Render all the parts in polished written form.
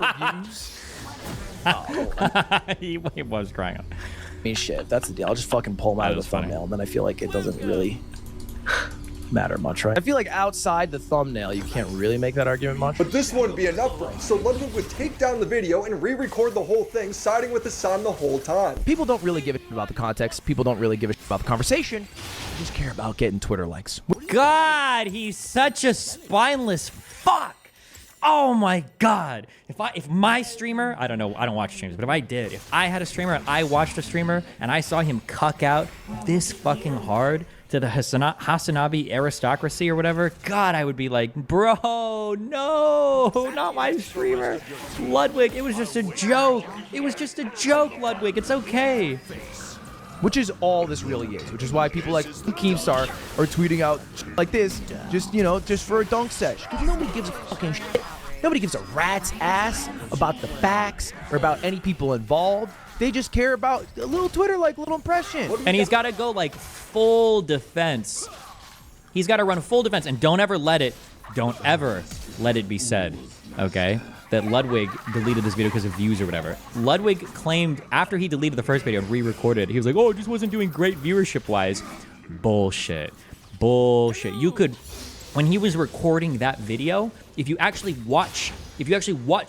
for views. He was crying. I mean, shit, that's the deal. I'll just fucking pull him out of the thumbnail, and then I feel like it doesn't really matter much, right? I feel like outside the thumbnail, you can't really make that argument much. But this wouldn't be enough for him, so Ludwig would take down the video and re-record the whole thing, siding with Hasan the whole time. People don't really give a shit about the context. People don't really give a shit about the conversation. They just care about getting Twitter likes. God, he's such a spineless fuck. Oh my God. If my streamer, I don't know, I don't watch streams, but if I had a streamer and I watched a streamer and I saw him cuck out this fucking hard to the Hasanabi aristocracy or whatever, God, I would be like, bro, no, not my streamer. Ludwig, it was just a joke. It was just a joke, Ludwig. It's okay. Which is all this really is. Which is why people like Keemstar are tweeting out like this, just, you know, just for a dunk sesh. Because nobody gives a fucking shit. Nobody gives a rat's ass about the facts or about any people involved. They just care about a little Twitter, like little impression. And he's got to go like full defense. He's got to run full defense, and don't ever let it be said, okay, that Ludwig deleted this video because of views or whatever. Ludwig claimed after he deleted the first video and re-recorded it, he was like, oh, it just wasn't doing great viewership-wise. Bullshit. Bullshit. You could, when he was recording that video, if you actually watch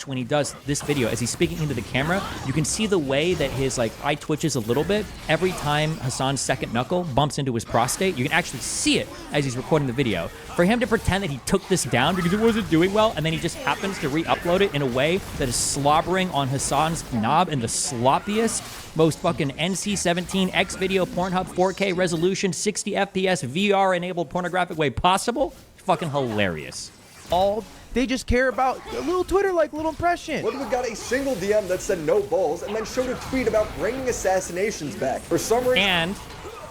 when he does this video as he's speaking into the camera, you can see the way that his like eye twitches a little bit every time Hasan's second knuckle bumps into his prostate. You can actually see it as he's recording the video. For him to pretend that he took this down because it wasn't doing well, and then he just happens to re-upload it in a way that is slobbering on Hasan's knob in the sloppiest, most fucking NC-17 X video Pornhub 4K resolution 60 FPS VR enabled pornographic way possible, fucking hilarious. They just care about a little Twitter, like little impression. Ludwig got a single DM that said no balls and then showed a tweet about bringing assassinations back. For some reason. And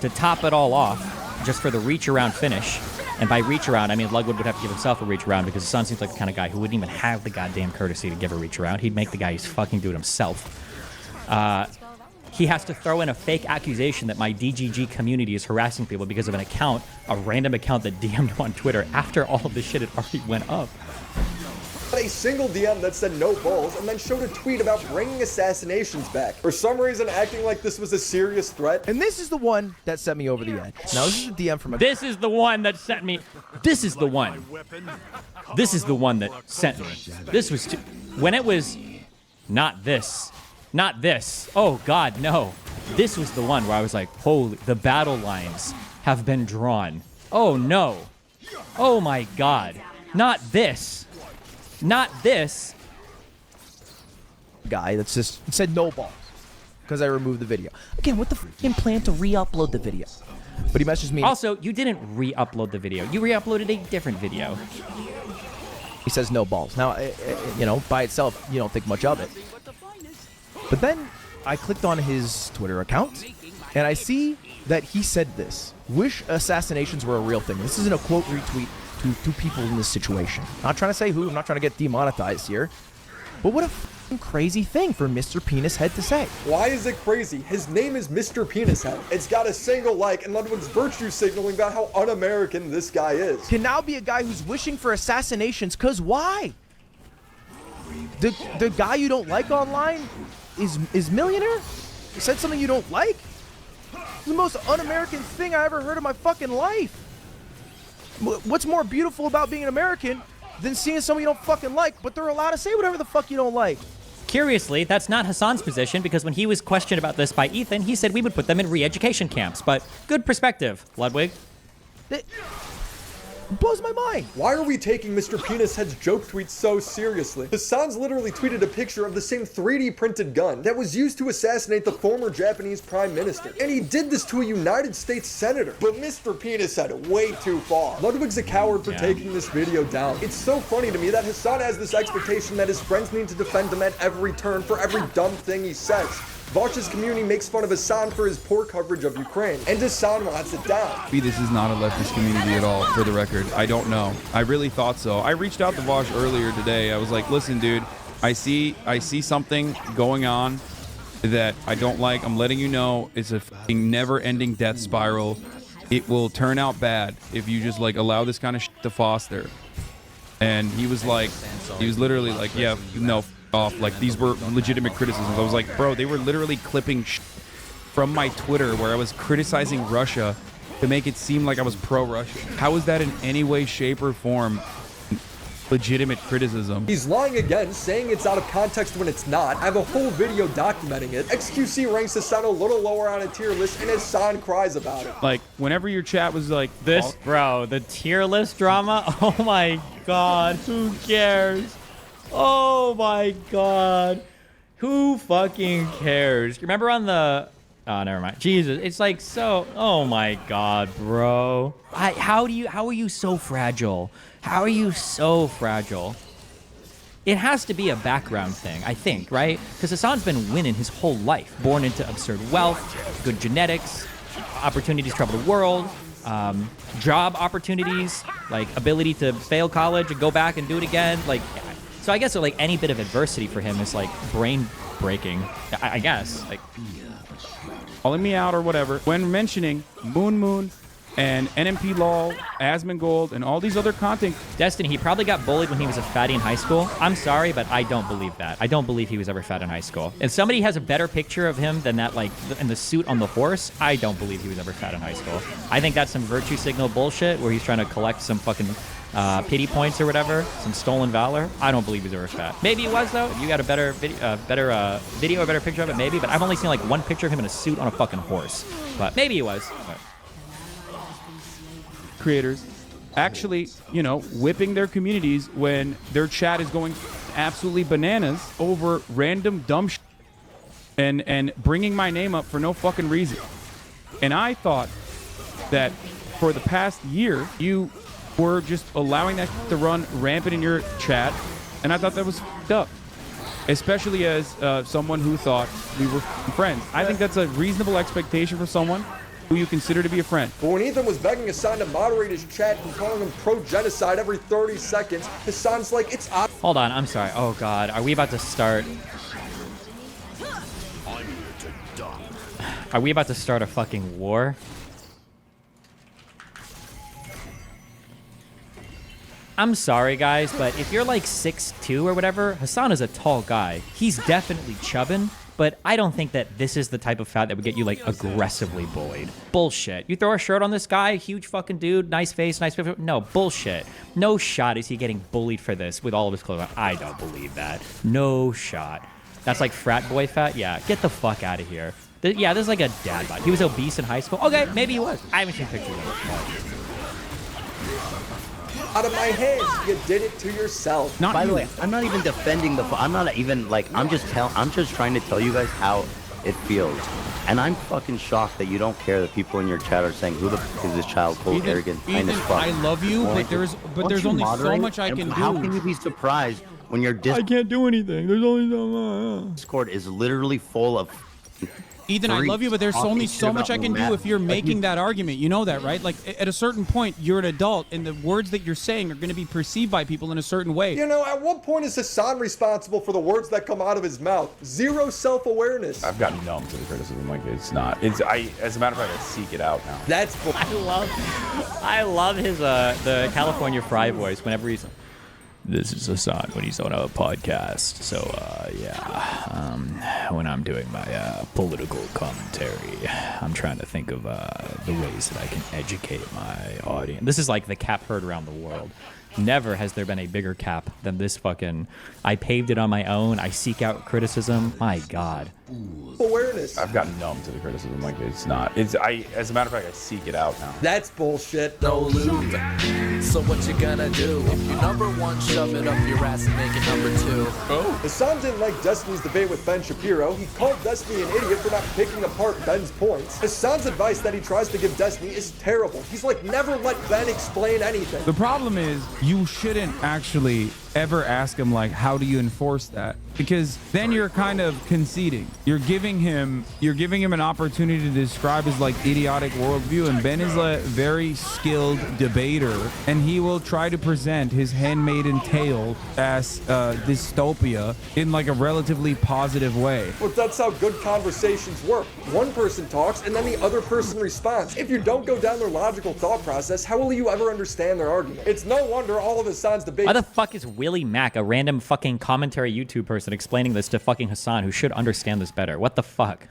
to top it all off, just for the reach around finish, and by reach around, I mean Ludwig would have to give himself a reach around because Hasan seems like the kind of guy who wouldn't even have the goddamn courtesy to give a reach around. He'd make the guy who's fucking do it himself. He has to throw in a fake accusation that my DGG community is harassing people because of an account, a random account that DM'd him on Twitter after all of this shit had already went up. A single DM that said no balls and then showed a tweet about bringing assassinations back. For some reason, acting like this was a serious threat. And this is the one that sent me over the edge. Now, this is a DM from a... This is the one that sent me... This is the one. This is the one that sent me. This was... When it was... Not this. Not this. Oh, God, no. This was the one where I was like, holy... The battle lines have been drawn. Oh, no. Oh, my God. Not this. Not this. Guy that's just said no balls because I removed the video. Again, what the fucking plan to re-upload the video? But he messaged me. Also, you didn't re-upload the video. You re-uploaded a different video. He says no balls. Now, you know, by itself, you don't think much of it. But then I clicked on his Twitter account, and I see that he said this. Wish assassinations were a real thing. This isn't a quote retweet to people in this situation. Not trying to say who. I'm not trying to get demonetized here. But what a fucking crazy thing for Mr. Penis Head to say. Why is it crazy? His name is Mr. Penis Head. It's got a single like, and Ludwig's virtue signaling about how un-American this guy is. Can now be a guy who's wishing for assassinations, because why? The guy you don't like online is millionaire? Said something you don't like? It's the most un-American thing I ever heard in my fucking life. What's more beautiful about being an American than seeing someone you don't fucking like, but they're allowed to say whatever the fuck you don't like? Curiously, that's not Hasan's position, because when he was questioned about this by Ethan, he said we would put them in re-education camps. But good perspective, Ludwig. It blows my mind. Why are we taking Mr. Penis Head's joke tweets so seriously? Hasan's literally tweeted a picture of the same 3D printed gun that was used to assassinate the former Japanese prime minister. And he did this to a United States senator. But Mr. Penis Head, way too far. Ludwig's a coward for taking this video down. It's so funny to me that Hasan has this expectation that his friends need to defend him at every turn for every dumb thing he says. Vosh's community makes fun of Hasan for his poor coverage of Ukraine, and Hasan wants it down. This is not a leftist community at all, for the record. I don't know. I really thought so. I reached out to Vosh earlier today. I was like, listen, dude, I see something going on that I don't like. I'm letting you know it's a fucking never-ending death spiral. It will turn out bad if you just, like, allow this kind of shit to foster. And he was like, he was literally like, yeah, no, off like these were legitimate criticisms. I was like, bro, they were literally clipping from my Twitter where I was criticizing Russia to make it seem like I was pro-Russia. How is that in any way, shape, or form legitimate criticism? He's lying again, saying it's out of context when it's not. I have a whole video documenting it. XQC ranks Hasan a little lower on a tier list, and Hasan cries about it. Like, whenever your chat was like, This, bro, the tier list drama. Oh my god, who cares? Oh my god, who fucking cares? Remember on the... Oh, never mind. Jesus, it's like so... Oh my god, bro. How are you so fragile? How are you so fragile? It has to be a background thing, I think, right? Because Hasan's been winning his whole life. Born into absurd wealth, good genetics, opportunities to travel the world, job opportunities, like ability to fail college and go back and do it again. Like, so I guess like any bit of adversity for him is like brain breaking. I guess. Like, calling me out or whatever, when mentioning Moon and NMP LOL, Asmongold, and all these other content. Destiny, he probably got bullied when he was a fatty in high school. I'm sorry, but I don't believe that. I don't believe he was ever fat in high school. If somebody has a better picture of him than that, like, in the suit on the horse, I don't believe he was ever fat in high school. I think that's some virtue signal bullshit where he's trying to collect some fucking pity points or whatever, some stolen valor. I don't believe he's ever fat. Maybe he was, though. If you got a better video, a better picture of it, maybe. But I've only seen, like, one picture of him in a suit on a fucking horse. But maybe he was. But Creators actually, you know, whipping their communities when their chat is going absolutely bananas over random dumb shit and bringing my name up for no fucking reason. And I thought that for the past year, you were just allowing that to run rampant in your chat, and I thought that was fucked up. Especially as someone who thought we were friends. I think that's a reasonable expectation for someone who you consider to be a friend. But when Ethan was begging Hasan to moderate his chat and calling him pro-genocide every 30 seconds, Hasan's like, it's odd. hold on, I'm sorry. Oh god, are we about to start? Are we about to start a fucking war? I'm sorry, guys, but if you're like 6'2" or whatever, Hasan is a tall guy. He's definitely chubbing, but I don't think that this is the type of fat that would get you like aggressively bullied. Bullshit. You throw a shirt on this guy, huge fucking dude, nice face, nice face. No, bullshit. No shot is he getting bullied for this with all of his clothes on. I don't believe that. No shot. That's like frat boy fat? Yeah, get the fuck out of here. Yeah, this is like a dad bod. He was obese in high school? Okay, maybe he was. I haven't seen pictures of it. Out of my hands, you did it to yourself. By the way, I'm not even defending the. I'm not even like. I'm just trying to tell you guys how it feels, and I'm fucking shocked that you don't care that people in your chat are saying, "Who the fuck is this child? Cold, arrogant, kind as fuck." I love you, but there's only so much I can do. How can you be surprised when your I can't do anything. There's only so much. Discord is literally full of. Ethan, I love you, but there's only so much I can do if you're making that argument. You know that, right? Like, at a certain point, you're an adult, and the words that you're saying are going to be perceived by people in a certain way. You know, at what point is Hasan responsible for the words that come out of his mouth? Zero self-awareness. I've gotten numb to the criticism. Like, it's not. As a matter of fact, I seek it out now. That's bull. I love his the California Fry voice whenever he's. This is Hasan when he's on a podcast. So when I'm doing my political commentary, I'm trying to think of the ways that I can educate my audience. This is like the cap heard around the world. Never has there been a bigger cap than this fucking. I paved it on my own. I seek out criticism. My God. Awareness. I've gotten numb to the criticism. Like, it's not. As a matter of fact, I seek it out now. That's bullshit. No loot. So what you gonna do? If you're number one, shove it up your ass and make it number two. Hasan didn't like Destiny's debate with Ben Shapiro. He called Destiny an idiot for not picking apart Ben's points. Hasan's advice that he tries to give Destiny is terrible. He's like, never let Ben explain anything. The problem is you shouldn't actually ever ask him, like, how do you enforce that? Because then you're kind of conceding. You're giving him an opportunity to describe his like idiotic worldview, and Ben is a very skilled debater, and he will try to present his handmaiden tale as dystopia in like a relatively positive way. But that's how good conversations work. One person talks and then the other person responds. If you don't go down their logical thought process, how will you ever understand their argument? It's no wonder all of Hasan's debates. Why the fuck is Willie Mack, a random fucking commentary YouTube person, explaining this to fucking Hassan, who should understand this better. What the fuck?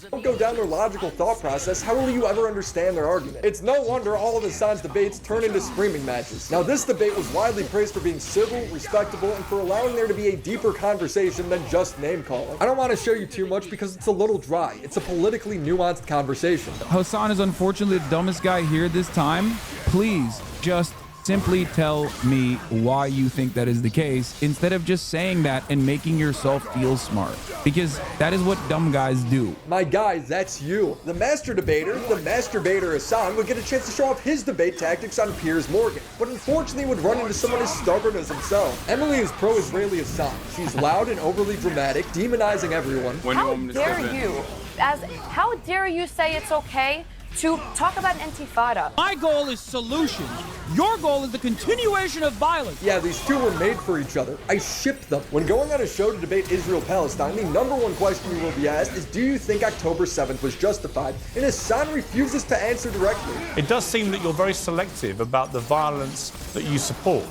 Don't go down their logical thought process, how will you ever understand their argument? It's no wonder all of Hassan's debates turn into screaming matches. Now, this debate was widely praised for being civil, respectable, and for allowing there to be a deeper conversation than just name-calling. I don't want to show you too much because it's a little dry. It's a politically nuanced conversation. Hassan is unfortunately the dumbest guy here this time. Please, just simply tell me why you think that is the case instead of just saying that and making yourself feel smart. Because that is what dumb guys do. My guy, that's you. The master masturbator Hassan would get a chance to show off his debate tactics on Piers Morgan, but unfortunately would run into someone as stubborn as himself. Emily is pro-Israeli Hassan. She's loud and overly dramatic, demonizing everyone. How dare you? How dare you say it's okay to talk about an intifada? My goal is solutions. Your goal is the continuation of violence. Yeah, these two were made for each other. I shipped them. When going on a show to debate Israel-Palestine, the number one question you will be asked is, do you think October 7th was justified? And Hassan refuses to answer directly. It does seem that you're very selective about the violence that you support.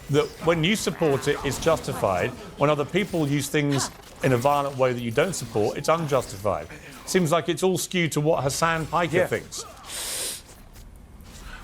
That when you support it, it's justified. When other people use things in a violent way that you don't support, it's unjustified. Seems like it's all skewed to what Hassan Piker thinks.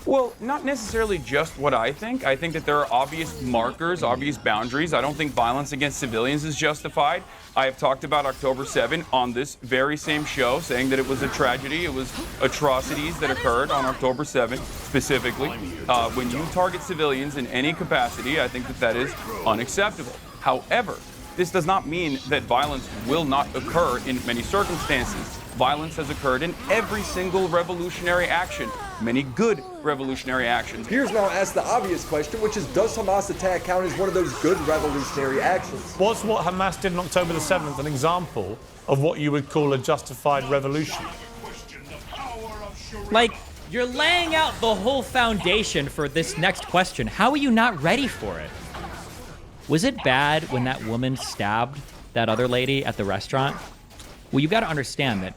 Well, not necessarily just what I think. I think that there are obvious markers, obvious boundaries. I don't think violence against civilians is justified. I have talked about October 7 on this very same show, saying that it was a tragedy. It was atrocities that occurred on October 7 specifically. When you target civilians in any capacity, I think that that is unacceptable. However, this does not mean that violence will not occur in many circumstances. Violence has occurred in every single revolutionary action, many good revolutionary actions. Piers now asks the obvious question, which is, does Hamas attack count as one of those good revolutionary actions? Was what Hamas did on October the 7th an example of what you would call a justified revolution? Like, you're laying out the whole foundation for this next question. How are you not ready for it? Was it bad when that woman stabbed that other lady at the restaurant? Well, you got to understand that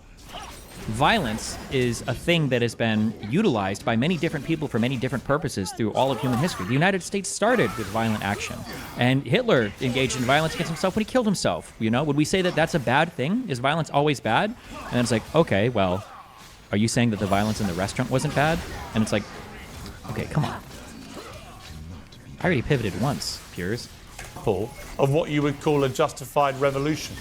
violence is a thing that has been utilized by many different people for many different purposes through all of human history. The United States started with violent action, and Hitler engaged in violence against himself when he killed himself. You know, would we say that that's a bad thing? Is violence always bad? And then it's like, okay, well, are you saying that the violence in the restaurant wasn't bad? And it's like, okay, come on. I already pivoted once, Piers. Of what you would call a justified revolution.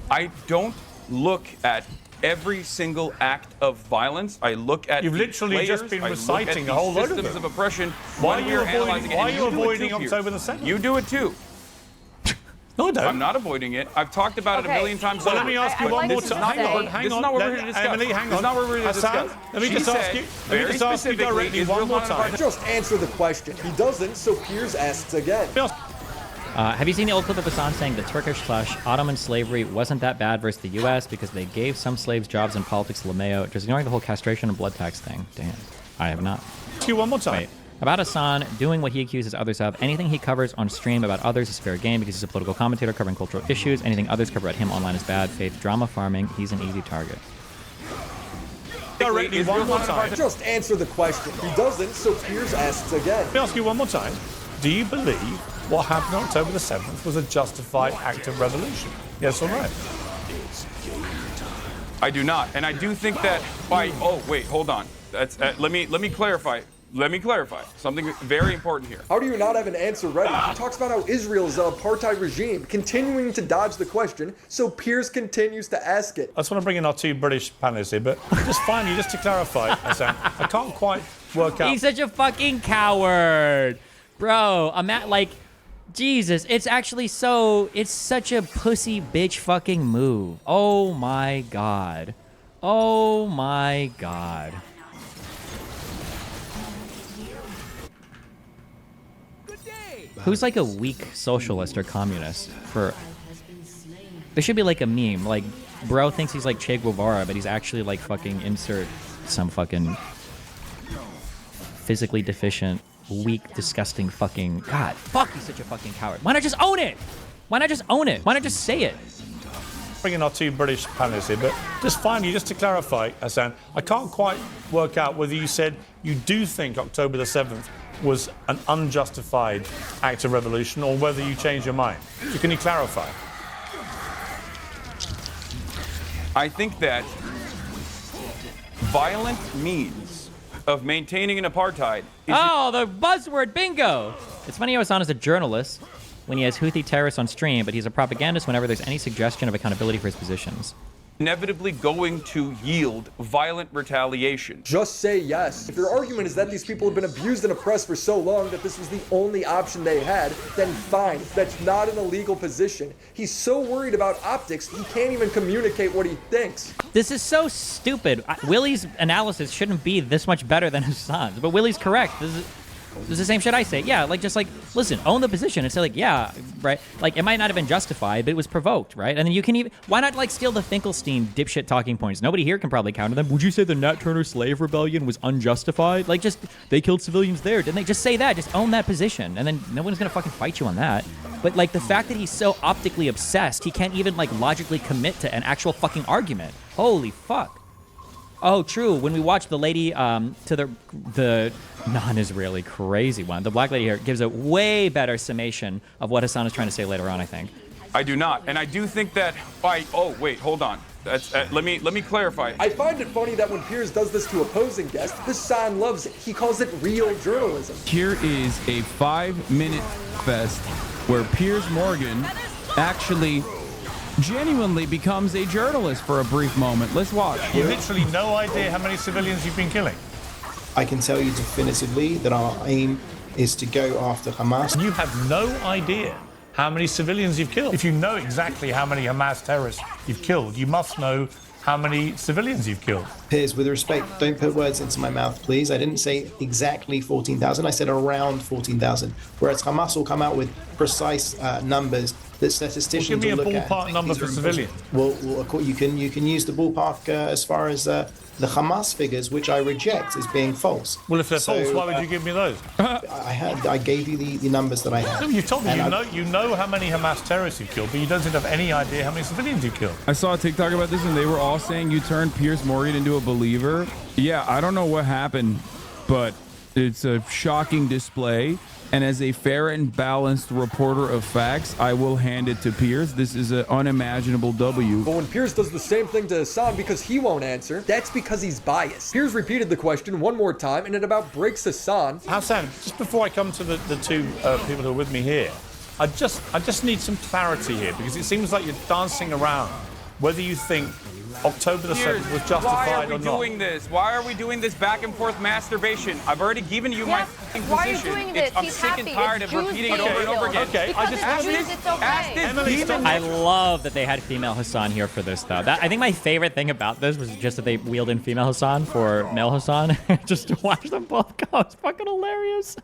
I don't look at every single act of violence. I look at You've literally just been reciting a whole load of systems them. of oppression. Why are you avoiding October the 2nd? You do it too. No, I don't. I'm not avoiding it. I've talked about it a million times. Well, let me ask you one more time. This is not what we're here to discuss. Emily, hang on. This is not what we're here to Hassan, discuss. let me just ask you directly one more time. Just answer the question. He doesn't, so Piers asks again. Have you seen the old clip of Hassan saying that Turkish/Ottoman slavery wasn't that bad versus the U.S. because they gave some slaves jobs in politics, LeMayo, just ignoring the whole castration and blood tax thing? Damn, I have not. Ask you one more time. Wait. About Hassan doing what he accuses others of. Anything he covers on stream about others is fair game because he's a political commentator covering cultural issues. Anything others cover about him online is bad faith. Drama farming, he's an easy target. Directly one more time. Just answer the question. He doesn't, so Piers asks again. Let me ask you one more time. Do you believe what happened on October the 7th was a justified act of revolution? Yes or no? I do not, and I do think that by. Oh wait, hold on. That's let me clarify. Let me clarify something very important here. How do you not have an answer ready? He talks about how Israel is an apartheid regime, continuing to dodge the question, so Piers continues to ask it. I just want to bring in our two British panelists here, but just finally, just to clarify, Hassan, I can't quite work out. He's such a fucking coward. Bro, I'm at like, Jesus, it's actually it's such a pussy bitch fucking move. Oh my God. Oh my God. Who's like a weak socialist or communist? There should be like a meme, like bro thinks he's like Che Guevara, but he's actually like fucking insert some fucking physically deficient, weak, disgusting fucking God. Fuck, he's such a fucking coward. Why not just own it? Why not just own it? Why not just say it? Bring in our two British panelists here, but just finally, just to clarify, Hassan, I can't quite work out whether you said you do think October the 7th was an unjustified act of revolution or whether you changed your mind. So can you clarify? I think that violent means of maintaining an apartheid is Oh, the buzzword bingo! It's funny how Hassan is a journalist when he has Houthi terrorists on stream, but he's a propagandist whenever there's any suggestion of accountability for his positions. inevitably going to yield violent retaliation. Just say yes. If your argument is that these people have been abused and oppressed for so long that this was the only option they had, then fine. That's not an illegal position. He's so worried about optics, he can't even communicate what he thinks. This is so stupid. Willie's analysis shouldn't be this much better than Hassan's, but Willie's correct. This is the same shit I say. Yeah, like, just like, listen, own the position and say, like, yeah, right? Like, it might not have been justified, but it was provoked, right? And then you can even, why not, like, steal the Finkelstein dipshit talking points? Nobody here can probably counter them. Would you say the Nat Turner slave rebellion was unjustified? Like, just, they killed civilians there. Didn't they? Just say that. Just own that position. And then no one's gonna fucking fight you on that. But, like, the fact that he's so optically obsessed, he can't even, like, logically commit to an actual fucking argument. Holy fuck. Oh, true. When we watch the lady to the non-Israeli crazy one, the black lady here gives a way better summation of what Hassan is trying to say later on, I think. I do not, and I do think that. Oh wait, hold on. That's, let me clarify. I find it funny that when Piers does this to opposing guests, Hassan loves it. He calls it real journalism. Here is a 5-minute fest where Piers Morgan actually genuinely becomes a journalist for a brief moment. Let's watch. You literally no idea how many civilians you've been killing. I can tell you definitively that our aim is to go after Hamas. You have no idea how many civilians you've killed. If you know exactly how many Hamas terrorists you've killed, you must know how many civilians you've killed. Piers, with respect, don't put words into my mouth, please. I didn't say exactly 14,000. I said around 14,000. Whereas Hamas will come out with precise numbers that statisticians will look at. Give me a ballpark number for civilians. Well, you can use the ballpark as far as the Hamas figures, which I reject as being false. Well, if they're false, why would you give me those? I gave you the numbers that I had. No, you told me you know how many Hamas terrorists you've killed, but you don't seem to have any idea how many civilians you've killed. I saw a TikTok about this, and they were all saying you turned Piers Morgan into a believer. Yeah, I don't know what happened, but it's a shocking display. And as a fair and balanced reporter of facts, I will hand it to Piers. This is an unimaginable W. But when Piers does the same thing to Hassan because he won't answer, that's because he's biased. Piers repeated the question one more time, and it about breaks Hassan. Hassan, just before I come to the two people who are with me here, I just need some clarity here, because it seems like you're dancing around whether you think October the 7th was justified or not. Why are we doing this? Why are we doing this back and forth masturbation? I've already given you my position. Why are you doing this? I'm He's sick and happy. tired It's of Jews repeating it being over and over killed. again. Okay, I just asked this. It's okay. Emily, stop. I love that they had female Hassan here for this, though. I think my favorite thing about this was just that they wheeled in female Hassan for male Hassan. Just to watch them both go. It's fucking hilarious.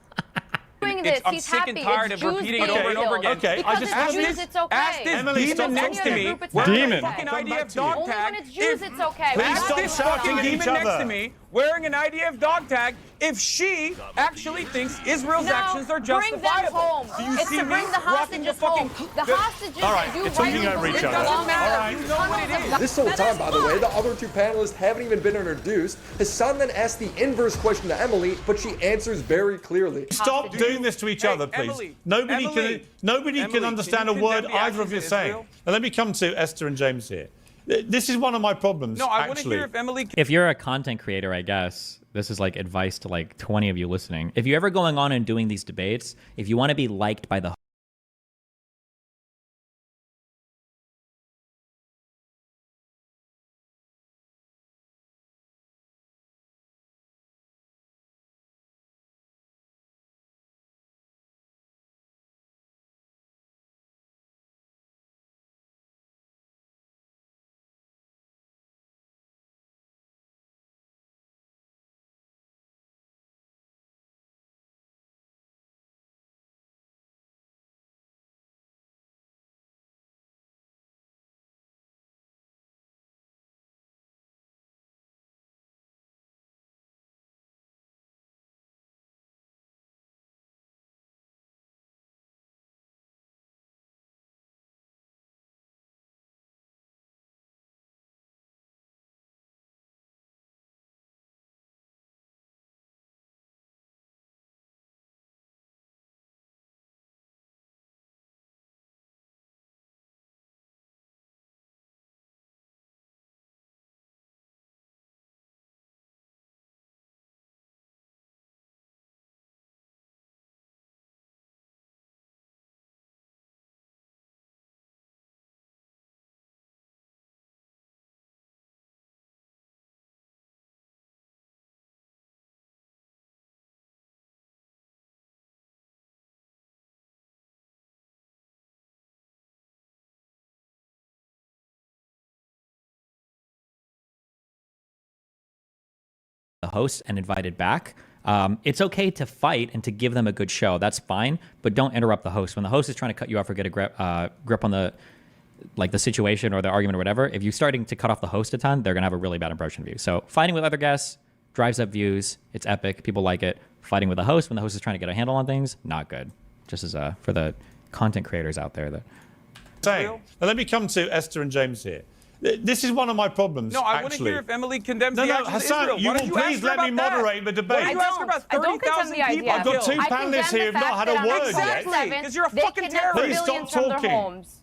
Doing this. I'm He's sick happy. and tired It's of Jews repeating it being over and over killed. again. Okay, Because I just it's asked Jews, this. it's okay. Ask this Emily, demon stop next to talking. me. Group, it's Wearing Demon. a fucking Come idea back of to you. dog Only tag. when it's Jews, it's okay. Please We stop got This it. shouting fucking at each demon next other. to me wearing an idea of dog tag if she actually thinks Israel's No, actions are bring them justifiable. home. Do you It's see to me bring the rocking hostages fucking- home. The hostages All right, do you're talking rightly over each believe other. it doesn't matter. All right. You You know tunnel them. This whole time, by the way, the other two panelists haven't even been introduced. Hassan then asked the inverse question to Emily, but she answers very clearly. Stop doing this to each other, please. Emily, Nobody Emily, can understand a can you word condemn the either of you are actions of saying. Israel? Now let me come to Esther and James here. This is one of my problems. No, I want to actually. hear if Emily. If you're a content creator, I guess, this is like advice to like 20 of you listening. If you're ever going on and doing these debates, if you want to be liked by the host and invited back. It's okay to fight and to give them a good show. That's fine, but don't interrupt the host. When the host is trying to cut you off or get a grip on the situation or the argument or whatever, if you're starting to cut off the host a ton, they're going to have a really bad impression of you. So fighting with other guests drives up views. It's epic. People like it. Fighting with the host when the host is trying to get a handle on things, not good. Just as for the content creators out there that... Now let me come to Esther and James here. This is one of my problems. No, I want to actually. hear if Emily condemns No, the no, actions of Hassan, Israel. you Why will don't you please ask her let me about that? moderate the debate. Why don't you ask her about I don't condemn 30,000 the idea. people I've got two killed? panelists here who've not had a word yet. Exactly, because you're a fucking They terrorist. Please stop billions from their talking. homes.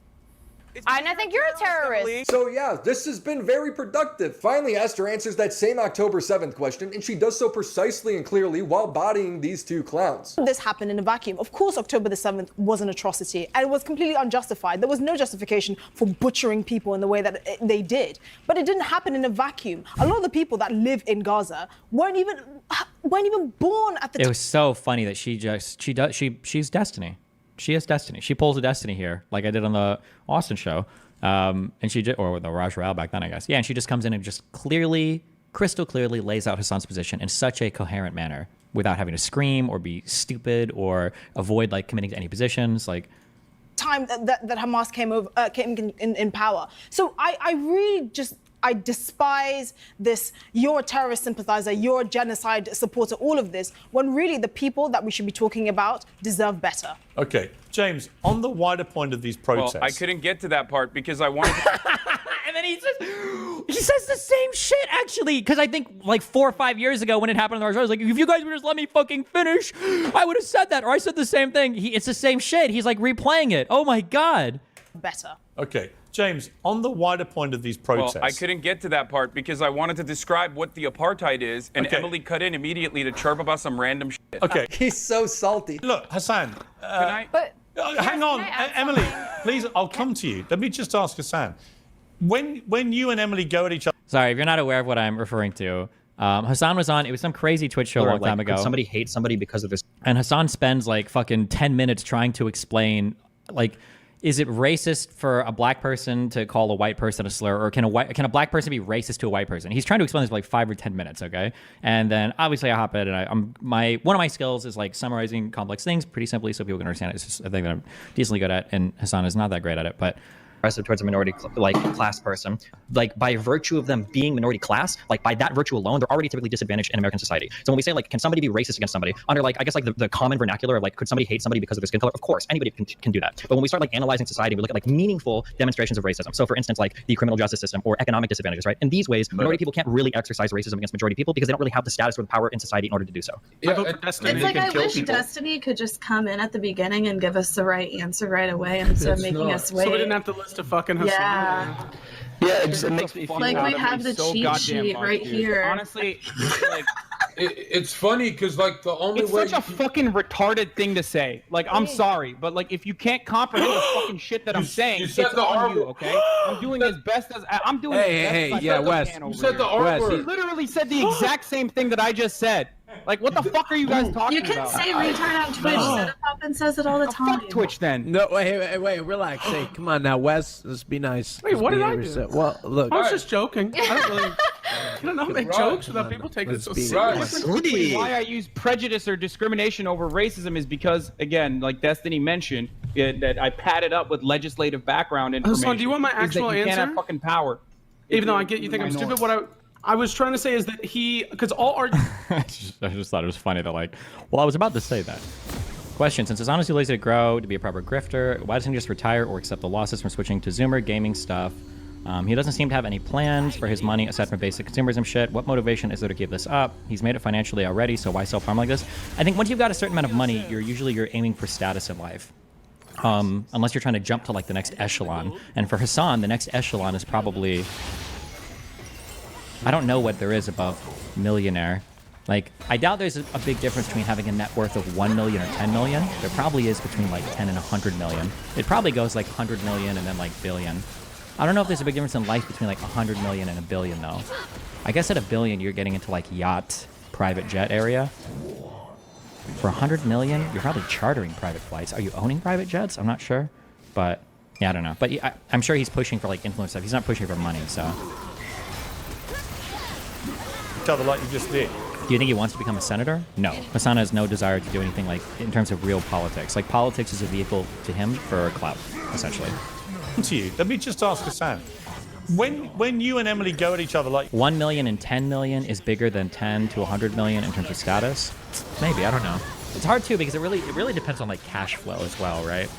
And I think you're a terrorist. So yeah, this has been very productive. Finally, Esther answers that same October 7th question, and she does so precisely and clearly while bodying these two clowns. This happened in a vacuum. Of course, October the 7th was an atrocity, and it was completely unjustified. There was no justification for butchering people in the way that they did. But it didn't happen in a vacuum. A lot of the people that live in Gaza weren't even born at the time. It was so funny that she's Destiny. She is Destiny. She pulls a Destiny here, like I did on the Austin show. And she did, or the Raj Royale back then, I guess. Yeah, and she just comes in and just crystal clearly lays out Hassan's position in such a coherent manner without having to scream or be stupid or avoid like committing to any positions. Like time that Hamas came in power. So I really I despise this, you're a terrorist sympathizer, you're a genocide supporter, all of this, when really the people that we should be talking about deserve better. Okay, James, on the wider point of these protests... Well, I couldn't get to that part because I wanted to... And then he says the same shit, actually. Because I think like 4 or 5 years ago when it happened on the Raj, I was like, if you guys would just let me fucking finish, I would have said that. Or I said the same thing. It's the same shit. He's like replaying it. Oh my God. Better. Okay, James, on the wider point of these protests... Well, I couldn't get to that part because I wanted to describe what the apartheid is, and Okay. Emily cut in immediately to chirp about some random shit. Okay. He's so salty. Look, Hassan, But hang on, can I add Emily, something? please, I'll come to you. Let me just ask Hassan. When you and Emily go at each other... Sorry, if you're not aware of what I'm referring to, Hassan was on, it was some crazy Twitch show a long time ago. Could somebody hate somebody because of this? And Hassan spends like fucking 10 minutes trying to explain, like, is it racist for a black person to call a white person a slur, or can a black person be racist to a white person? He's trying to explain this for like 5 or 10 minutes, okay? And then obviously I hop in, and one of my skills is like summarizing complex things pretty simply so people can understand it. It's just a thing that I'm decently good at, and Hassan is not that great at it, but Towards a minority class person, like by virtue of them being minority class, like by that virtue alone, they're already typically disadvantaged in American society. So when we say like, can somebody be racist against somebody under like, I guess like the common vernacular of like, could somebody hate somebody because of their skin color? Of course, anybody can do that. But when we start like analyzing society, we look at like meaningful demonstrations of racism. So for instance, like the criminal justice system or economic disadvantages, right? In these ways, minority people can't really exercise racism against majority people because they don't really have the status or the power in society in order to do so. Yeah, it's like I wish Destiny could just come in at the beginning and give us the right answer right away instead of making us wait. So we didn't have to list a fucking Hassan. Yeah, it makes me feel like we have the cheat sheet right here. Honestly, like, it's funny because like the only it's way such a fucking retarded thing to say. Like, I'm sorry, but like if you can't comprehend the fucking shit that I'm saying, it's on you, okay? I'm doing as best as I'm doing. Wes. You said the R word. He literally said the exact same thing that I just said. Like, what the fuck are you guys talking about? You can say retard on Twitch. Set up and says it all the time. Fuck Twitch then. No, wait, relax. Hey, come on now, Wes. Let's be nice. Wait, what did I do? Yourself. Well, look. I was just joking. I don't know, make jokes without people taking it so seriously. Why I use prejudice or discrimination over racism is because, again, like Destiny mentioned, that I padded up with legislative background information. Hassan, do you want my actual answer? You can't have answer? fucking power. Even though I get you think I'm stupid, what I was trying to say is that because all our... I just thought it was funny that like, well, I was about to say that. Question, since it's honestly lazy to grow, to be a proper grifter, why doesn't he just retire or accept the losses from switching to Zoomer gaming stuff? He doesn't seem to have any plans for his money aside from basic consumerism shit. What motivation is there to give this up? He's made it financially already, so why self-harm like this? I think once you've got a certain amount of money, you're aiming for status in life. Unless you're trying to jump to like the next echelon. And for Hassan, the next echelon is probably... I don't know what there is above millionaire. Like, I doubt there's a big difference between having a net worth of 1 million or 10 million. There probably is between like 10 and 100 million. It probably goes like 100 million and then like billion. I don't know if there's a big difference in life between like 100 million and a billion though. I guess at a billion, you're getting into like yacht, private jet area. For 100 million, you're probably chartering private flights. Are you owning private jets? I'm not sure. But yeah, I don't know. But I'm sure he's pushing for like influence stuff. He's not pushing for money, so. Each other like you just did. Do you think he wants to become a senator? No. Hassan has no desire to do anything like in terms of real politics. Like politics is a vehicle to him for clout, essentially. To you, let me just ask Hassan. When you and Emily go at each other like 1 million and 10 million is bigger than 10 to 100 million in terms of status? Maybe, I don't know. It's hard too because it really depends on like cash flow as well, right?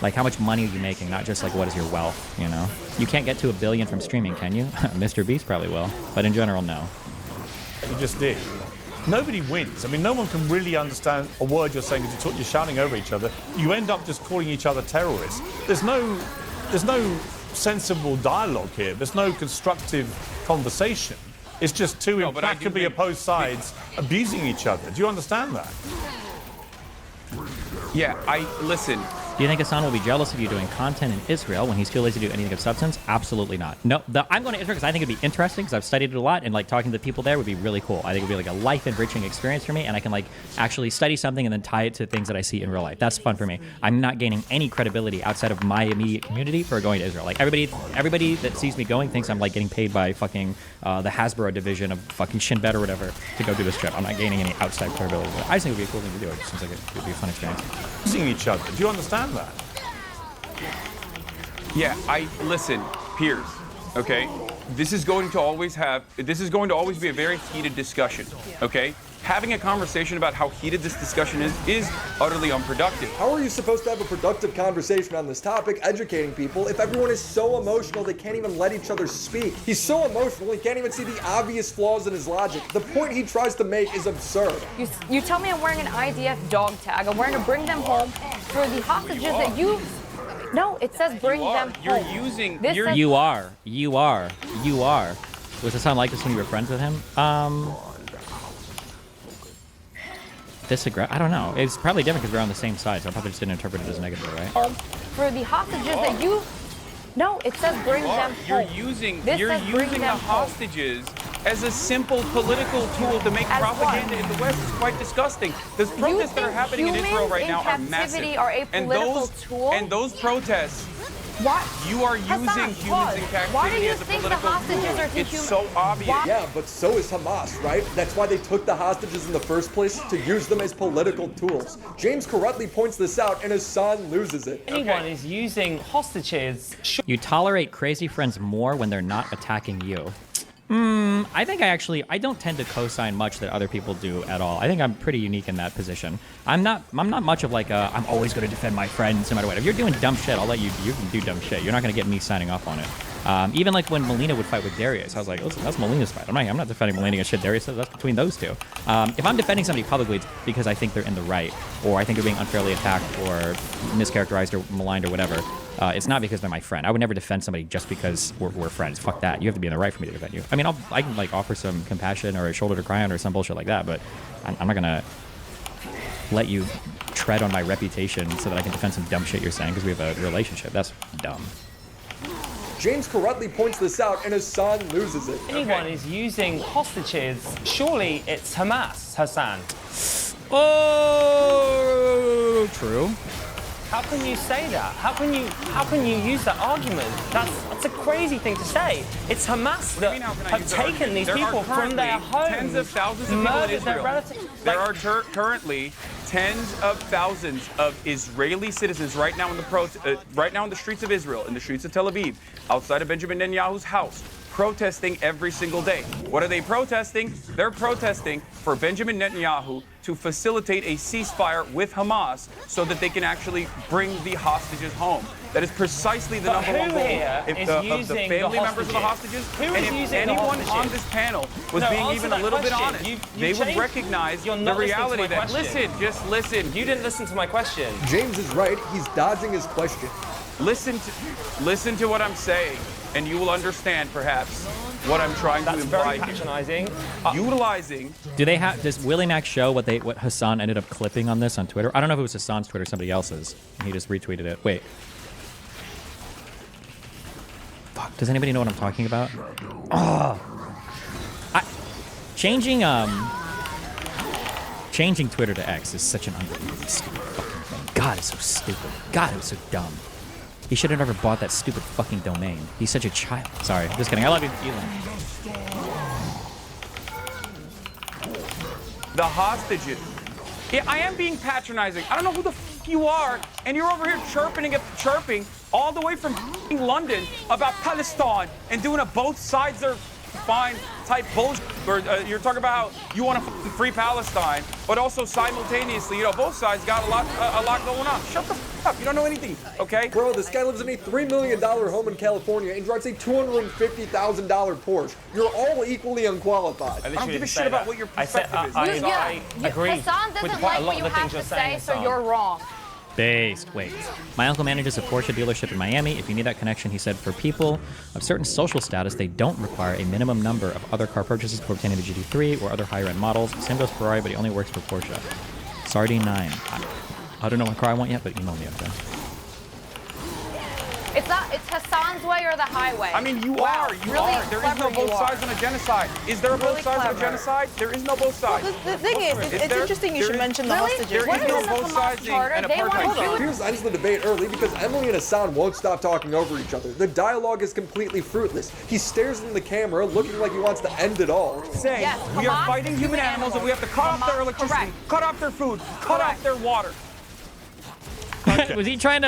Like how much money are you making, not just like what is your wealth, you know? You can't get to 1 billion from streaming, can you? Mr. Beast probably will, but in general, no. you just did. Nobody wins. I mean, no one can really understand a word you're saying because you're shouting over each other. You end up just calling each other terrorists. There's no sensible dialogue here. There's no constructive conversation. It's just two implacably opposed sides abusing each other. Do you understand that? Yeah, listen. Do you think Hassan will be jealous of you doing content in Israel when he's too lazy to do anything of substance? Absolutely not. No, I'm going to Israel because I think it'd be interesting because I've studied it a lot and like talking to the people there would be really cool. I think it'd be like a life-enriching experience for me and I can like actually study something and then tie it to things that I see in real life. That's fun for me. I'm not gaining any credibility outside of my immediate community for going to Israel. Like everybody that sees me going thinks I'm like getting paid by fucking the Hasbro division of fucking Shin Bet or whatever to go do this trip. I'm not gaining any outside credibility. But I just think it would be a cool thing to do. It just seems like it would be a fun experience. Seeing each other. Do you understand that? Yeah, listen, Piers, okay? This is going to always be a very heated discussion, okay? Having a conversation about how heated this discussion is utterly unproductive. How are you supposed to have a productive conversation on this topic, educating people, if everyone is so emotional they can't even let each other speak? He's so emotional he can't even see the obvious flaws in his logic. The point he tries to make is absurd. You tell me I'm wearing an IDF dog tag. I'm wearing to bring them home for the hostages that you... No, it says bring them home. You are. Was Hassan like this when you were friends with him? Disagree? I don't know. It's probably different because we're on the same side, so I probably just didn't interpret it as negative, right? For the hostages that you... No, it says bring them You're home. using the hostages as a simple political tool to make propaganda in the West. It's quite disgusting. The protests that are happening in Israel right now are massive. And those protests, you are using humans in captivity as a political tool. It's so obvious. Yeah, but so is Hamas, right? That's why they took the hostages in the first place, to use them as political tools. James correctly points this out, and Hassan loses it. Anyone is using hostages. You tolerate crazy friends more when they're not attacking you. I think I don't tend to co-sign much that other people do at all. I think I'm pretty unique in that position. I'm not much of like I'm always going to defend my friends no matter what. If you're doing dumb shit, I'll let you can do dumb shit. You're not going to get me signing off on it. Even like when Melina would fight with Darius, I was like, listen, that's Melina's fight. I'm not defending Melina against shit Darius says. That's between those two. If I'm defending somebody publicly, it's because I think they're in the right, or I think they're being unfairly attacked or mischaracterized or maligned or whatever. It's not because they're my friend. I would never defend somebody just because we're friends. Fuck that. You have to be in the right for me to defend you. I mean, I can like offer some compassion or a shoulder to cry on or some bullshit like that, but I'm not gonna let you tread on my reputation so that I can defend some dumb shit you're saying because we have a relationship. That's dumb. James correctly points this out, and Hassan loses it. Anyone is using hostages. Surely it's Hamas, Hassan. Oh, true. How can you say that? How can you use that argument? That's a crazy thing to say. It's Hamas that have taken these people from their homes, tens of thousands of people in Israel. There are currently tens of thousands of Israeli citizens right now in the streets of Israel, in the streets of Tel Aviv, outside of Benjamin Netanyahu's house, protesting every single day. What are they protesting? They're protesting for Benjamin Netanyahu to facilitate a ceasefire with Hamas so that they can actually bring the hostages home. That is precisely the number one goal of the family members of the hostages. And if anyone on this panel was being even a little bit honest, they would recognize the reality that, just listen. You didn't listen to my question. James is right. He's dodging his question. Listen to what I'm saying, and you will understand, perhaps, what I'm trying to imply. That's very patronizing. Utilizing. Does Willie Mac show what Hassan ended up clipping on this on Twitter? I don't know if it was Hassan's Twitter or somebody else's. He just retweeted it. Wait. Fuck. Does anybody know what I'm talking about? Oh. Changing Twitter to X is such an unbelievably stupid fucking thing. God, it's so stupid. God, it was so dumb. He should have never bought that stupid fucking domain. He's such a child. Sorry, just kidding. I love you, Elon. the hostages. Yeah, I am being patronizing. I don't know who the f you are, and you're over here chirping all the way from London about Palestine and doing a both sides are fine type bullshit. Or you're talking about how you want to free Palestine, but also simultaneously, you know, both sides got a lot going on. Shut the f up. You don't know anything, okay? Bro, this guy lives in a $3 million home in California and drives a $250,000 Porsche. You're all equally unqualified. I don't give a shit about what your perspective is. I agree. Hassan doesn't like what you have to say, so you're wrong. Based. Wait. My uncle manages a Porsche dealership in Miami. If you need that connection, he said, for people of certain social status, they don't require a minimum number of other car purchases for obtaining the GT3 or other higher-end models. Same goes for Ferrari, but he only works for Porsche. Sardine 9. I don't know what car I want yet, but email me, okay? It's Hassan's way or the highway. I mean, you wow, are. You really are. There is no both sides on a genocide. Is there a both sides on a genocide? There is no both sides. Well, the thing is, it's interesting you should mention the hostages. There is no both sides in an apartheid. Here's ends the debate early because Emily and Hassan won't stop talking over each other. The dialogue is completely fruitless. He stares in the camera, looking like he wants to end it all. Saying we are fighting human animals and we have to cut off their electricity, cut off their food, cut off their water. Was he trying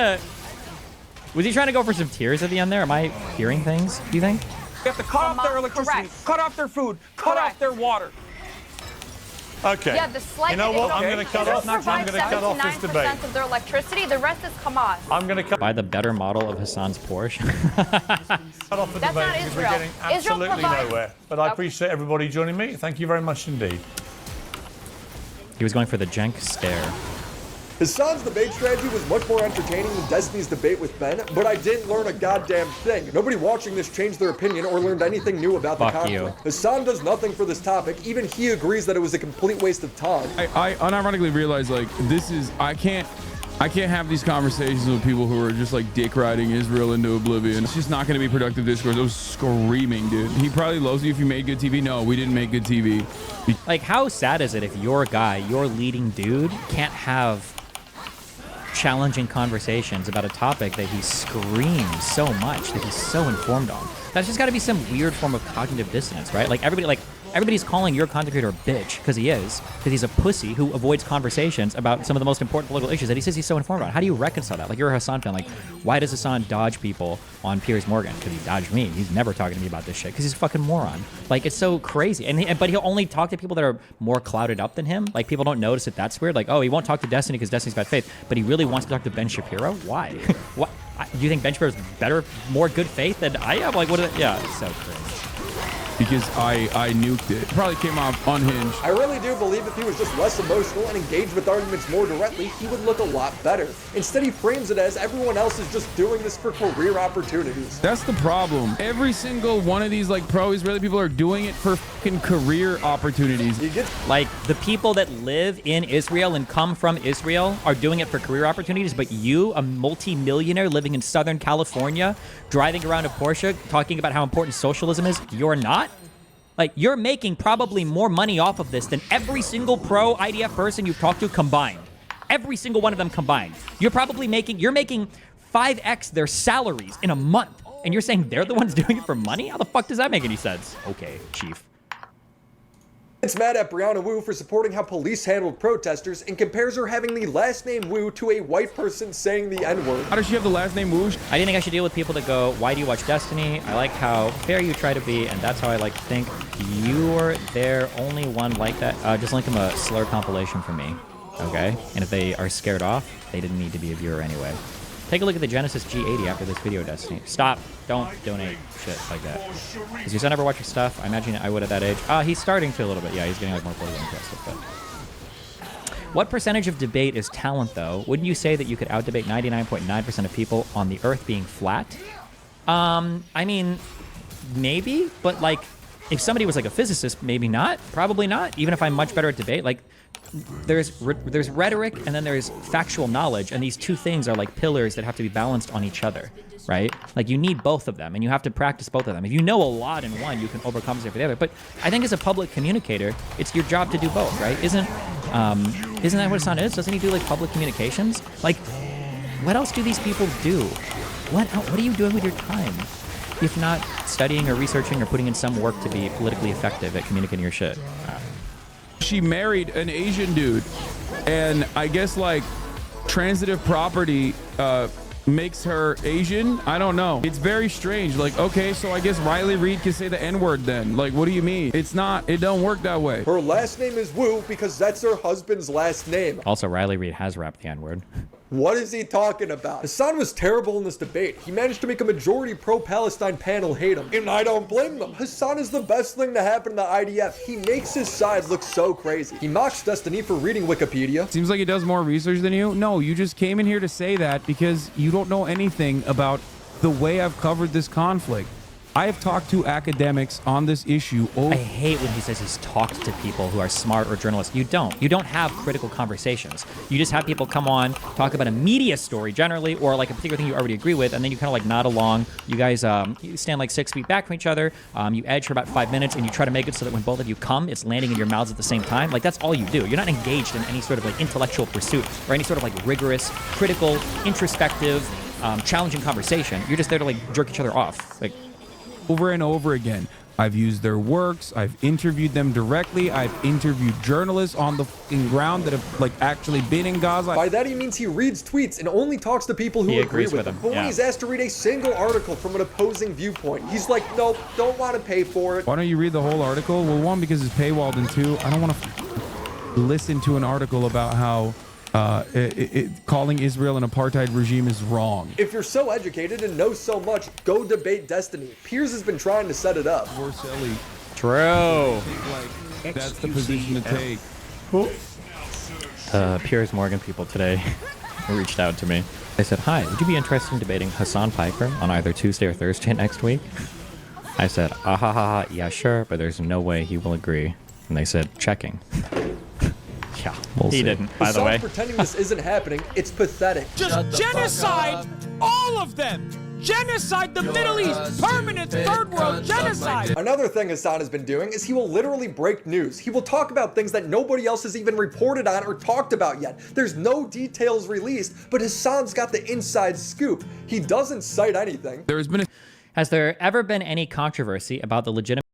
to go for some tears at the end there? Am I hearing things, do you think? We have to cut off their electricity, cut off their food, cut off their water. Okay. Yeah, the slight you know what? I'm going to cut off. I'm going to cut off this debate. 79% of their electricity. The rest is Hamas. I'm going to cut. Buy the better model of Hassan's Porsche. Cut off the That's debate not because Israel. we're getting absolutely nowhere. But I appreciate everybody joining me. Thank you very much indeed. He was going for the Jenk stare. Hassan's debate strategy was much more entertaining than Destiny's debate with Ben, but I didn't learn a goddamn thing. Nobody watching this changed their opinion or learned anything new about the conflict. You. Hassan does nothing for this topic. Even he agrees that it was a complete waste of time. I unironically realized, like, this is, I can't have these conversations with people who are just like dick riding Israel into oblivion. It's just not going to be productive discourse. I was screaming, dude. He probably loves you if you made good TV. No, we didn't make good TV. Like, how sad is it if your guy, your leading dude, can't have challenging conversations about a topic that he screams so much, that he's so informed on? That's just got to be some weird form of cognitive dissonance, right? Like, everybody's calling your content creator a bitch because he's a pussy who avoids conversations about some of the most important political issues that he says he's so informed on. How do you reconcile that? Like, you're a Hassan fan. Like, why does Hassan dodge people on Piers Morgan? Because he dodged me. He's never talking to me about this shit because he's a fucking moron. Like, it's so crazy. But he'll only talk to people that are more clouded up than him. Like, people don't notice that that's weird. Like, oh, he won't talk to Destiny because Destiny's got faith, but he really wants to talk to Ben Shapiro? Why? What? Do you think Ben Shapiro's better, more good faith than I am? Like, what? Yeah, it's so crazy. Because I nuked it. Probably came off unhinged. I really do believe if he was just less emotional and engaged with arguments more directly, he would look a lot better. Instead, he frames it as everyone else is just doing this for career opportunities. That's the problem. Every single one of these like pro-Israeli people are doing it for fucking career opportunities. Like, the people that live in Israel and come from Israel are doing it for career opportunities, but you, a multi-millionaire living in Southern California, driving around a Porsche, talking about how important socialism is, you're not? Like, you're making probably more money off of this than every single pro-IDF person you've talked to combined. Every single one of them combined. You're making 5x their salaries in a month. And you're saying they're the ones doing it for money? How the fuck does that make any sense? Okay, Chief. It's mad at Brianna Wu for supporting how police handled protesters and compares her having the last name Wu to a white person saying the N-word. How does she have the last name Wu? I didn't think I should deal with people that go, why do you watch Destiny? I like how fair you try to be, and that's how I like to think. You're their only one like that. Just link them a slur compilation for me, okay? And if they are scared off, they didn't need to be a viewer anyway. Take a look at the Genesis G80 after this video, Destiny. Stop. Don't donate shit like that. Does your son ever watch your stuff? I imagine I would at that age. He's starting to a little bit. Yeah, he's getting like more politically interested. But what percentage of debate is talent, though? Wouldn't you say that you could out-debate 99.9% of people on the Earth being flat? I mean, maybe. But, like, if somebody was like a physicist, maybe not. Probably not. Even if I'm much better at debate. Like, there's rhetoric and then there's factual knowledge, and these two things are like pillars that have to be balanced on each other, right? Like, you need both of them, and you have to practice both of them. If you know a lot in one, you can overcompensate for the other. But I think as a public communicator, it's your job to do both, right? Isn't that what Hassan is? Doesn't he do like public communications? Like, what else do these people do? What are you doing with your time if not studying or researching or putting in some work to be politically effective at communicating your shit? She married an Asian dude, and I guess like transitive property makes her Asian. I don't know. It's very strange. Like, okay, so I guess Riley Reid can say the N-word then. Like, what do you mean? It's not. It don't work that way. Her last name is Wu because that's her husband's last name. Also, Riley Reid has rapped the N-word. What is he talking about? Hassan was terrible in this debate. He managed to make a majority pro-Palestine panel hate him, and I don't blame them. Hassan is the best thing to happen to the IDF. He makes his side look so crazy. He mocks Destiny for reading Wikipedia. Seems like he does more research than you. No, you just came in here to say that because you don't know anything about the way I've covered this conflict. I have talked to academics on this issue. I hate when he says he's talked to people who are smart or journalists. You don't. You don't have critical conversations. You just have people come on, talk about a media story generally, or like a particular thing you already agree with, and then you kind of like nod along. You guys you stand like 6 feet back from each other. You edge for about 5 minutes, and you try to make it so that when both of you come, it's landing in your mouths at the same time. Like, that's all you do. You're not engaged in any sort of like intellectual pursuit or any sort of like rigorous, critical, introspective, challenging conversation. You're just there to like jerk each other off. Like, over and over again. I've used their works. I've interviewed them directly. I've interviewed journalists on the ground that have like actually been in Gaza. By that he means he reads tweets and only talks to people who agree with him. But when he's asked to read a single article from an opposing viewpoint, he's like, nope, don't want to pay for it. Why don't you read the whole article? Well, one, because it's paywalled, and two, I don't want to listen to an article about how calling Israel an apartheid regime is wrong. If you're so educated and know so much, go debate Destiny. Piers has been trying to set it up. We're silly. True. That's the position to take. Piers Morgan people today reached out to me. They said, hi, would you be interested in debating Hassan Piker on either Tuesday or Thursday next week? I said, yeah, sure, but there's no way he will agree. And they said, checking. Yeah, we'll see. Didn't, by the way. Pretending this isn't happening, it's pathetic. Just genocide all of them. Genocide the Middle East. Permanent third world genocide. Another thing Hassan has been doing is he will literally break news. He will talk about things that nobody else has even reported on or talked about yet. There's no details released, but Hassan's got the inside scoop. He doesn't cite anything. Has there ever been any controversy about the legitimate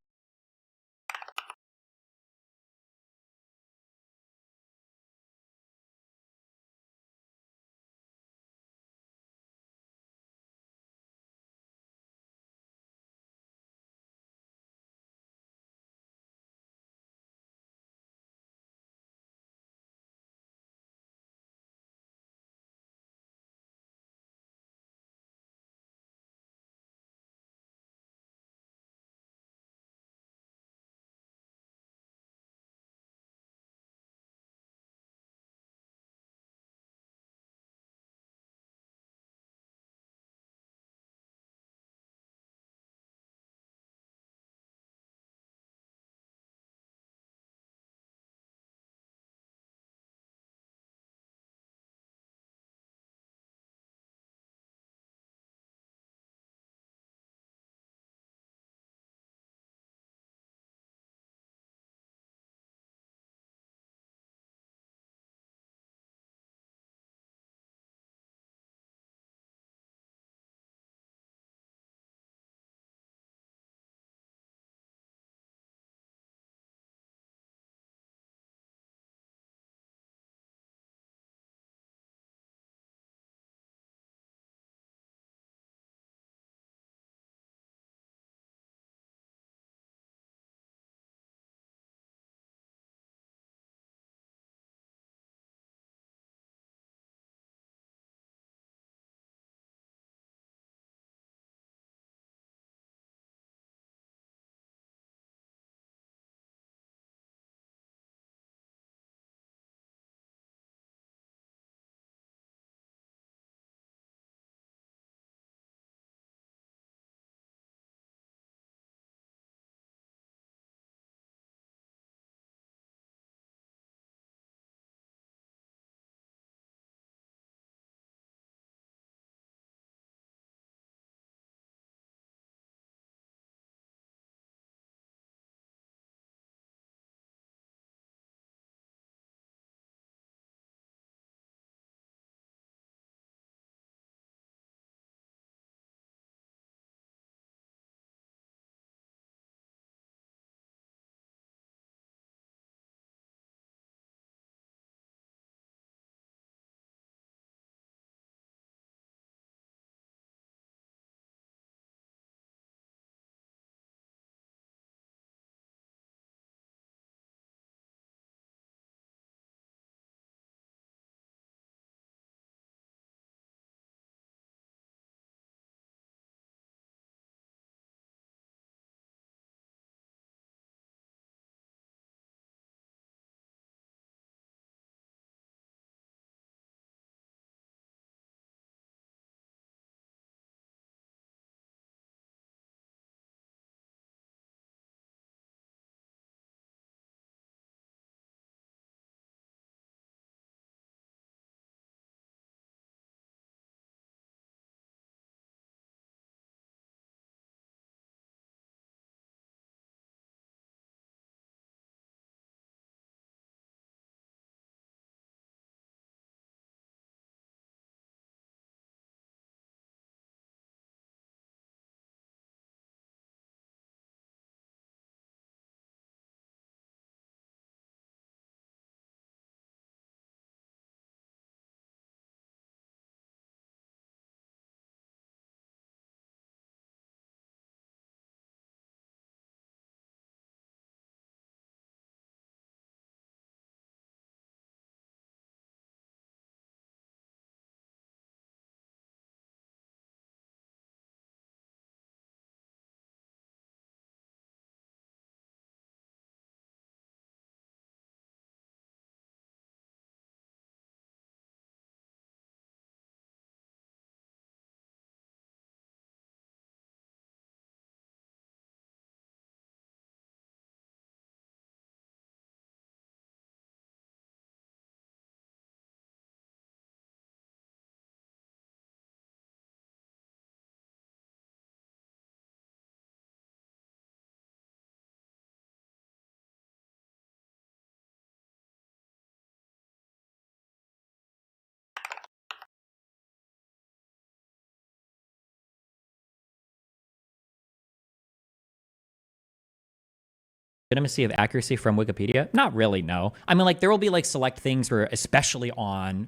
legitimacy of accuracy from Wikipedia? Not really, no. I mean, like, there will be like select things where, especially on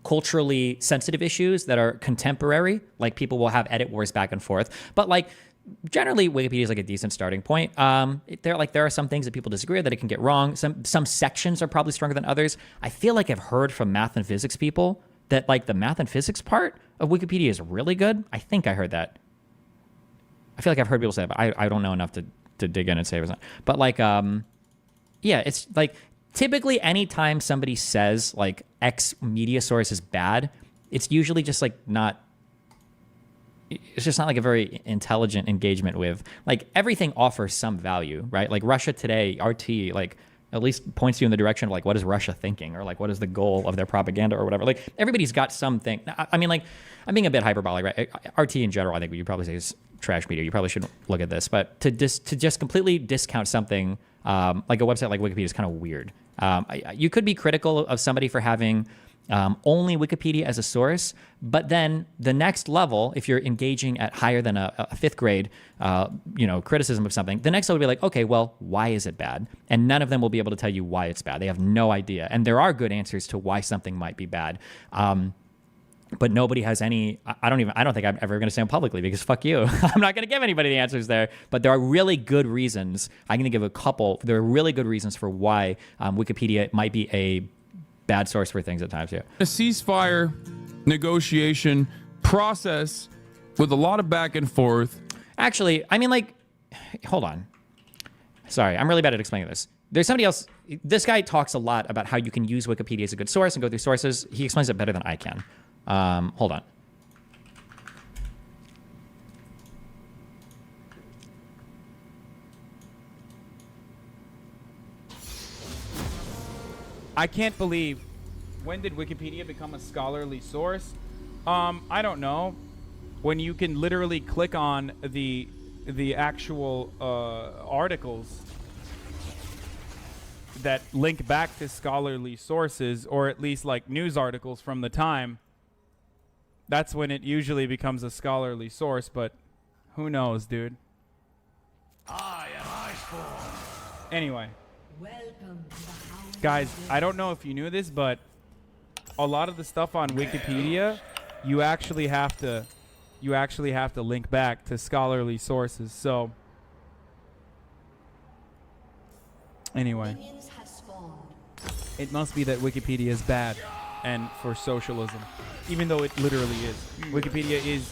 culturally sensitive issues that are contemporary, like people will have edit wars back and forth. But like, generally, Wikipedia is like a decent starting point. There are some things that people disagree with, that it can get wrong. Some sections are probably stronger than others. I feel like I've heard from math and physics people that like the math and physics part of Wikipedia is really good. I think I heard that. I feel like I've heard people say that, but I don't know enough to dig in and say it was not. But like, yeah, it's like typically anytime somebody says like X media source is bad, it's usually just like not. It's just not like a very intelligent engagement with, like, everything offers some value, right? Like Russia Today, RT, like at least points you in the direction of like, what is Russia thinking? Or like, what is the goal of their propaganda or whatever? Like everybody's got something. I mean, like, I'm being a bit hyperbolic, right? RT in general, I think what you probably say is trash media. You probably shouldn't look at this, but to just completely discount something like a website like Wikipedia is kind of weird. You could be critical of somebody for having only Wikipedia as a source, but then the next level, if you're engaging at higher than a fifth grade, criticism of something, the next level will be like, okay, well, why is it bad? And none of them will be able to tell you why it's bad. They have no idea. And there are good answers to why something might be bad. But nobody has any, I don't think I'm ever going to say them publicly because fuck you. I'm not going to give anybody the answers there, but there are really good reasons. I'm going to give a couple. There are really good reasons for why Wikipedia might be a bad source for things at times, yeah. A ceasefire negotiation process with a lot of back and forth. Actually, I mean, like, hold on. Sorry, I'm really bad at explaining this. There's somebody else. This guy talks a lot about how you can use Wikipedia as a good source and go through sources. He explains it better than I can. Hold on. I can't believe, when did Wikipedia become a scholarly source? I don't know. When you can literally click on the actual articles that link back to scholarly sources, or at least like news articles from the time, that's when it usually becomes a scholarly source, but who knows, dude? I am Iceborne. Anyway. Guys, I don't know if you knew this, but a lot of the stuff on Wikipedia, you actually have to link back to scholarly sources. So anyway, it must be that Wikipedia is bad and for socialism, even though it literally is. Wikipedia is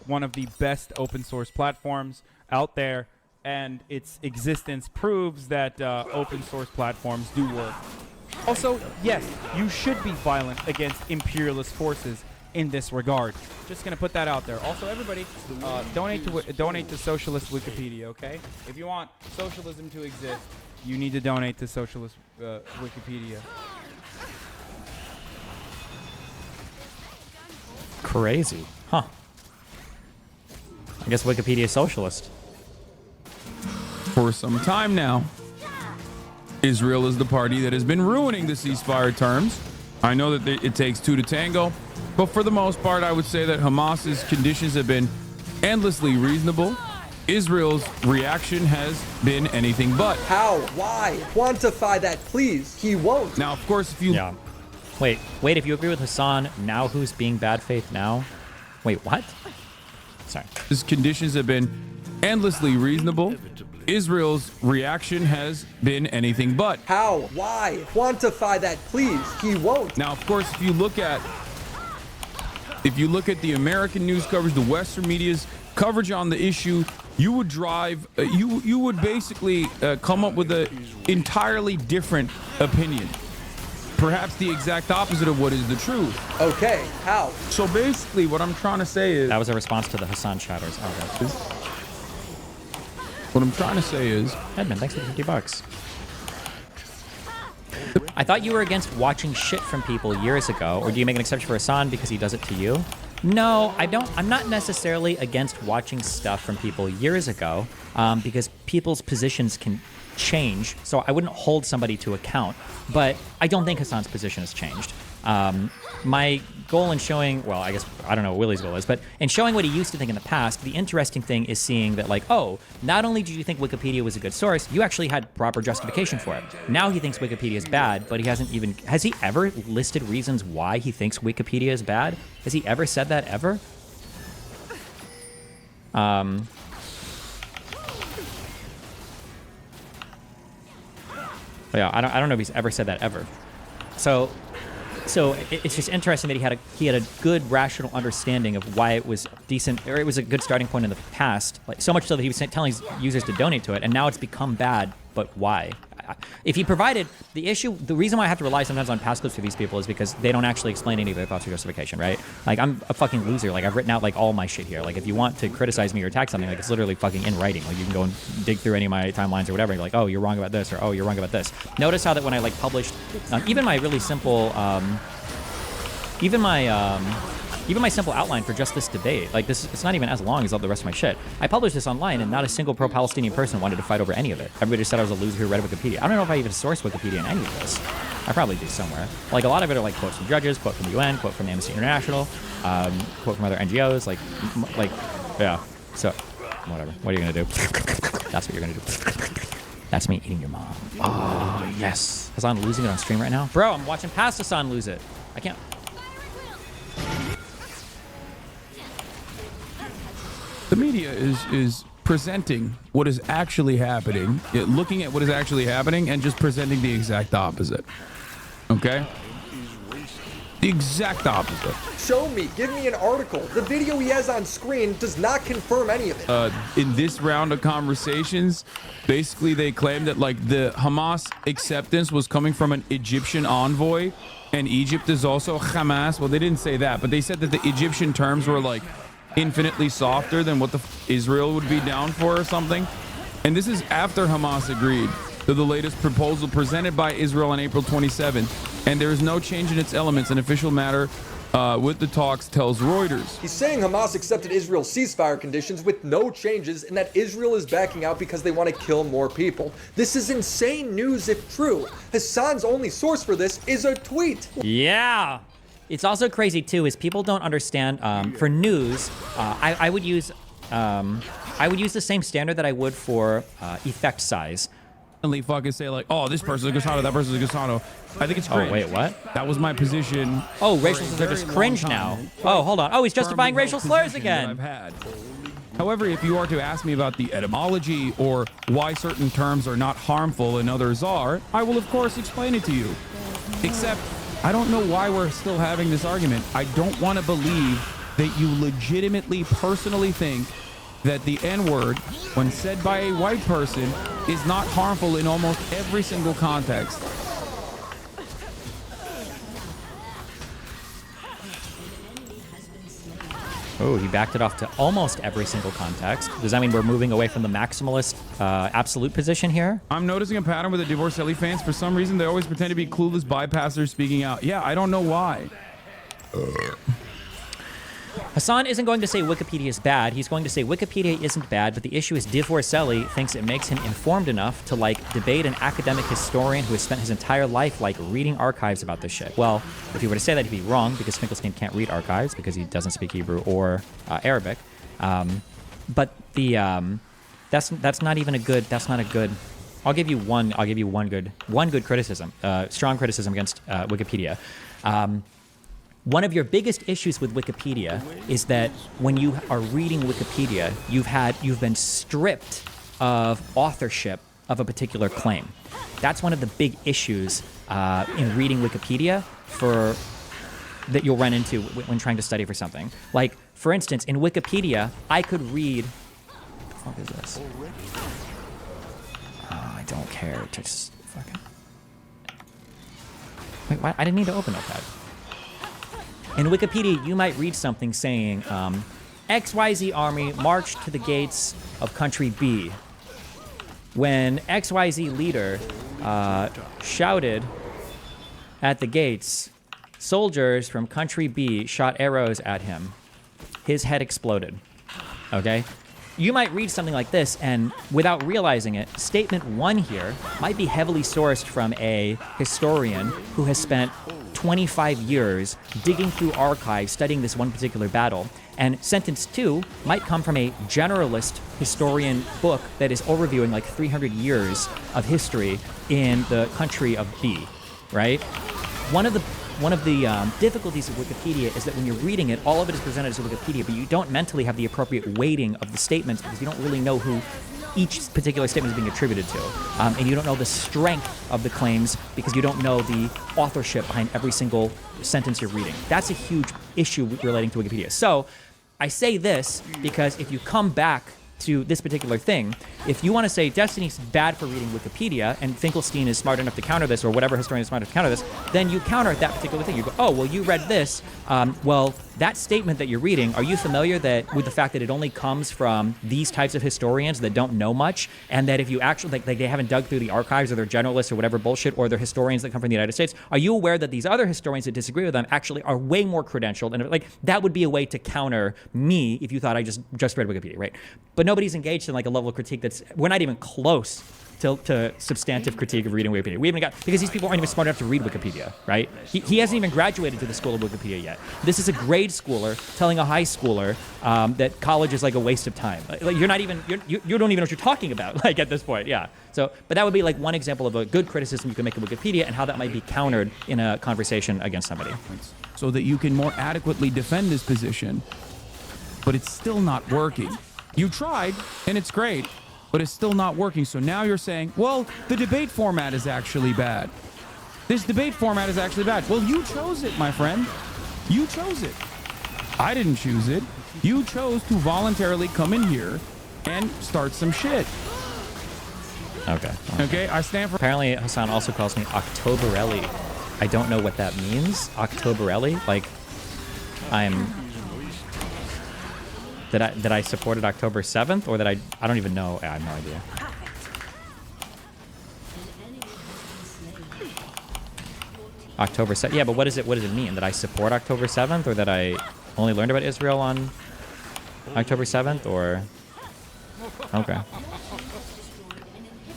one of the best open source platforms out there, and its existence proves that open source platforms do work. Also, yes, you should be violent against imperialist forces in this regard. Just gonna put that out there. Also, everybody, donate to Socialist Wikipedia, okay? If you want socialism to exist, you need to donate to Socialist Wikipedia. Crazy, huh? I guess Wikipedia is socialist. For some time now, Israel is the party that has been ruining the ceasefire terms. I know that it takes two to tango, but for the most part, I would say that Hamas's conditions have been endlessly reasonable. Israel's reaction has been anything but. How? Why? Quantify that, please. He won't. Now, of course, if you... Yeah. Wait, if you agree with Hassan, now who's being bad faith now? Wait, what? Sorry. His conditions have been endlessly reasonable. Israel's reaction has been anything but. How? Why? Quantify that, please. He won't. Now, of course, if you look at the American news coverage, the Western media's coverage on the issue, you would you would basically come up with an entirely different opinion. Perhaps the exact opposite of what is the truth. Okay, how? So basically, what I'm trying to say is... That was a response to the Hassan chatters. Okay. What I'm trying to say is... Edmund, thanks for the $50. I thought you were against watching shit from people years ago, or do you make an exception for Hassan because he does it to you? No, I don't. I'm not necessarily against watching stuff from people years ago, because people's positions can change, so I wouldn't hold somebody to account, but I don't think Hassan's position has changed. My goal in showing, well, I guess, I don't know what Willie's goal is, but in showing what he used to think in the past, the interesting thing is seeing that, like, oh, not only did you think Wikipedia was a good source, you actually had proper justification for it. Now he thinks Wikipedia is bad, but he hasn't even, has he ever listed reasons why he thinks Wikipedia is bad? Has he ever said that ever? Yeah, I don't know if he's ever said that ever. So it's just interesting that he had a good rational understanding of why it was decent, or it was a good starting point in the past. Like so much so that he was telling his users to donate to it, and now it's become bad. But why? If he provided the reason why I have to rely sometimes on past clips for these people is because they don't actually explain any of their thoughts or justification, right? Like I'm a fucking loser. Like I've written out like all my shit here. Like if you want to criticize me or attack something, like it's literally fucking in writing. Like you can go and dig through any of my timelines or whatever. And you're like, oh, you're wrong about this, or oh, you're wrong about this. Notice how that when I like published, even my really simple, even my simple outline for just this debate, like this, it's not even as long as all the rest of my shit. I published this online, and not a single pro-Palestinian person wanted to fight over any of it. Everybody just said I was a loser who read Wikipedia. I don't know if I even sourced Wikipedia in any of this. I probably do somewhere. Like a lot of it are like quotes from judges, quote from the UN, quote from Amnesty International, quote from other NGOs. Like, yeah. So, whatever. What are you gonna do? That's what you're gonna do. That's me eating your mom. Oh yes. Hassan losing it on stream right now, bro. I'm watching past Hassan lose it. I can't. The media is presenting what is actually happening, looking at what is actually happening, and just presenting the exact opposite. Okay? The exact opposite. Show me. Give me an article. The video he has on screen does not confirm any of it. In this round of conversations, basically they claimed that like the Hamas acceptance was coming from an Egyptian envoy, and Egypt is also Hamas. Well, they didn't say that, but they said that the Egyptian terms were like infinitely softer than what the Israel would be down for or something. And this is after Hamas agreed to the latest proposal presented by Israel on April 27th. And there is no change in its elements. An official matter with the talks tells Reuters. He's saying Hamas accepted Israel's ceasefire conditions with no changes and that Israel is backing out because they want to kill more people. This is insane news if true. Hassan's only source for this is a tweet. Yeah. It's also crazy too is people don't understand for news. I would use the same standard that I would for effect size. And fucking say like, oh, this person's a Gusano, that person's a Gusano. I think it's cringe. Oh wait, what? That was my position. Oh, racial slurs are just cringe now. Oh, hold on. Oh, he's justifying racial slurs again. I've had. However, if you are to ask me about the etymology or why certain terms are not harmful and others are, I will of course explain it to you. Except, I don't know why we're still having this argument. I don't want to believe that you legitimately, personally think that the N-word, when said by a white person, is not harmful in almost every single context. Oh, he backed it off to almost every single context. Does that mean we're moving away from the maximalist absolute position here? I'm noticing a pattern with the Divorcelli fans. For some reason, they always pretend to be clueless bypassers speaking out. Yeah, I don't know why. Hassan isn't going to say Wikipedia is bad. He's going to say Wikipedia isn't bad, but the issue is Divorcelli thinks it makes him informed enough to, like, debate an academic historian who has spent his entire life, like, reading archives about this shit. Well, if he were to say that, he'd be wrong, because Finkelstein can't read archives because he doesn't speak Hebrew or Arabic. But that's not even a good. That's not a good. I'll give you one good criticism. Strong criticism against Wikipedia. One of your biggest issues with Wikipedia is that when you are reading Wikipedia, you've been stripped of authorship of a particular claim. That's one of the big issues in reading Wikipedia that you'll run into when trying to study for something. Like, for instance, in Wikipedia, I could read. What the fuck is this? Oh, I don't care. Just fucking. Wait, why? I didn't need to open Notepad. In Wikipedia, you might read something saying, XYZ army marched to the gates of country B. When XYZ leader shouted at the gates, soldiers from country B shot arrows at him. His head exploded. Okay? You might read something like this, and without realizing it, statement one here might be heavily sourced from a historian who has spent 25 years digging through archives, studying this one particular battle. And sentence 2 might come from a generalist historian book that is overviewing like 300 years of history in the country of B, right? One of the difficulties of Wikipedia is that when you're reading it, all of it is presented as Wikipedia, but you don't mentally have the appropriate weighting of the statements because you don't really know who each particular statement is being attributed to. And you don't know the strength of the claims because you don't know the authorship behind every single sentence you're reading. That's a huge issue relating to Wikipedia. So I say this because if you come back to this particular thing, if you want to say Destiny's bad for reading Wikipedia and Finkelstein is smart enough to counter this, or whatever historian is smart enough to counter this, then you counter that particular thing. You go, oh, well, you read this. Well, that statement that you're reading, are you familiar with the fact that it only comes from these types of historians that don't know much, and that if you actually, like they haven't dug through the archives, or they're generalists or whatever bullshit, or they're historians that come from the United States, are you aware that these other historians that disagree with them actually are way more credentialed? And like that would be a way to counter me if you thought I just read Wikipedia, right? But nobody's engaged in like a level of critique we're not even close to substantive critique of reading Wikipedia. We haven't got, because these people aren't even smart enough to read Wikipedia, right? He hasn't even graduated to the school of Wikipedia yet. This is a grade schooler telling a high schooler that college is like a waste of time. Like you're not even, you don't even know what you're talking about, like at this point, yeah. So, but that would be like one example of a good criticism you can make of Wikipedia and how that might be countered in a conversation against somebody. So that you can more adequately defend this position, but it's still not working. You tried, and it's great, but it's still not working. So now you're saying, well, the debate format is actually bad. This debate format is actually bad. Well, you chose it, my friend. You chose it. I didn't choose it. You chose to voluntarily come in here and start some shit. Okay. Okay, I stand for... Apparently, Hassan also calls me Octoberelli. I don't know what that means. Octoberelli? Like, That I supported October 7th, or that I don't even know. I have no idea. October 7th. Yeah, but what does it mean? That I support October 7th, or that I only learned about Israel on October 7th, or... Okay.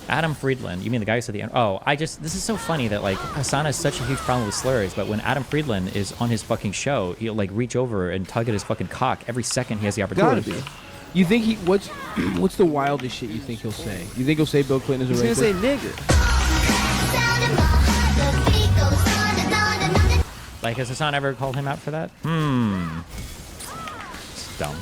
Adam Friedland. You mean the guy who said the... Oh, this is so funny that, like, Hassan has such a huge problem with slurs, but when Adam Friedland is on his fucking show, he'll, like, reach over and tug at his fucking cock every second he has the opportunity. Gotta be. You think what's the wildest shit you think he'll say? You think he'll say Bill Clinton is a rapist? He's gonna say nigger. Like, has Hassan ever called him out for that? It's dumb.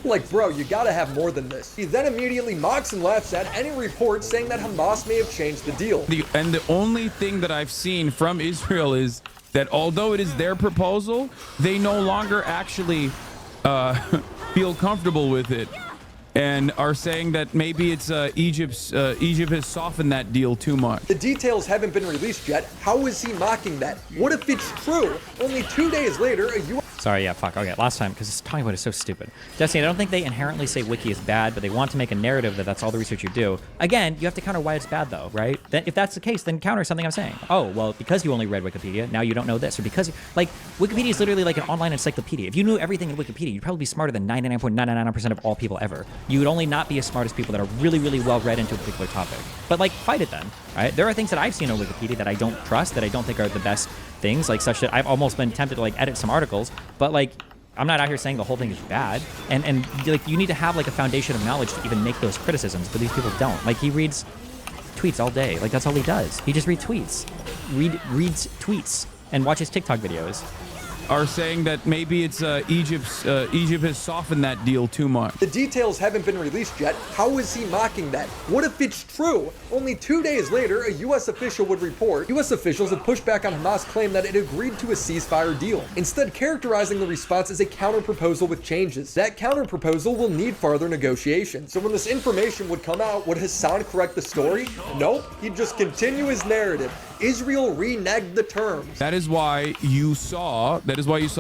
Like, bro, you gotta have more than this. He then immediately mocks and laughs at any report saying that Hamas may have changed the deal. And the only thing that I've seen from Israel is that although it is their proposal, they no longer actually feel comfortable with it, and are saying that maybe it's Egypt has softened that deal too much. The details haven't been released yet. How is he mocking that? What if it's true? Only 2 days later, a U.S. Sorry, yeah, fuck. Okay, last time, because talking about it is so stupid. Destiny, I don't think they inherently say Wiki is bad, but they want to make a narrative that that's all the research you do. Again, you have to counter why it's bad, though, right? Then, if that's the case, then counter something I'm saying. Oh, well, because you only read Wikipedia, now you don't know this. Or because, like, Wikipedia is literally like an online encyclopedia. If you knew everything in Wikipedia, you'd probably be smarter than 99.999% of all people ever. You would only not be as smart as people that are really, really well read into a particular topic. But, like, fight it then, right? There are things that I've seen on Wikipedia that I don't trust, that I don't think are the best things, like such that I've almost been tempted to, like, edit some articles, but, like, I'm not out here saying the whole thing is bad, and like you need to have like a foundation of knowledge to even make those criticisms, but these people don't. Like he reads tweets all day, like that's all he does. He just reads tweets, reads tweets, and watches TikTok videos. Are saying that maybe it's Egypt has softened that deal too much. The details haven't been released yet. How is he mocking that? What if it's true? Only 2 days later, a U.S. official would report U.S. officials had pushed back on Hamas' claim that it agreed to a ceasefire deal, instead characterizing the response as a counter-proposal with changes. That counter-proposal will need further negotiation. So when this information would come out, would Hassan correct the story? Nope, he'd just continue his narrative. Israel reneged the terms. That is why you saw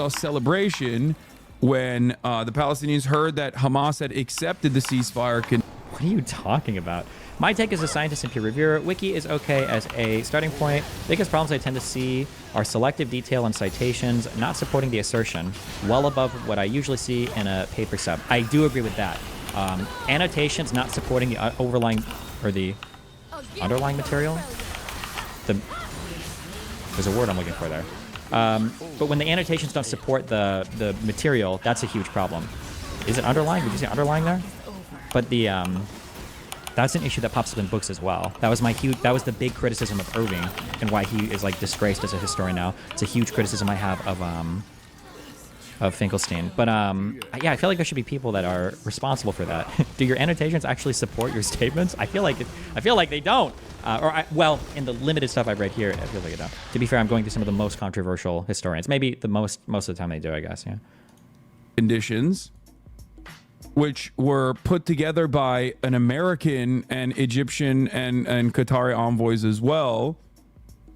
celebration when the Palestinians heard that Hamas had accepted the ceasefire. What are you talking about? My take as a scientist and peer reviewer, Wiki is okay as a starting point. Biggest problems I tend to see are selective detail and citations, not supporting the assertion, well above what I usually see in a paper sub. I do agree with that. Annotations not supporting the overlying or the underlying material. There's a word I'm looking for there. But when the annotations don't support the material, that's a huge problem. Is it underlying? Did you say underlying there? But the that's an issue that pops up in books as well. That was the big criticism of Irving and why he is like disgraced as a historian now. It's a huge criticism I have of Finkelstein. But yeah, I feel like there should be people that are responsible for that. Do your annotations actually support your statements? I feel like they don't. Well, in the limited stuff I've read here, I feel like they don't. To be fair, I'm going through some of the most controversial historians. Maybe the most of the time they do, I guess. Yeah. Conditions, which were put together by an American and Egyptian and Qatari envoys as well,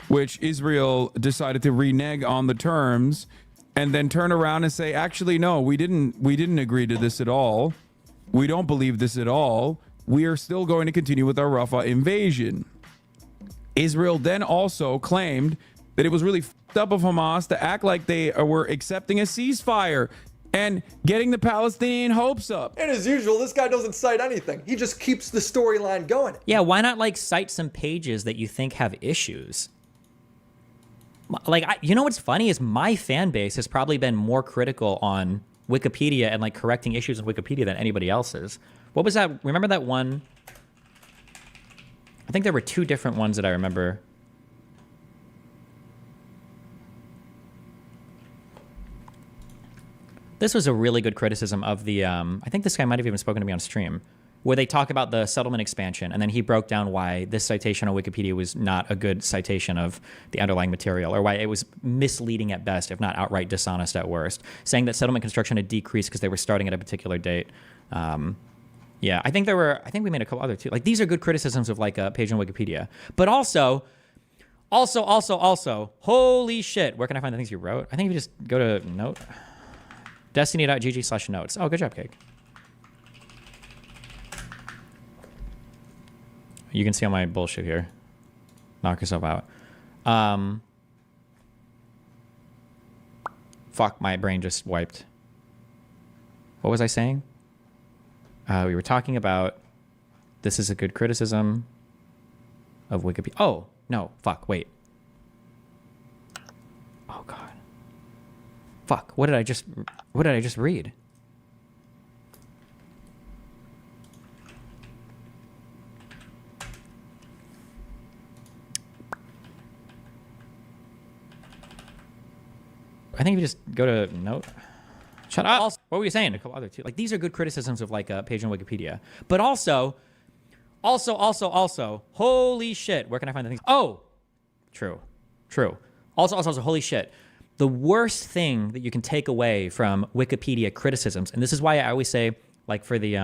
which Israel decided to renege on the terms and then turn around and say, actually, no, we didn't agree to this at all. We don't believe this at all. We are still going to continue with our Rafah invasion. Israel then also claimed that it was really fucked up of Hamas to act like they were accepting a ceasefire and getting the Palestinian hopes up. And as usual, this guy doesn't cite anything. He just keeps the storyline going. Yeah, why not like cite some pages that you think have issues? Like, you know what's funny is my fan base has probably been more critical on Wikipedia and like correcting issues in Wikipedia than anybody else's. What was that? Remember that one? I think there were two different ones that I remember. This was a really good criticism of the, I think this guy might have even spoken to me on stream, where they talk about the settlement expansion, and then he broke down why this citation on Wikipedia was not a good citation of the underlying material, or why it was misleading at best, if not outright dishonest at worst, saying that settlement construction had decreased because they were starting at a particular date. Yeah, I think we made a couple other too. Like, these are good criticisms of like a page on Wikipedia. But also, holy shit, where can I find the things you wrote? I think if you just go to note, destiny.gg/notes. Oh, good job, Cake. You can see all my bullshit here. Knock yourself out. Fuck, my brain just wiped. What was I saying? We were talking about this is a good criticism of Wikipedia. Oh, no, fuck, wait. Oh, God. Fuck, what did I just read? I think if you just go to note. Shut up. What were you saying? A couple other two. Like, these are good criticisms of like a page on Wikipedia. But also, holy shit. Where can I find the things? Oh, true. Also, holy shit. The worst thing that you can take away from Wikipedia criticisms, and this is why I always say, like, for the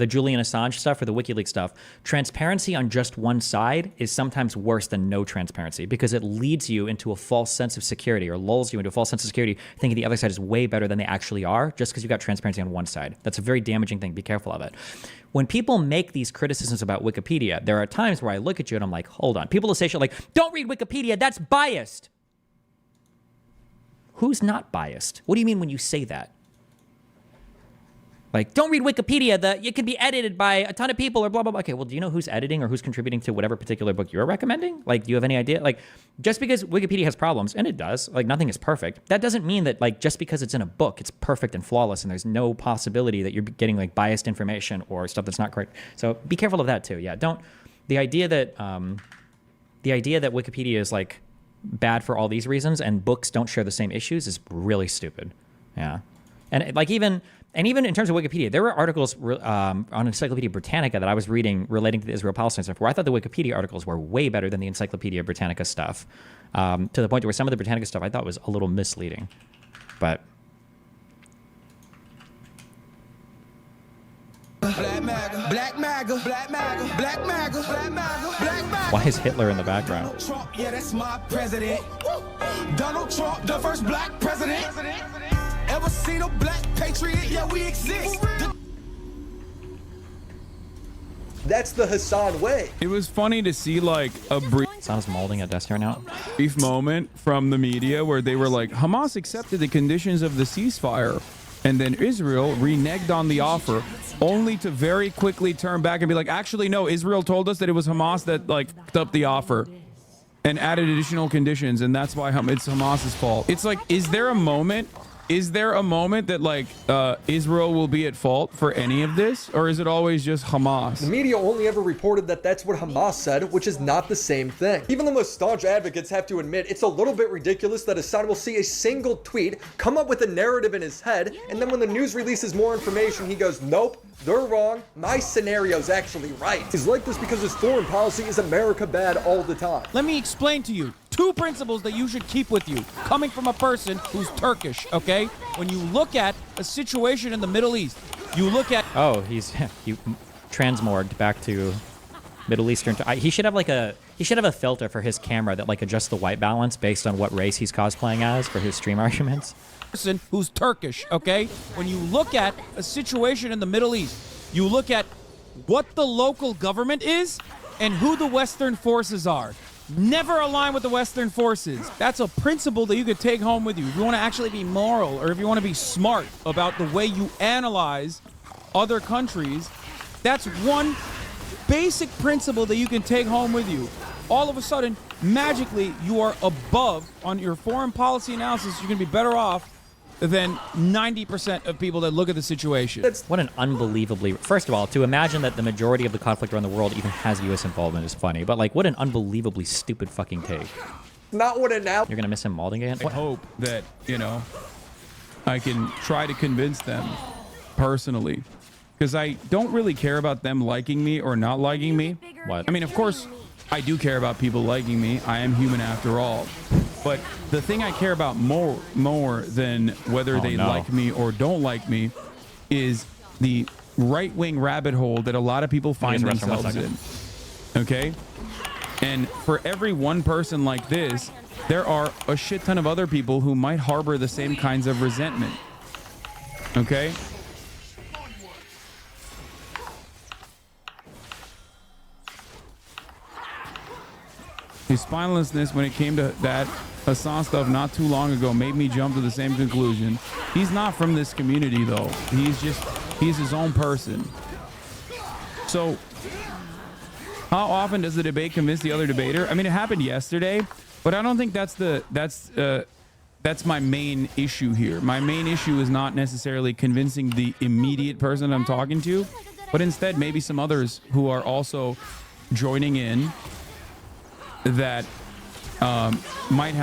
Julian Assange stuff, for the WikiLeaks stuff, transparency on just one side is sometimes worse than no transparency, because it leads you into a false sense of security, or lulls you into a false sense of security, thinking the other side is way better than they actually are, just because you got transparency on one side. That's a very damaging thing. Be careful of it. When people make these criticisms about Wikipedia, there are times where I look at you and I'm like, hold on. People will say shit like, don't read Wikipedia, that's biased. Who's not biased? What do you mean when you say that? Like, don't read Wikipedia, it can be edited by a ton of people or blah, blah, blah. Okay, well, do you know who's editing or who's contributing to whatever particular book you're recommending? Like, do you have any idea? Like, just because Wikipedia has problems, and it does, like, nothing is perfect, that doesn't mean that, like, just because it's in a book, it's perfect and flawless and there's no possibility that you're getting, like, biased information or stuff that's not correct. So be careful of that, too. Yeah, the idea that Wikipedia is, like, bad for all these reasons and books don't share the same issues is really stupid. Yeah. And, like, even in terms of Wikipedia, there were articles on Encyclopedia Britannica that I was reading relating to the Israel-Palestine stuff, where I thought the Wikipedia articles were way better than the Encyclopedia Britannica stuff, to the point where some of the Britannica stuff I thought was a little misleading. But why is Hitler in the background? Trump, yeah, that's my president. Donald Trump, the first black president. Ever seen a black patriot? Yeah, we exist. That's the Hassan way. It was funny to see like a Hassan's molding a desk right now. Brief moment from the media where they were like, Hamas accepted the conditions of the ceasefire, and then Israel reneged on the offer, only to very quickly turn back and be like, actually, no, Israel told us that it was Hamas that like fucked up the offer. and added additional conditions, and that's why it's Hamas's fault. It's like, is there a moment that like Israel will be at fault for any of this, or is it always just Hamas? The media only ever reported that that's what Hamas said, which is not the same thing. Even the most staunch advocates have to admit it's a little bit ridiculous that Assad will see a single tweet, come up with a narrative in his head, and then when the news releases more information, he goes, nope, they're wrong, my scenario's actually right. He's like this because his foreign policy is America bad all the time. Let me explain to you 2 principles that you should keep with you, coming from a person who's Turkish, okay? When you look at a situation in the Middle East, you look at... Oh, he transmorged back to Middle Eastern. He should have like a filter for his camera that like adjusts the white balance based on what race he's cosplaying as for his stream arguments. Person who's Turkish, okay? When you look at a situation in the Middle East, you look at what the local government is and who the Western forces are. Never align with the Western forces. That's a principle that you could take home with you. If you want to actually be moral, or if you want to be smart about the way you analyze other countries, that's one basic principle that you can take home with you. All of a sudden, magically, you are above on your foreign policy analysis. You're going to be better off than 90% of people that look at the situation. What an unbelievably... First of all, to imagine that the majority of the conflict around the world even has U.S. involvement is funny, but like, what an unbelievably stupid fucking take. Not what it now... You're gonna miss him malding again? I hope that, you know, I can try to convince them personally, because I don't really care about them liking me or not liking me. What? I mean, of course, I do care about people liking me. I am human after all. But the thing I care about more than whether they like me or don't like me is the right-wing rabbit hole that a lot of people find themselves in. Okay? And for every one person like this, there are a shit ton of other people who might harbor the same kinds of resentment. Okay? His spinelessness when it came to that Hassan stuff not too long ago made me jump to the same conclusion. He's not from this community though. He's his own person. So how often does the debate convince the other debater? I mean, it happened yesterday, but I don't think that's my main issue here. My main issue is not necessarily convincing the immediate person I'm talking to, but instead maybe some others who are also joining in that might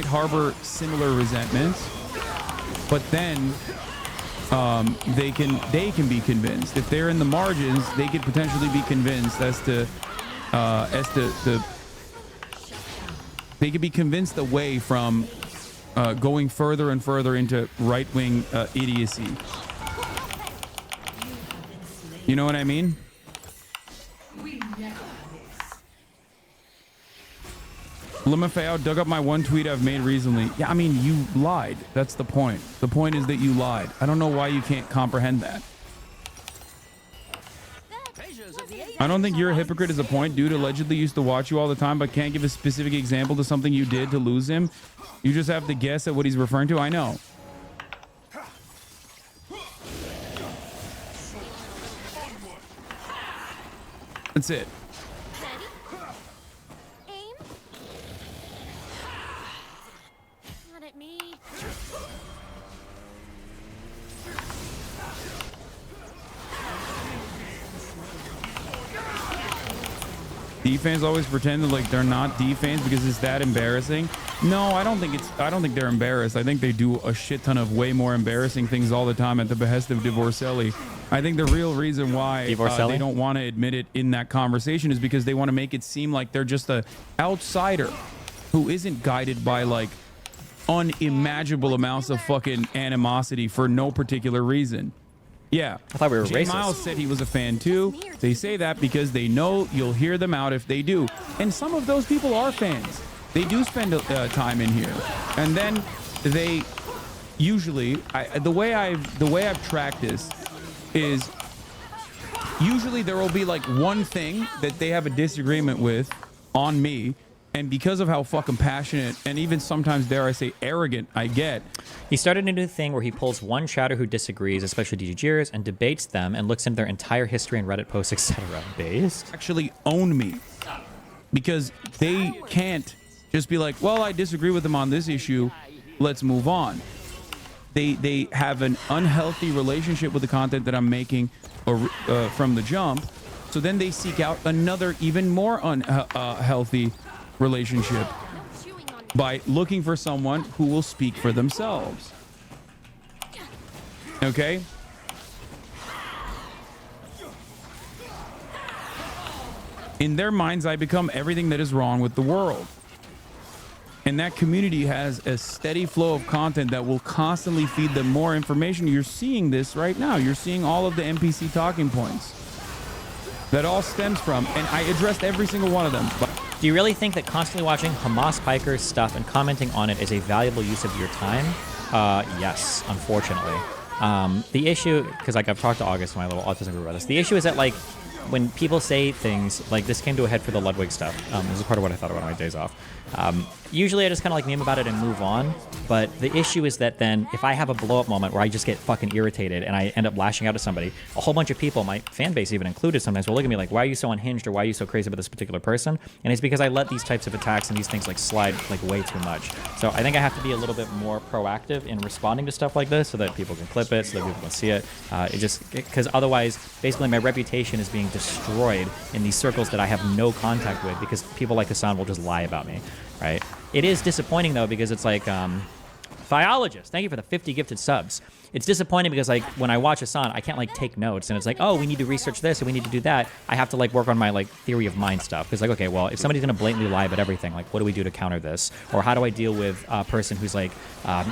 harbor similar resentments, but then they can be convinced. If they're in the margins, they could potentially be convinced as to they could be convinced away from going further and further into right-wing idiocy. You know what I mean? Limafeo dug up my one tweet I've made recently. Yeah, I mean, you lied. That's the point. The point is that you lied. I don't know why you can't comprehend that. I don't think you're a hypocrite as a point. Dude allegedly used to watch you all the time, but can't give a specific example to something you did to lose him. You just have to guess at what he's referring to. I know. That's it. D-fans always pretend that like they're not D-fans because it's that embarrassing. No, I don't think they're embarrassed. I think they do a shit ton of way more embarrassing things all the time at the behest of Divorcelli. I think the real reason why they don't want to admit it in that conversation is because they want to make it seem like they're just a outsider who isn't guided by like unimaginable amounts of fucking animosity for no particular reason. Yeah. I thought we were Jay racist. Miles said he was a fan too. They say that because they know you'll hear them out if they do. And some of those people are fans. They do spend time in here. And then they usually, the way I've tracked this is usually there will be like one thing that they have a disagreement with on me. And because of how fucking passionate and even sometimes, dare I say, arrogant I get. He started a new thing where he pulls one chatter who disagrees, especially DGGers, and debates them and looks into their entire history and Reddit posts, etc. Based? Actually own me. Because they can't just be like, well, I disagree with them on this issue. Let's move on. They have an unhealthy relationship with the content that I'm making from the jump. So then they seek out another even more unhealthy relationship by looking for someone who will speak for themselves. Okay? In their minds, I become everything that is wrong with the world. And that community has a steady flow of content that will constantly feed them more information. You're seeing this right now. You're seeing all of the NPC talking points. That all stems from, and I addressed every single one of them. Do you really think that constantly watching Hamas Piker's stuff and commenting on it is a valuable use of your time? Yes, unfortunately. The issue, because like I've talked to August, my little autism group, about this. The issue is that like when people say things like this came to a head for the Ludwig stuff. This is part of what I thought about on my days off. Usually I just kind of like meme about it and move on. But the issue is that then if I have a blow up moment where I just get fucking irritated and I end up lashing out at somebody, a whole bunch of people, my fan base even included sometimes, will look at me like, why are you so unhinged or why are you so crazy about this particular person? And it's because I let these types of attacks and these things like slide like way too much. So I think I have to be a little bit more proactive in responding to stuff like this so that people can clip it, so that people can see it. Because otherwise, basically my reputation is being destroyed in these circles that I have no contact with because people like Hassan will just lie about me, right? It is disappointing though because it's like, Thiologist, thank you for the 50 gifted subs. It's disappointing because like when I watch Hassan, I can't like take notes and it's like, oh, we need to research this and we need to do that. I have to like work on my like theory of mind stuff because like, okay, well, if somebody's gonna blatantly lie about everything, like what do we do to counter this? Or how do I deal with a person who's like,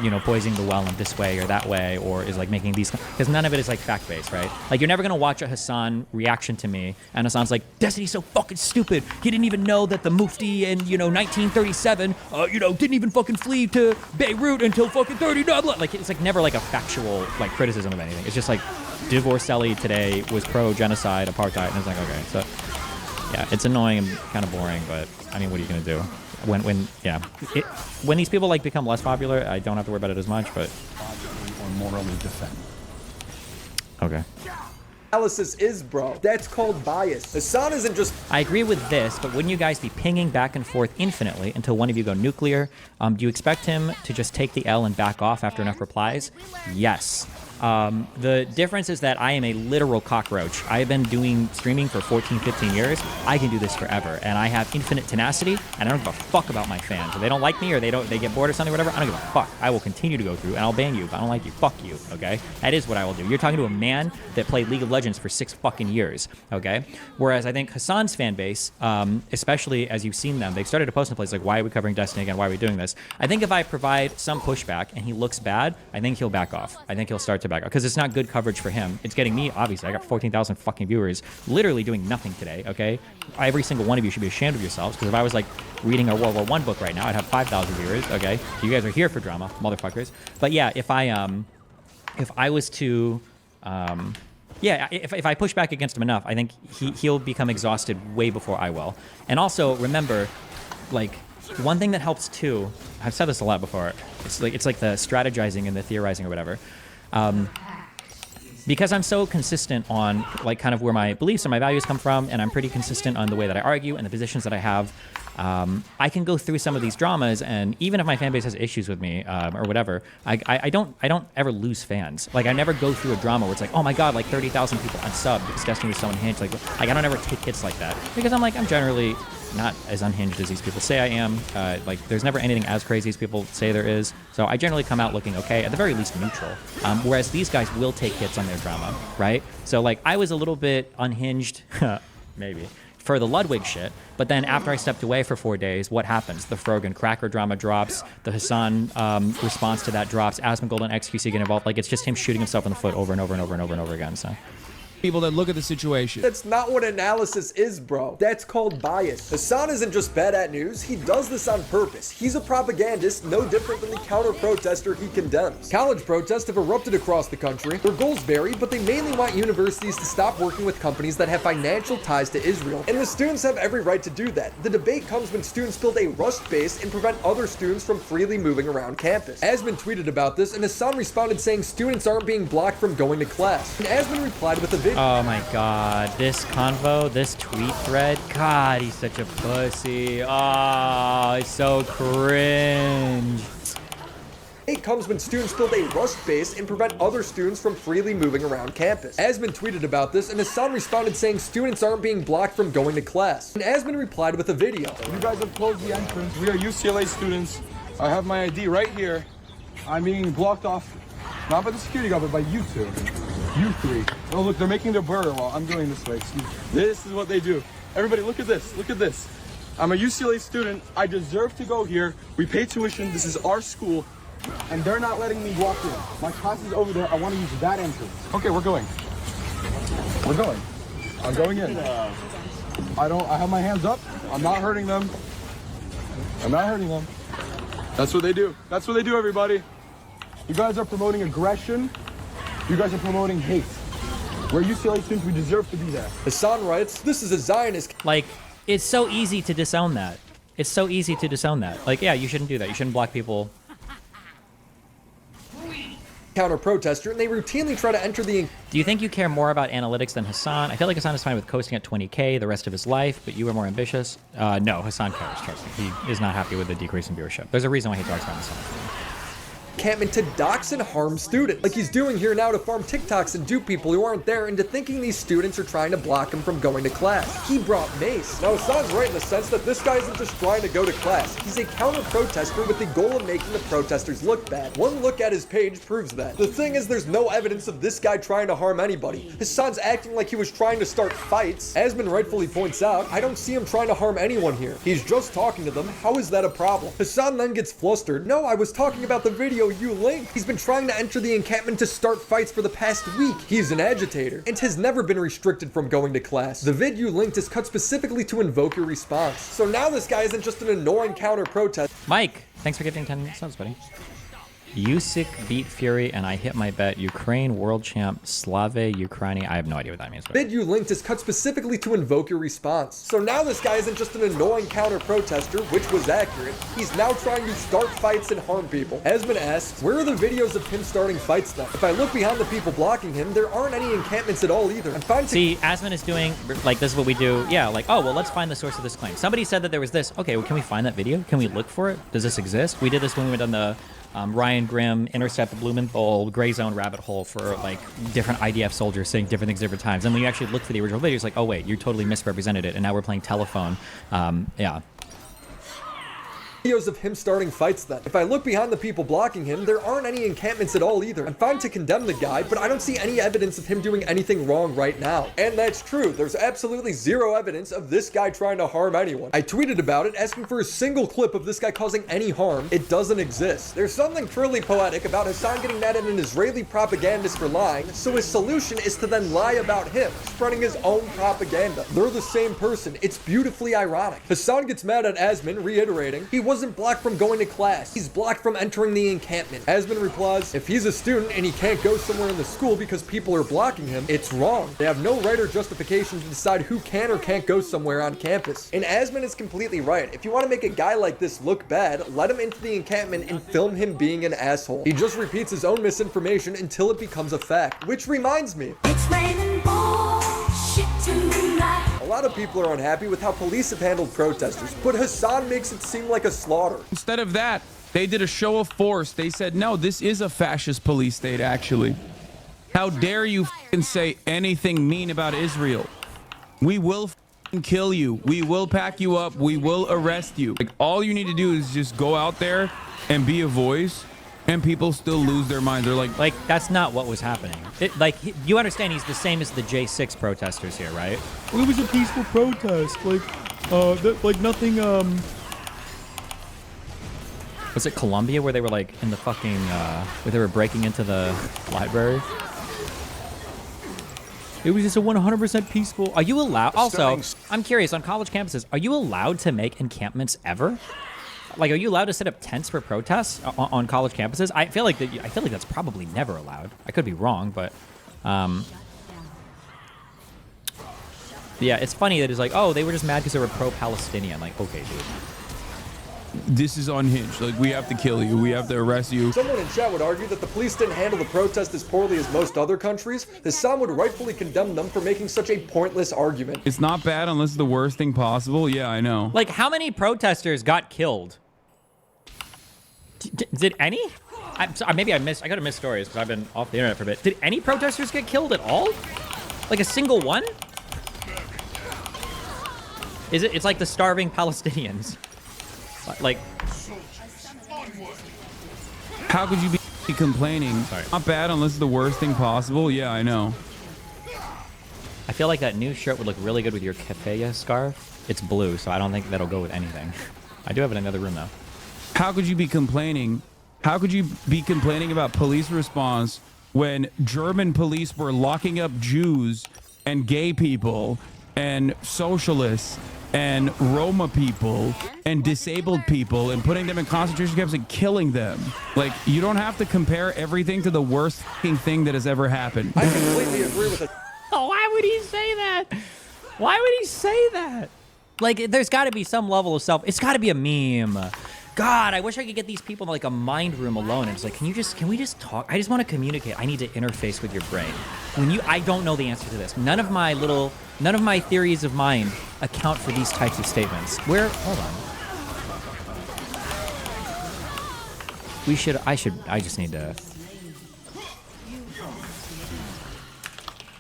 you know, poisoning the well in this way or that way, or is like making these, because none of it is like fact-based, right? Like you're never gonna watch a Hassan reaction to me and Hassan's like, Destiny's so fucking stupid. He didn't even know that the Mufti in, you know, 1937, you know, didn't even fucking flee to Beirut until fucking 39. Like it's like never like a factual like criticism of anything. It's just like Dvorcelli today was pro-genocide, apartheid, and it's like, okay, so yeah, it's annoying and kind of boring, but I mean, what are you gonna do? When these people like become less popular, I don't have to worry about it as much, but or morally defend. Okay. Analysis is, bro. That's called bias. Hassan isn't just... I agree with this, but wouldn't you guys be pinging back and forth infinitely until one of you go nuclear? Do you expect him to just take the L and back off after enough replies? Yes. The difference is that I am a literal cockroach. I have been doing streaming for 14, 15 years. I can do this forever, and I have infinite tenacity, and I don't give a fuck about my fans. If they don't like me or they get bored or something, whatever, I don't give a fuck. I will continue to go through, and I'll ban you. If I don't like you, fuck you, okay? That is what I will do. You're talking to a man that played League of Legends for 6 fucking years, okay? Whereas I think Hassan's fan base, especially as you've seen them, they've started to post in place like, why are we covering Destiny again? Why are we doing this? I think if I provide some pushback and he looks bad, I think he'll back off. I think he'll start to back off because it's not good coverage for him. It's getting me, obviously. I got 14,000 fucking viewers literally doing nothing today, okay? Every single one of you should be ashamed of yourselves because if I was like reading a World War I book right now, I'd have 5,000 viewers, okay? You guys are here for drama, motherfuckers. But yeah, if I was to, if I push back against him enough, I think he'll become exhausted way before I will. And also, remember, like, one thing that helps too, I've said this a lot before, it's like the strategizing and the theorizing or whatever. Because I'm so consistent on like kind of where my beliefs and my values come from, and I'm pretty consistent on the way that I argue and the positions that I have, I can go through some of these dramas, and even if my fan base has issues with me or whatever, I don't ever lose fans. Like I never go through a drama where it's like, oh my god, like 30,000 people unsubbed because Destiny was so unhinged. Like I don't ever take hits like that because I'm generally not as unhinged as these people say I am. Like there's never anything as crazy as people say there is. So I generally come out looking okay, at the very least neutral. Whereas these guys will take hits on their drama, right? So like I was a little bit unhinged, maybe, for the Ludwig shit. But then after I stepped away for 4 days, what happens? The Frogan Cracker drama drops. The Hassan response to that drops. Asmongold and XQC get involved. Like it's just him shooting himself in the foot over and over and over and over and over again. So. People that look at the situation. That's not what analysis is, bro. That's called bias. Hassan isn't just bad at news, he does this on purpose. He's a propagandist, no different than the counter-protester he condemns. College protests have erupted across the country. Their goals vary, but they mainly want universities to stop working with companies that have financial ties to Israel. And the students have every right to do that. The debate comes when students build a Rust base and prevent other students from freely moving around campus. Asmon tweeted about this, and Hassan responded saying students aren't being blocked from going to class. And Asmon replied with a video Oh my god, this convo, this tweet thread, god, he's such a pussy. Oh, it's so cringe. It comes when students build a Rust base and prevent other students from freely moving around campus. Asmon tweeted about this, and Hassan responded saying students aren't being blocked from going to class. And Asmon replied with a video. You guys have closed the entrance. We are UCLA students. I have my ID right here. I'm being blocked off, not by the security guard, but by you two. You three. Oh, look, they're making their burger while I'm doing this way. Excuse me. This is what they do. Everybody, look at this. Look at this. I'm a UCLA student. I deserve to go here. We pay tuition. This is our school. And they're not letting me walk in. My class is over there. I want to use that entrance. Okay, we're going. We're going. I'm going in. I have my hands up. I'm not hurting them. I'm not hurting them. That's what they do. That's what they do, everybody. You guys are promoting aggression. You guys are promoting hate. We're UCLA students. We deserve to be there. Hassan writes, this is a Zionist. Like, it's so easy to disown that. It's so easy to disown that. Like, yeah, you shouldn't do that. You shouldn't block people. Counter-protester, and they routinely try to enter the... Do you think you care more about analytics than Hassan? I feel like Hassan is fine with coasting at 20K the rest of his life, but you are more ambitious. No, Hassan cares, trust me. He is not happy with the decrease in viewership. There's a reason why he talks about Hassan. Encampment to dox and harm students, like he's doing here now to farm TikToks and dupe people who aren't there into thinking these students are trying to block him from going to class. He brought mace. Now Hassan's right in the sense that this guy isn't just trying to go to class. He's a counter-protester with the goal of making the protesters look bad. One look at his page proves that. The thing is, there's no evidence of this guy trying to harm anybody. Hassan's acting like he was trying to start fights. Asmon rightfully points out, I don't see him trying to harm anyone here. He's just talking to them. How is that a problem? Hassan then gets flustered. No, I was talking about the video you linked. He's been trying to enter the encampment to start fights for the past week. He's an agitator and has never been restricted from going to class. The vid you linked is cut specifically to invoke your response. So now this guy isn't just an annoying counter-protest. Mike, thanks for giving 10 subs, buddy. Usyk beat Fury, and I hit my bet. Ukraine world champ Slave Ukraini. I have no idea what that means. Vid you linked is cut specifically to invoke your response. So now this guy isn't just an annoying counter-protester, which was accurate. He's now trying to start fights and harm people. Asmon asks, where are the videos of him starting fights then? If I look behind the people blocking him, there aren't any encampments at all either. I'm fine to... See, Asmon is doing, like, this is what we do. Yeah, like, oh, well, let's find the source of this claim. Somebody said that there was this. Okay, well, can we find that video? Can we look for it? Does this exist? We did this when we went on the Ryan Grimm intercept Blumenthal gray zone rabbit hole for like different IDF soldiers saying different things different times. And when you actually look for the original video, it's like, oh wait, you totally misrepresented it, and now we're playing telephone. Yeah. Videos of him starting fights then. If I look behind the people blocking him, there aren't any encampments at all either. I'm fine to condemn the guy, but I don't see any evidence of him doing anything wrong right now. And that's true. There's absolutely zero evidence of this guy trying to harm anyone. I tweeted about it, asking for a single clip of this guy causing any harm. It doesn't exist. There's something truly poetic about Hassan getting mad at an Israeli propagandist for lying, so his solution is to then lie about him, spreading his own propaganda. They're the same person. It's beautifully ironic. Hassan gets mad at Asmon, reiterating, he wasn't blocked from going to class. He's blocked from entering the encampment. Asmon replies, if he's a student and he can't go somewhere in the school because people are blocking him, it's wrong. They have no right or justification to decide who can or can't go somewhere on campus. And Asmon is completely right. If you want to make a guy like this look bad, let him into the encampment and film him being an asshole. He just repeats his own misinformation until it becomes a fact. Which reminds me, it's raining bullshit tonight. A lot of people are unhappy with how police have handled protesters, but Hassan makes it seem like a slaughter. Instead of that, they did a show of force. They said, no, this is a fascist police state, actually. How dare you say anything mean about Israel? We will kill you. We will pack you up. We will arrest you. Like, all you need to do is just go out there and be a voice, and people still lose their minds. They're like that's not what was happening. You understand he's the same as the J6 protesters here, right? Well, it was a peaceful protest. Nothing, Was it Columbia where they were like in the fucking, where they were breaking into the library? It was just a 100% peaceful. Are you allowed? Also, I'm curious, on college campuses, are you allowed to make encampments ever? Like, are you allowed to set up tents for protests on college campuses? I feel like that's probably never allowed. I could be wrong, but yeah, it's funny that it's like, oh, they were just mad because they were pro-Palestinian. Like, okay, dude. this is unhinged. Like, we have to kill you. We have to arrest you. Someone in chat would argue that the police didn't handle the protest as poorly as most other countries. Hassan would rightfully condemn them for making such a pointless argument. It's not bad unless it's the worst thing possible. Yeah, I know. Like, how many protesters got killed? Did any? Maybe I got to miss stories because I've been off the internet for a bit. Did any protesters get killed at all? Like a single one? It's like the starving Palestinians. Like, how could you be complaining? Sorry. Not bad unless it's the worst thing possible. Yeah, I know. I feel like that new shirt would look really good with your keffiyeh scarf. It's blue, so I don't think that'll go with anything. I do have it in another room though. How could you be complaining? How could you be complaining about police response when German police were locking up Jews and gay people and socialists and Roma people and disabled people and putting them in concentration camps and killing them? Like, you don't have to compare everything to the worst thing that has ever happened. I completely agree with it. Oh, why would he say that? Why would he say that? Like, there's got to be some level of it's got to be a meme. God, I wish I could get these people in like a mind room alone. And it's like, can we just talk? I just want to communicate. I need to interface with your brain. I don't know the answer to this. None of my theories of mind account for these types of statements. Hold on. I just need to.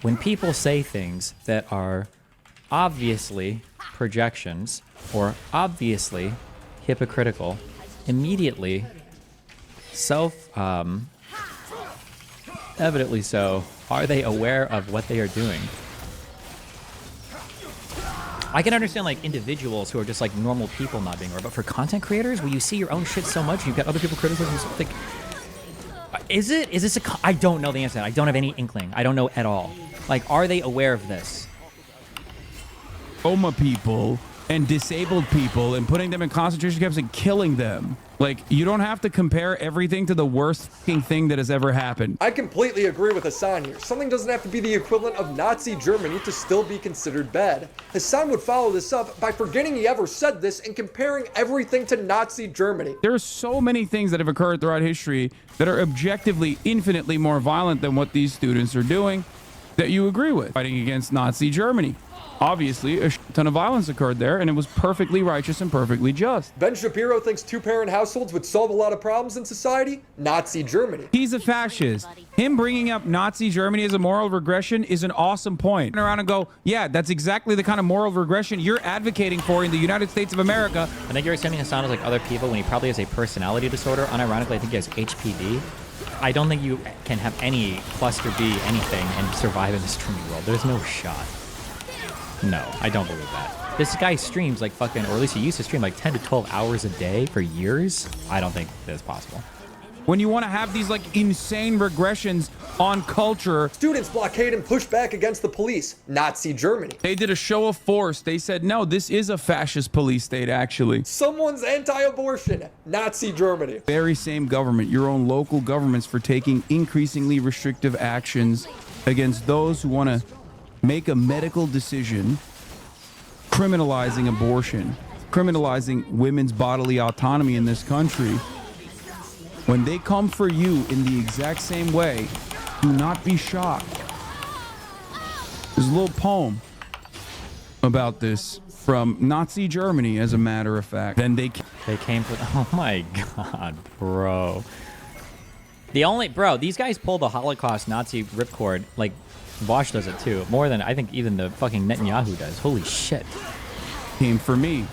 When people say things that are obviously projections or obviously hypocritical, immediately, evidently so, are they aware of what they are doing? I can understand like individuals who are just like normal people not being aware, but for content creators, where you see your own shit so much, you've got other people criticizing something. Is this I don't know the answer. I don't have any inkling. I don't know at all. Like, are they aware of this? Roma people and disabled people and putting them in concentration camps and killing them. Like, you don't have to compare everything to the worst thing that has ever happened. I completely agree with Hassan here. Something doesn't have to be the equivalent of Nazi Germany to still be considered bad. Hassan would follow this up by forgetting he ever said this and comparing everything to Nazi Germany. There are so many things that have occurred throughout history that are objectively infinitely more violent than what these students are doing that you agree with. Fighting against Nazi Germany. Obviously, a ton of violence occurred there, and it was perfectly righteous and perfectly just. Ben Shapiro thinks two-parent households would solve a lot of problems in society. Nazi Germany. He's a fascist. Him bringing up Nazi Germany as a moral regression is an awesome point. Turn around and go, yeah, that's exactly the kind of moral regression you're advocating for in the United States of America. I think you're assuming Hassan is like other people when he probably has a personality disorder. Unironically, I think he has HPD. I don't think you can have any cluster B anything and survive in this streaming world. There's no shot. No, I don't believe that. This guy streams like fucking, or at least he used to stream like 10 to 12 hours a day for years. I don't think that's possible. When you want to have these like insane regressions on culture. Students blockade and push back against the police. Nazi Germany. They did a show of force. They said, no, this is a fascist police state, actually. Someone's anti-abortion. Nazi Germany. Very same government, your own local governments, for taking increasingly restrictive actions against those who want to make a medical decision, criminalizing abortion, criminalizing women's bodily autonomy in this country. When they come for you in the exact same way, do not be shocked. There's a little poem about this from Nazi Germany, as a matter of fact. Then they came for, oh my God, bro. These guys pull the Holocaust Nazi ripcord like Bosch does it too, more than I think even the fucking Netanyahu does. Holy shit. Came for me,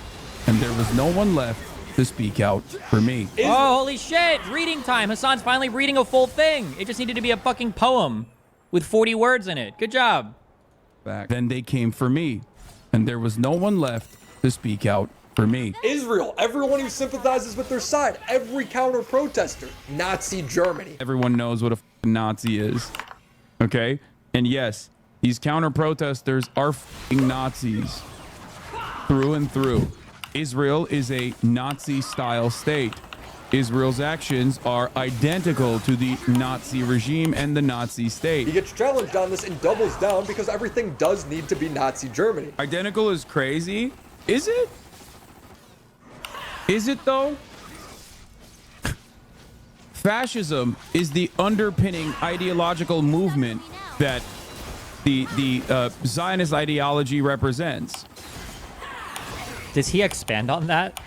and there was no one left to speak out for me. Oh, holy shit! Reading time. Hassan's finally reading a full thing. It just needed to be a fucking poem with 40 words in it. Good job. Then they came for me, and there was no one left to speak out for me. Israel, everyone who sympathizes with their side, every counter-protester. Nazi Germany. Everyone knows what a Nazi is, okay? And yes, these counter-protesters are f***ing Nazis through and through. Israel is a Nazi-style state. Israel's actions are identical to the Nazi regime and the Nazi state. He gets challenged on this and doubles down because everything does need to be Nazi Germany. Identical is crazy. Is it? Is it though? Fascism is the underpinning ideological movement that the Zionist ideology represents. Does he expand on that?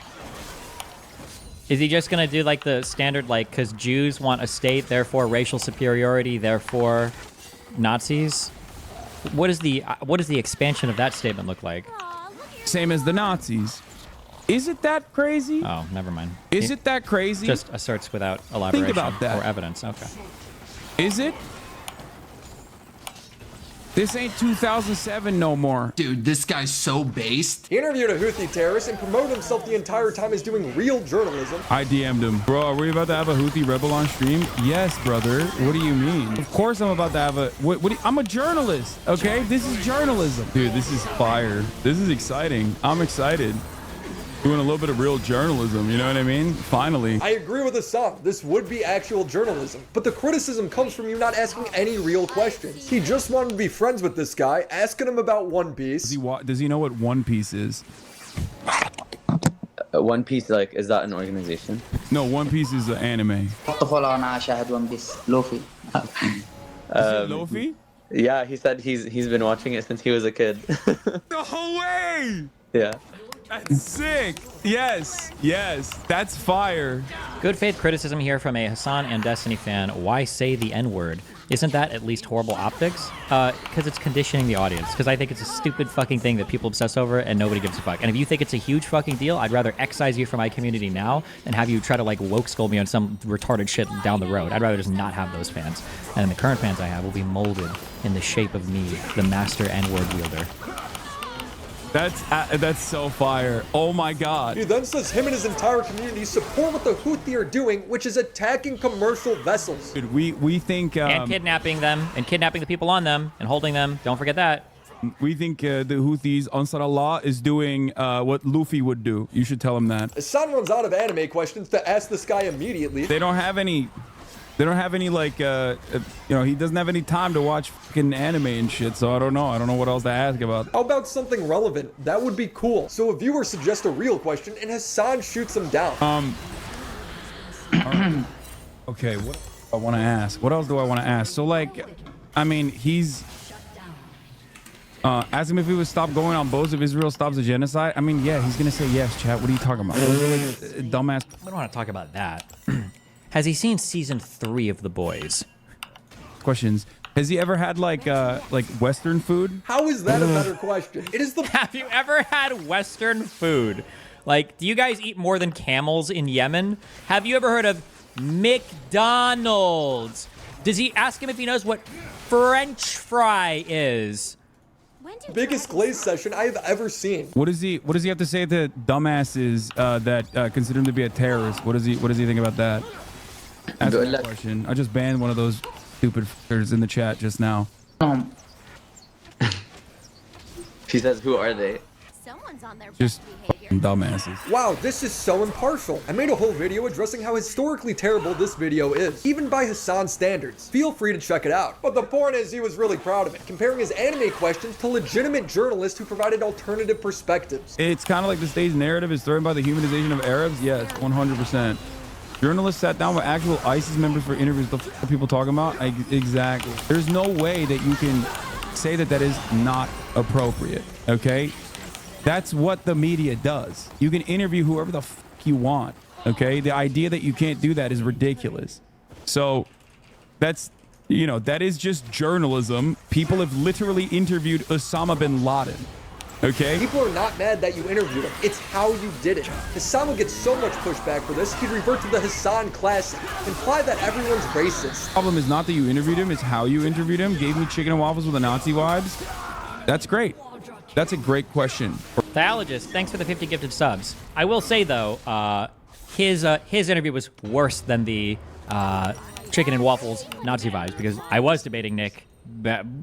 Is he just gonna do like the standard, like, because Jews want a state, therefore racial superiority, therefore Nazis? What is the expansion of that statement look like? Same as the Nazis. Is it that crazy? Oh, never mind. Is it that crazy? Just asserts without elaboration. Think about that. Or evidence. Okay. Is it? This ain't 2007 no more. Dude, this guy's so based. He interviewed a Houthi terrorist and promoted himself the entire time as doing real journalism. I DM'd him. Bro, are we about to have a Houthi rebel on stream? Yes, brother. What do you mean? Of course I'm about to have a... I'm a journalist, okay? This is journalism. Dude, this is fire. This is exciting. I'm excited. Doing a little bit of real journalism, you know what I mean? Finally. I agree with Hassan. This would be actual journalism. But the criticism comes from you not asking any real questions. He just wanted to be friends with this guy, asking him about One Piece. Does he know what One Piece is? One Piece, like, is that an organization? No, One Piece is an anime. Luffy. Luffy? Yeah, he said he's been watching it since he was a kid. No way! Yeah. That's sick. Yes, that's fire. Good faith criticism here from a Hassan and Destiny fan. Why say the N-word? Isn't that at least horrible optics? Because it's conditioning the audience. Because I think it's a stupid fucking thing that people obsess over and nobody gives a fuck. And if you think it's a huge fucking deal, I'd rather excise you from my community now than have you try to like woke scold me on some retarded shit down the road. I'd rather just not have those fans. And the current fans I have will be molded in the shape of me, the master N-word wielder. That's so fire. Oh my god. He then says him and his entire community support what the Houthi are doing, which is attacking commercial vessels. Dude, we think... and kidnapping them, and kidnapping the people on them, and holding them. Don't forget that. We think the Houthis, Ansar Allah, is doing what Luffy would do. You should tell him that. Hassan runs out of anime questions to ask this guy immediately. They don't have any like he doesn't have any time to watch fucking anime and shit, so I don't know what else to ask about. How about something relevant? That would be cool. So a viewer suggests a real question and Hassan shoots him down. Okay, what do I want to ask? What else do I want to ask? So like, I mean, he's ask him if he would stop going on boats if Israel stops the genocide. I mean, yeah, he's gonna say yes, chat. What are you talking about? Dumbass. I don't want to talk about that. Has he seen season 3 of The Boys? Questions. Has he ever had like Western food? How is that a better question? It is the. Have you ever had Western food? Like, do you guys eat more than camels in Yemen? Have you ever heard of McDonald's? Does he ask him if he knows what French fry is? Biggest glaze session I've ever seen. What does he have to say to dumbasses that consider him to be a terrorist? What does he think about that? Ask me that question. I just banned one of those stupid f***ers in the chat just now. She says, who are they? Someone's on their just dumbasses. Wow, this is so impartial. I made a whole video addressing how historically terrible this video is, even by Hassan's standards. Feel free to check it out. But the point is, he was really proud of it, comparing his anime questions to legitimate journalists who provided alternative perspectives. It's kind of like the stage narrative is threatened by the humanization of Arabs. Yes, 100%. Journalists sat down with actual ISIS members for interviews. The f are people talking about? Exactly. There's no way that you can say that is not appropriate, okay? That's what the media does. You can interview whoever the f you want, okay? The idea that you can't do that is ridiculous. So that's, that is just journalism. People have literally interviewed Osama bin Laden, okay? People are not mad that you interviewed him. It's how you did it. Hassan will get so much pushback for this, he'd revert to the Hassan classic, imply that everyone's racist. The problem is not that you interviewed him, it's how you interviewed him. Gave me chicken and waffles with the Nazi vibes. That's great. That's a great question. Theologist, thanks for the 50 gifted subs. I will say, though, his interview was worse than the chicken and waffles Nazi vibes, because I was debating Nick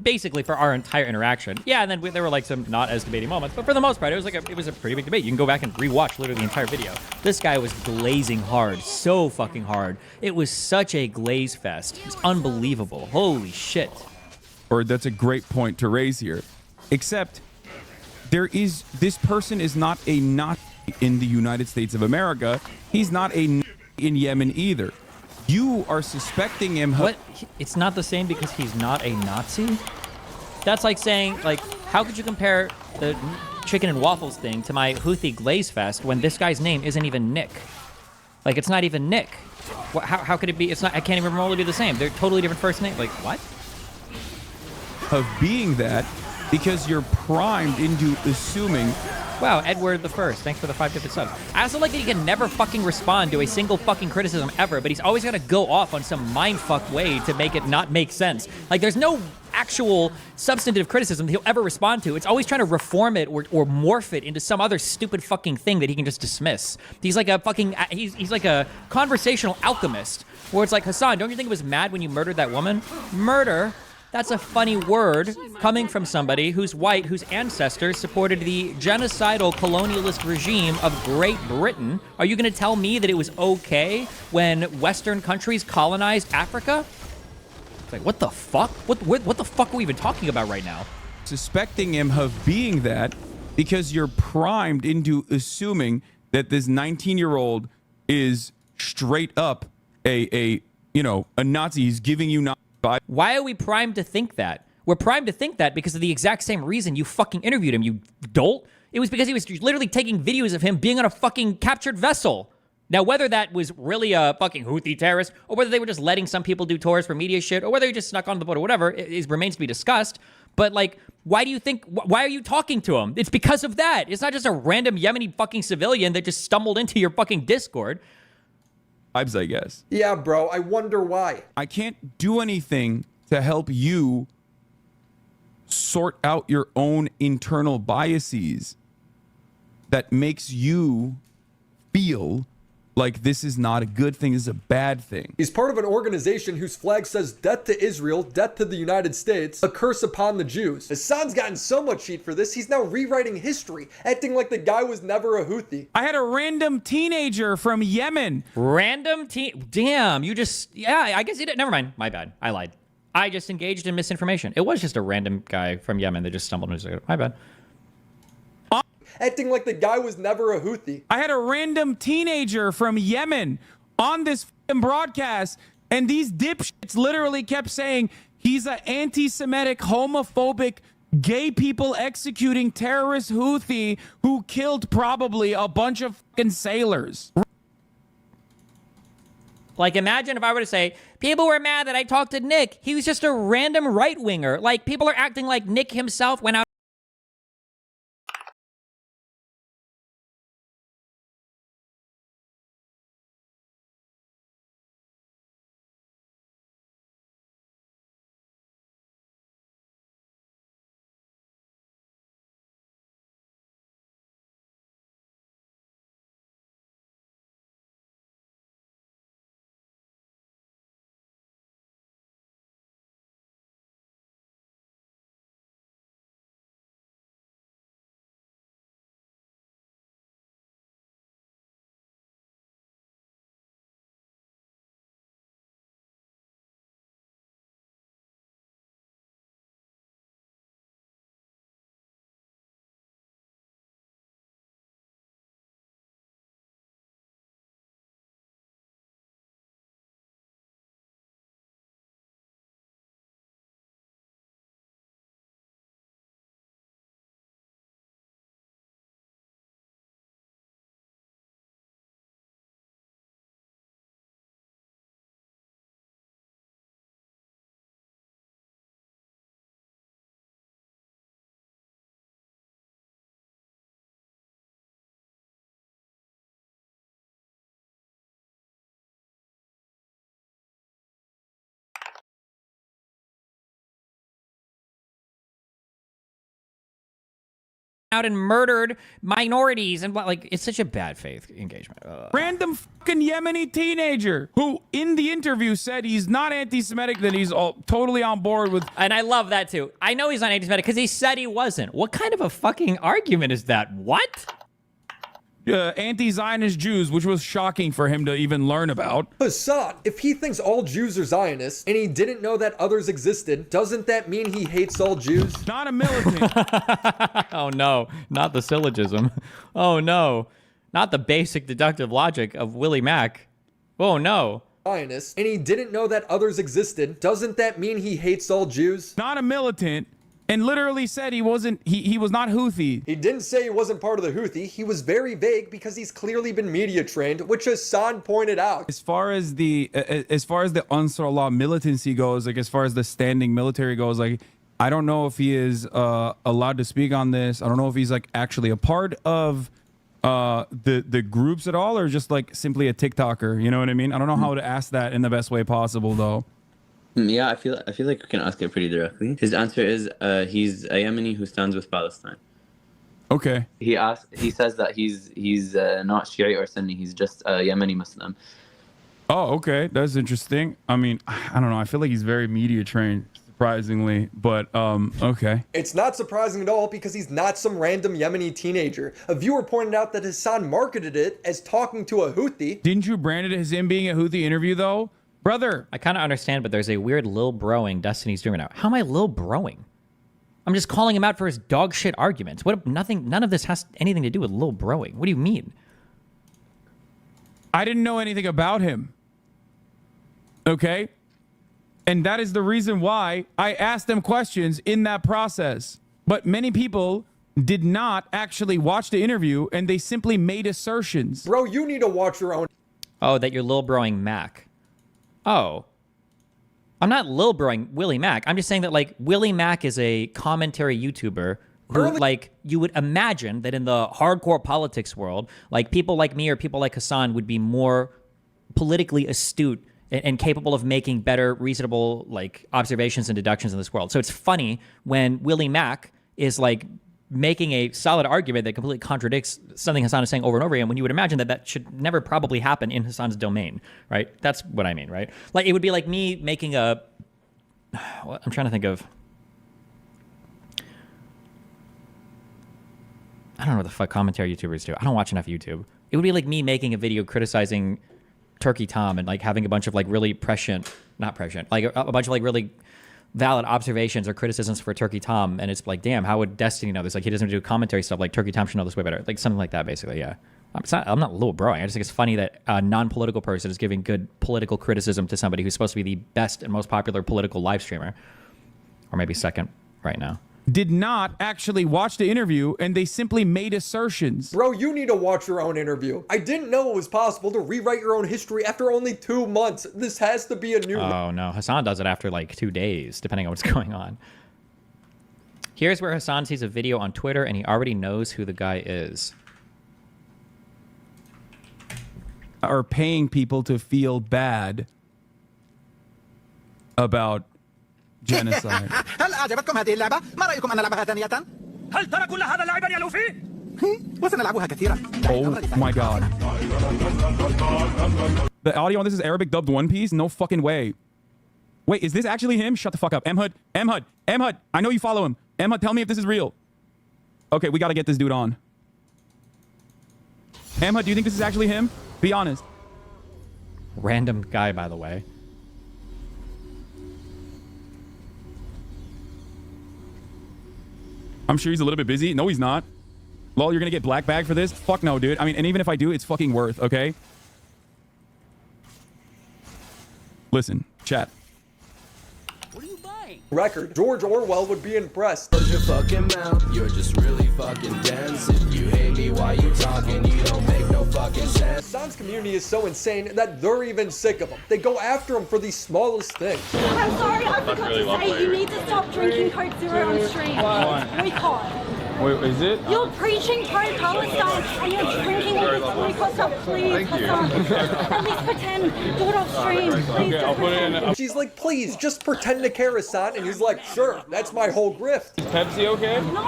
basically for our entire interaction. Yeah, and then there were like some not as debating moments, but for the most part, it was a pretty big debate. You can go back and rewatch literally the entire video. This guy was glazing hard, so fucking hard. It was such a glaze fest. It's unbelievable. Holy shit. Or that's a great point to raise here. Except this person is not a in the United States of America. He's not a in Yemen either. You are suspecting him. What? It's not the same because he's not a Nazi? That's like saying, like, how could you compare the chicken and waffles thing to my Houthi glaze fest when this guy's name isn't even Nick? Like, it's not even Nick. How could it be? It's not. I can't even remotely be the same. They're totally different first names. Like, what? Of being that because you're primed into assuming. Wow, Edward the First. Thanks for the 5 gifted subs. I also like that he can never fucking respond to a single fucking criticism ever, but he's always got to go off on some mindfuck way to make it not make sense. Like, there's no actual substantive criticism that he'll ever respond to. It's always trying to reform it or morph it into some other stupid fucking thing that he can just dismiss. He's like a fucking, he's like a conversational alchemist, where it's like, Hassan, don't you think it was mad when you murdered that woman? Murder? That's a funny word coming from somebody who's white, whose ancestors supported the genocidal colonialist regime of Great Britain. Are you going to tell me that it was okay when Western countries colonized Africa? It's like, what the fuck? What the fuck are we even talking about right now? Suspecting him of being that because you're primed into assuming that this 19-year-old is straight up a Nazi. He's giving you Nazi. Why are we primed to think that? We're primed to think that because of the exact same reason you fucking interviewed him, you dolt. It was because he was literally taking videos of him being on a fucking captured vessel. Now, whether that was really a fucking Houthi terrorist, or whether they were just letting some people do tours for media shit, or whether he just snuck on the boat or whatever, it remains to be discussed. But, like, why are you talking to him? It's because of that. It's not just a random Yemeni fucking civilian that just stumbled into your fucking Discord. I guess. Yeah, bro, I wonder why. I can't do anything to help you sort out your own internal biases that makes you feel like this is not a good thing, this is a bad thing. He's part of an organization whose flag says death to Israel, death to the United States, a curse upon the Jews. Hassan's gotten so much heat for this, he's now rewriting history, acting like the guy was never a Houthi. I had a random teenager from Yemen. Damn, you just, yeah, I guess you didn't, never mind, my bad, I lied. I just engaged in misinformation. It was just a random guy from Yemen that just stumbled into it. My bad. Acting like the guy was never a Houthi. I had a random teenager from Yemen on this broadcast, and these dipshits literally kept saying he's an anti-Semitic, homophobic, gay people executing terrorist Houthi who killed probably a bunch of fucking sailors. Like, imagine if I were to say, people were mad that I talked to Nick. He was just a random right-winger. Like, people are acting like Nick himself went out. Out and murdered minorities and like it's such a bad faith engagement. Random fucking Yemeni teenager who in the interview said he's not anti-Semitic, that he's all totally on board with. And I love that too. I know he's not anti-Semitic because he said he wasn't. What kind of a fucking argument is that? What? Anti-Zionist Jews, which was shocking for him to even learn about. Hassan, if he thinks all Jews are Zionists and he didn't know that others existed, doesn't that mean he hates all Jews? Not a militant. Oh no, not the syllogism. Oh no. Not the basic deductive logic of Willie Mack. Oh, no. Zionist, and he didn't know that others existed, doesn't that mean he hates all Jews? Not a militant, and literally said he wasn't. He was not Houthi. He didn't say he wasn't part of the Houthi. He was very vague because he's clearly been media trained, which Hassan pointed out. As far as the Ansar Allah militancy goes, like as far as the standing military goes, like I don't know if he is allowed to speak on this. I don't know if he's like actually a part of the groups at all, or just like simply a TikToker. You know what I mean? I don't know how to ask that in the best way possible, though. Yeah, I feel like we can ask it pretty directly. His answer is he's a Yemeni who stands with Palestine. Okay. He says that he's not Shiite or Sunni. He's just a Yemeni Muslim. Oh, okay, that's interesting. I mean, I don't know. I feel like he's very media trained, surprisingly, but okay. It's not surprising at all because he's not some random Yemeni teenager. A viewer pointed out that Hassan marketed it as talking to a Houthi. Didn't you brand it as him being a Houthi interview, though? Brother. I kind of understand, but there's a weird Lil Broing Destiny's doing now. How am I Lil Broing? I'm just calling him out for his dog shit arguments. None of this has anything to do with Lil Broing. What do you mean? I didn't know anything about him. Okay? And that is the reason why I asked them questions in that process. But many people did not actually watch the interview, and they simply made assertions. Bro, you need to watch your own. Oh, that you're Lil Broing Mac. Oh. I'm not Lil Broing Willie Mack. I'm just saying that, like, Willie Mack is a commentary YouTuber who, like, you would imagine that in the hardcore politics world, like, people like me or people like Hassan would be more politically astute and capable of making better, reasonable, like, observations and deductions in this world. So it's funny when Willie Mack is, like, making a solid argument that completely contradicts something Hassan is saying over and over again, when you would imagine that that should never probably happen in Hassan's domain, right? That's what I mean, right? Like, it would be like me making a... I'm trying to think of... I don't know what the fuck commentary YouTubers do. I don't watch enough YouTube. It would be like me making a video criticizing Turkey Tom and, like, having a bunch of, like, really prescient... Not prescient. Like, a bunch of, like, really valid observations or criticisms for Turkey Tom, and it's like, damn, how would Destiny know this? Like, he doesn't do commentary stuff. Like, Turkey Tom should know this way better. Like, something like that, basically. Yeah, I'm not Lil Broing. I just think it's funny that a non-political person is giving good political criticism to somebody who's supposed to be the best and most popular political live streamer, or maybe second right now. Did not actually watch the interview, and they simply made assertions. Bro, you need to watch your own interview. I didn't know it was possible to rewrite your own history after only 2 months. This has to be a new... Oh, no. Hassan does it after, like, 2 days, depending on what's going on. Here's where Hassan sees a video on Twitter, and he already knows who the guy is. Are paying people to feel bad about genocide. هل أعجبتكم هذه اللعبة؟ ما رأيكم أن نلعبها ثانية؟ هل ترى كل هذا لاعبا يا لوفي؟ وسنلعبها كثيرا. Oh my god. The audio on this is Arabic dubbed One Piece? No fucking way. Wait, is this actually him? Shut the fuck up. Mhud, I know you follow him. Mhud, tell me if this is real. Okay, we gotta get this dude on. Mhud, do you think this is actually him? Be honest. Random guy, by the way. I'm sure he's a little bit busy. No, he's not. Lol, you're gonna get black bag for this? Fuck no, dude. I mean, and even if I do, it's fucking worth, okay? Listen, chat. Record. George Orwell would be impressed. Close your fucking mouth. You're just really fucking dense. If you hate me while you talking, you don't make no fucking sense. Hassan's community is so insane that they're even sick of him. They go after him for the smallest things. I'm sorry, I forgot to say you need to stop drinking Coke Zero on stream. We can't. Wait, is it? You're preaching pro-Palestine and you're drinking with this boycott stuff. Please, Hassan. At least pretend. Do it off stream. Please. Okay, I'll put it in. She's like, please, just pretend to care, Hassan. And he's like, sure, that's my whole grift. Is Pepsi okay? No.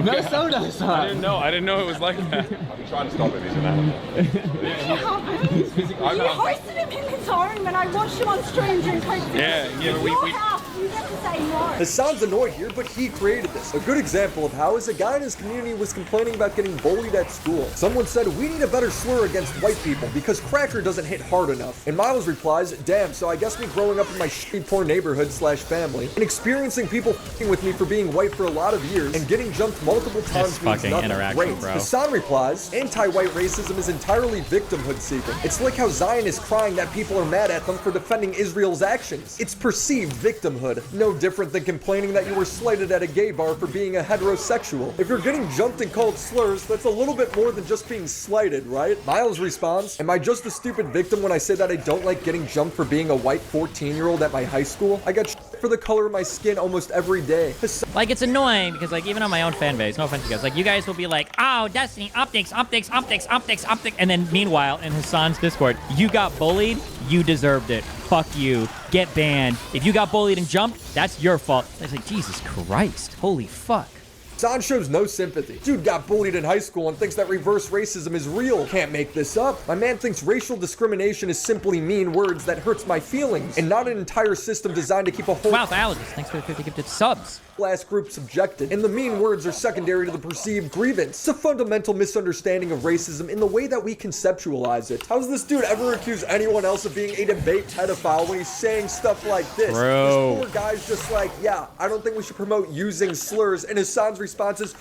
No soda, Hassan. I didn't know it was like that. I'm trying to stop him. He's an animal. You hosted him in his home and I watched him on stream drink Coke Zero. Yeah, we You get to say no. Hassan's annoyed here, but he created this. A good example of how is a guy in his community was complaining about getting bullied at school. Someone said, we need a better slur against white people because cracker doesn't hit hard enough. And Miles replies, damn, so I guess me growing up in my shitty poor neighborhood slash family and experiencing people f***ing with me for being white for a lot of years and getting jumped multiple times means fucking nothing. interaction, Great. bro. Hassan replies, anti-white racism is entirely victimhood seeking. It's like how Zion is crying that people are mad at them for defending Israel's actions. It's perceived victimhood, no different than complaining that you were slighted at a gay bar for being a heterosexual. If you're getting jumped and called slurs, that's a little bit more than just being slighted, right? Miles responds, am I just a stupid victim when I say that I don't like getting jumped for being a white 14-year-old at my high school? I got shit for the color of my skin almost every day. Like, it's annoying because, like, even on my own fan base, no offense to you guys, like, you guys will be like, oh, Destiny, optics, and then meanwhile, in Hassan's Discord, you got bullied, you deserved it. Fuck you. Get banned. If you got bullied and jumped, that's your fault. It's like, Jesus Christ. Holy fuck. Hassan shows no sympathy. Dude got bullied in high school and thinks that reverse racism is real. Can't make this up. My man thinks racial discrimination is simply mean words that hurts my feelings and not an entire system designed to keep a whole biologist. Thanks for the 50 gifted subs. Class group subjected, and the mean words are secondary to the perceived grievance. It's a fundamental misunderstanding of racism in the way that we conceptualize it. How's this dude ever accuse anyone else of being a debate pedophile when he's saying stuff like this? Bro. This poor guy's just like, yeah, I don't think we should promote using slurs, and Hassan's response is,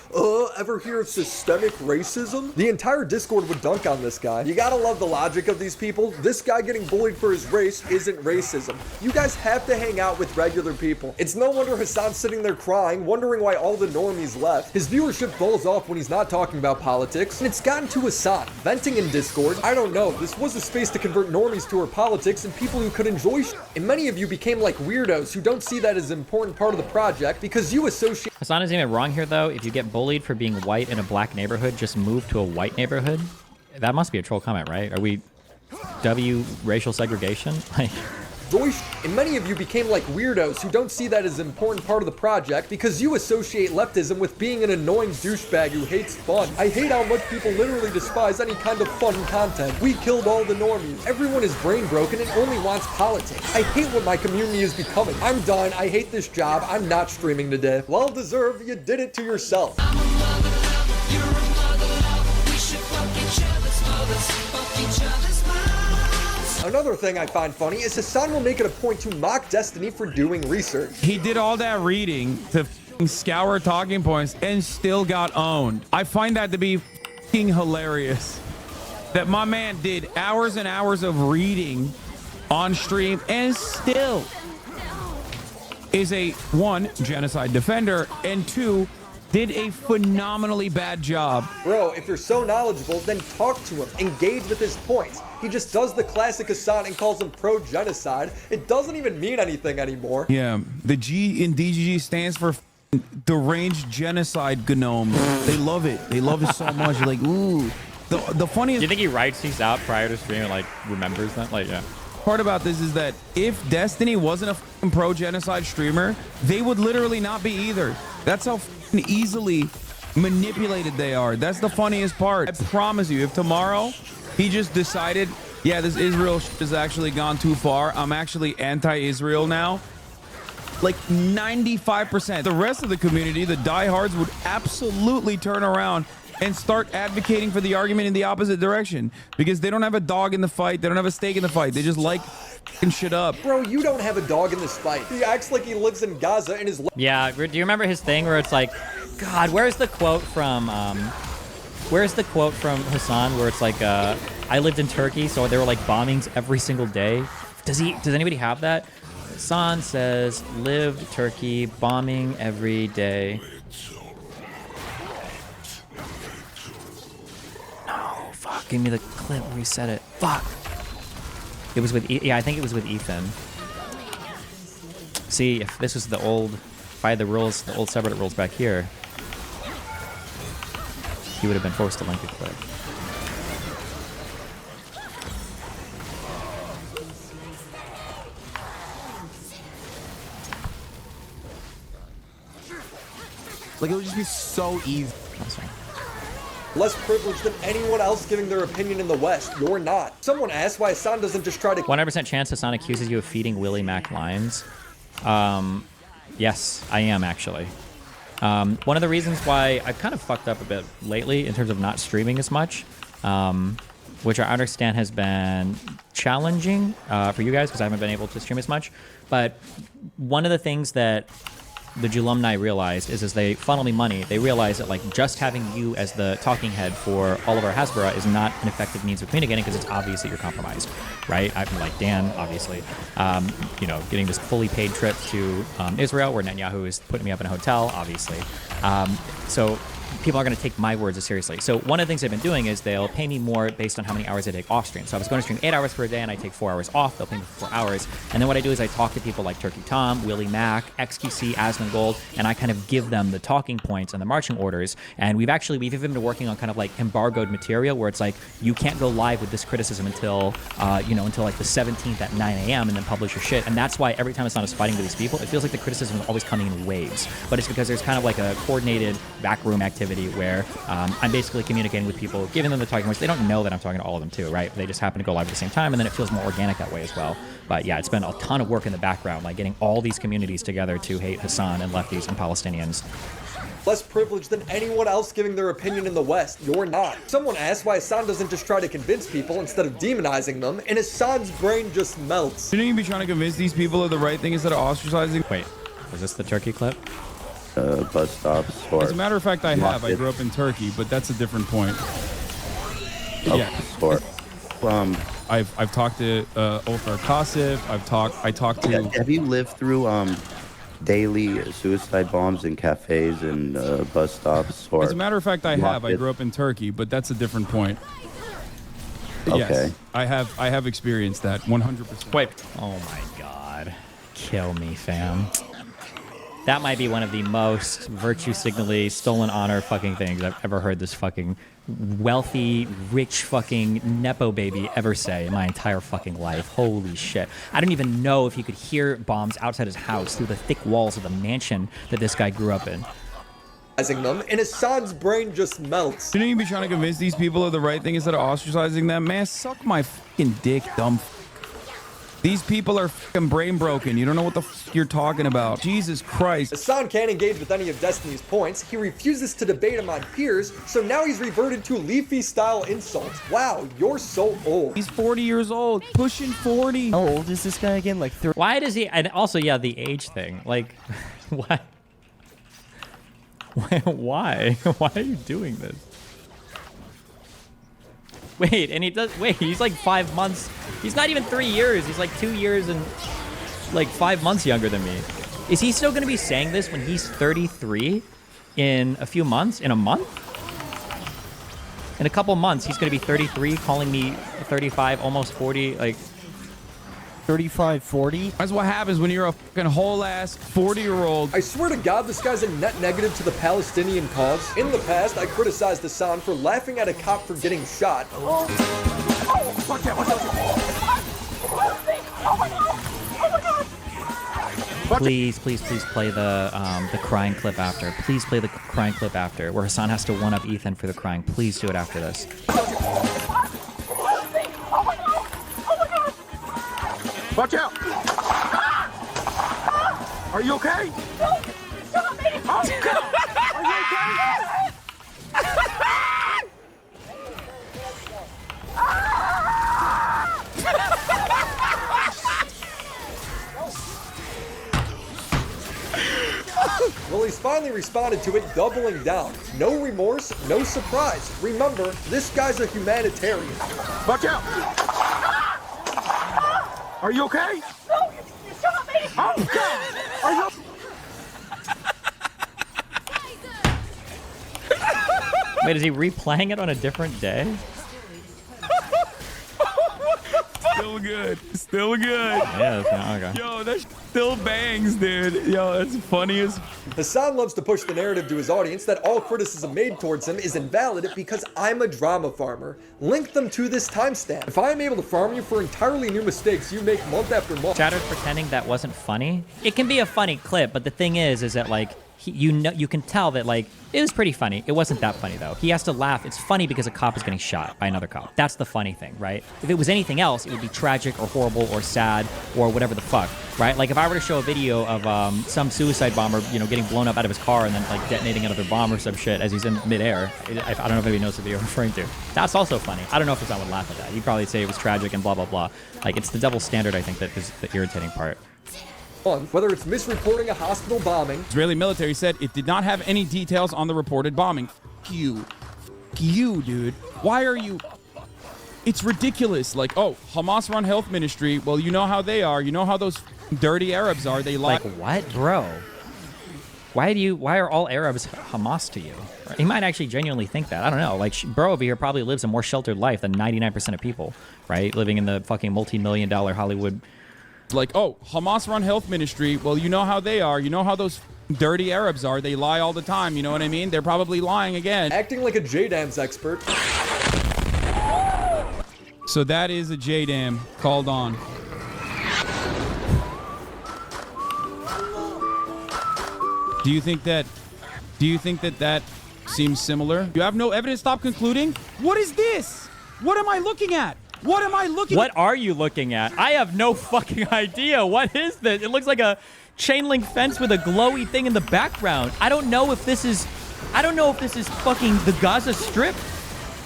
ever hear of systemic racism? The entire Discord would dunk on this guy. You gotta love the logic of these people. This guy getting bullied for his race isn't racism. You guys have to hang out with regular people. It's no wonder Hassan's sitting there crying, wondering why all the normies left. His viewership falls off when he's not talking about politics, and it's gotten to Hassan, venting in Discord. I don't know, this was a space to convert normies to our politics and people who could enjoy and many of you became like weirdos who don't see that as an important part of the project because you associate— Hassan isn't even wrong here, though. If you get bullied for being white in a black neighborhood, just move to a white neighborhood. That must be a troll comment, right? Are we racial segregation? Like, and many of you became like weirdos who don't see that as an important part of the project because you associate leftism with being an annoying douchebag who hates fun. I hate how much people literally despise any kind of fun content. We killed all the normies. Everyone is brain broken and only wants politics. I hate what my community is becoming. I'm done. I hate this job. I'm not streaming today. Well deserved. You did it to yourself. Another thing I find funny is Hassan will make it a point to mock Destiny for doing research. He did all that reading to scour talking points and still got owned. I find that to be hilarious. That my man did hours and hours of reading on stream and still is a, 1, genocide defender, and 2, did a phenomenally bad job. Bro, if you're so knowledgeable, then talk to him. Engage with his points. He just does the classic Hassan and calls him pro-genocide. It doesn't even mean anything anymore. Yeah, the G in DGG stands for deranged genocide gnome. They love it. They love it so much. Like, ooh. The funniest— do you think he writes these out prior to stream and, like, remembers them? Like, yeah. Part about this is that if Destiny wasn't a pro-genocide streamer, they would literally not be either. That's how easily manipulated they are. That's the funniest part. I promise you, if tomorrow he just decided, yeah, this Israel has actually gone too far, I'm actually anti-Israel now, like 95%, the rest of the community, the diehards, would absolutely turn around and start advocating for the argument in the opposite direction because they don't have a dog in the fight. They don't have a stake in the fight. They just like f***ing shit up. Bro, you don't have a dog in this fight. He acts like he lives in Gaza and is— yeah, do you remember his thing where it's like, God, where's the quote from Hassan where it's like, I lived in Turkey, so there were like bombings every single day. Does anybody have that? Hassan says, lived Turkey, bombing every day. Give me the clip where he said it. Fuck. It was with, yeah, I think it was with Ethan. See, if this was the old, if I had the rules, the old subreddit rules back here, he would have been forced to link the clip. like, it would just be so easy. Less privileged than anyone else giving their opinion in the West. You're not. Someone asked why Hassan doesn't just try to— 100% chance Hassan accuses you of feeding Willie Mac lines. Yes, I am actually. One of the reasons why I've kind of fucked up a bit lately in terms of not streaming as much, which I understand has been challenging for you guys because I haven't been able to stream as much. But one of the things that the Julumni realized is as they funnel me money, they realize that like just having you as the talking head for all of our Hasbara is not an effective means of communicating because it's obvious that you're compromised, right? I'm like Dan, obviously, you know, getting this fully paid trip to Israel where Netanyahu is putting me up in a hotel, obviously. So people are going to take my words as seriously. So one of the things they've been doing is they'll pay me more based on how many hours I take off stream. So I was going to stream 8 hours per day and I take 4 hours off. They'll pay me for 4 hours. And then what I do is I talk to people like Turkey Tom, Willie Mack, XQC, Asmongold, and I kind of give them the talking points and the marching orders. And we've even been working on kind of like embargoed material where it's like, you can't go live with this criticism until, you know, until like the 17th at 9 a.m. and then publish your shit. And that's why every time Hassan is fighting with these people, it feels like the criticism is always coming in waves. But it's because there's kind of like a coordinated backroom activity where I'm basically communicating with people, giving them the talking points. They don't know that I'm talking to all of them too, right? They just happen to go live at the same time, and then it feels more organic that way as well. But yeah, it's been a ton of work in the background, like getting all these communities together to hate Hassan and lefties and Palestinians. Less privileged than anyone else giving their opinion in the West. You're not. Someone asked why Hassan doesn't just try to convince people instead of demonizing them, and Hassan's brain just melts. Shouldn't you be trying to convince these people of the right thing instead of ostracizing? Wait, was this the Turkey clip? Bus stops. Or As a matter of fact, I have. I grew up in Turkey, but that's a different point. Yeah. I've talked to Othar Kasif. I talked to. Have you lived through daily suicide bombs in cafes and bus stops? Or As a matter of fact, I have. I grew up in Turkey, but that's a different point. Okay. Yes, I have experienced that 100%. Wait. Oh my God. Kill me, fam. That might be one of the most virtue signally stolen honor fucking things I've ever heard this fucking wealthy, rich fucking Nepo baby ever say in my entire fucking life. Holy shit. I don't even know if he could hear bombs outside his house through the thick walls of the mansion that this guy grew up in. Them, and Hassan's brain just melts. Shouldn't you be trying to convince these people of the right thing instead of ostracizing them? Man, suck my fucking dick, dumb These people are fucking brain broken. You don't know what the fuck you're talking about. Jesus Christ. Hassan can't engage with any of Destiny's points. He refuses to debate him on peers, so now he's reverted to Leafy-style insults. Wow, you're so old. He's 40 years old, pushing 40. How old is this guy again? Like 30? Why does he? And also, yeah, the age thing. Like, why? Why? Why are you doing this? Wait, and he does. Wait, he's like 5 months. He's not even 3 years. He's like 2 years and like 5 months younger than me. Is he still going to be saying this when he's 33 in a few months? In a month? In a couple months, he's going to be 33, calling me 35, almost 40. Like 35, 40? That's what happens when you're a fucking whole ass 40-year-old. I swear to God, this guy's a net negative to the Palestinian cause. In the past, I criticized Hassan for laughing at a cop for getting shot. Please, please, please play the crying clip after. Please play the crying clip after, where Hassan has to one-up Ethan for the crying. Please do it after this. Watch out! Are you okay? No, stop me! Oh, God. Are you okay? Well, he's finally responded to it, doubling down. No remorse, no surprise. Remember, this guy's a humanitarian. Watch out! Are you okay? No, you shot me! Oh, God! Are you... Wait, is he replaying it on a different day? Still good. Still good. Yeah, okay. Yo, that still bangs, dude. Yo, that's funny as... Hassan loves to push the narrative to his audience that all criticism made towards him is invalid because I'm a drama farmer. Link them to this timestamp. If I am able to farm you for entirely new mistakes you make month after month... Chatter's pretending that wasn't funny. It can be a funny clip, but the thing is that, like, you can tell that, like, it was pretty funny. It wasn't that funny, though. He has to laugh. It's funny because a cop is getting shot by another cop. That's the funny thing, right? If it was anything else, it would be tragic or horrible or sad or whatever the fuck, right? Like, if I were to show a video of some suicide bomber, you know, getting blown up out of his car and then, like, detonating another bomb or some shit as he's in midair, I don't know if anybody knows the video I'm referring to. That's also funny. I don't know if Hassan would laugh at that. He'd probably say it was tragic and blah, blah, blah. Like, it's the double standard, I think, that is the irritating part. Whether it's misreporting a hospital bombing. Israeli military said it did not have any details on the reported bombing. You, dude. Why are you... It's ridiculous. Like, oh, Hamas-run health ministry. Well, you know how they are. You know how those dirty Arabs are. They lie. Like, what? Bro. Why are all Arabs Hamas to you? He might actually genuinely think that. I don't know. Like, bro over here probably lives a more sheltered life than 99% of people, right? Living in the fucking multi-million-dollar Hollywood... Like, oh, Hamas-run health ministry. Well, you know how they are. You know how those dirty Arabs are. They lie all the time. You know what I mean? They're probably lying again. Acting like a JDAMs expert. So that is a JDAM called on. Do you think that seems similar? You have no evidence. Stop concluding. What is this? What am I looking at? What am I looking at? What are you looking at? I have no fucking idea. What is this? It looks like a chain link fence with a glowy thing in the background. I don't know if this is fucking the Gaza Strip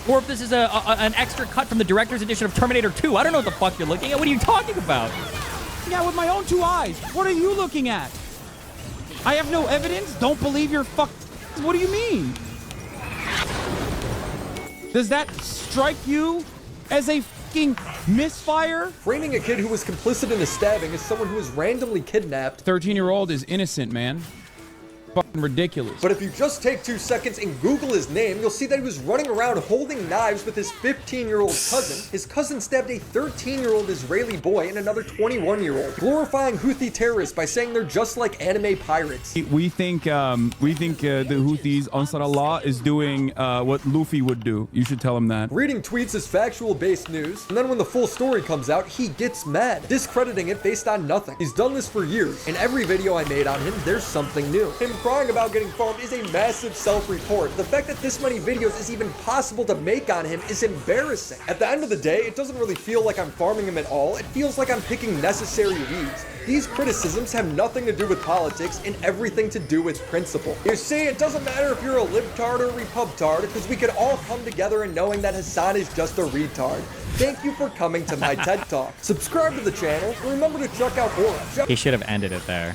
or if this is an extra cut from the director's edition of Terminator 2. I don't know what the fuck you're looking at. What are you talking about? Yeah, with my own two eyes. What are you looking at? I have no evidence? Don't believe your fuck... What do you mean? Does that strike you as a fucking misfire? Framing a kid who was complicit in a stabbing as someone who was randomly kidnapped. 13-year-old is innocent, man. Fucking ridiculous. But if you just take 2 seconds and Google his name, you'll see that he was running around holding knives with his 15-year-old cousin. His cousin stabbed a 13-year-old Israeli boy and another 21-year-old, glorifying Houthi terrorists by saying they're just like anime pirates. We think the Houthis, Ansar Allah, is doing what Luffy would do. You should tell him that. Reading tweets is factual-based news, and then when the full story comes out, he gets mad, discrediting it based on nothing. He's done this for years. In every video I made on him, there's something new. Him crying about getting farmed is a massive self-report. The fact that this many videos is even possible to make on him is embarrassing. At the end of the day, it doesn't really feel like I'm farming him at all. It feels like I'm picking necessary weeds. These criticisms have nothing to do with politics and everything to do with principle. You see, it doesn't matter if you're a libtard or a repubtard, because we could all come together in knowing that Hassan is just a retard. Thank you for coming to my TED Talk. Subscribe to the channel, and remember to check out Aura. He should have ended it there.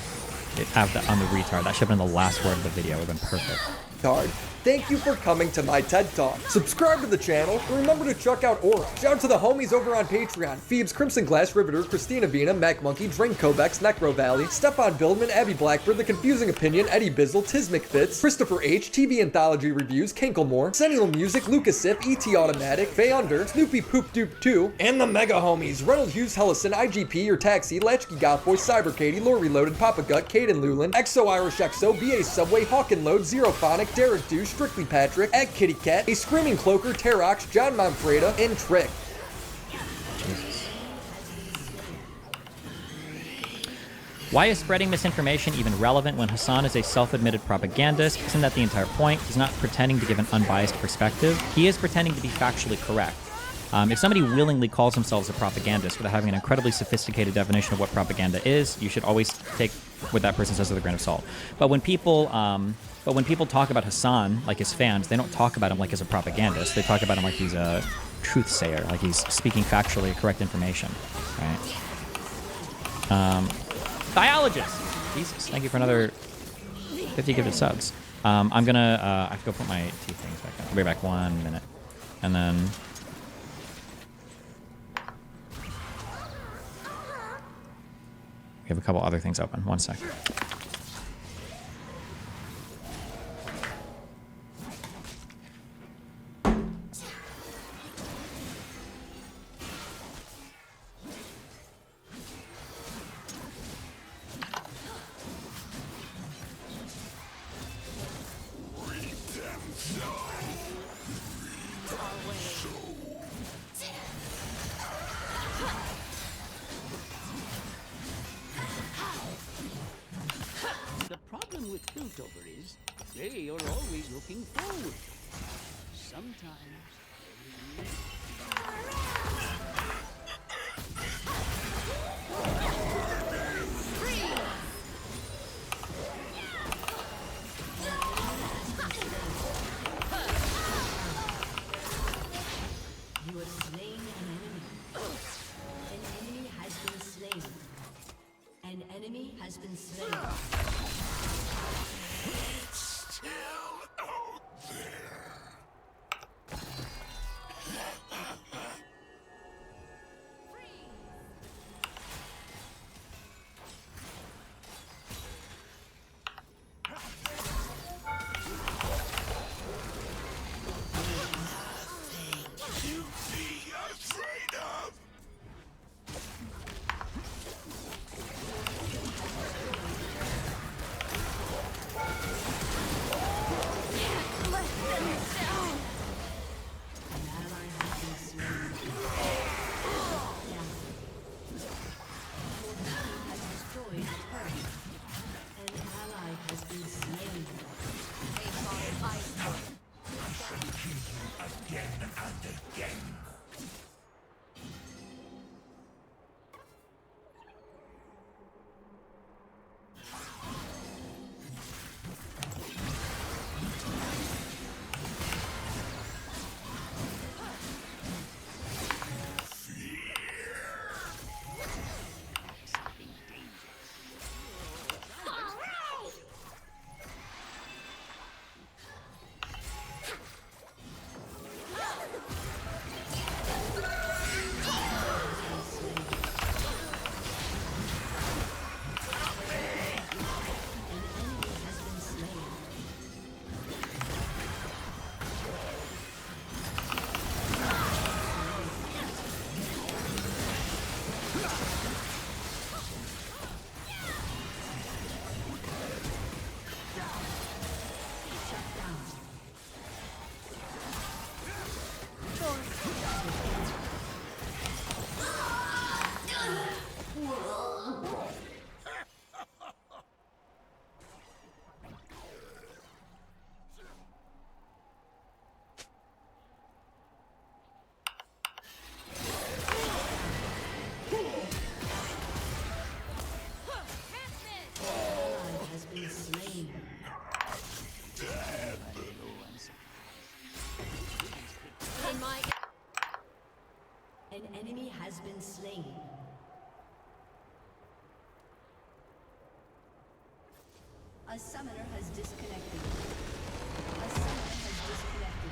On the retard. That should have been the last word of the video. It would have been perfect. Thank you for coming to my TED Talk. Subscribe to the channel, and remember to check out Aura. Shout out to the homies over on Patreon. Phoebes, Crimson Glass, Riveter, Christina Vina, Mac Monkey, Drain Kovacs, Necro Valley, Stephon Bildman, Abby Blackbird, The Confusing Opinion, Eddie Bizzle, Tiz McFitz, Christopher H, TV Anthology Reviews, Kinklemore, Sentinel Music, Lucas Sip, ET Automatic, Faye Under, Snoopy Poop Dupe 2, and the Mega Homies, Reynolds Hughes Hellison, IGP, Your Taxi, Latchkey Gothboy, Cyber Katie, Lore Reloaded, Papa Gut, Caden Luland, Exo Irish Exo, BA Subway, Hawkin Load, Zero Phonic, Derek Douche, Strictly Patrick, at Kitty Cat, a Screaming Cloaker, Terox, John Manfreda, and Trick. Why is spreading misinformation even relevant when Hassan is a self-admitted propagandist? Isn't that the entire point? He's not pretending to give an unbiased perspective. He is pretending to be factually correct. If somebody willingly calls themselves a propagandist without having an incredibly sophisticated definition of what propaganda is, you should always take what that person says with a grain of salt. But when people talk about Hassan, like his fans, they don't talk about him like he's a propagandist. They talk about him like he's a truth sayer, like he's speaking factually correct information, right? Biologist! Jesus, thank you for another 50 gifted subs. I'm gonna, I have to go put my teeth things back on. I'll be back 1 minute. And then... we have a couple other things open. 1 sec. with Piltover is, they are always looking forward. Sometimes. You have slain an enemy. An enemy has been slain. An enemy has been slain. It's still out there. You be afraid of. Let them down. An ally has been slain. Your team has destroyed a turret. An ally has been slain. Again and again. Has been slain. An enemy has been slain. A summoner has disconnected. A summoner has disconnected.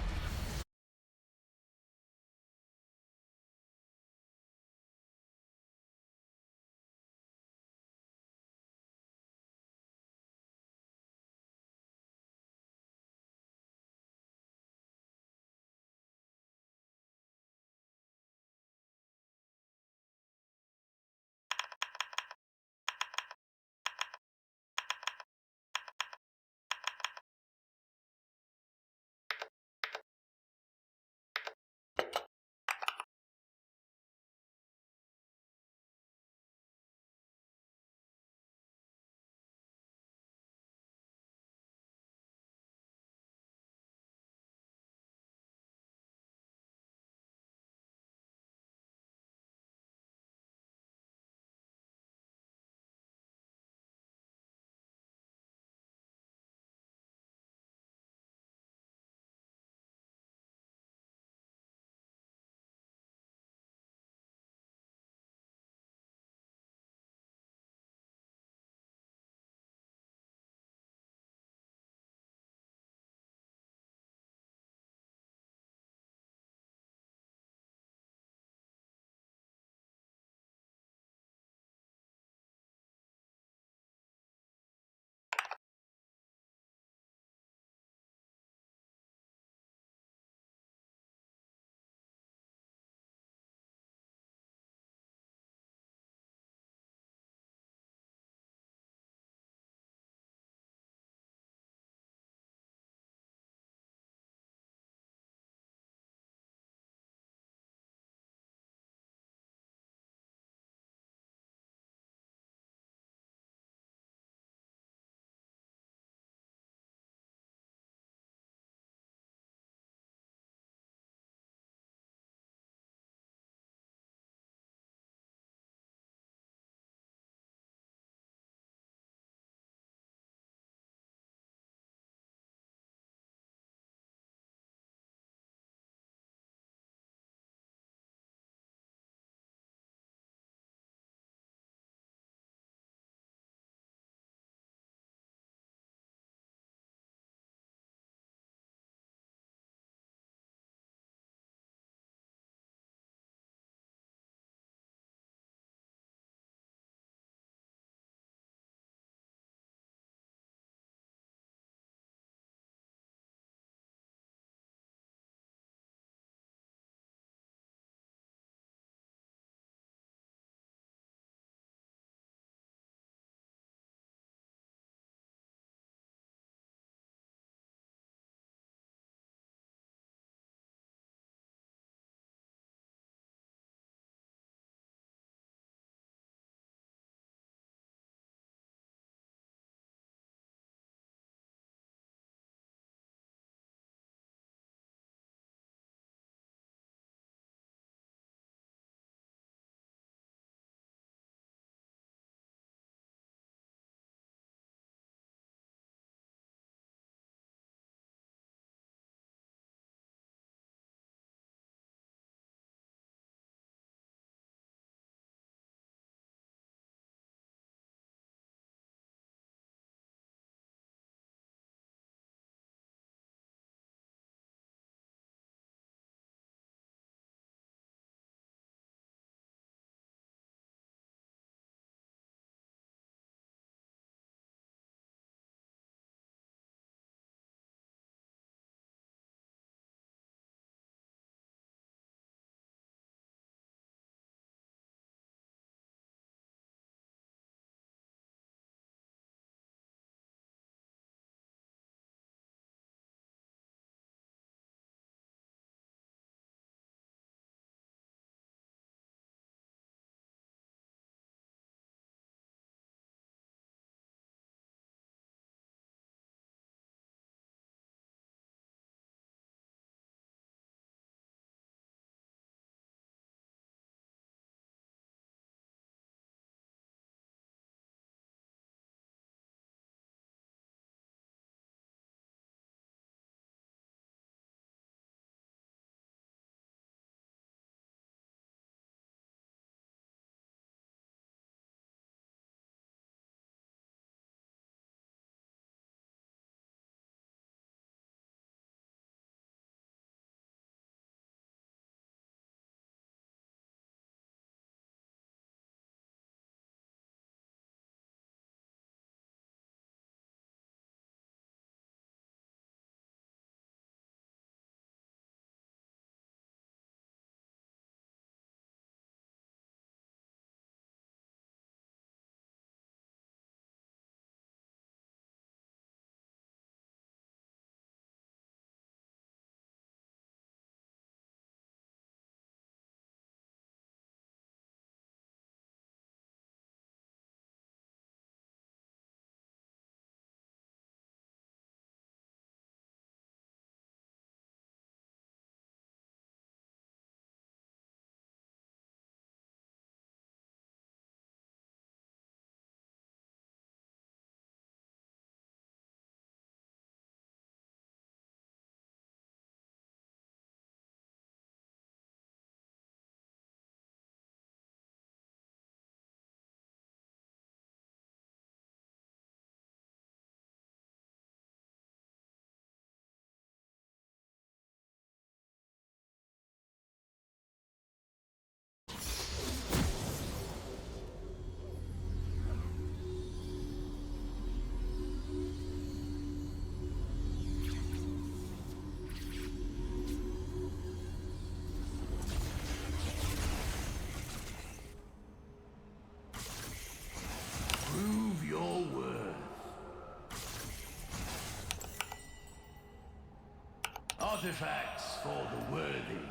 Artifacts for the worthy.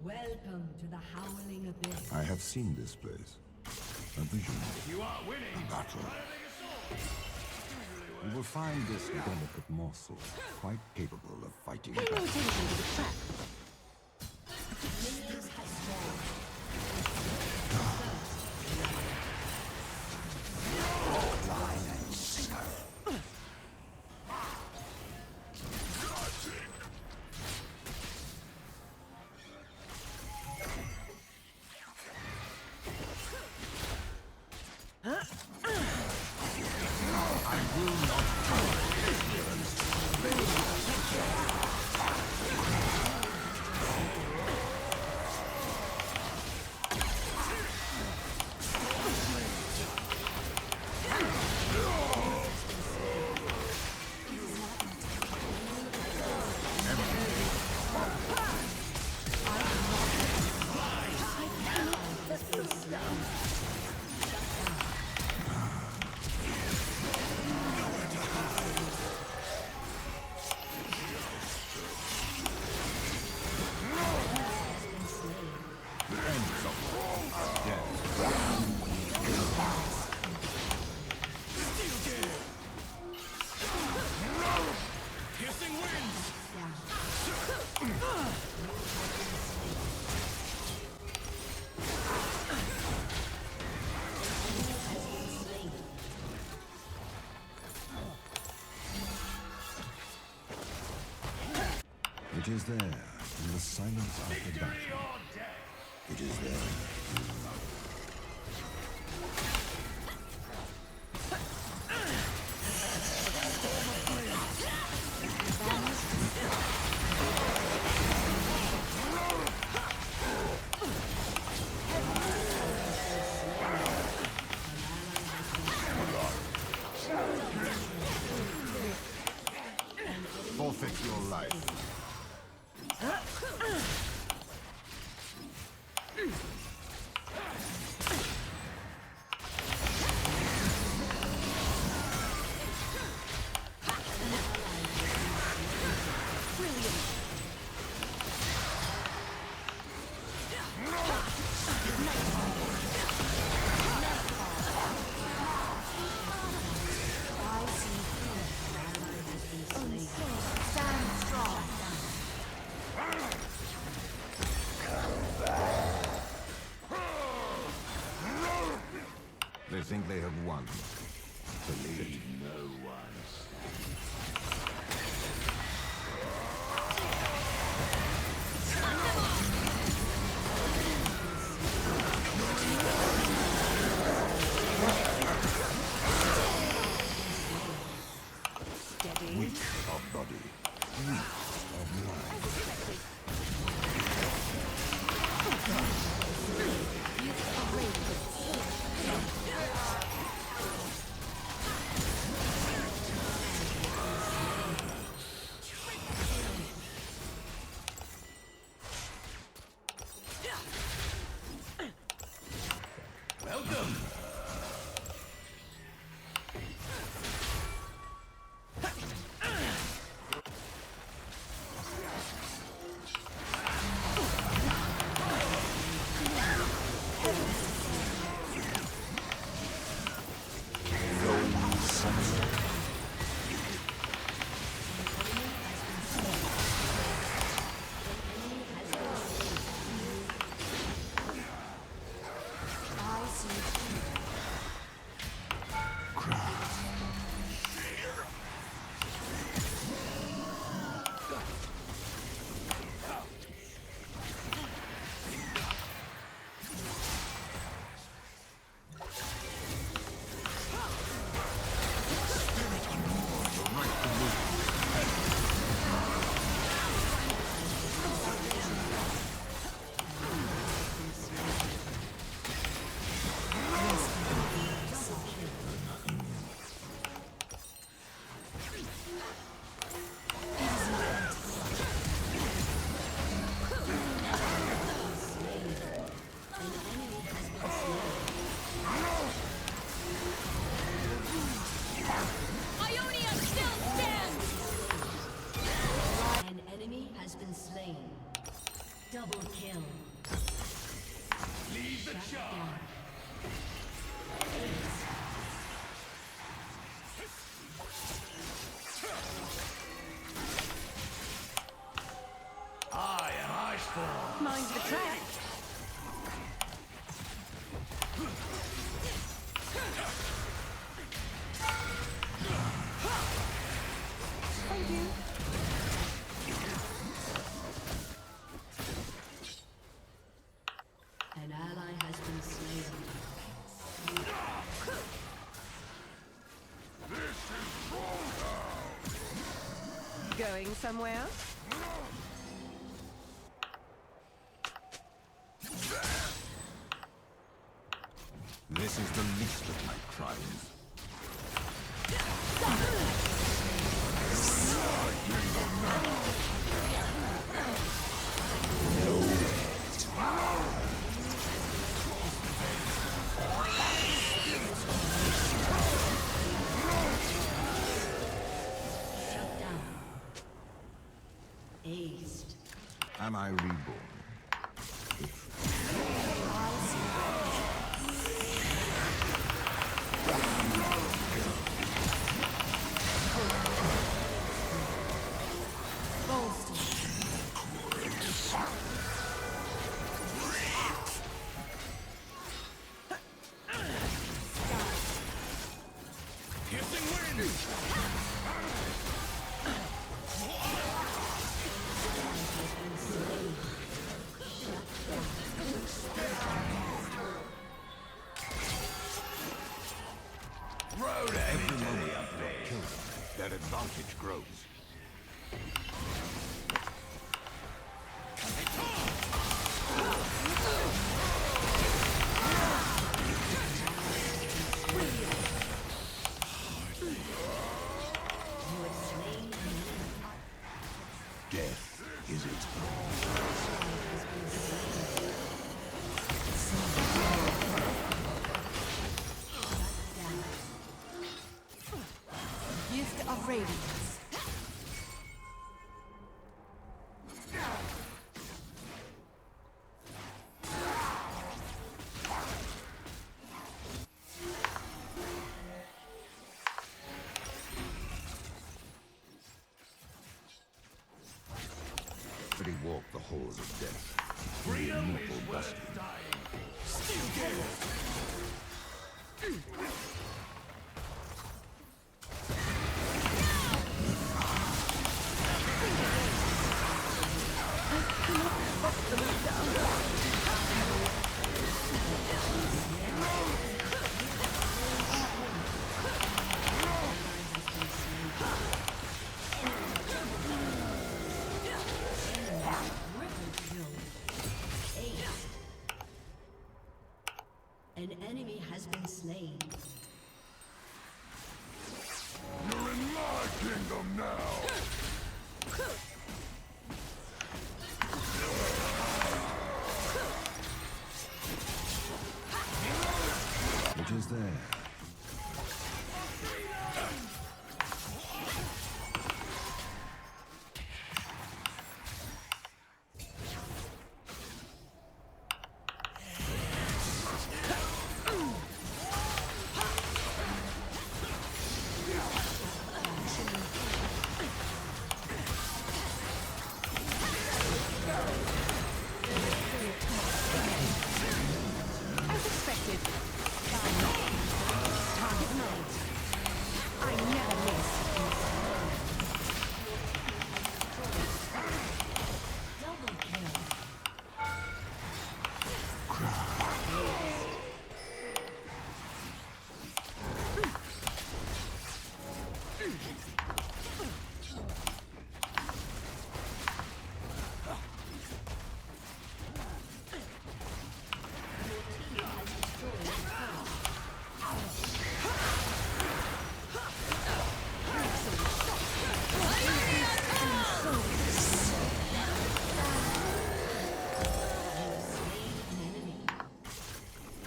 Welcome to the Howling Abyss. I have seen this place. A vision. If you are winning, A battle. You will find this delicate morsel quite capable of fighting back. Minions have spawned. Line and sinker. I will not Piercing winds! It is there, in the silence after battle. It is there. Forfeit your life. They think they have won. Believe no one. Weak of body, weak of mind. Welcome! Double kill. Lead the charge. I am Iceborne. Mind the track. Thank you. An ally has been slain. Going somewhere? This is the least of my crimes. Aced. Am I reborn? Every moment after I kill them, that advantage grows. Death is its Gift of Radiance. but he walked the halls of death. The immortal bastard. An enemy has been slain. You're in my kingdom now! It is there. As expected. Target mode. I never miss. Double kill.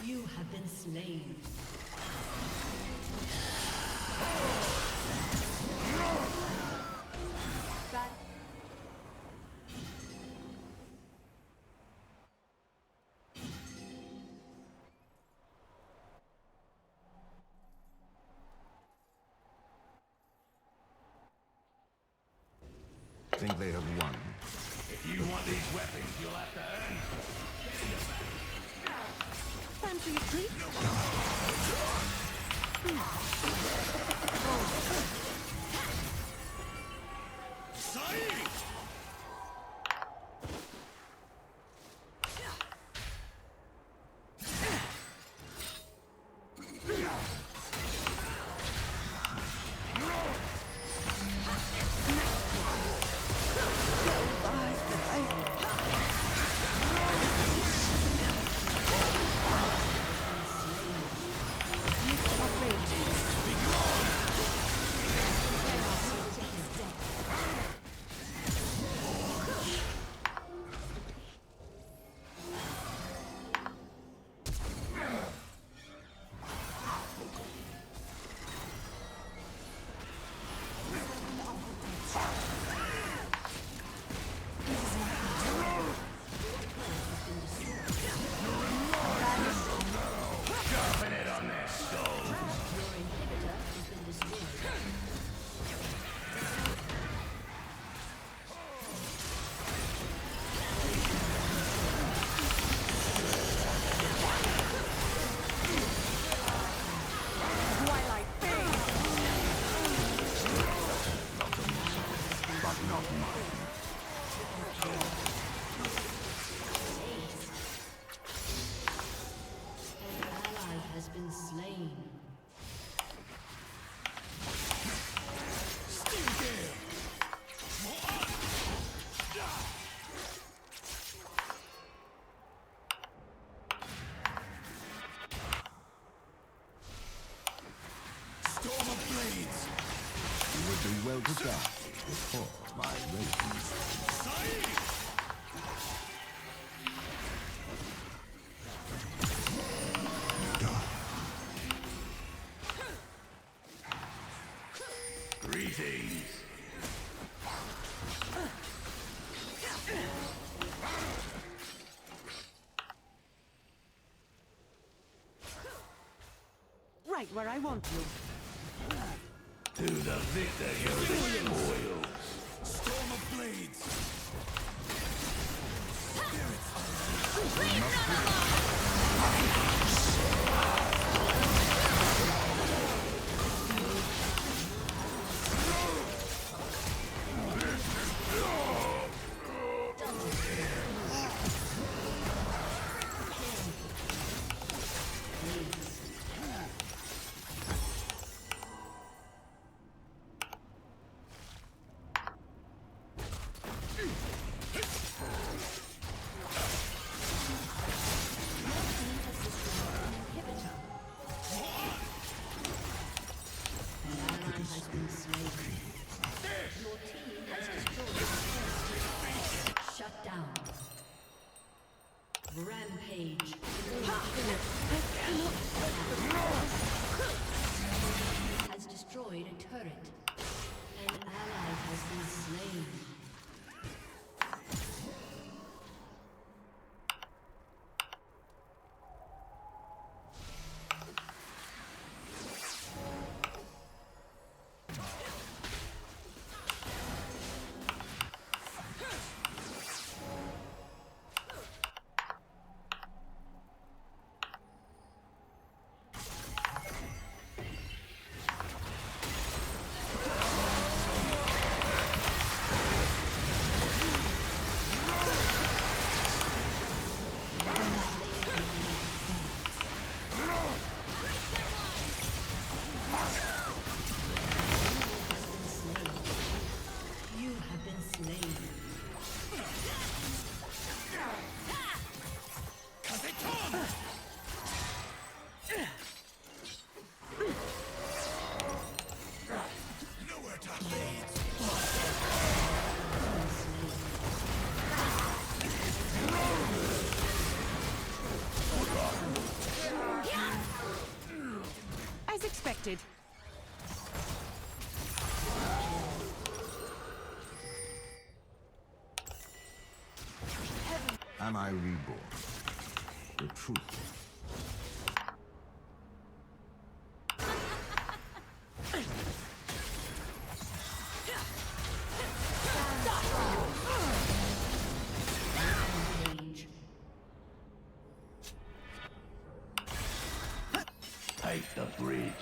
You have been slain. think they have won. If you want these weapons, you'll have to earn them. Time for your treat. You would do well to die before my race. Greetings. Right where I want you. To the victor, you're the spoils. Storm of blades. Shut down. Rampage. Has destroyed a turret. An ally has been slain. You have been slain. Nowhere to hide. As expected. Am I reborn? The truth. breed.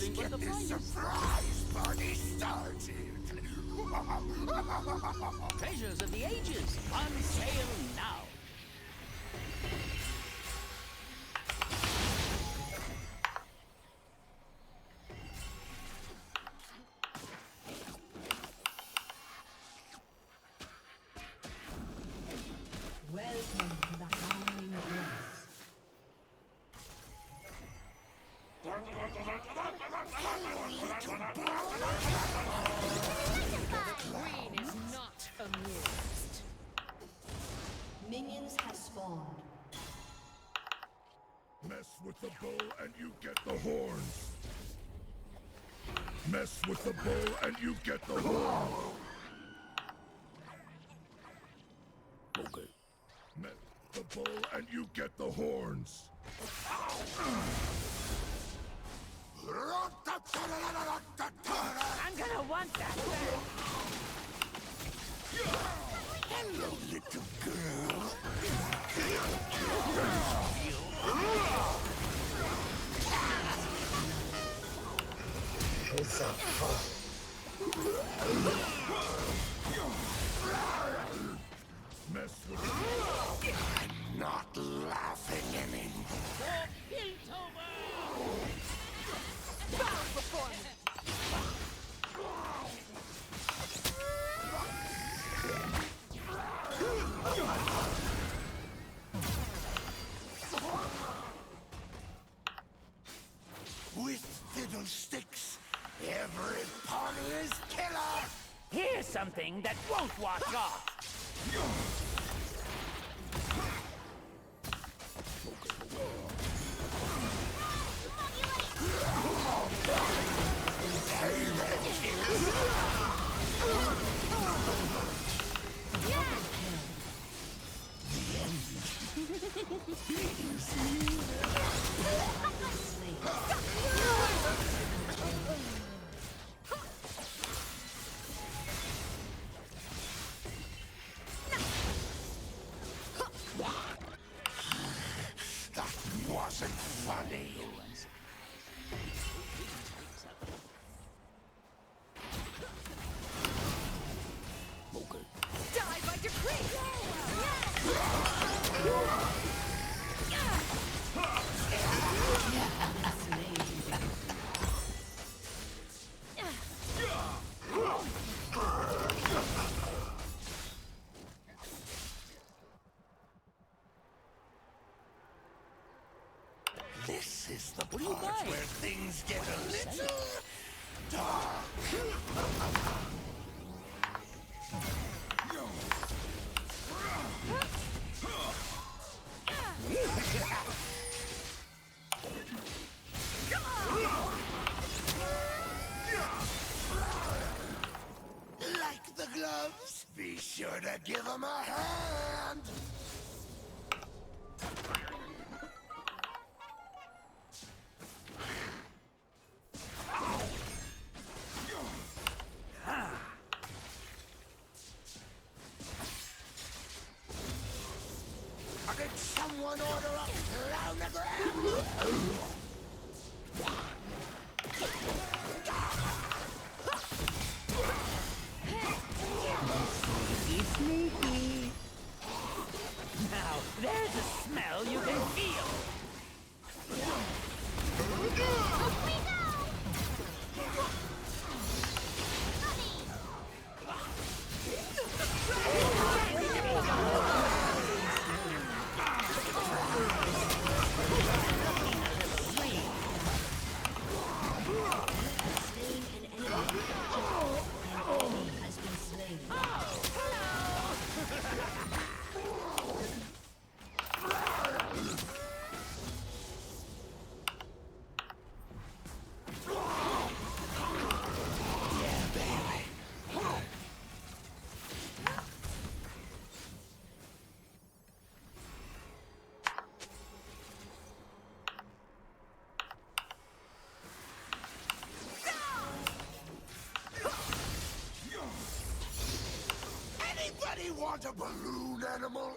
nothing but the finest. Surprise party started. Treasures of the ages on sale now. Welcome to the Howling West. Green is not amused. Minions have spawned. Mess with the bull and you get the horns. Mess with the bull and you get the horns. Okay. Mess with the bull and you get the horns. I'm gonna want that. Hello, little girl. It's a fun. Mess with I'm not laughing anymore. Bow before me. With fiddlesticks, every party is killer. Here's something that won't wash off. That wasn't funny. Die by decree. This is the part where things get a little dark. Like the gloves, be sure to give them a hand. Did someone order a clownogram? Sneaky, sneaky. Now, there's a smell you can feel. Anybody want a balloon animal?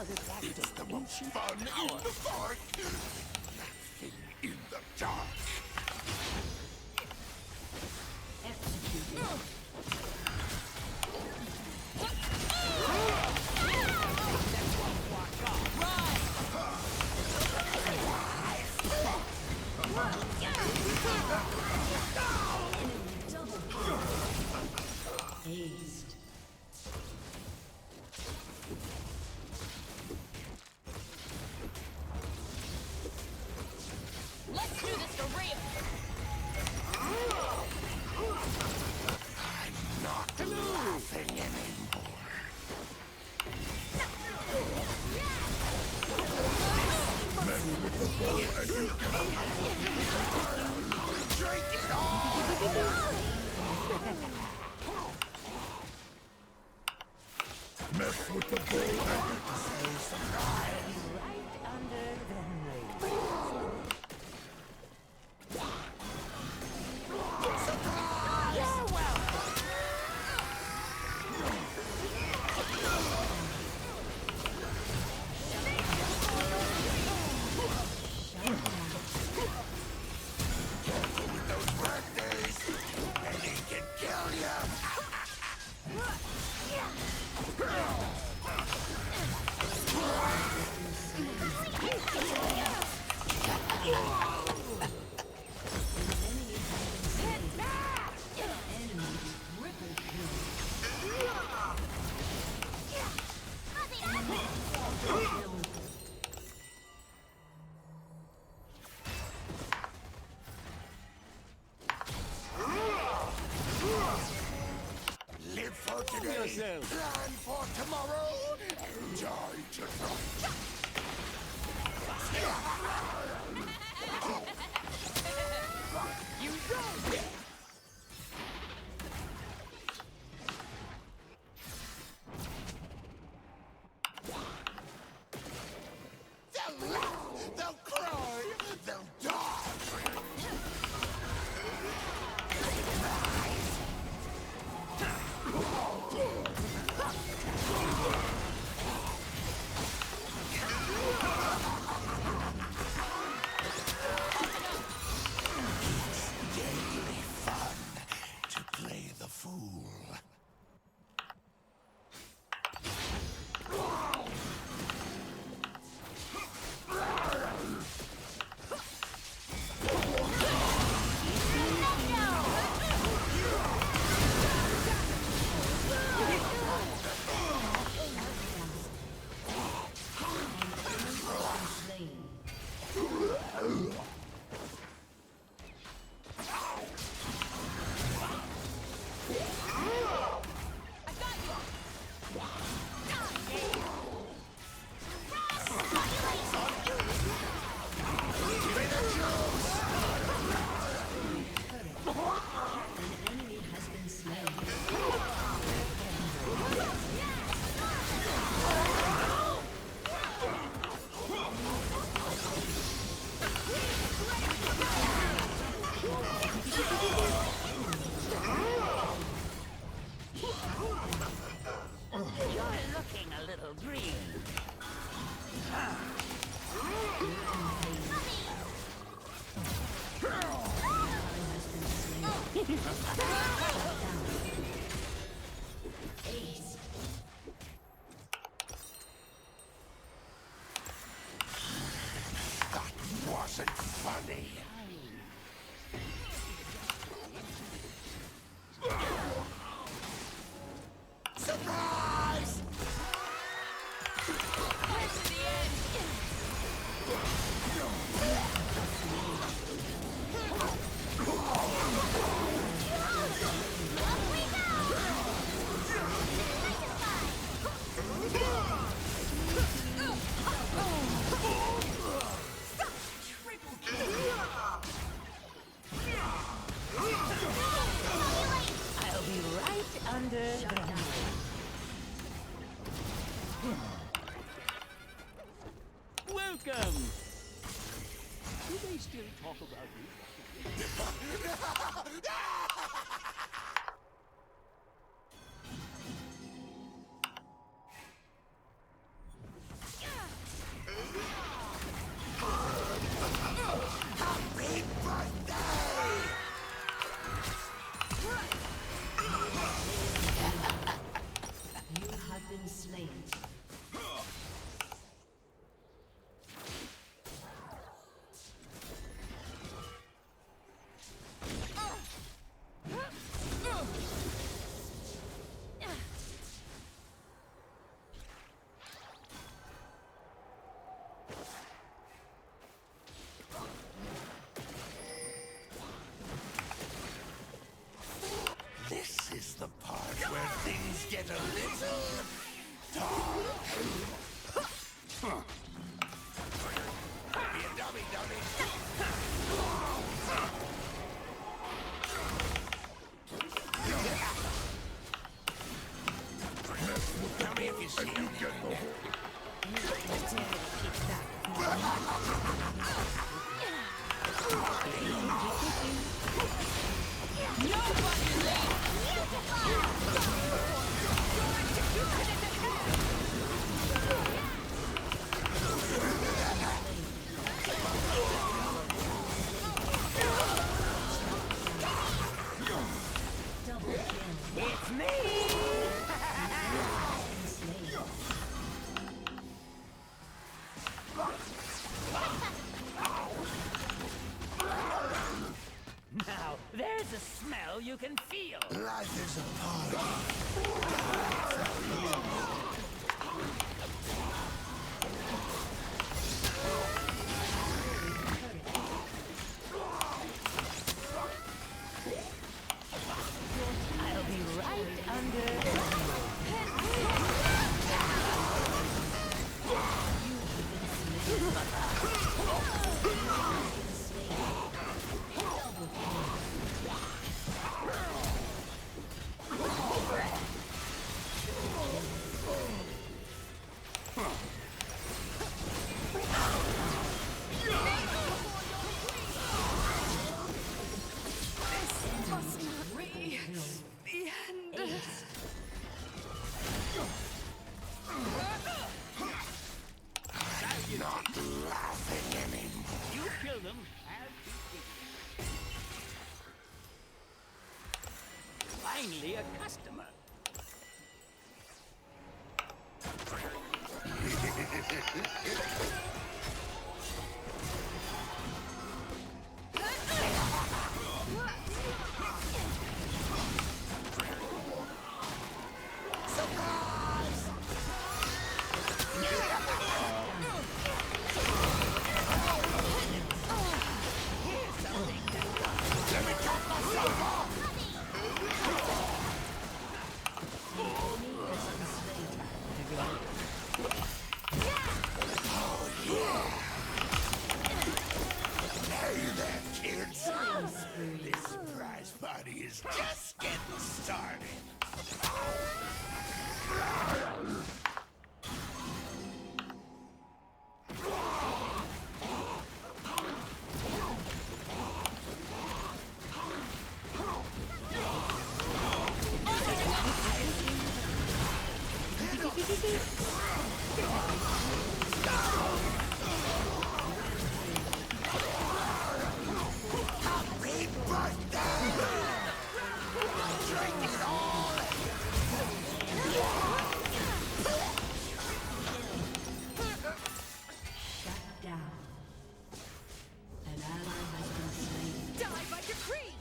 It's the most fun in the dark. Nothing in the dark. Aced. Let's do this for real. I'm not laughing anymore. Mess with the bull and you drink it all! Mess with the bull and you deserve some time. Right under the nose. Live for today, plan for tomorrow, and die tonight. You go. They'll laugh, they'll cry, they'll It's daily fun to play the fool. You're looking a little green. That wasn't funny. Surprise! I'll be right under the nose. Welcome! Do they still talk about you? dummy, dummy. Tell me if you see it's me! Now, there's a smell you can feel. Life is a I'll be right This must be the end. Not laughing anymore. You kill them as you think. Finally, a customer. Hey there, kids. This surprise party is just getting started. Happy birthday! Drink it all! Shut down. An ally has been slain. Die by decree!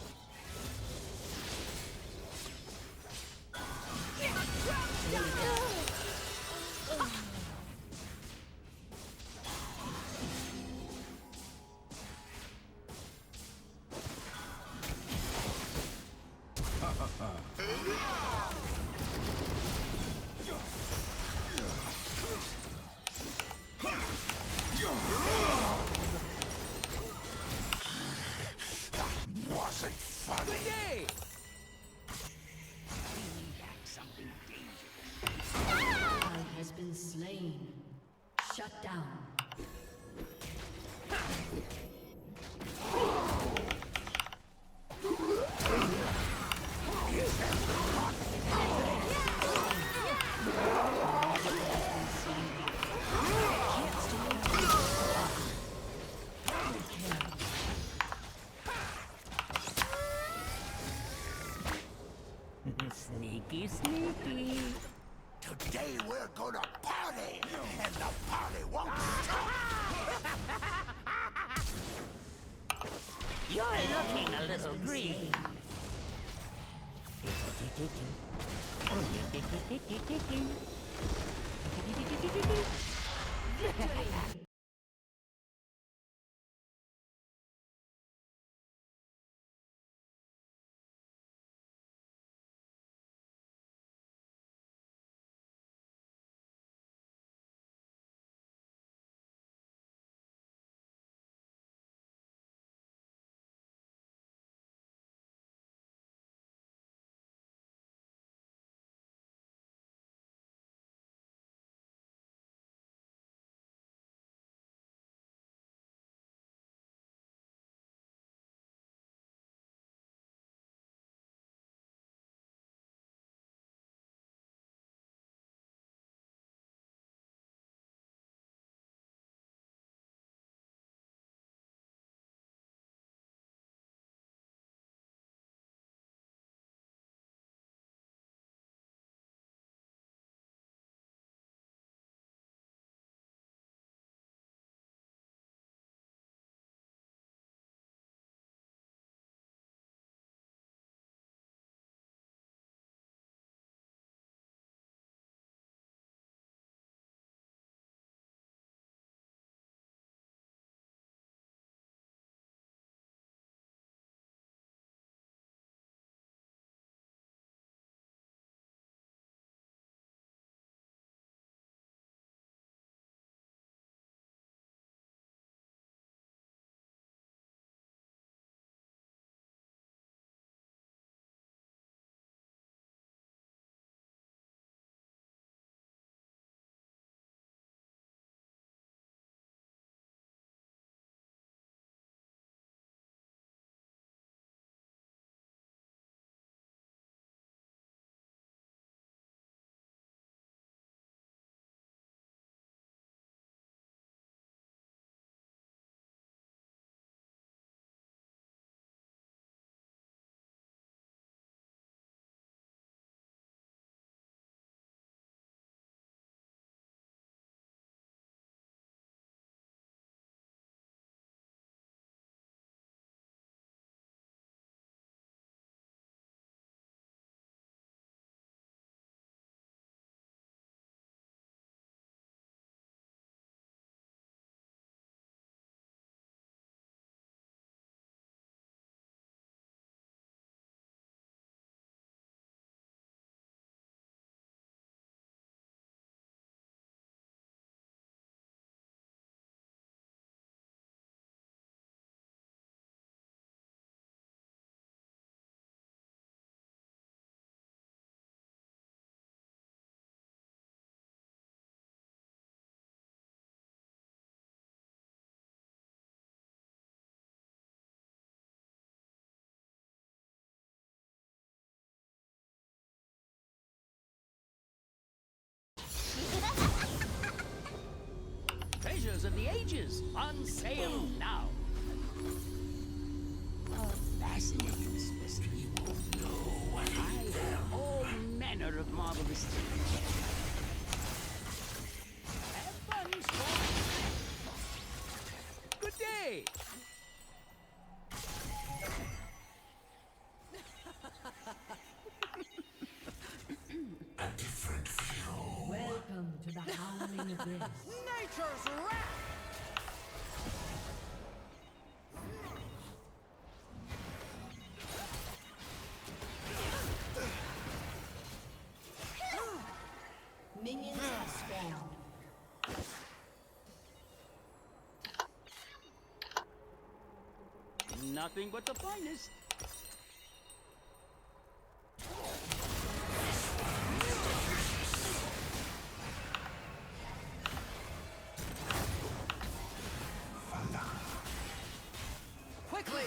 Wasn't funny. Yay! Something dangerous. Ally has been slain. Shut down. Sneaky, sneaky. Today we're gonna party, and the party won't stop. You're looking a little green. Victory! treasures of the ages on sale now. A fascinating specimen. You won't know what I have all manner of marvelous things. Have fun, sport. Good day. A different flow. Welcome to the Howling Abyss. Nature's wrath. Minions have spawned. Nothing but the finest. Quickly!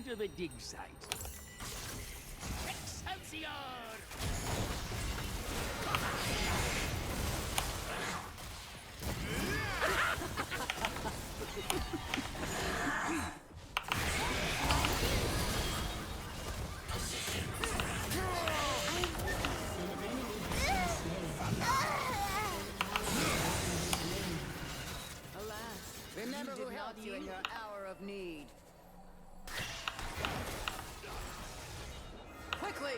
to the dig site. Excelsior! Alas, remember who helped you in your hour of need. Quickly!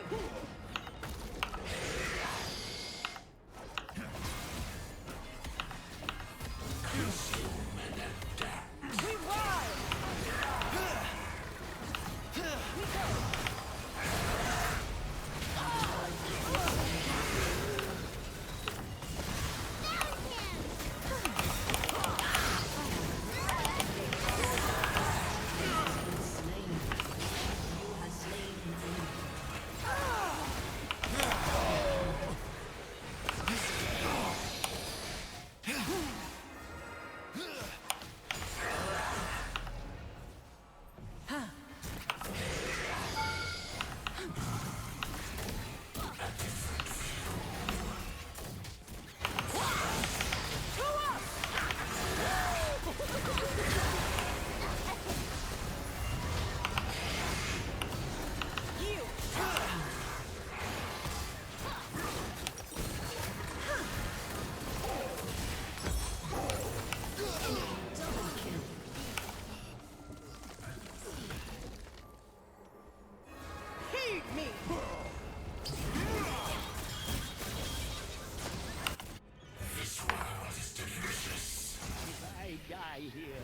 We ride! We go! Heed me! This world is delicious. If I die here,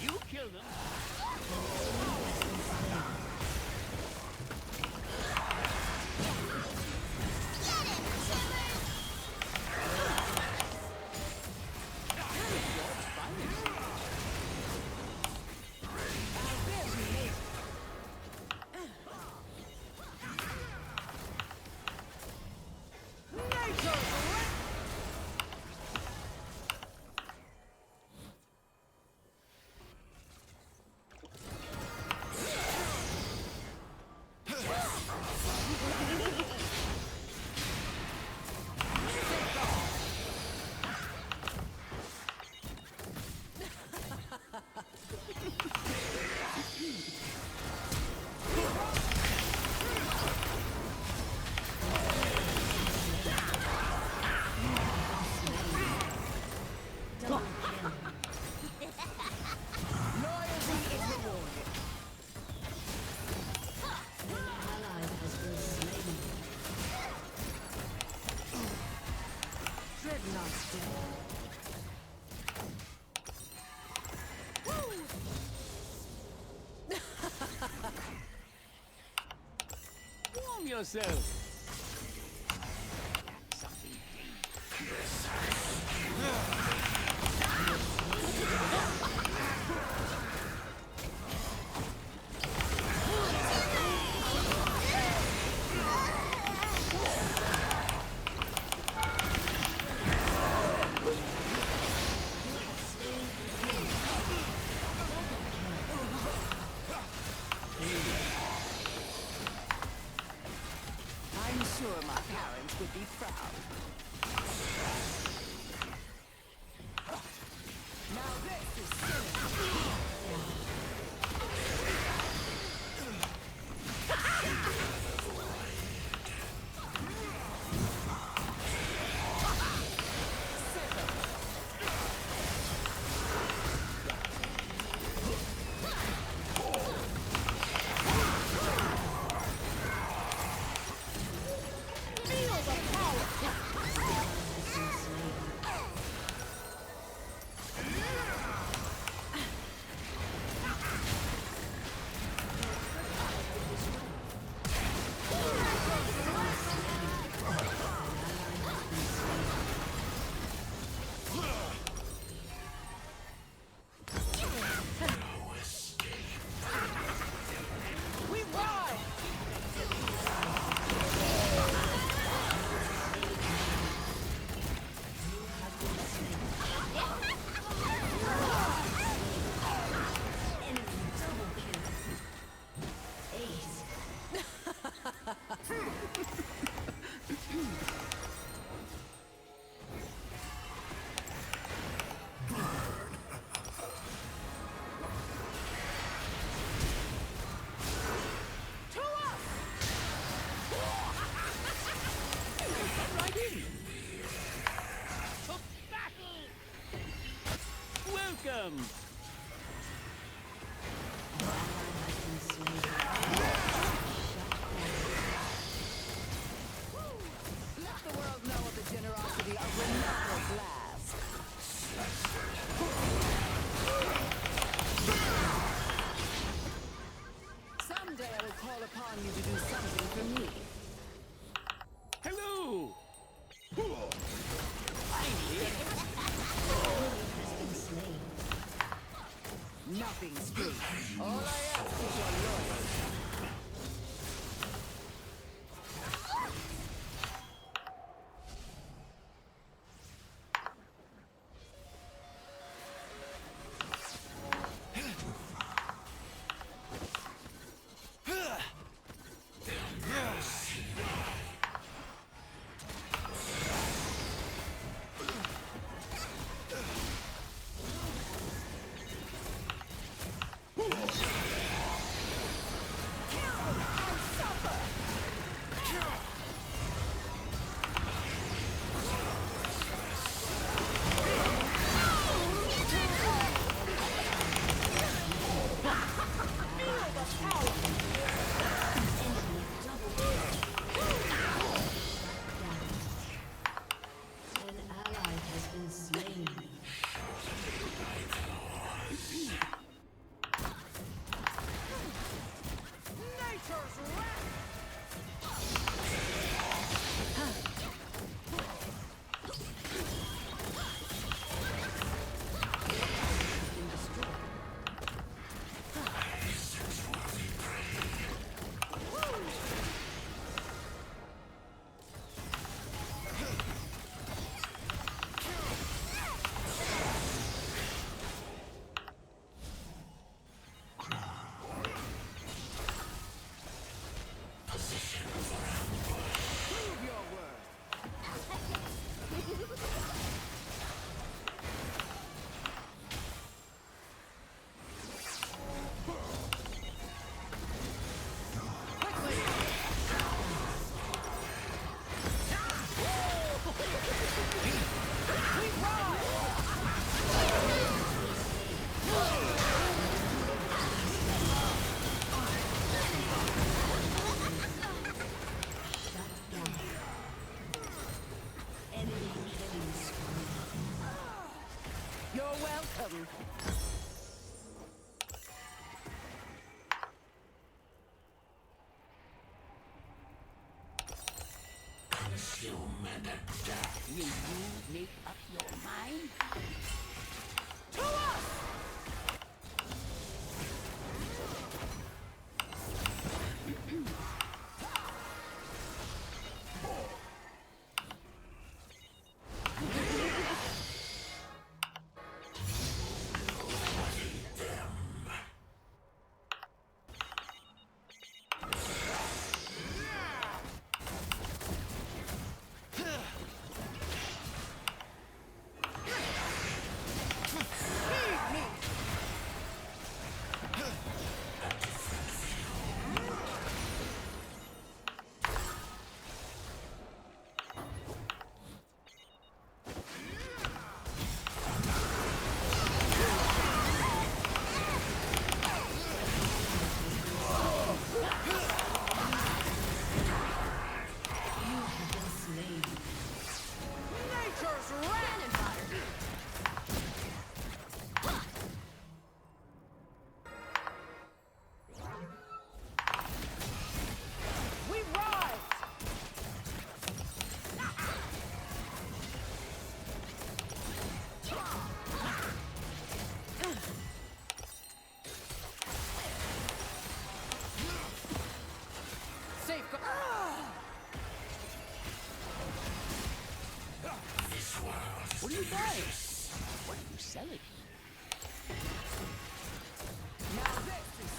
you kill them. Warm yourself. I'm sure my parents would be proud. Now this is silly. them. Let the world know of the generosity of Renata Blast. Someday I will call upon you to do something for me. Hello. Nothing's free. All I ask is your loyalty. You're welcome. Consume and adapt. Will you make up your mind? To us! Nature's cannon fire! We rise! What are you buying? What are you selling? Now this is...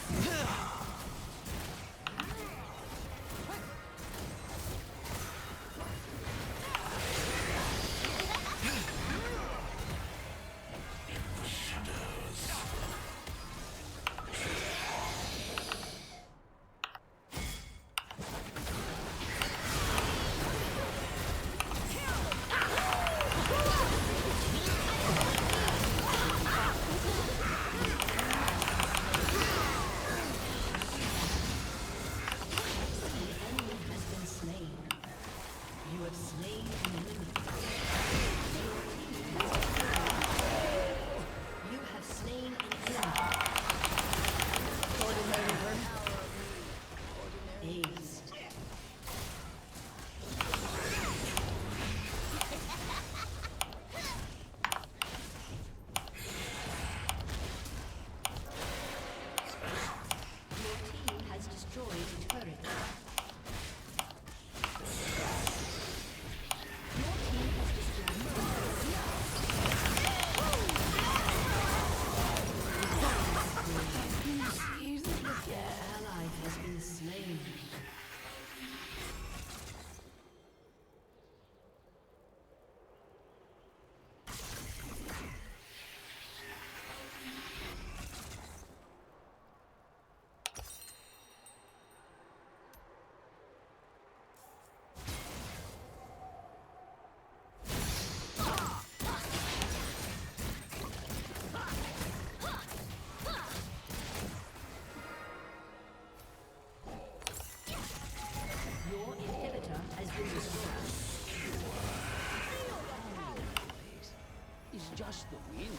just the wind.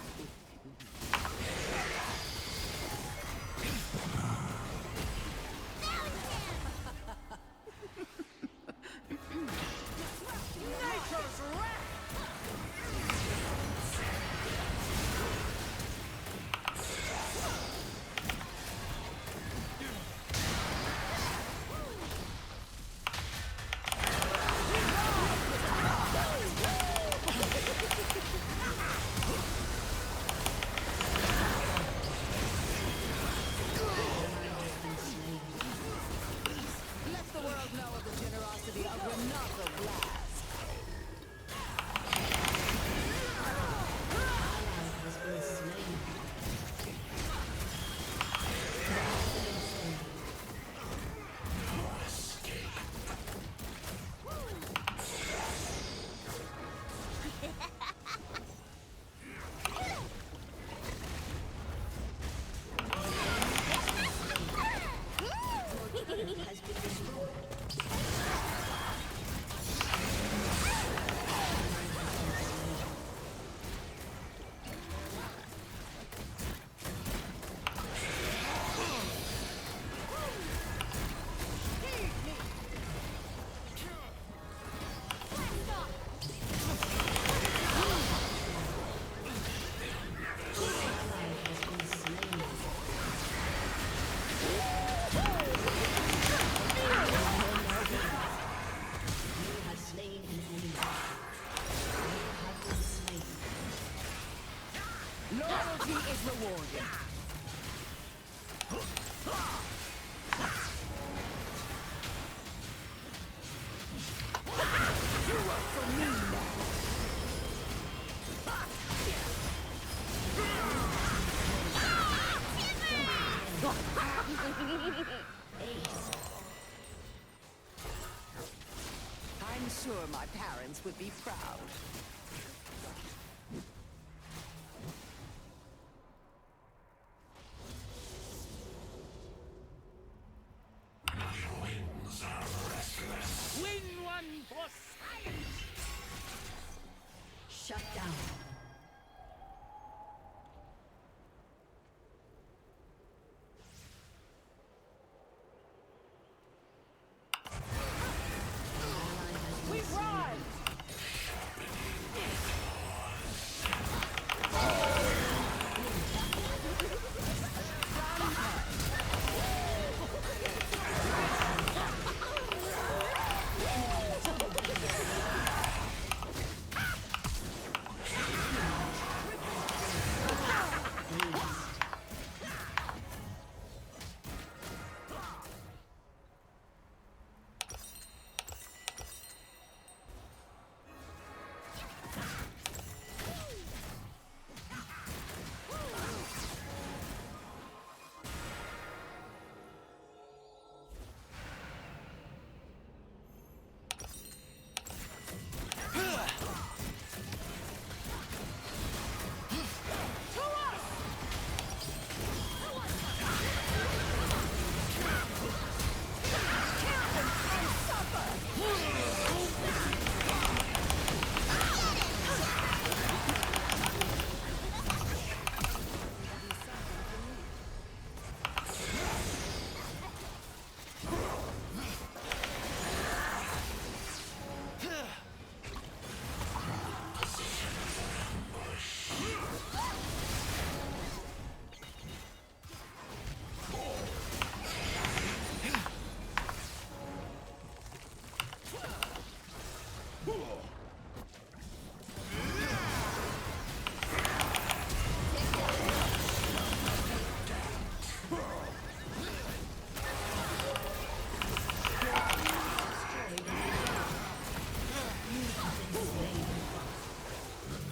Nitro's wrath! Let the world know of the generosity of Renata Blast. Has been slain. Has been destroyed. Loyalty is rewarded. You work for me I'm sure my parents would be proud. Wings are restless. Win one for science! Shut down. We run!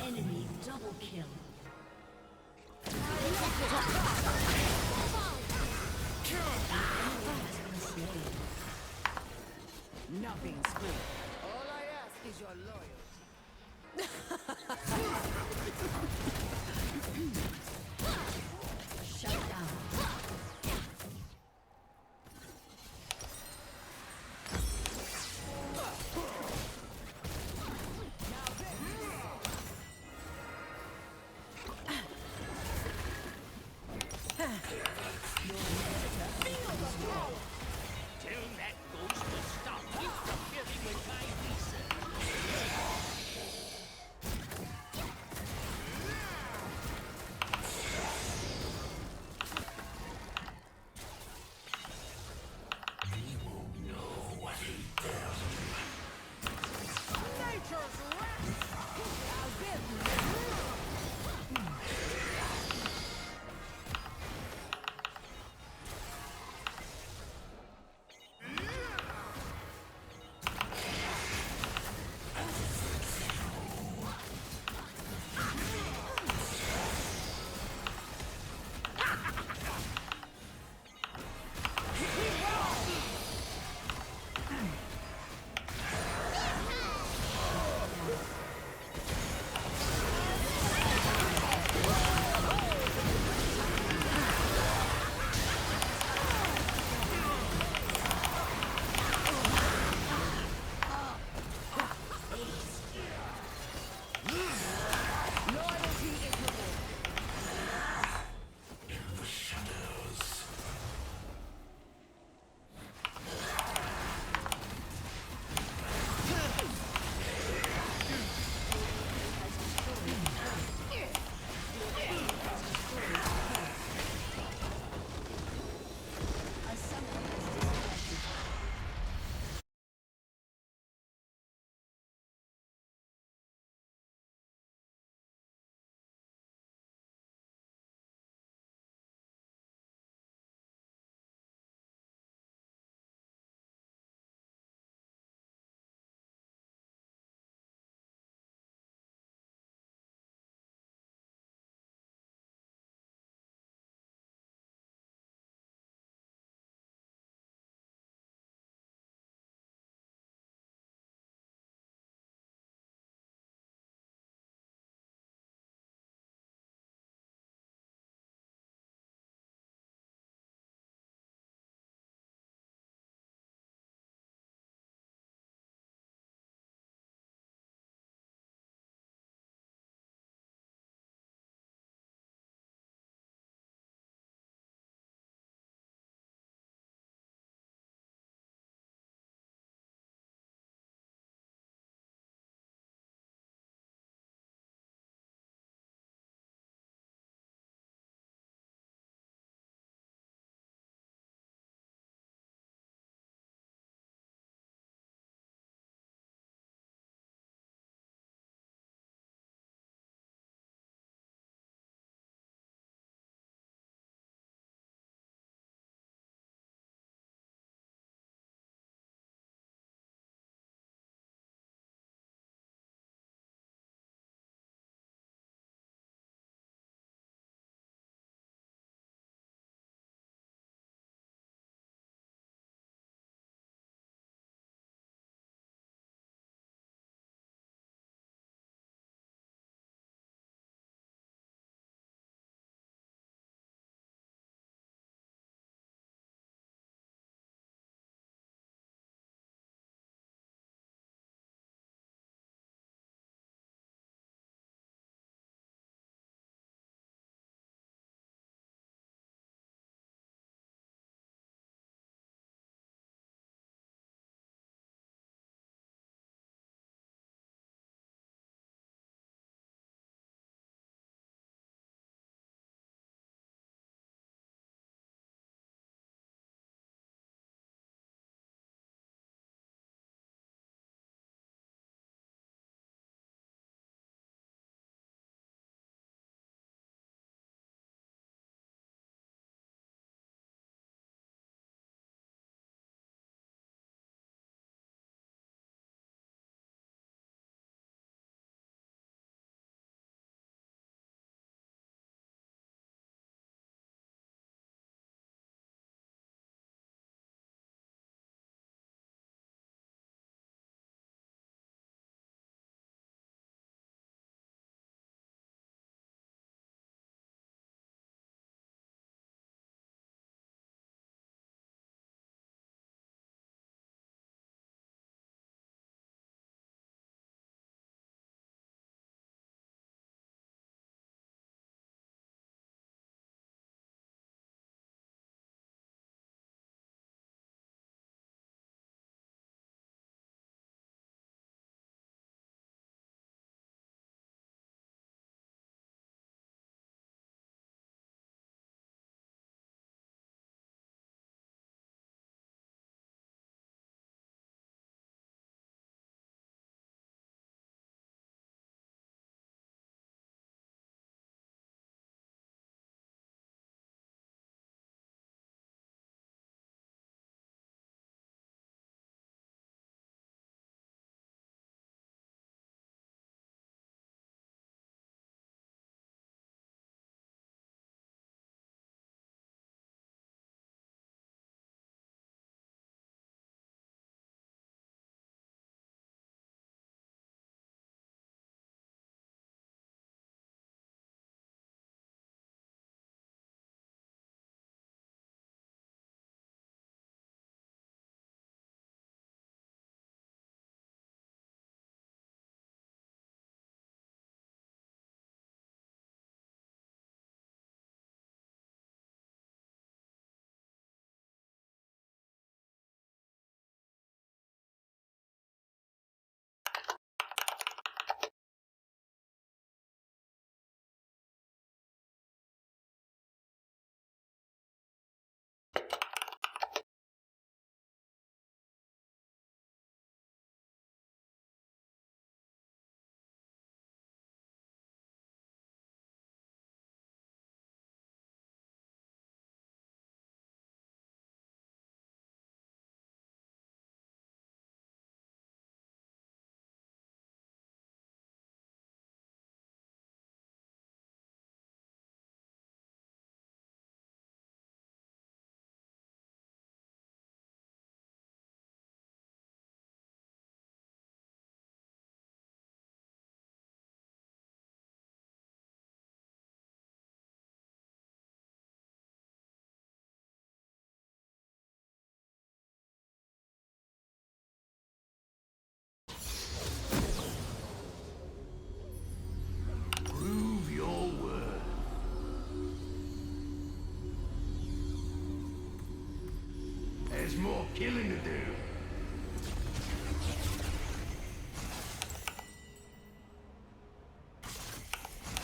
Enemy double kill. Nothing's free. All I ask is your loyalty. Shut down.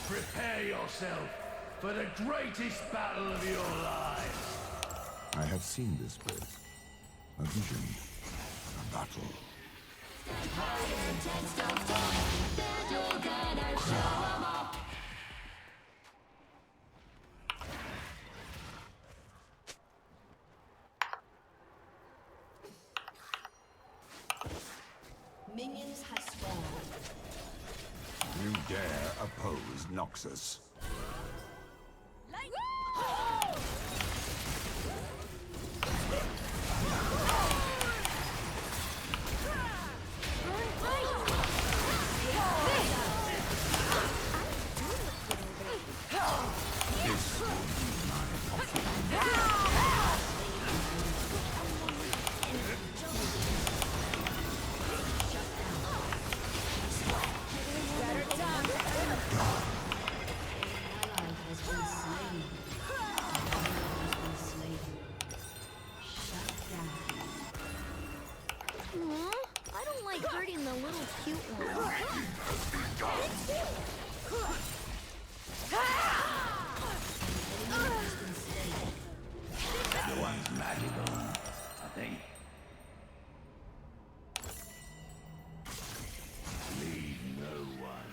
Prepare yourself for the greatest battle of your lives. I have seen this place. A vision. A battle. Minions have spawned. You dare oppose Noxus? This will be my I don't like hurting the little cute one. The one's magical, I think. Leave no one.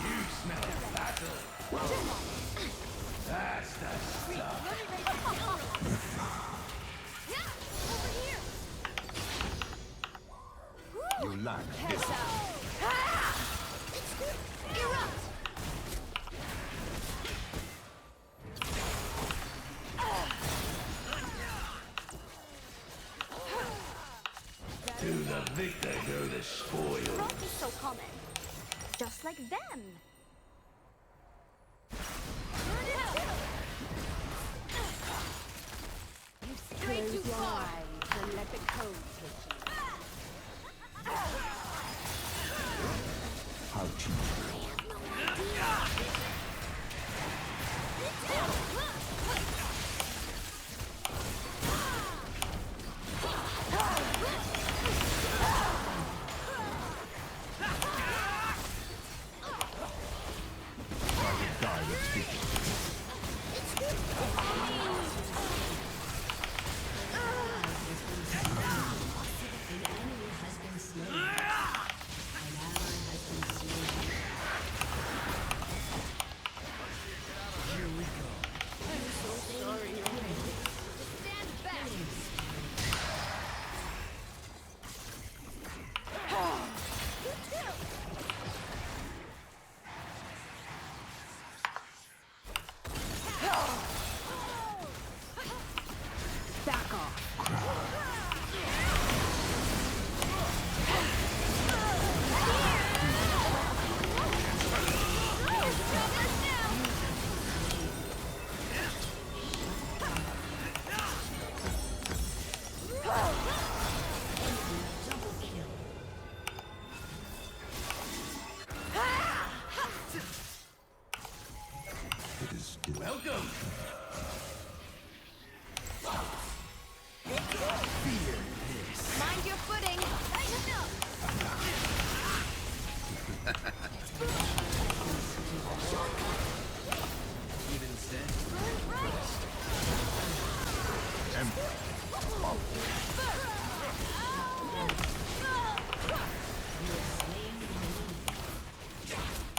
You smell battle. That's the stuff. You lack To the victor go the spoil. Rock is so common. Just like them. You strayed too far. And let the code take you. how cheap. I will die with speaking. Back off. It is welcome. Mind your footing. Even said.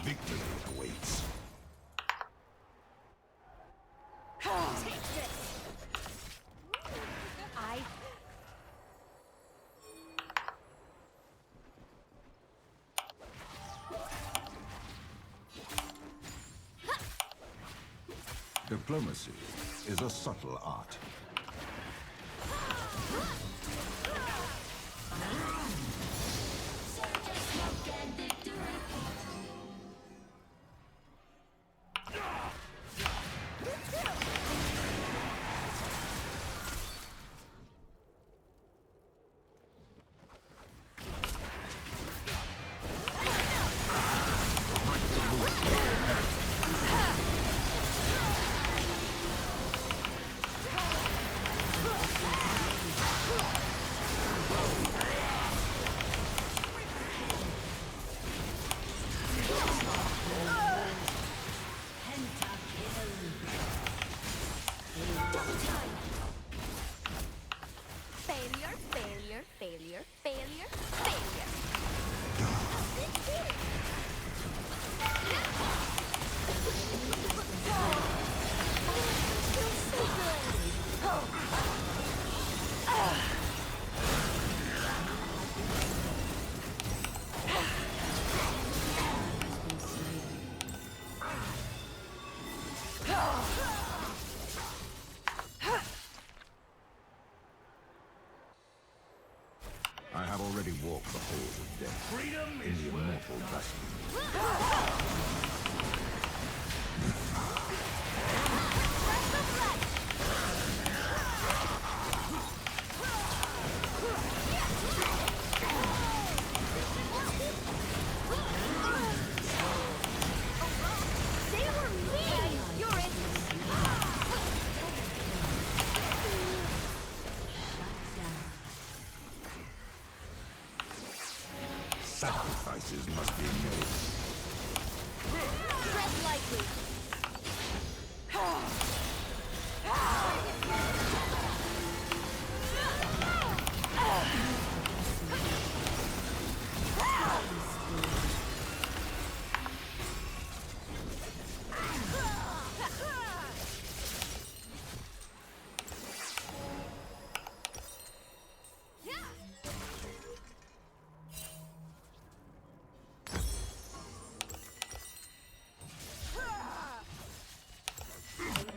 Victory awaits. Take this. Diplomacy is a subtle art. death in the immortal dust. They were mean! You're in. Sacrifices must be made. Tread lightly.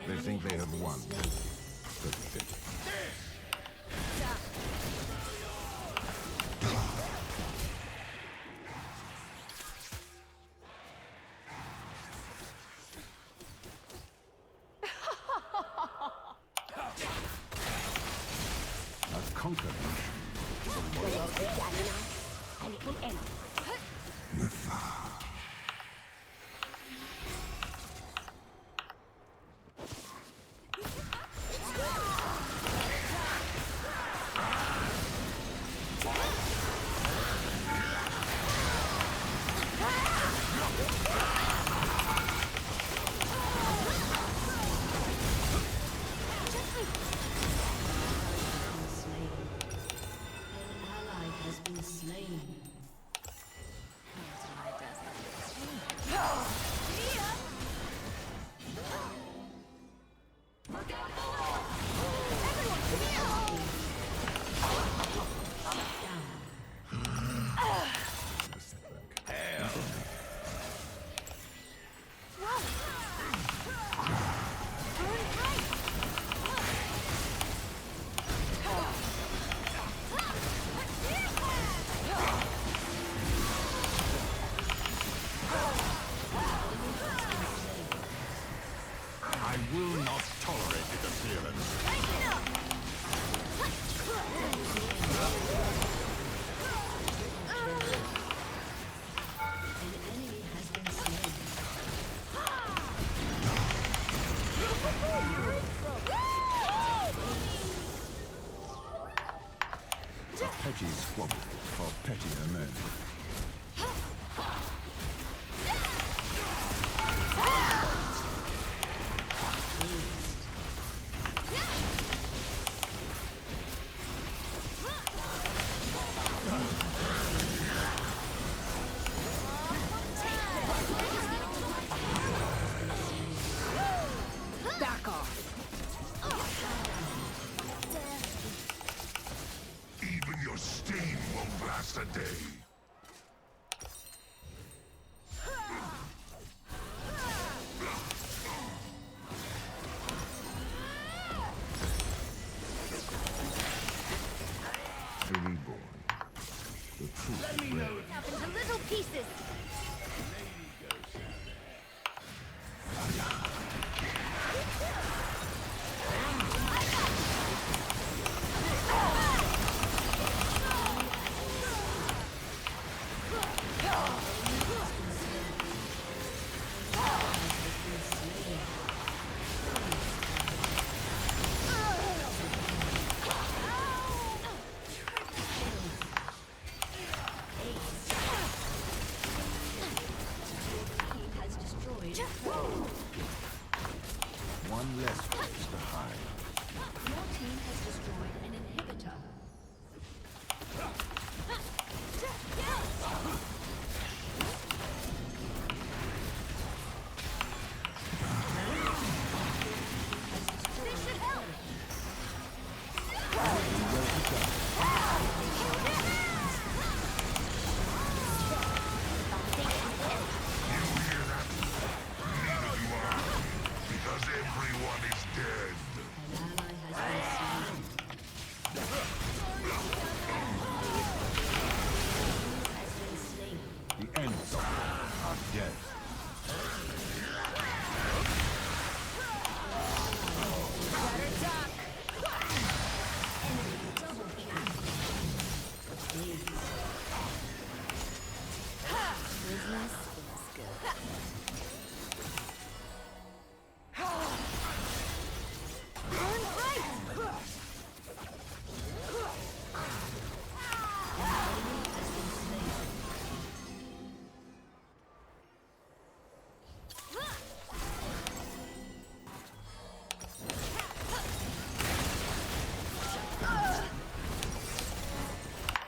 They think they have won. Pathetic. A conquered And it will end. An ally has been slain. I will not tolerate interference. A petty squabble for pettier men. Back off. Even your steam won't last a day. Reborn. The truth Let is me know red. up into little pieces. Has destroyed. One less place to hide. Your team has destroyed an inhibitor. This should help. Because everyone is dead. death.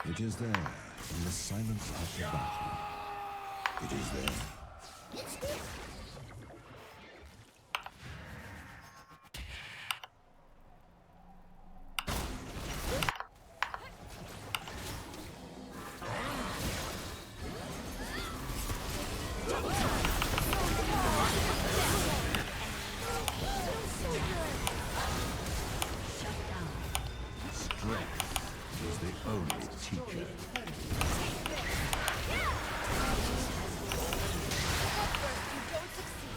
It is there, in the silence of the battle. It is there. Strength is the only teacher. At first you don't succeed.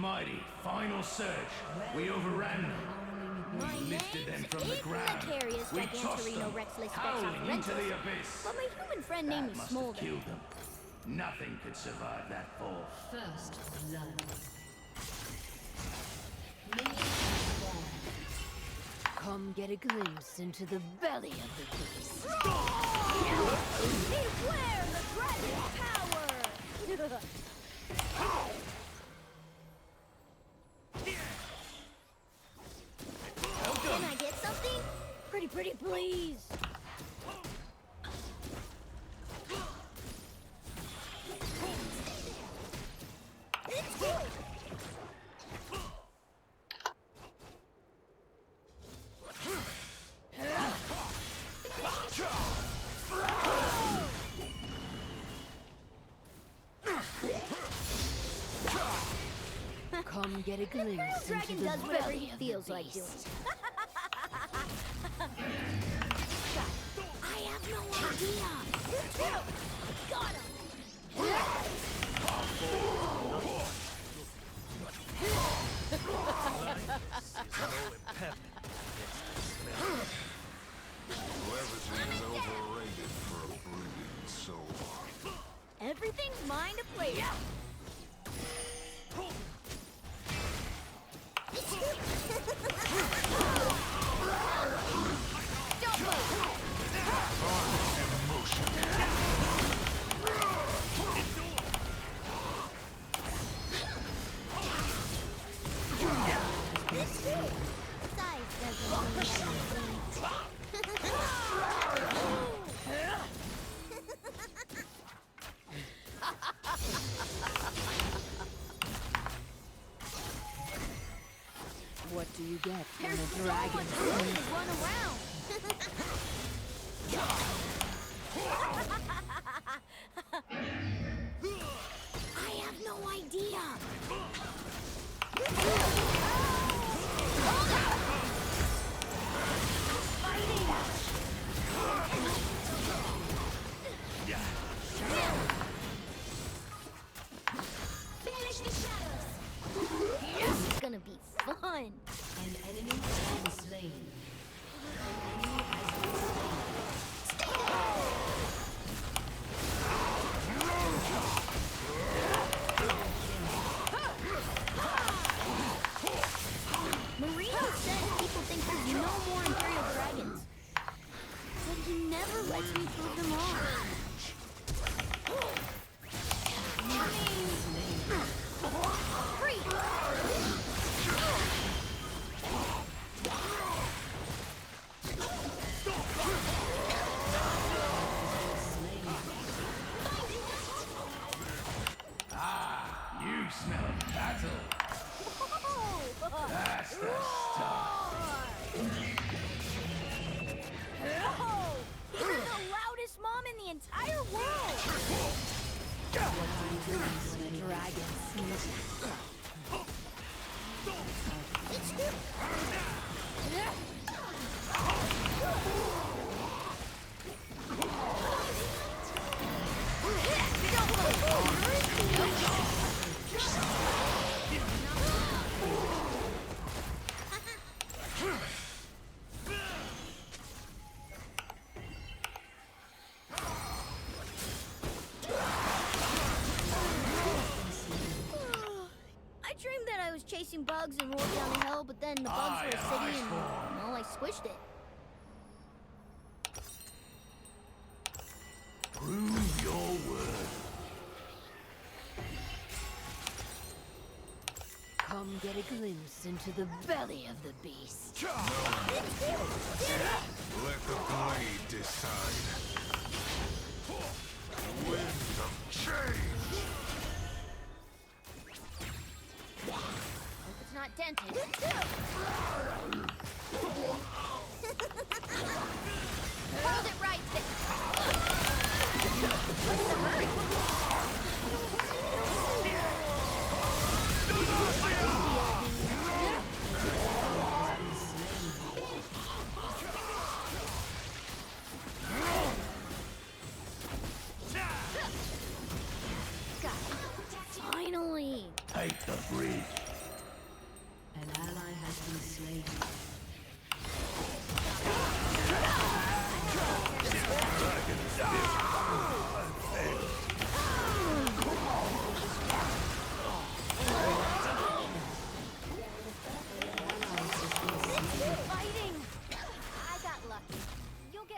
mighty, final surge. We overran them. My We lifted them name's from the ground. Ignatarius We tossed Gigantorino them Rexless howling into the Vexoff abyss. But my human friend named That me must have Smolder. killed them. Nothing could survive that fall. First blood. Come get a glimpse into the belly of the beast. Beware the dragon's power! Can I get something? Pretty, please. It's good. Come get a glimpse into Dragon the does whatever belly he of feels the like doing. beast. I have no idea. Got him. Everything is overrated for a breeding soul. Everything's mine to play with. Don't This too. Size doesn't What do you get from There's a so dragon? much room to run around. I have no idea. Banish the shadows. This is gonna be fun. An enemy has been slain. An enemy has been slain. Marino said people think there's no more Imperial Dragons. But he never lets me prove them wrong. Ah, you smell of battle. That's the Oh, he's the loudest mom in the entire world. It's I dreamed that I was chasing bugs and rolled down the hill, but then the bugs were a city and, well, I squished it. Prove your worth. Come get a glimpse into the belly of the beast. Let the blade decide. Wind of change. Hope it's not dented. Hold it right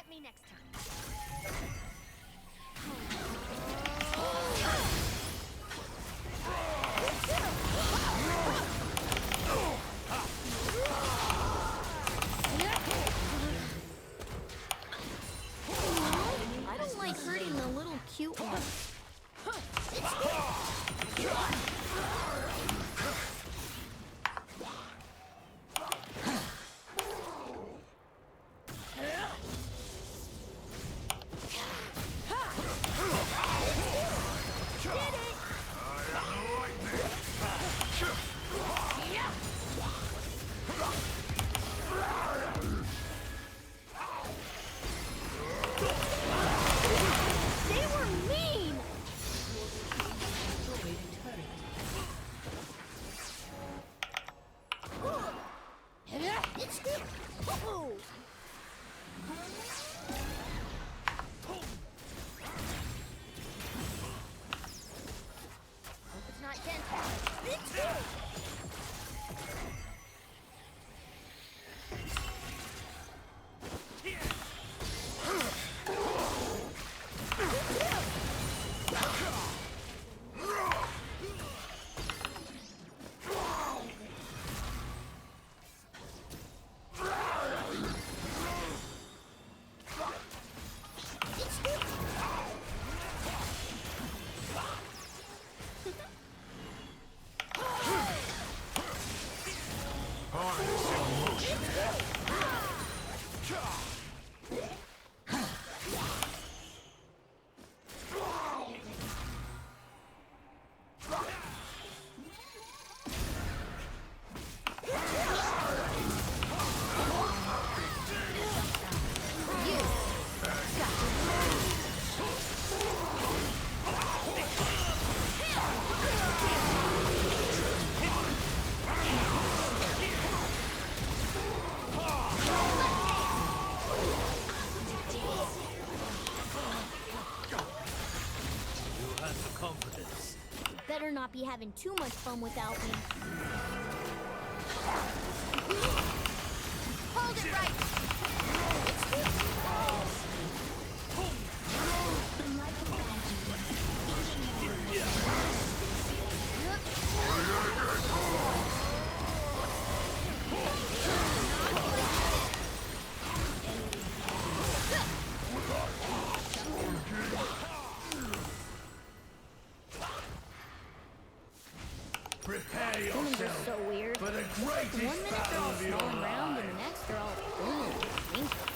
Get me next time. I don't like hurting the little cute ones. They were mean! It's good. Oh. Hope it's not dense. It's good. Better not be having too much fun without me. Hold it right. Prepare Humans are yourself so weird. for the One greatest minute they're all battle of your small and round, and the life. next they're all boom and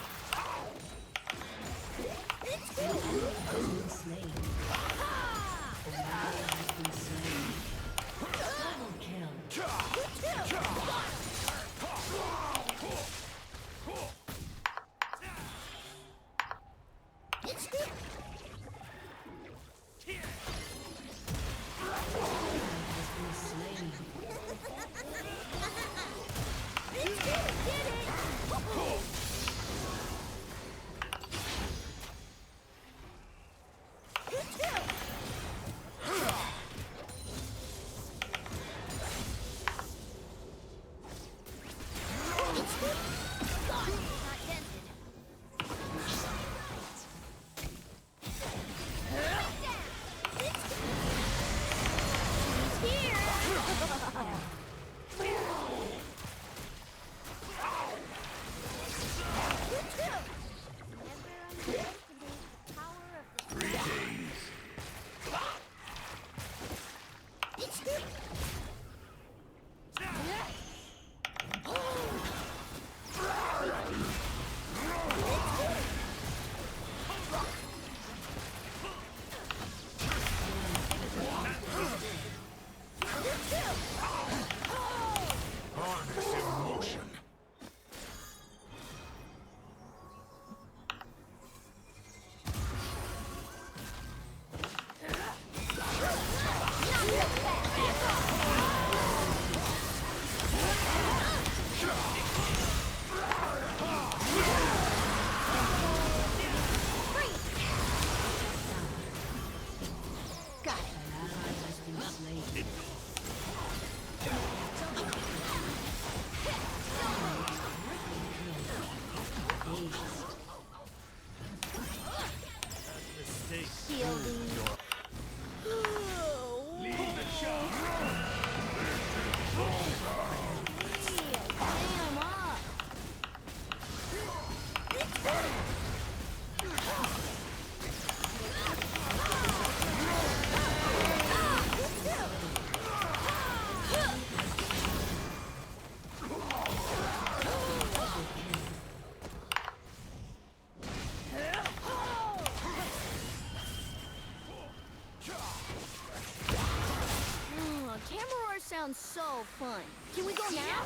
sounds so fun. Can we go now?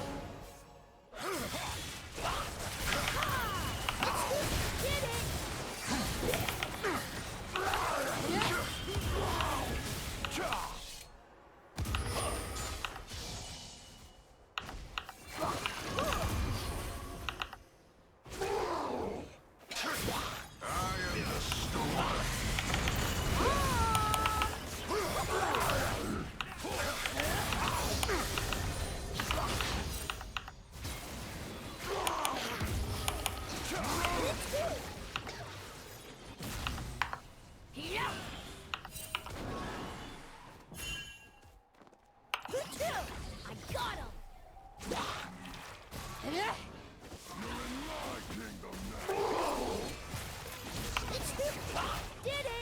Get it! I got him! Did it!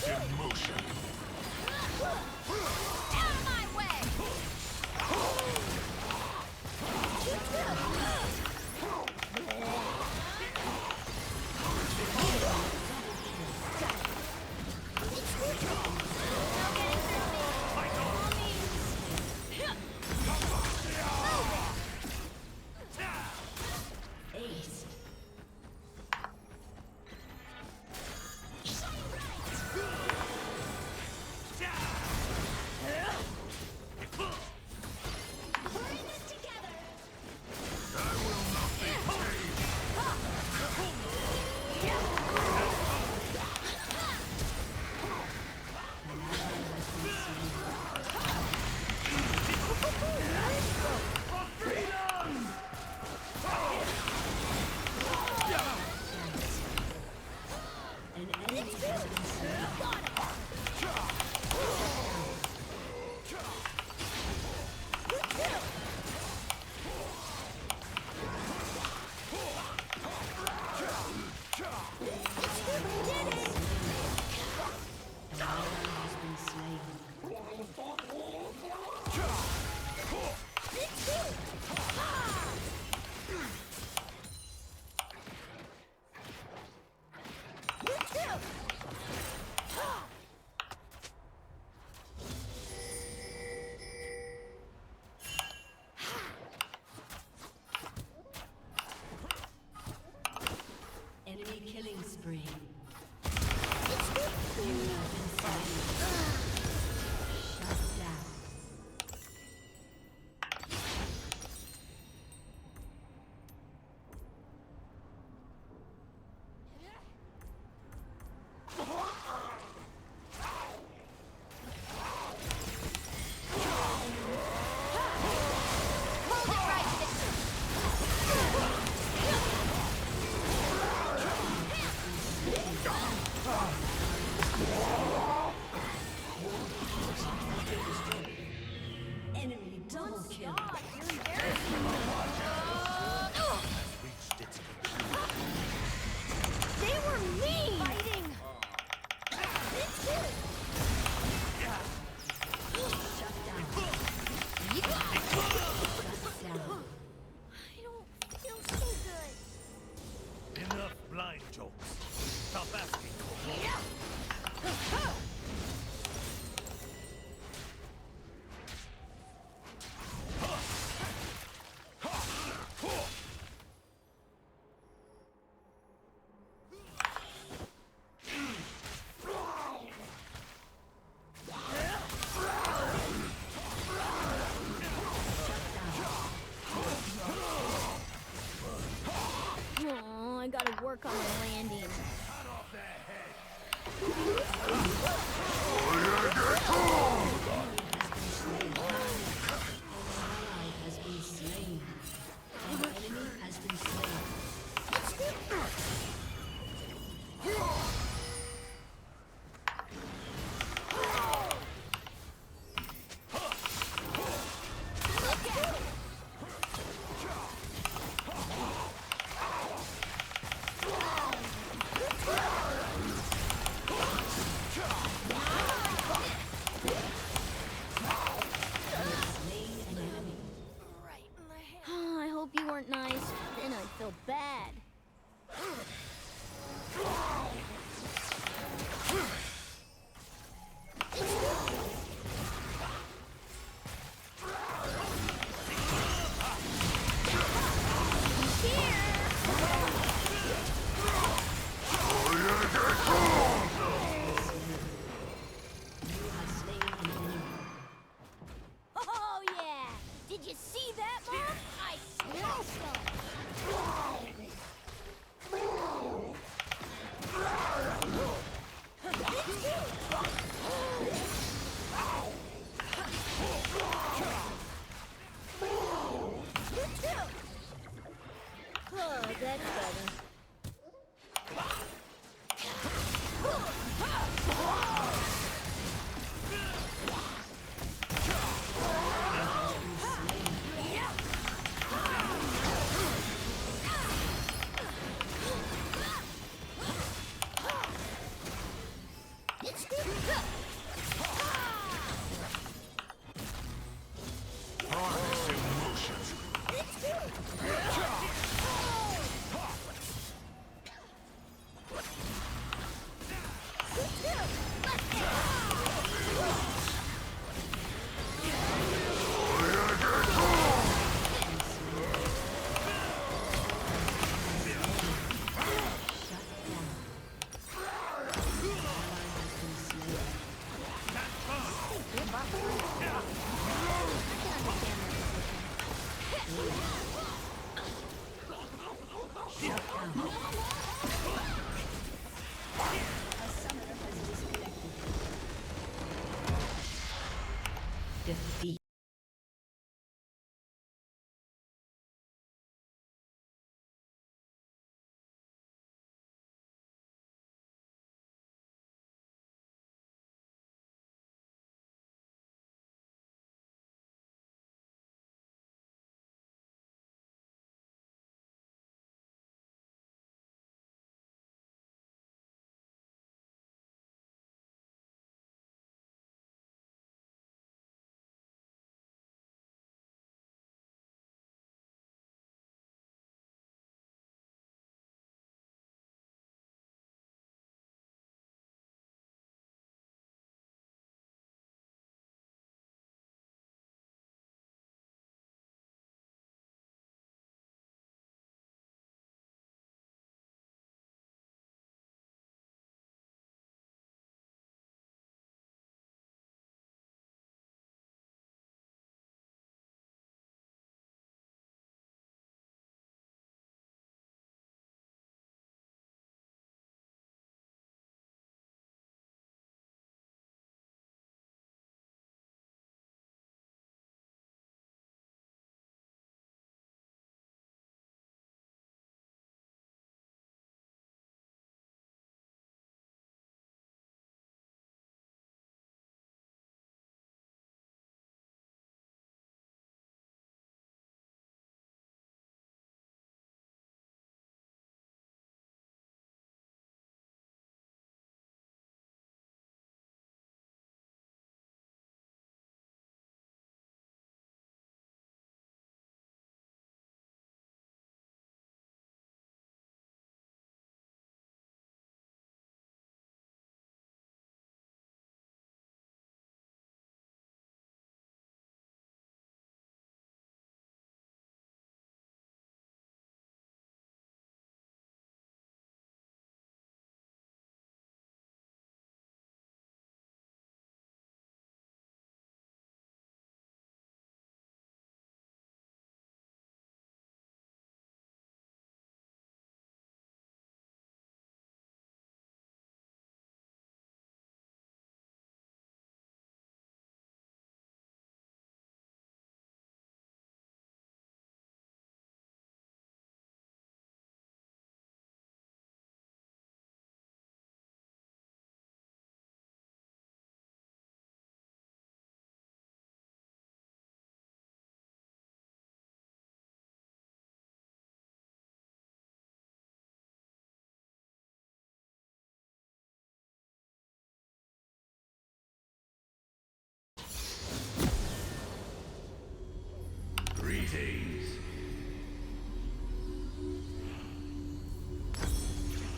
In motion. Out of my way! Ace. An enemy has been slain. An ally has been slain. Enemy killing spree. You have been slain. Shut down. Enemy double kill. They were mean! Fighting! Shut down. I don't feel so good. Enough blind jokes. Stop asking for more. Oh, I gotta work on my landing. Ally has been slain. An enemy has been slain. Defeat. Greetings.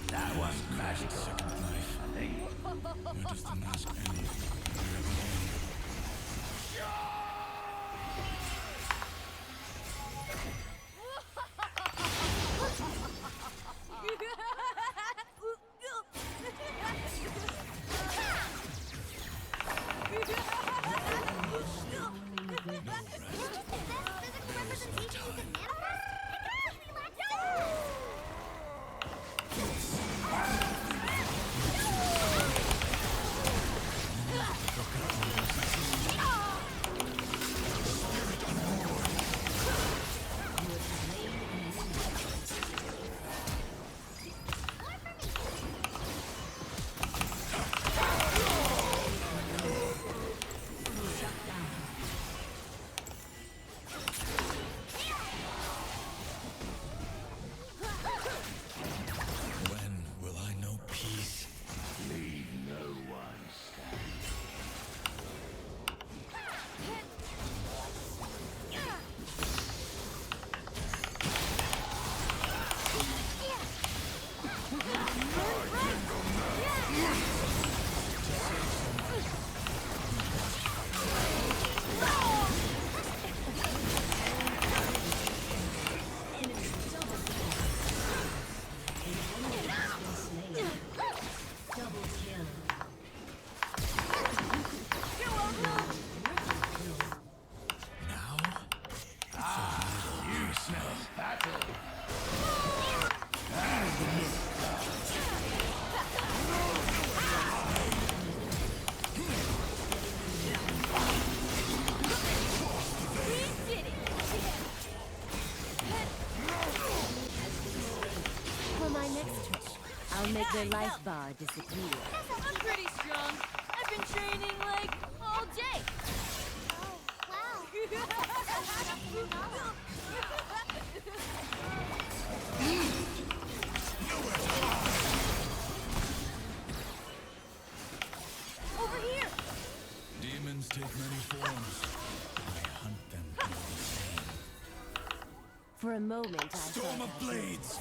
That was magical. I think. You're just a mask enemy. Their life bar disappeared. I'm pretty strong. I've been training like all day. Over here. Demons take many forms. I hunt them all the same. For a moment, I Storm thought of blades!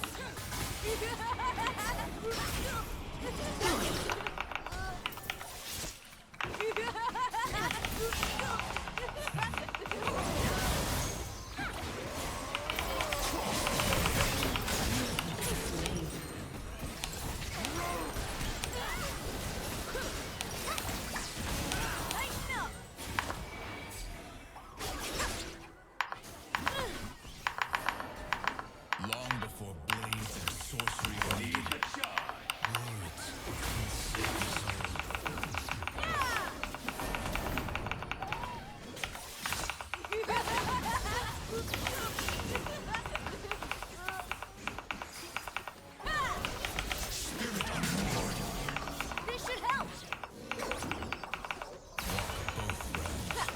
Long before blades and sorcery were needed, words can save the soul. Spirit on board. This should help. Both realms.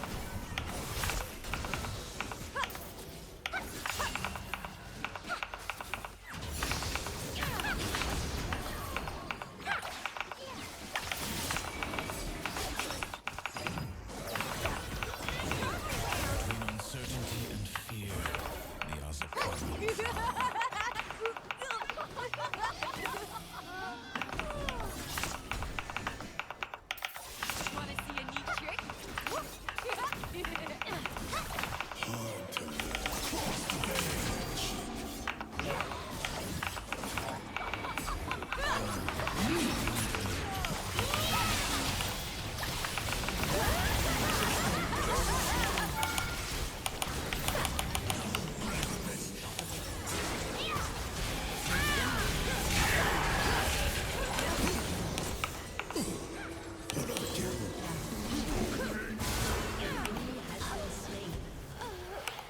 Between uncertainty and fear, the Azapazzi. Wanna see a neat trick? Hard to learn.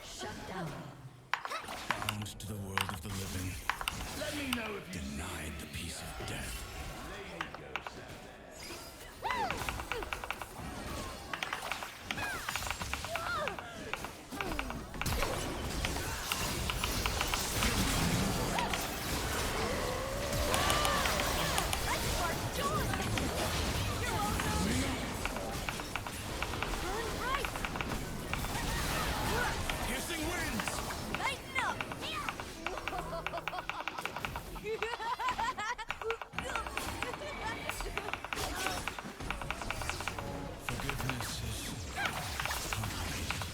Shut down. Bound to the world of the living. Let me know if you Denied the peace of death. Piercing winds! Lighten up! Forgiveness is complicated.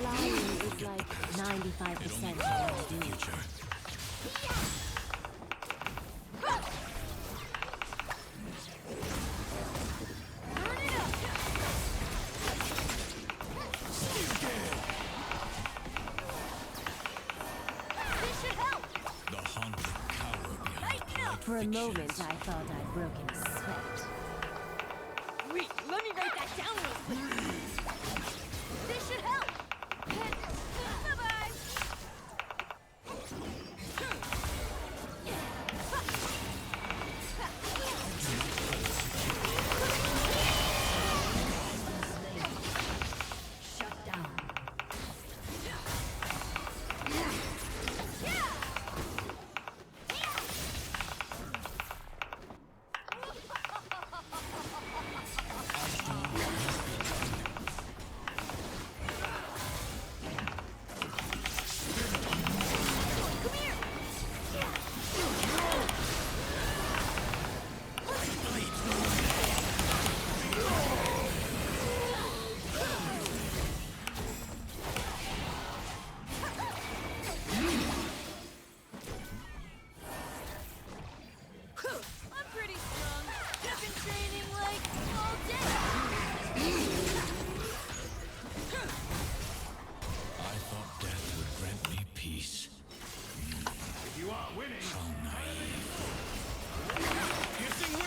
Lying is like 95% of what I do. Future. This should help. The haunted cower behind polite For a fictions. moment, I thought I'd broken a sweat. Wait, let me write that down real quick. This should help. Bye-bye. Shut down. I'm pretty strong. I've been training like all day. I thought death would grant me peace. If you are winning, How naive. Piercing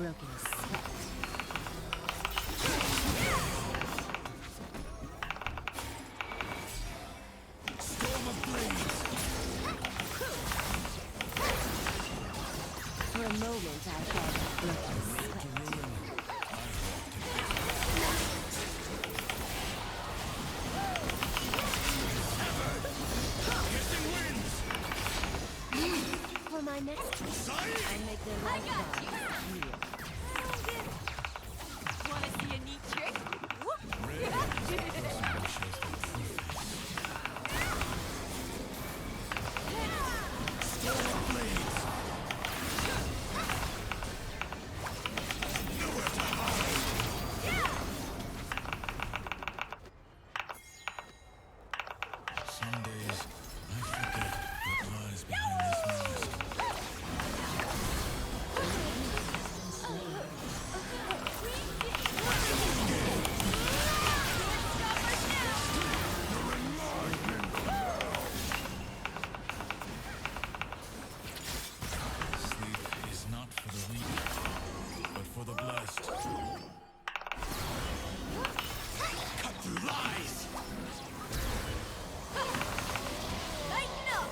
broken sweat. Storm of blades. For a moment, I thought broken sweat. For my next one, I make their life real. Wanna see a neat trick? Storm of blades. Nowhere to hide. Some days I forget what lies behind this mask. Sleep is not for the weak, but for the blessed. Cut through lies. Lighten up!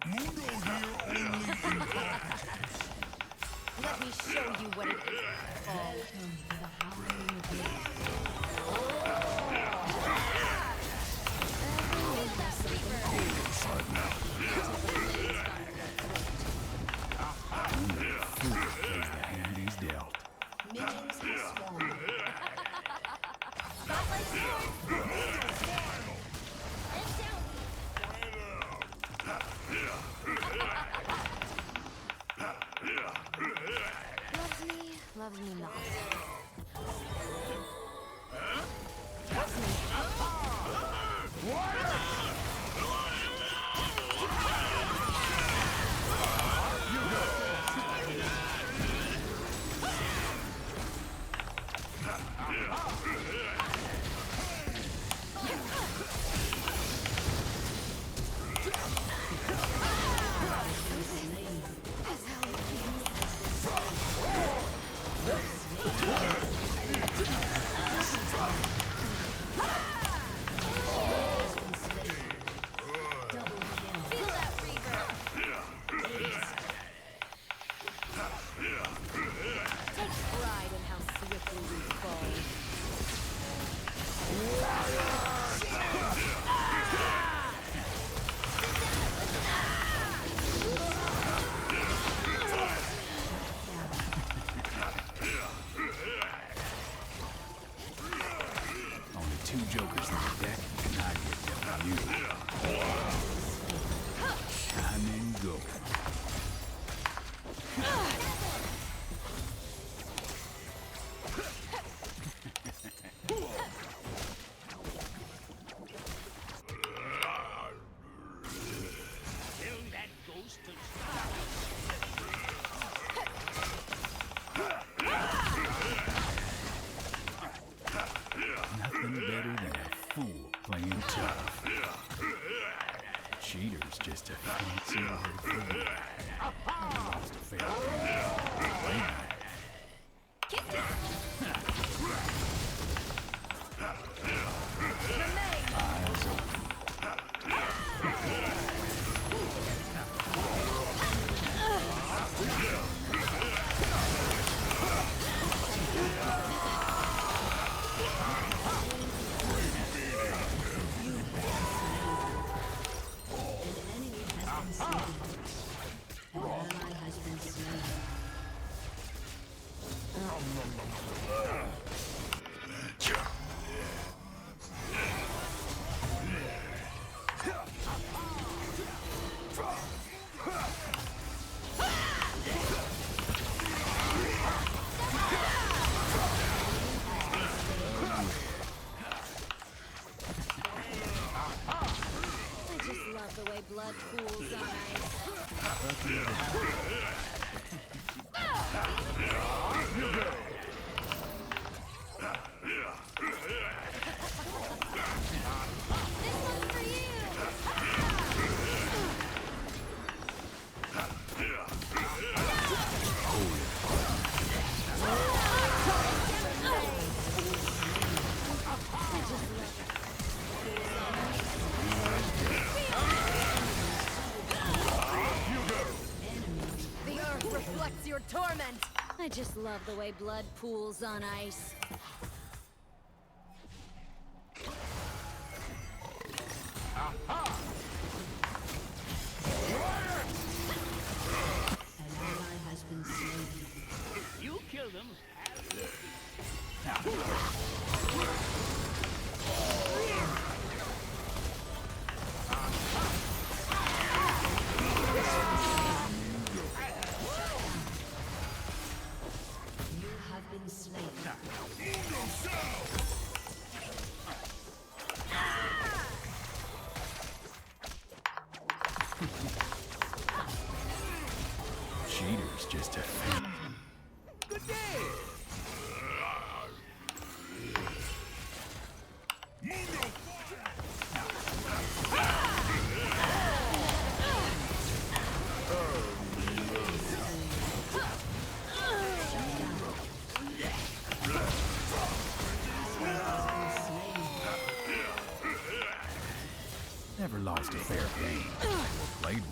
Mundo here only in part. Let me show you what it is. Plays the hand he's dealt. Minions have spawned. Loves me not. Only 2 jokers in the deck, and I get them you. Time and go. Tell that ghost to Nothing better than a fool playing tough. Cheater's just a fancy word for winner. Lost a fair game. Eyes open. I just love the way blood pools on The earth reflects your torment. I just love the way blood pools on ice. An ally has been slain. You kill them. You have been slain. Cheater's just a fan. Good day. lost a fair game or played one.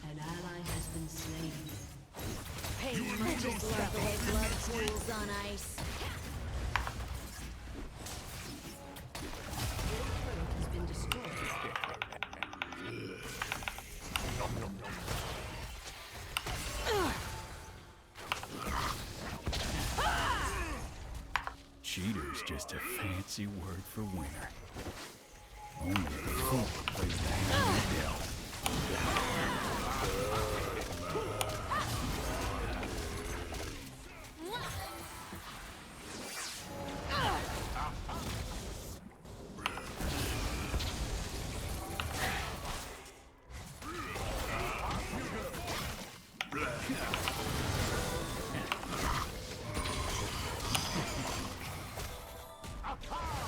An ally has been slain. I just love the way blood pools on ice. Has been destroyed. Cheater's just a fancy word for winner. Only the fool plays the hand he dealt.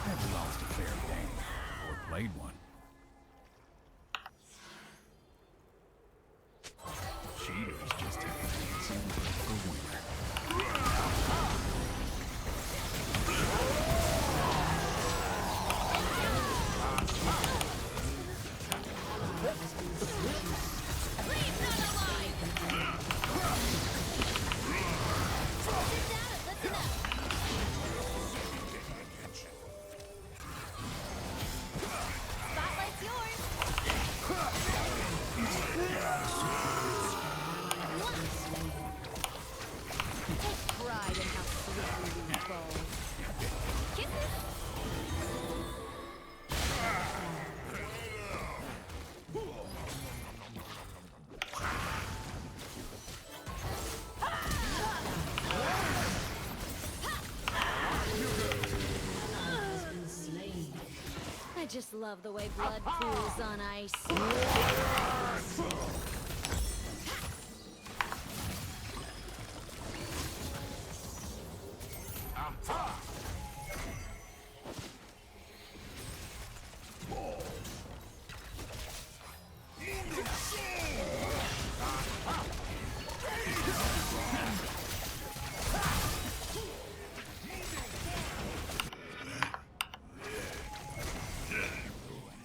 Never lost a fair game or played one. Cheater's just a fancy word for winner. Spotlight's yours. Take pride in how sweetly we fall. Kisses. I just love the way blood pools on ice.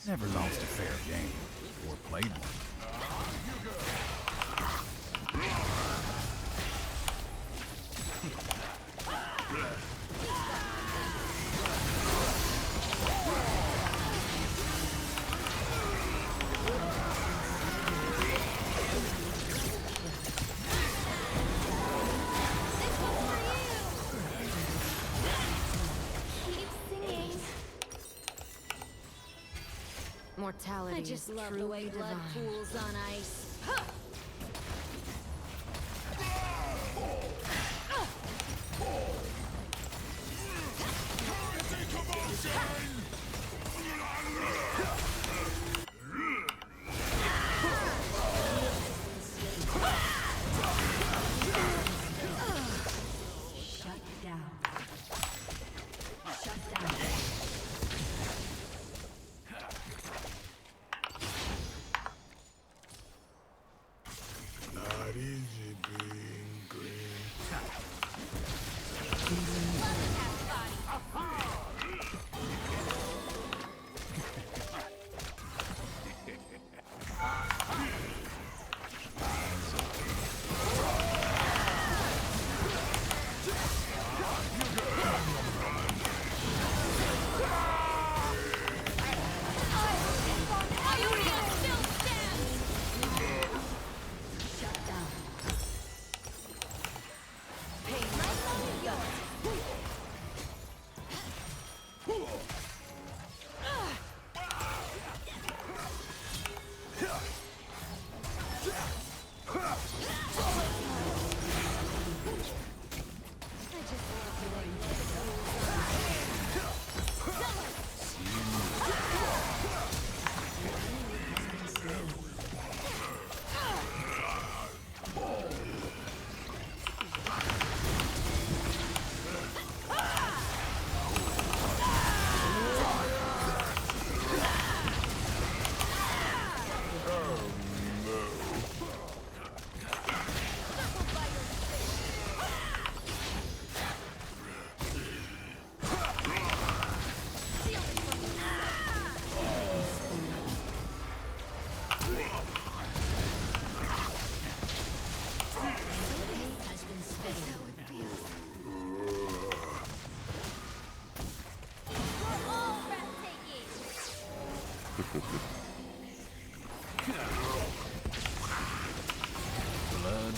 Never lost a fair game or played one. Keep singing. Mortality I just is love the way truly blood divine. pools on ice. Shut down. Shut down. Not easy being green.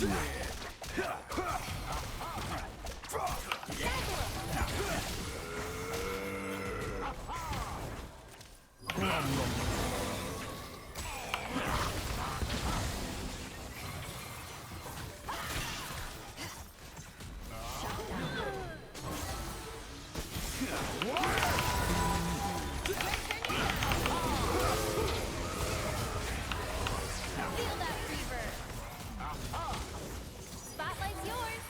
Feel that fever. Spotlight's yours.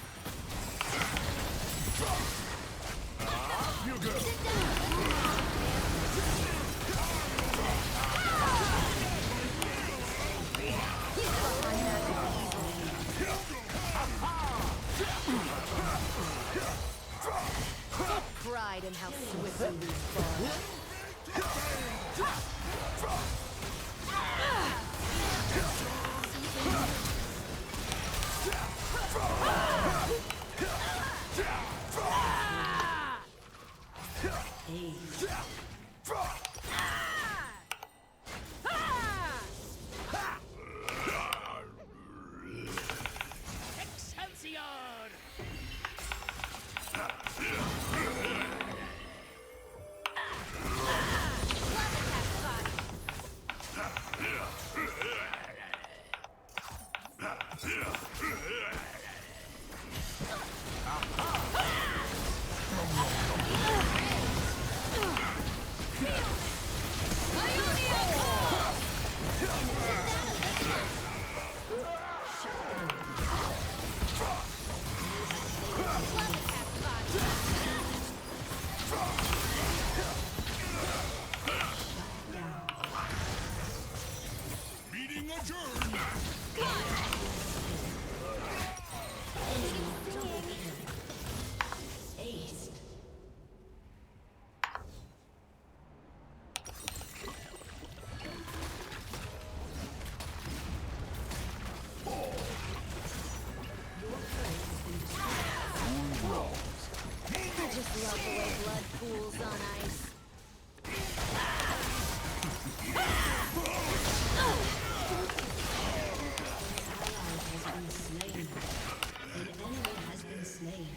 You go. Sit down. Take pride in how swiftly we fall. Excelsior! Meeting adjourned. Ace. I just love the way blood pools on ice. An enemy has been slain.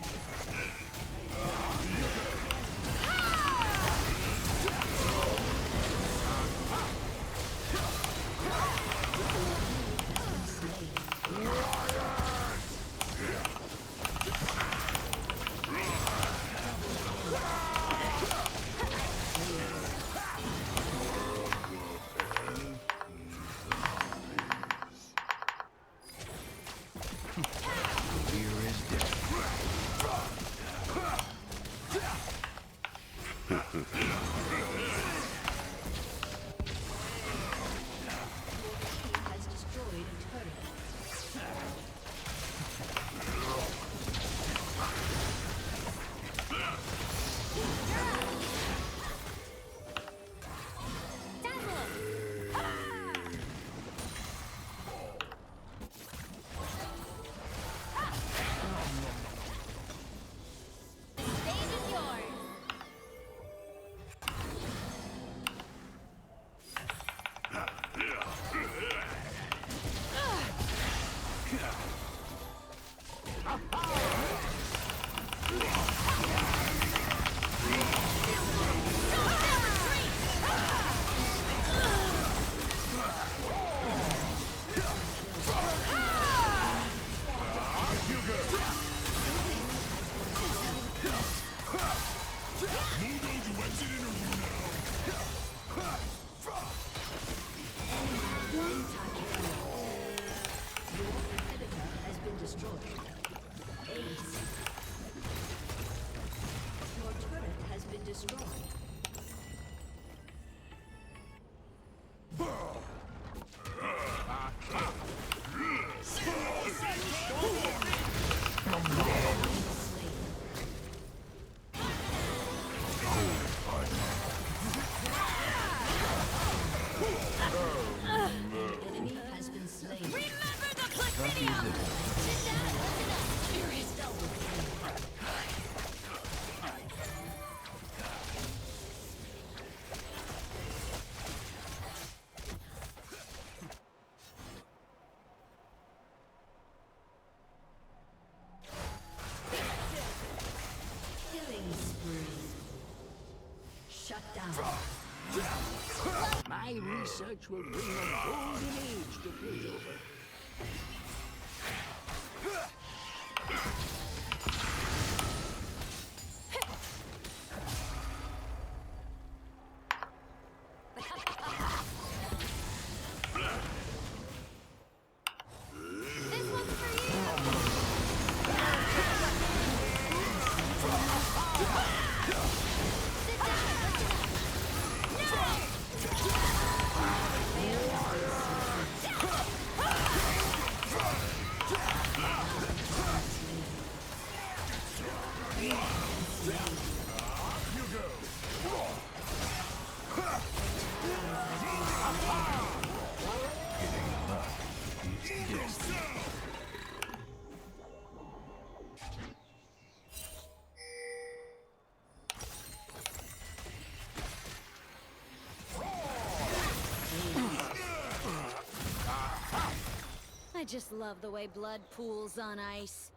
Has destroyed a turret. Stage is yours. Has been destroyed. Ace. Your turret has been destroyed. Enemy has been slain. Remember the Placidium! Sit down, listen up. Furious double. research will bring a golden age to Piltover. I just love the way blood pools on ice.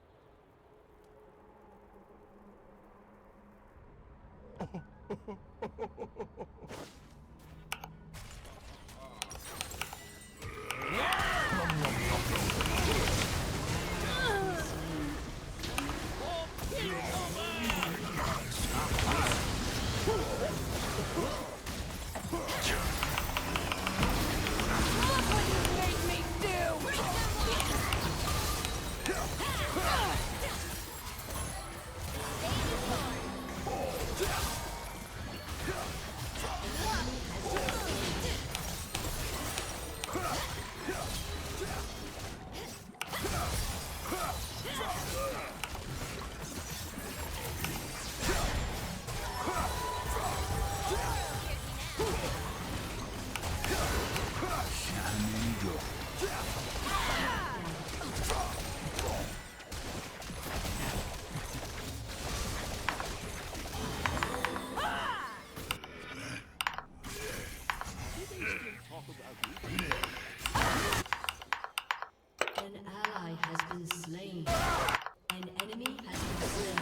An ally has been slain. An enemy has been slain.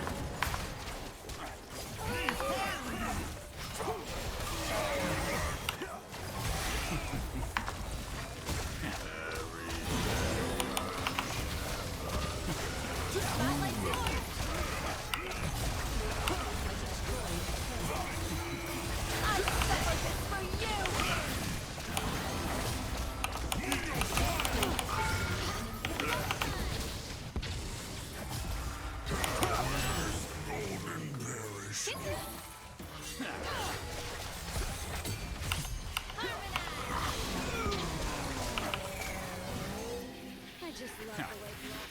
I just love the way blood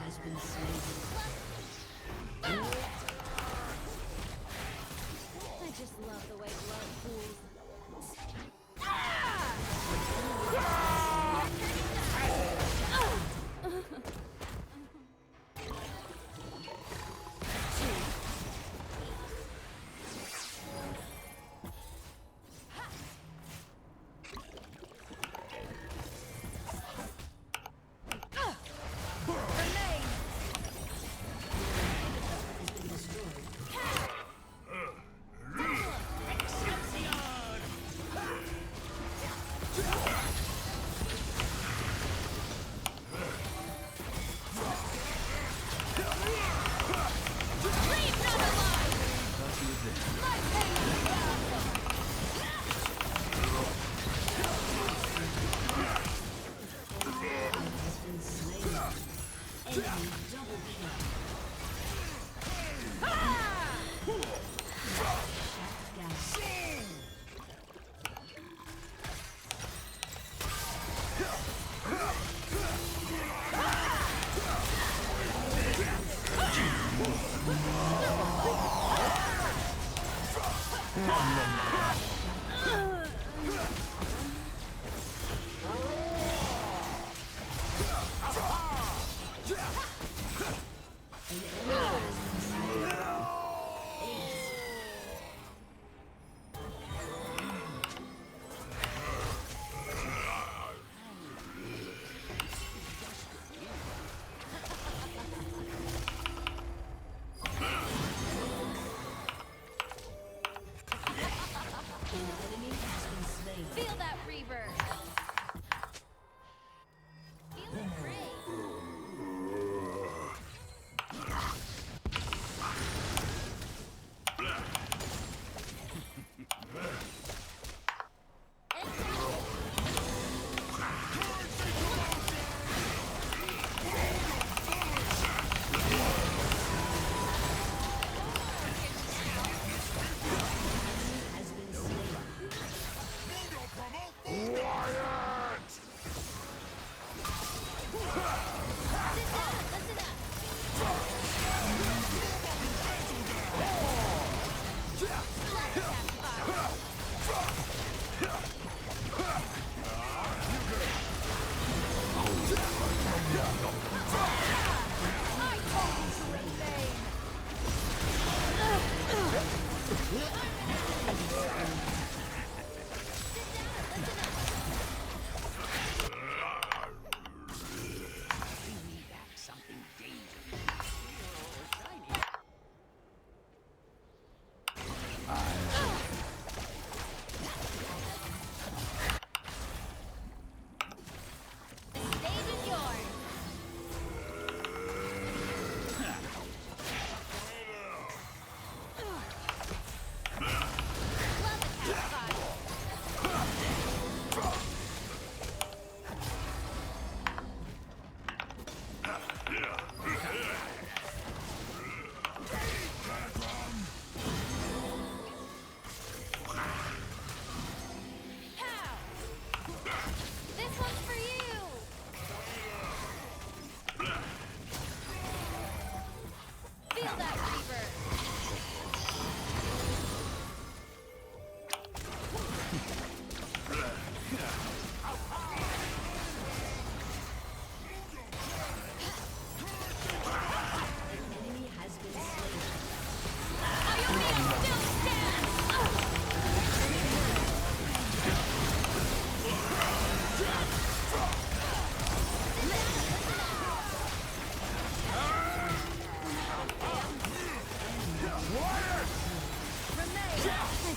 Has been slain. I just love the way blood pools.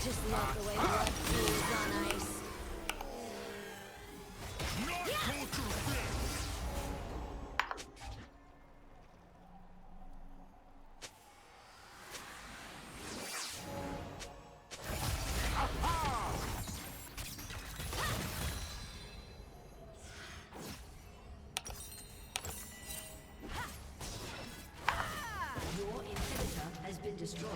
just love the way blood pools on ice. Your inhibitor has been destroyed.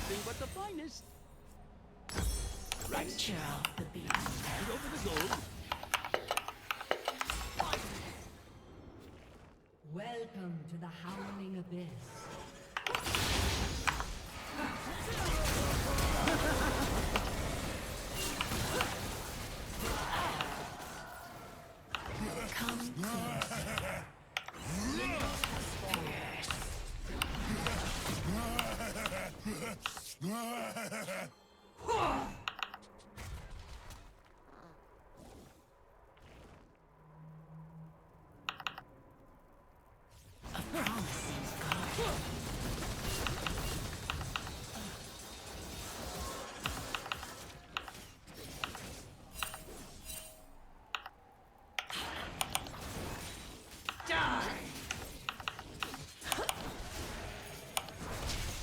nothing but the finest. Picture of the beast. Hand over the gold. Welcome to the Howling Abyss. Come closer. A promising god. Die!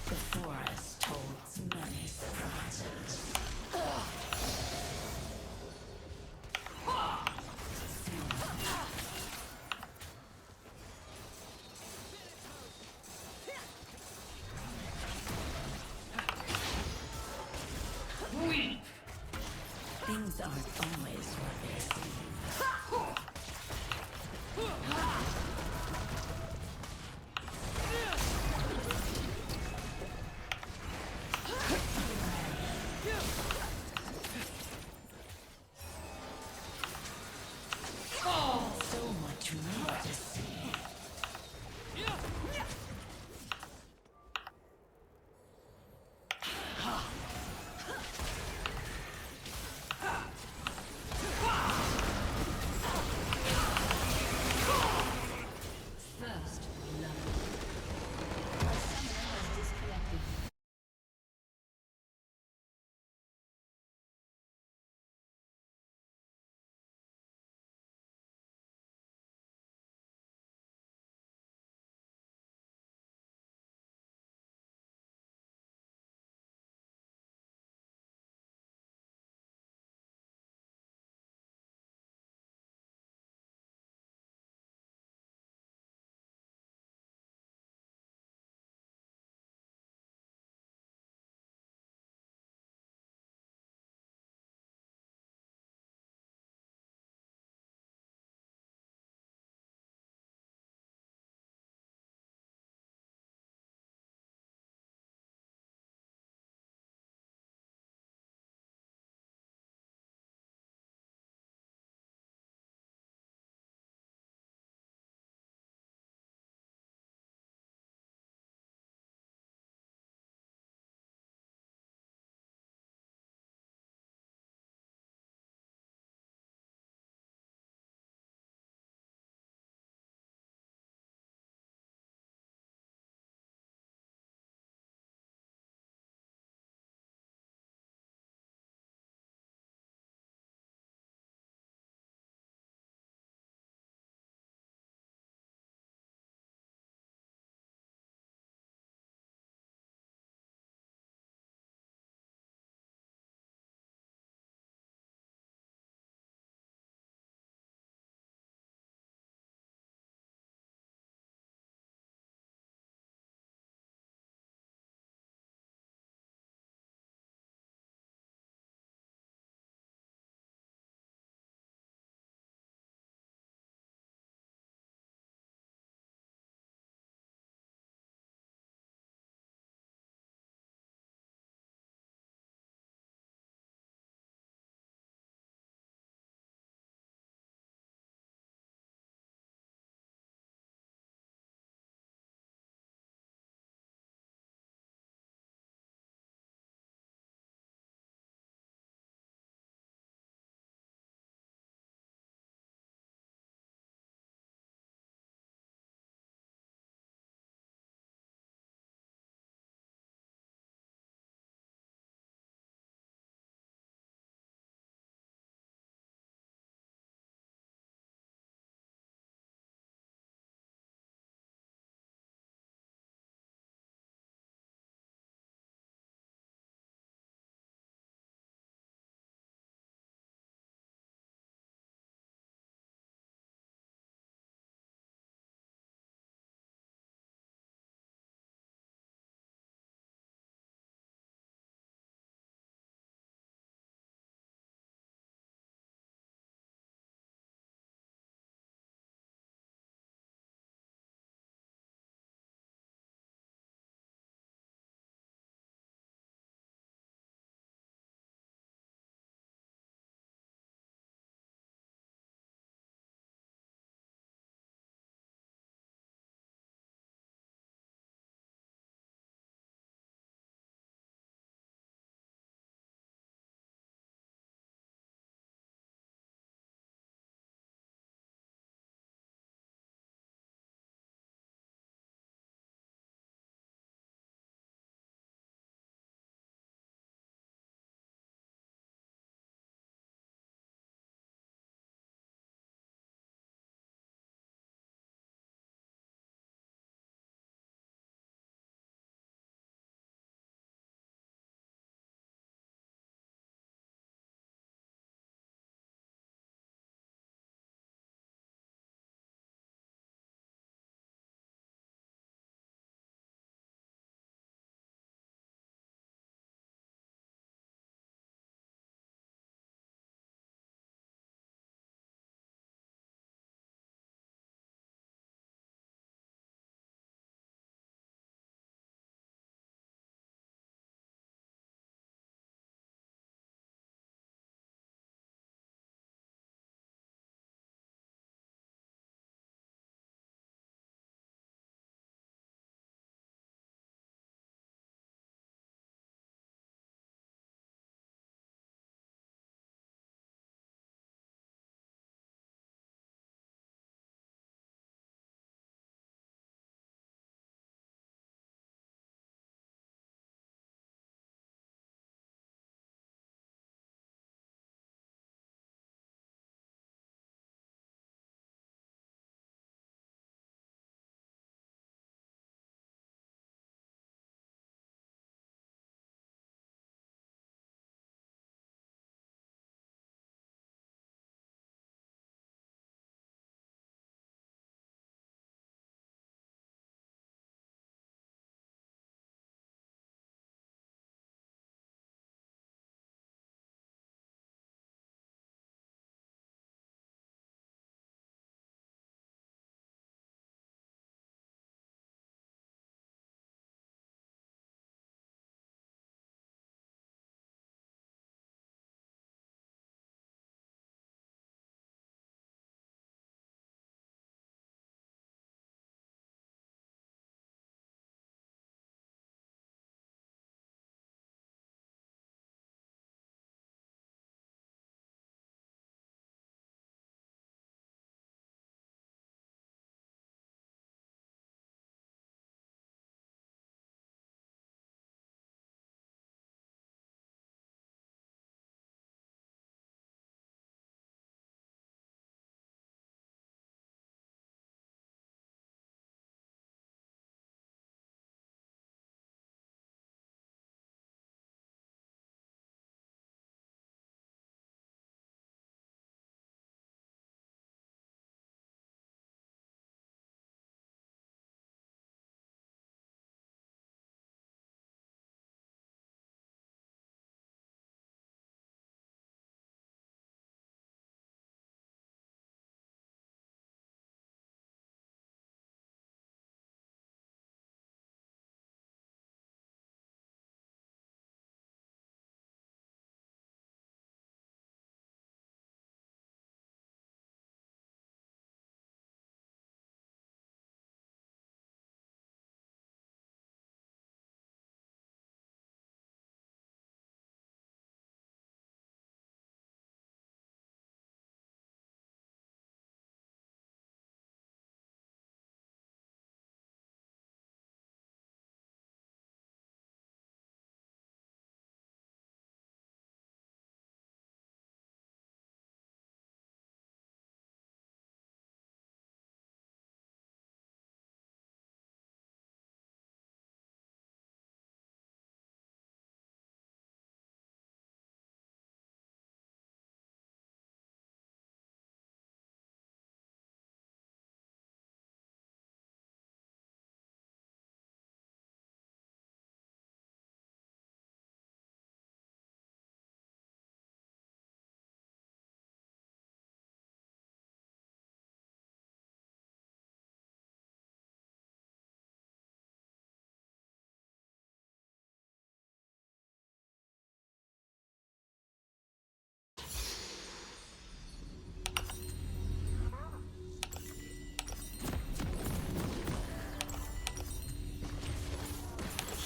The forest holds many surprises. Weep! Things aren't always what they seem. So much more to see.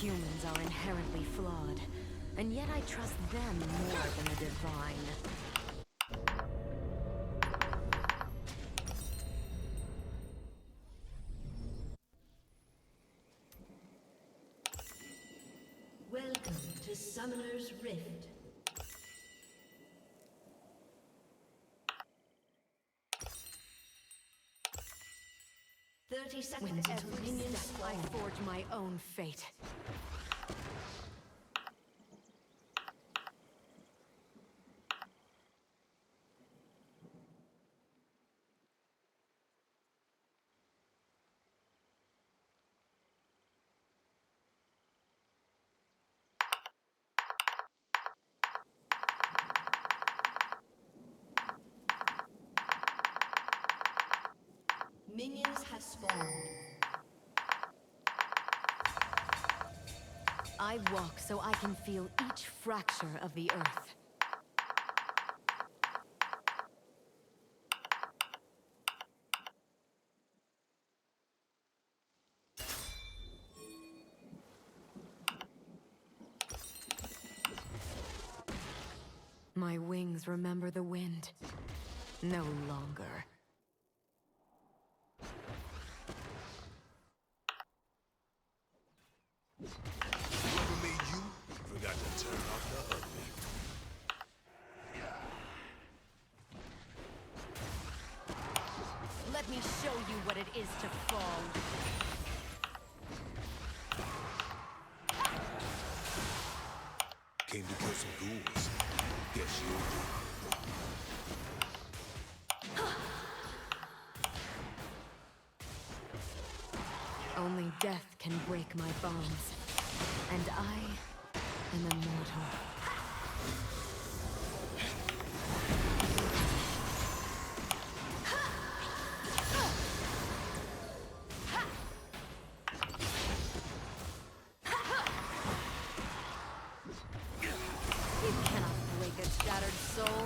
Humans are inherently flawed, and yet I trust them more than the divine. Welcome to Summoner's Rift. With 30 seconds until every minions step, I spawn. forge my own fate. Minions have spawned. I walk so I can feel each fracture of the earth. My wings remember the wind. No longer. Whoever made you forgot to turn off the oven. Let me show you what it is to fall. Came to kill some ghouls. Guess you'll do. Only death can break my bonds. And I am immortal. You cannot break a shattered soul.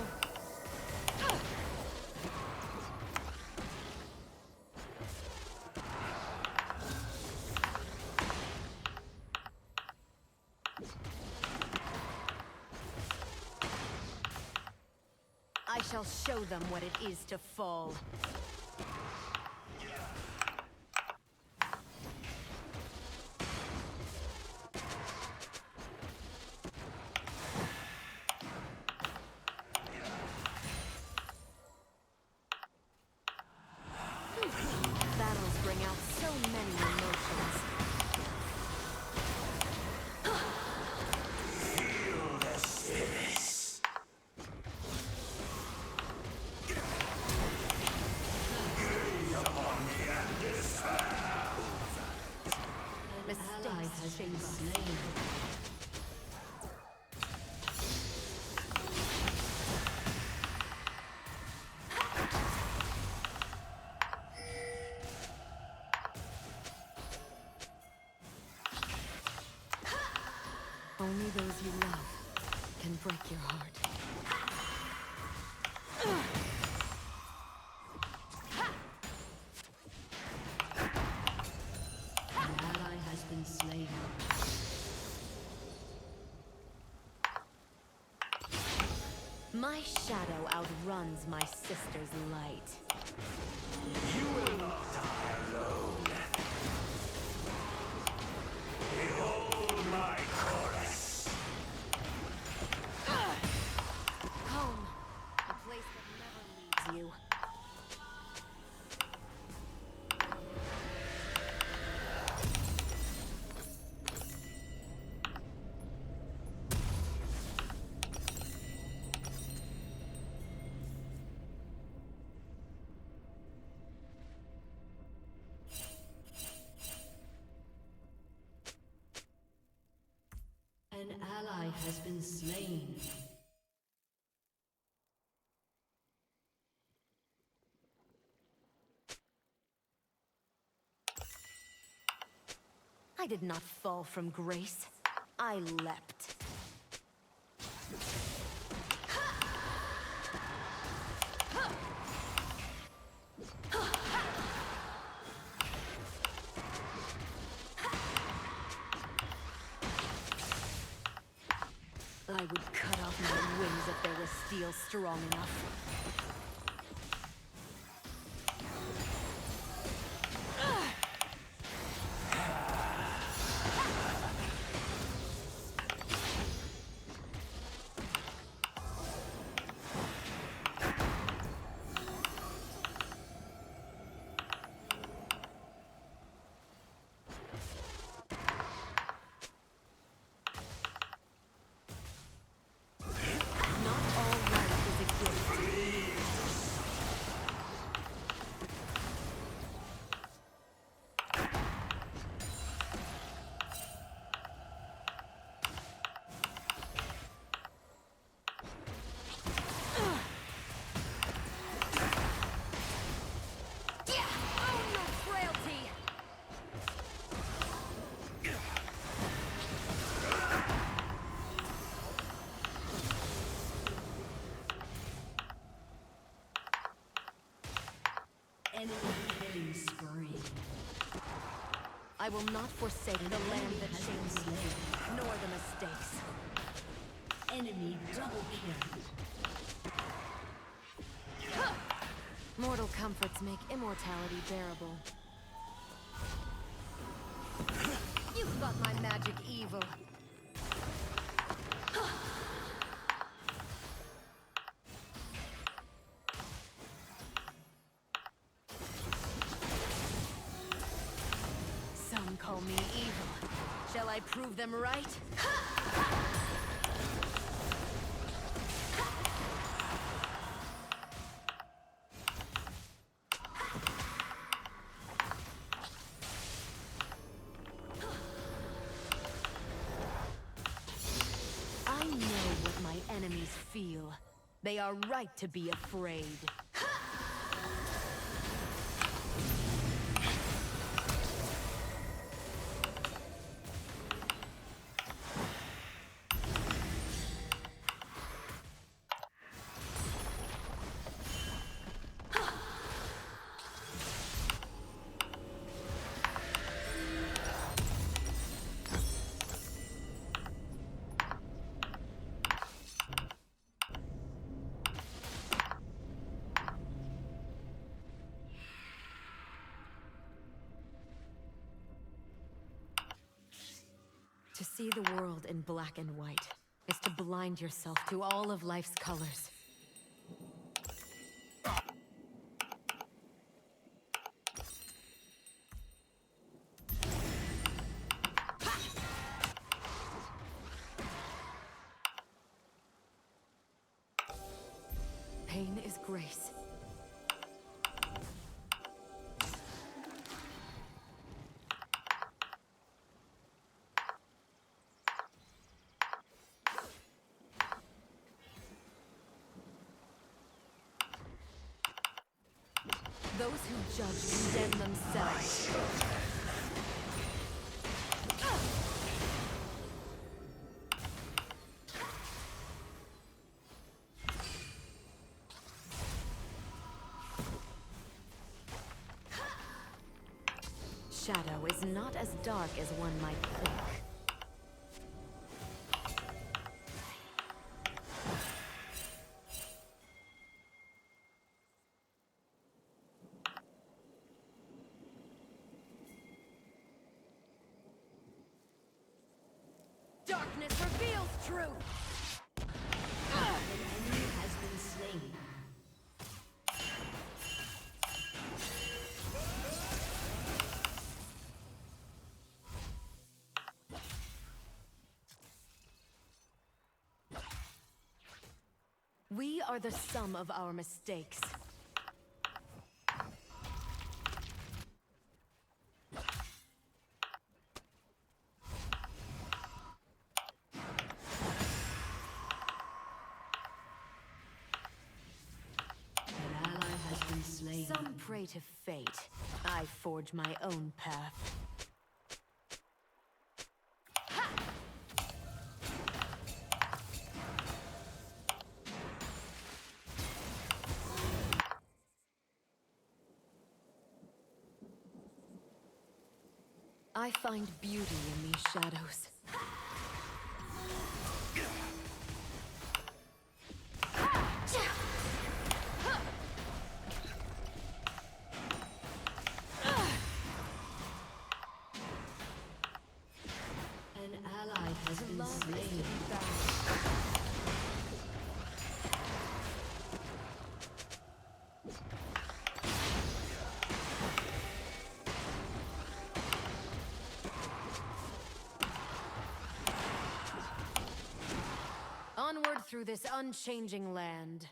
I shall show them what it is to fall. Battles bring out so many emotions. Feel the spirits. Gaze upon me and despair. Ally has been slain. Only those you love can break your heart. An ally has been slain. My shadow outruns my sister's light. You will not die alone. Behold my chorus. Home, a place that never leaves you. An ally has been slain. I did not fall from grace. I leapt. I would cut off my wings if there was steel strong enough. Enemy killing spree. I will not forsake the land that shames me, nor the mistakes. Enemy double kill. Mortal comforts make immortality bearable. You thought my magic evil. Some call me evil. Shall I prove them right? I know what my enemies feel. They are right to be afraid. To see the world in black and white is to blind yourself to all of life's colors. Pain is grace. Those who judge condemn themselves. Shadow is not as dark as one might think. Darkness reveals truth! An enemy has been slain. We are the sum of our mistakes. Some pray to fate. I forge my own path. I find beauty in these shadows. slain. Onward through this unchanging land.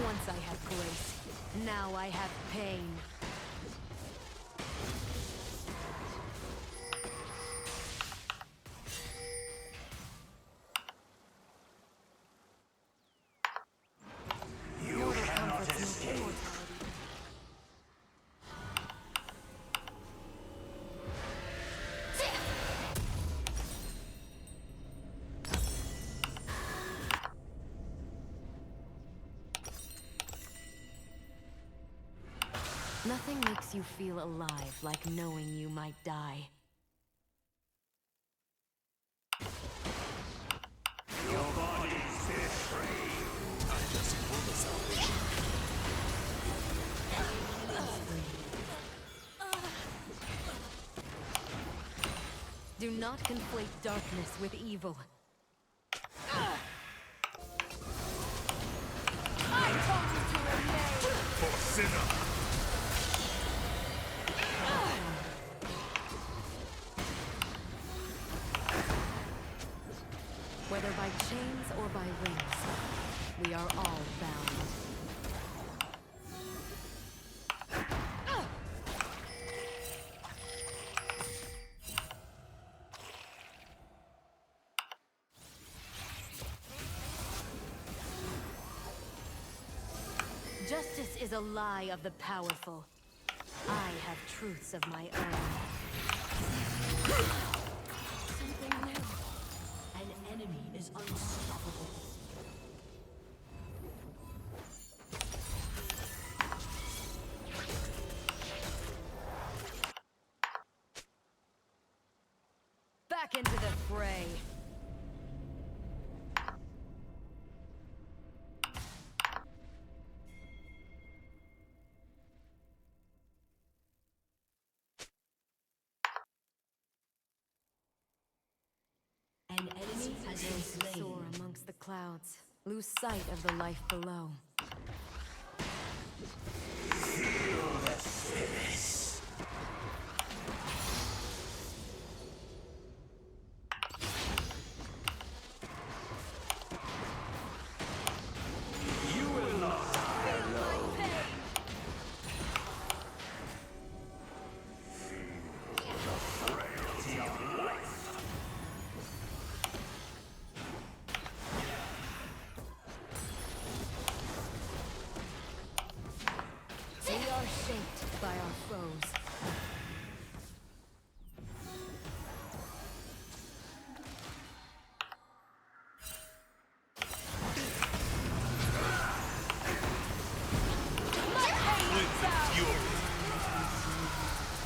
Once I had grace, now I have pain. You cannot escape. Nothing makes you feel alive like knowing you might die. Your body's betrayed. I just pulled this salvation. Do not conflate darkness with evil. I told you to remain. For sinner. Whether by chains or by rings, we are all bound. Justice is a lie of the powerful. I have truths of my own. Something new. An enemy is unstoppable. Back into the fray. An enemy has been slain. Soar amongst the clouds, lose sight of the life below. Feel the spirit. You will not die alone. Feel the frailty of life. We are shaped by our foes.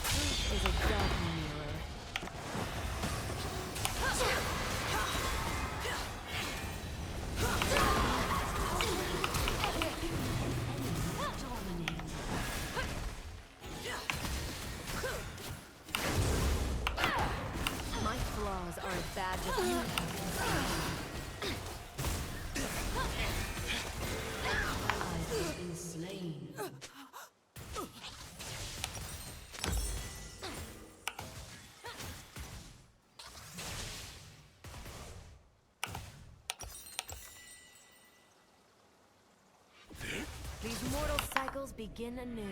Truth is a dark mirror. My flaws are a badge of honor. I have been slain. These mortal cycles begin anew.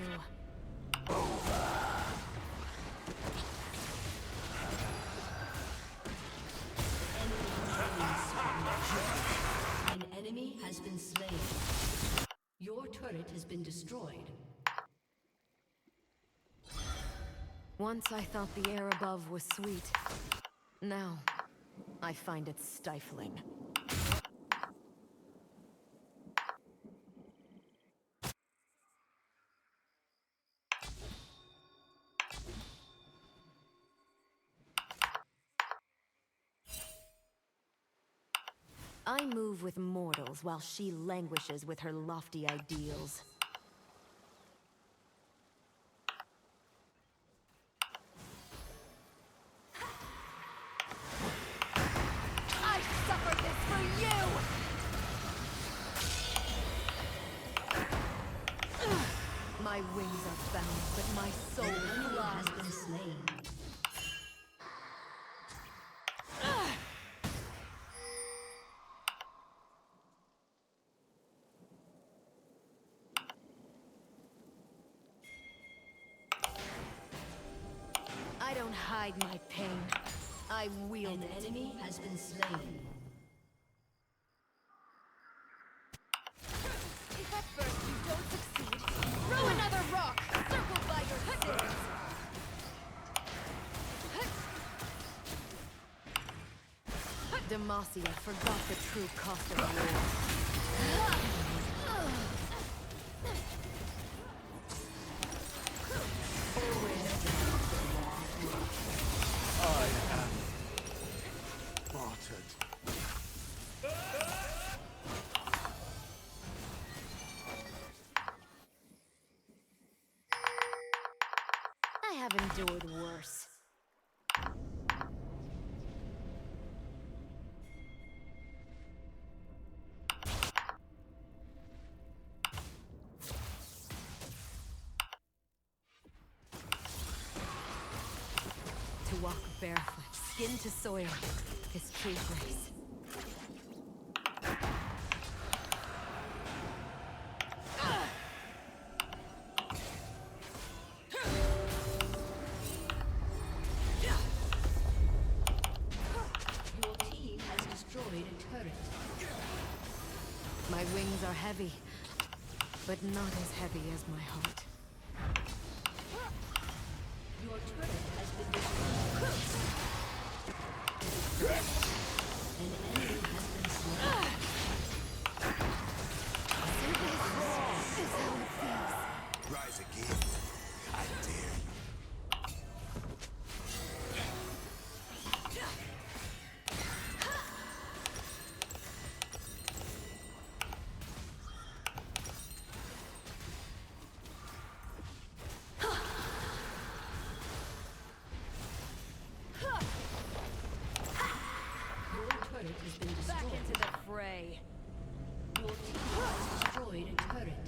An enemy has been slain. Your turret has been destroyed. Once I thought the air above was sweet. Now, I find it stifling. I move with mortals while she languishes with her lofty ideals. I suffer this for you! My wings are bound, but my soul has flies. been slain. I don't hide my pain. I wield An it. enemy has been slain. If at first you don't succeed, throw another rock, circled by your sins! Demacia forgot the true cost of war. I am martyred. I have endured worse. To walk barefoot, skin to soil, is true grace. Your team has destroyed a turret. My wings are heavy, but not as heavy as my heart. Your turret has been destroyed. An enemy has been slain. This is how it feels. Rise again. I dare you. Your turret has been destroyed. Back into the fray. Your team has destroyed a turret.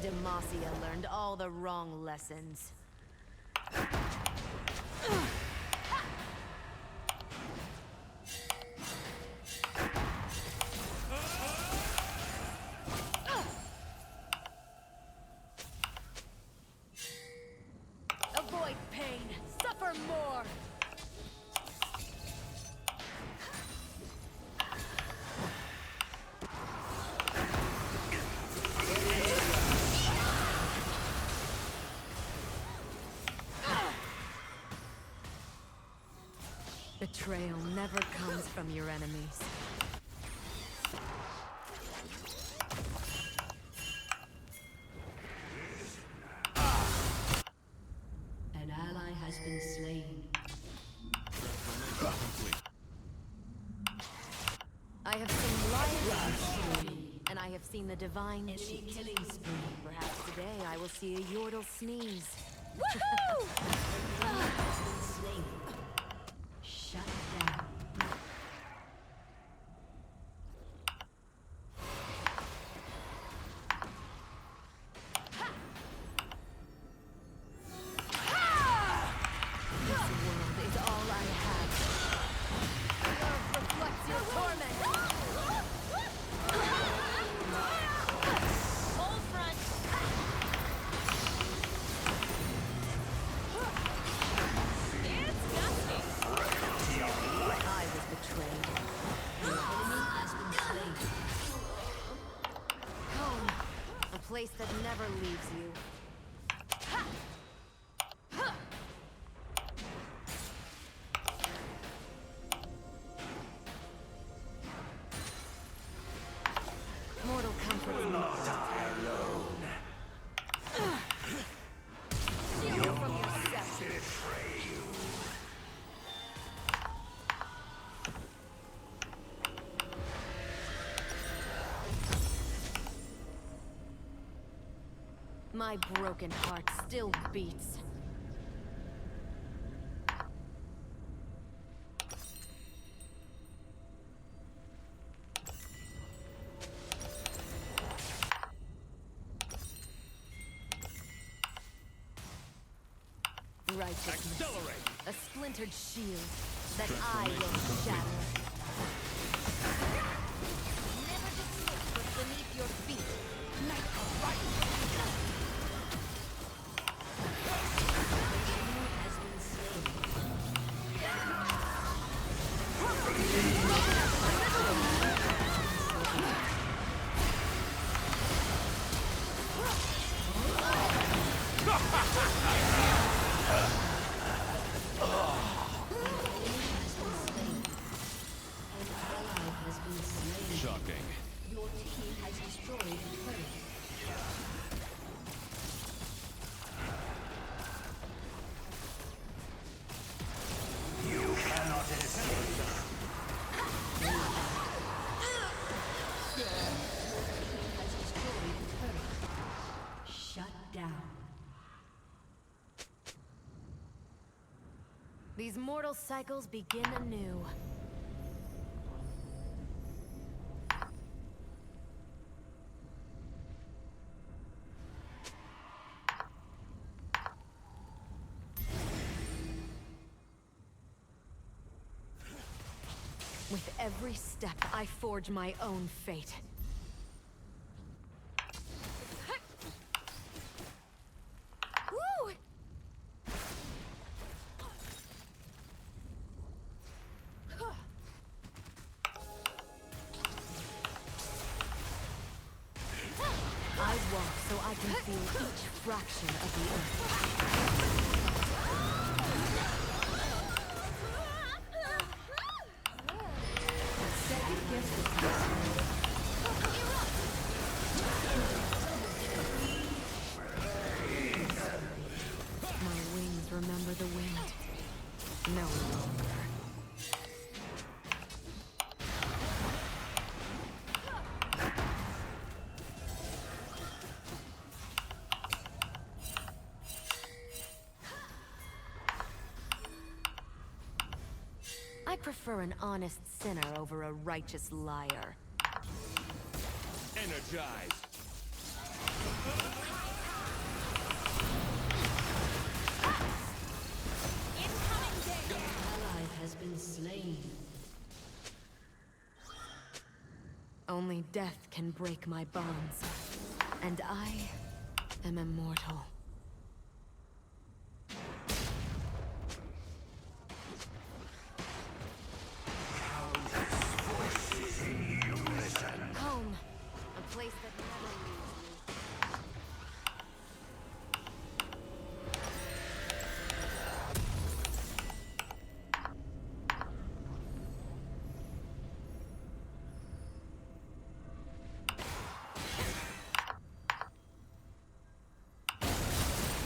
Demacia learned all the wrong lessons. Avoid pain, suffer more! Betrayal never comes from your enemies. An ally has been slain. I have seen lions, and I have seen the divine Enemy cheat. killing spree. Perhaps today I will see a Yordle sneeze. Slain. Shut down. This world is all I have. Love reflects your torment! Hold front! It's gusty! I was betrayed. Your enemy has been slain. Home, a place that never leaves you. Mortal comforts me. My broken heart still beats. Righteousness. Accelerate. A splintered shield that I will shatter. Never dismiss what's beneath your feet. Nightfall. Has been slain. Shocking. Your team has destroyed a turret. You cannot escape. Has destroyed a turret. Shut down. These mortal cycles begin anew. With every step, I forge my own fate. Woo! I walk so I can feel each fraction of the earth. My wings remember the wind. No longer. I prefer an honest sinner over a righteous liar. Energized. Ally has been slain. Only death can break my bonds. And I am immortal. Home. A place that never leaves me.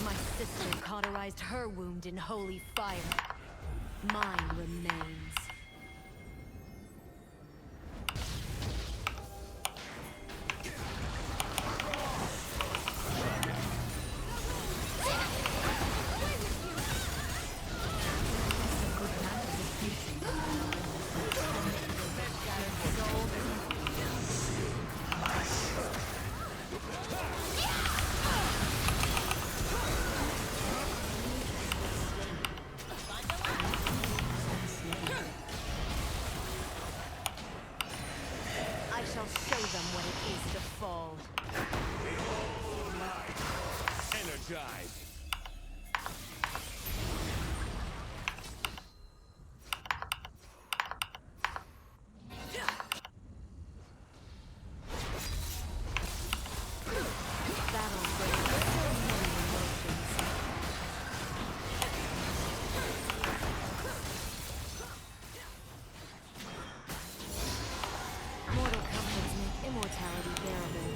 My sister cauterized her wound in holy fire. Mine remains. I shall show them what it is to fall. Energized. Battles bring so many emotions. Mortal comforts make immortality bearable.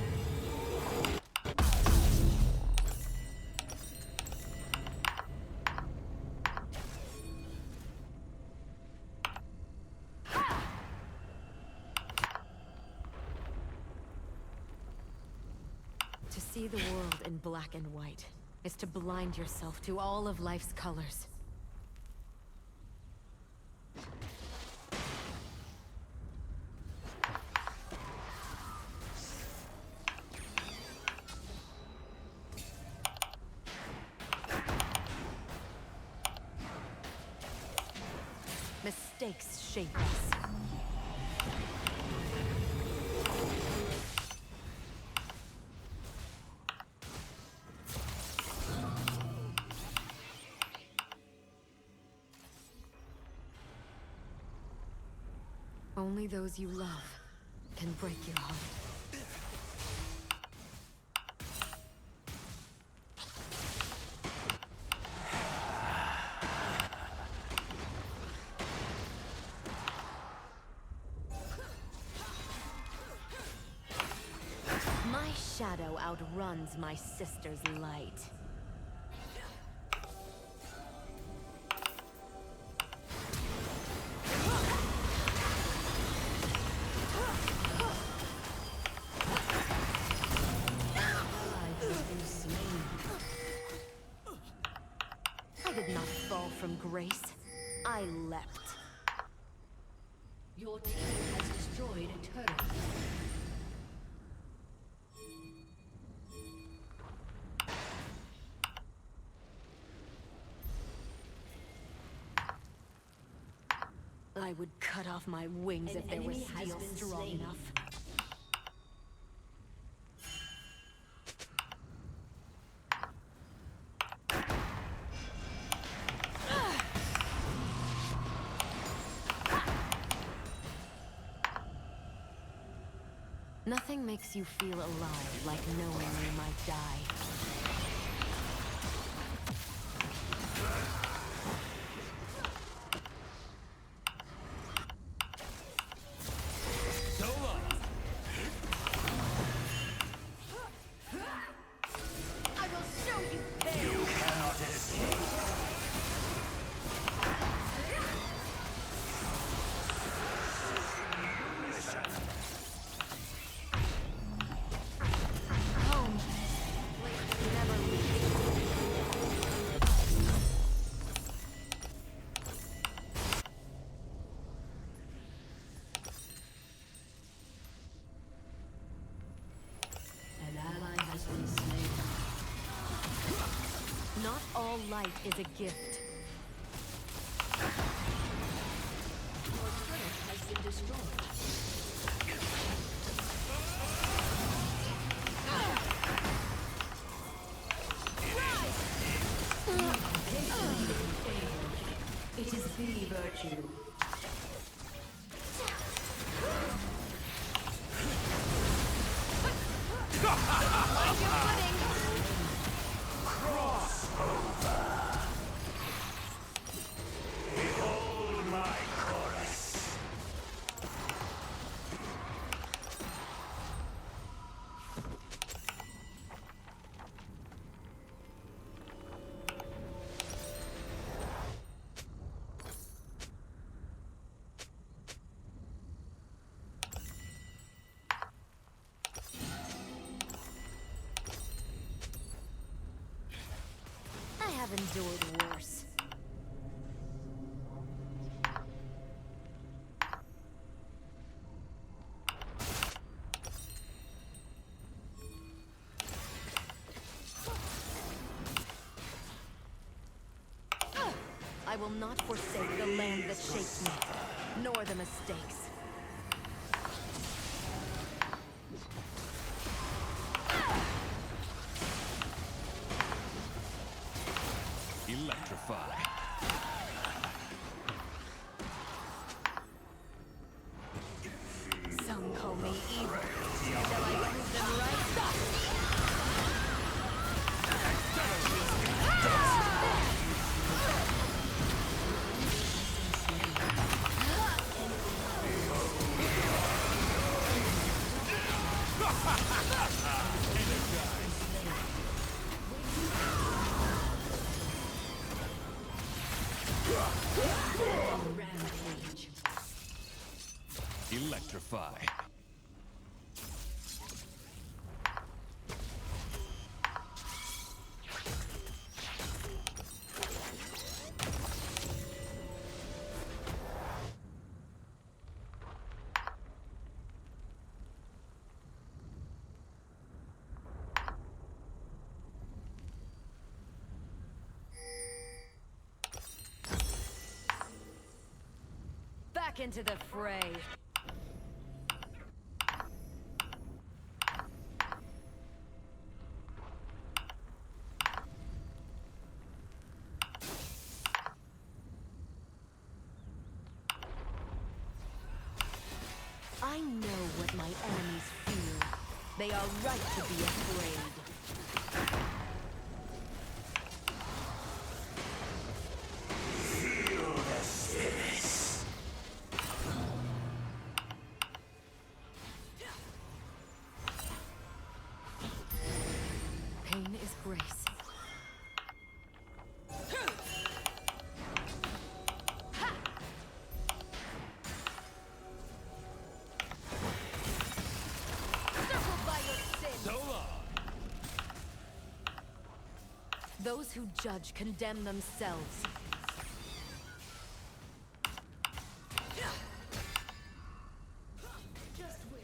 To see the world in black and white is to blind yourself to all of life's colors. Mistakes shape us. Only those you love can break your heart. My shadow outruns my sister's light. I did not fall from grace. I leapt. Your team has destroyed a turret. I would cut off my wings if there was steel strong enough. Nothing makes you feel alive like knowing you might die. I will show you pain. You cannot escape. Home. Place never An ally has been slain. Not all light is a gift. Your turret has been destroyed. It is the virtue. Behold my chorus. I have endured worse. I will not forsake the land that shaped me, nor the mistakes. Electrify. Some call me evil. Shall I prove them right? Rampage. Electrify. back into the fray. I know what my enemies feel. They are right to be afraid. Feel the sickness. Pain is grace. Those who judge condemn themselves. Just wait.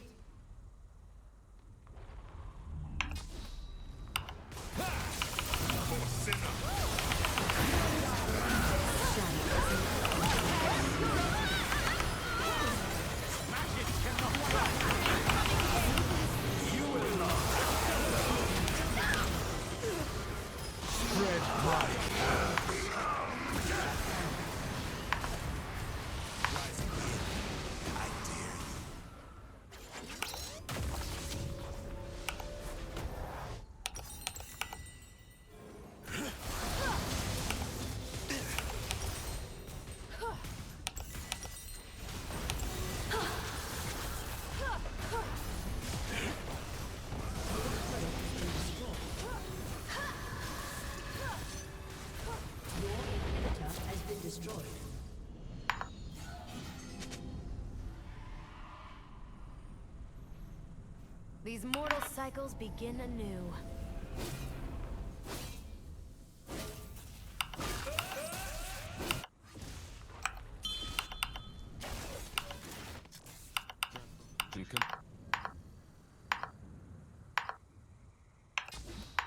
Destroyed. These mortal cycles begin anew.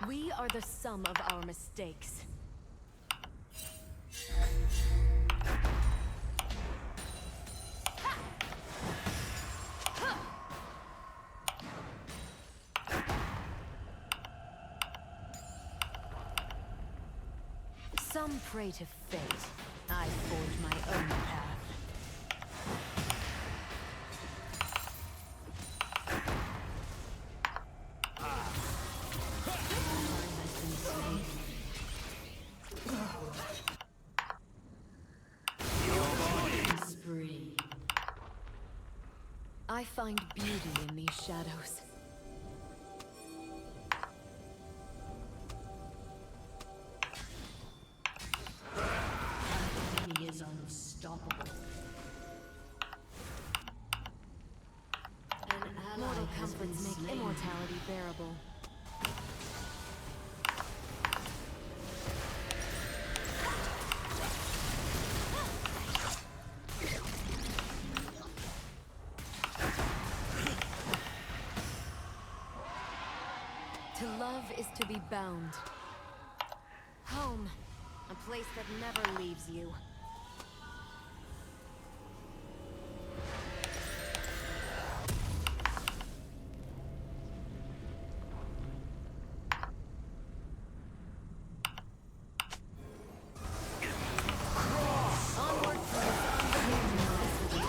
We are the sum of our mistakes. Some pray to fate. I forge my own path. Spree. I find beauty in these shadows. He is unstoppable. An ally Mortal has been comforts make slain. immortality bearable. To love is to be bound. Home, a place that never leaves you. Onward to the unbelievable.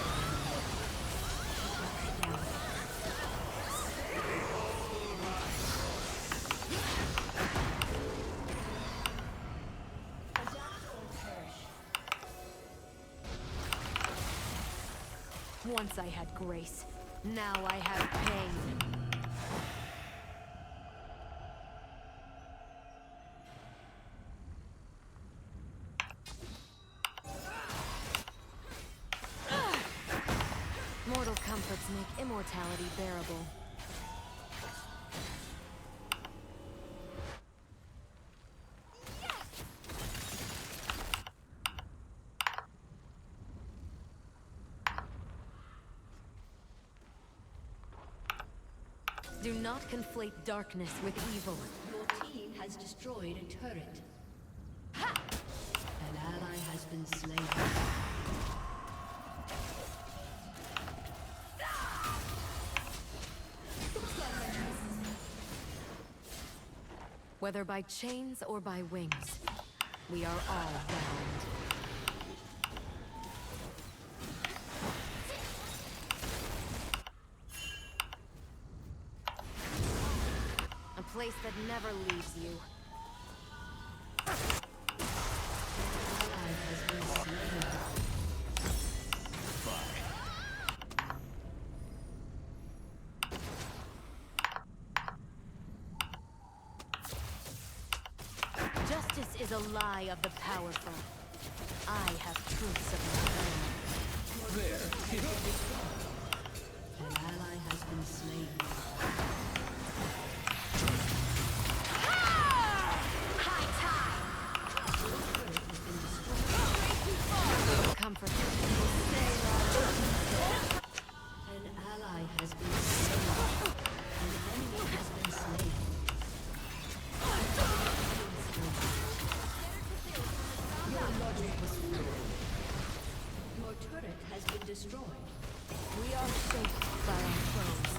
Once I had grace, now I have pain. Mortal comforts make immortality bearable. Do not conflate darkness with evil. Your team has destroyed a turret. An ally has been slain. Whether by chains or by wings, we are all bound. A place that never leaves you. Justice is a lie of the powerful. I have truths of my own. An ally has been slain. Comfort. An ally has been slain. An enemy has been slain. Your logic was flawed. Your turret has been destroyed. We are shaped by our foes.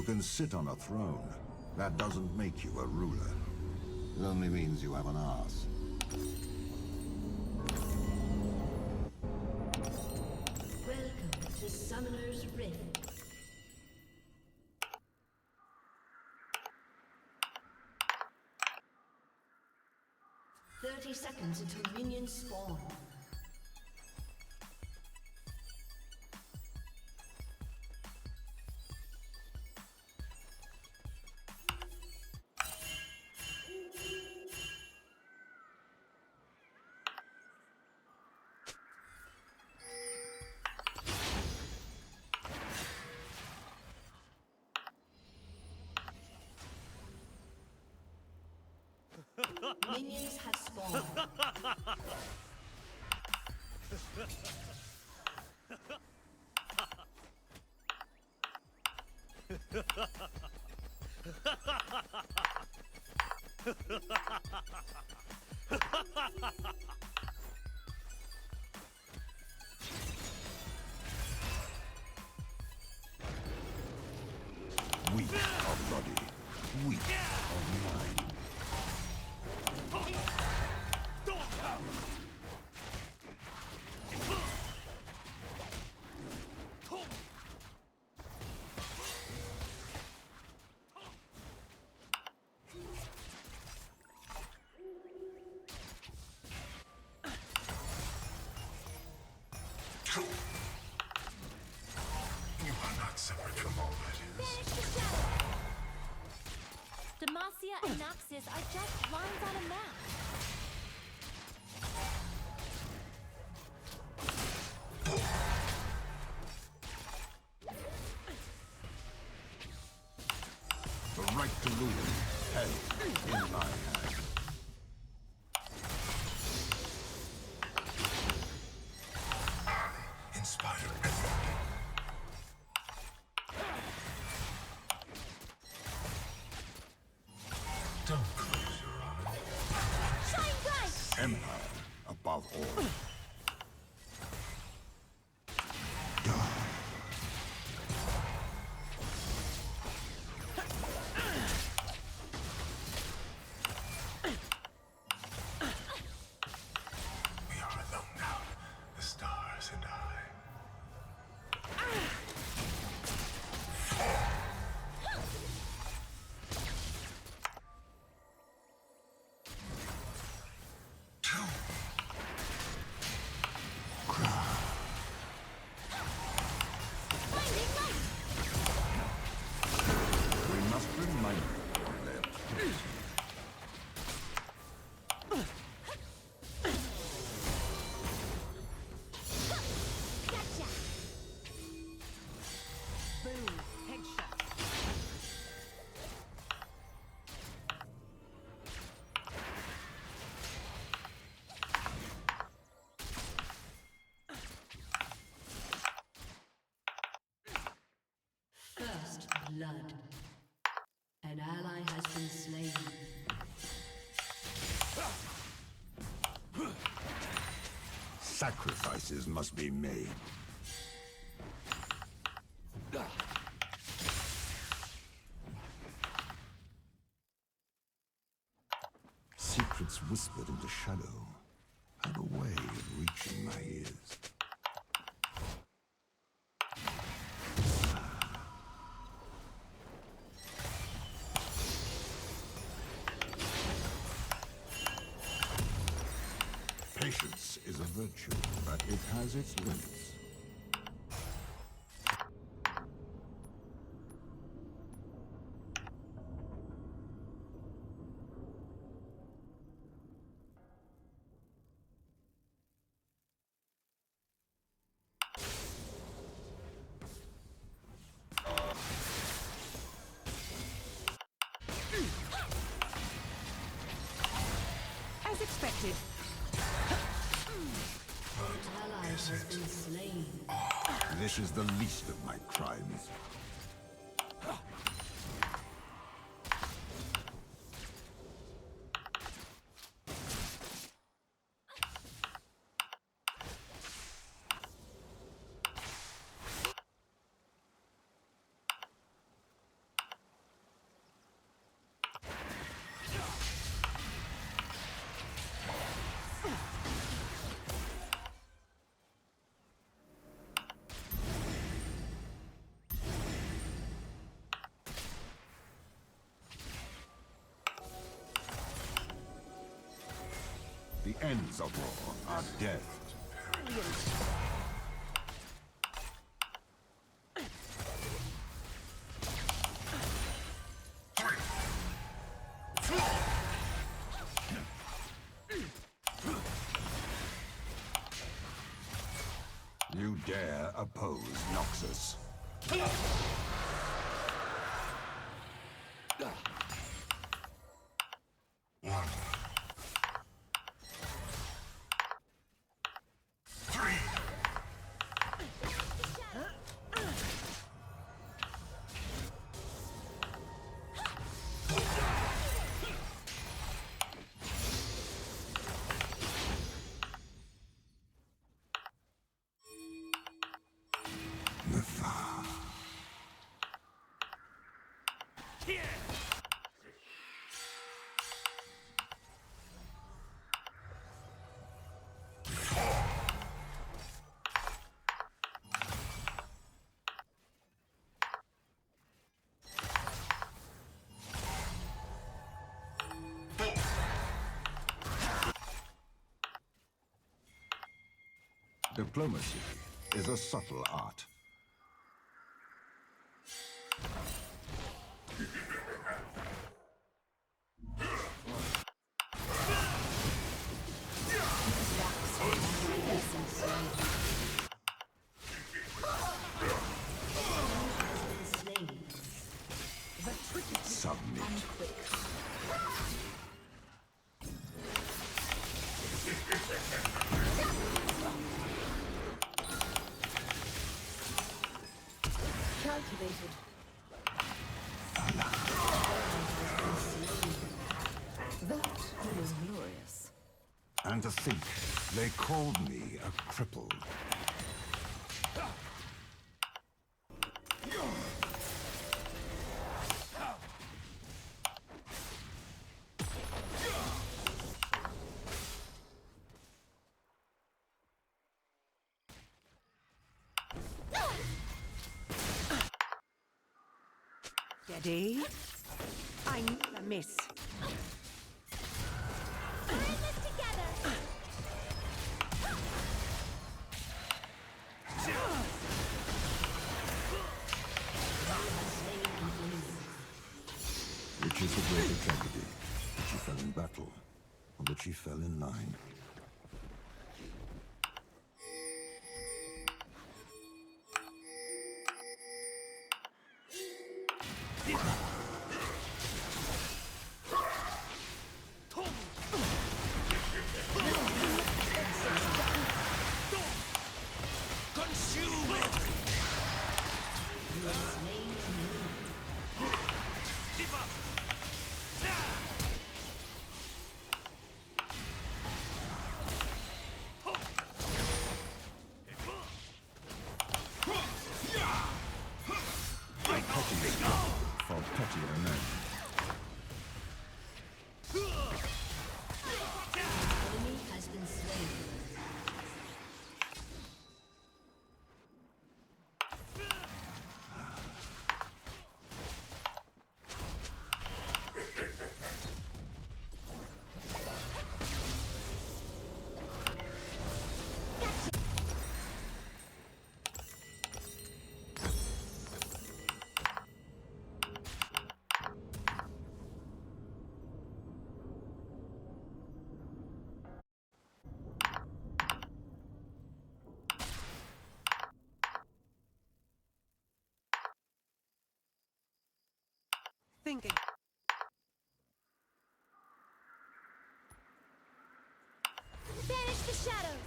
You can sit on a throne. That doesn't make you a ruler. It only means you have an ass. Welcome to Summoner's Rift. "30 seconds until minions spawn. Minions have spawned. Weak of body, weak of mind. You are not separate from all that is. Finish the shadow! Demacia and Noxus are just lines on a map. The right to rule, held in my hand. I inspire everything. Don't close your eyes. Shine bright! Empire above all. We are alone now, the stars and I. We must remind them of their place. Gotcha! Boom. Headshot. First blood. An ally has been slain. Sacrifices must be made. Secrets whispered into shadow have a way of reaching my ears. Patience is a virtue, but it has its limits. As expected. But Ally has been slain. This is the least of my crimes. The ends of war are death. You dare oppose Noxus? Diplomacy is a subtle art. Submit. Calculated. That was glorious. And to think, they called me a cripple. Steady. I never miss. We're in this together. Which is the greater tragedy? That she fell in battle, or that she fell in line? For pettier men. Enemy has been slain. Thinking. Banish the shadows.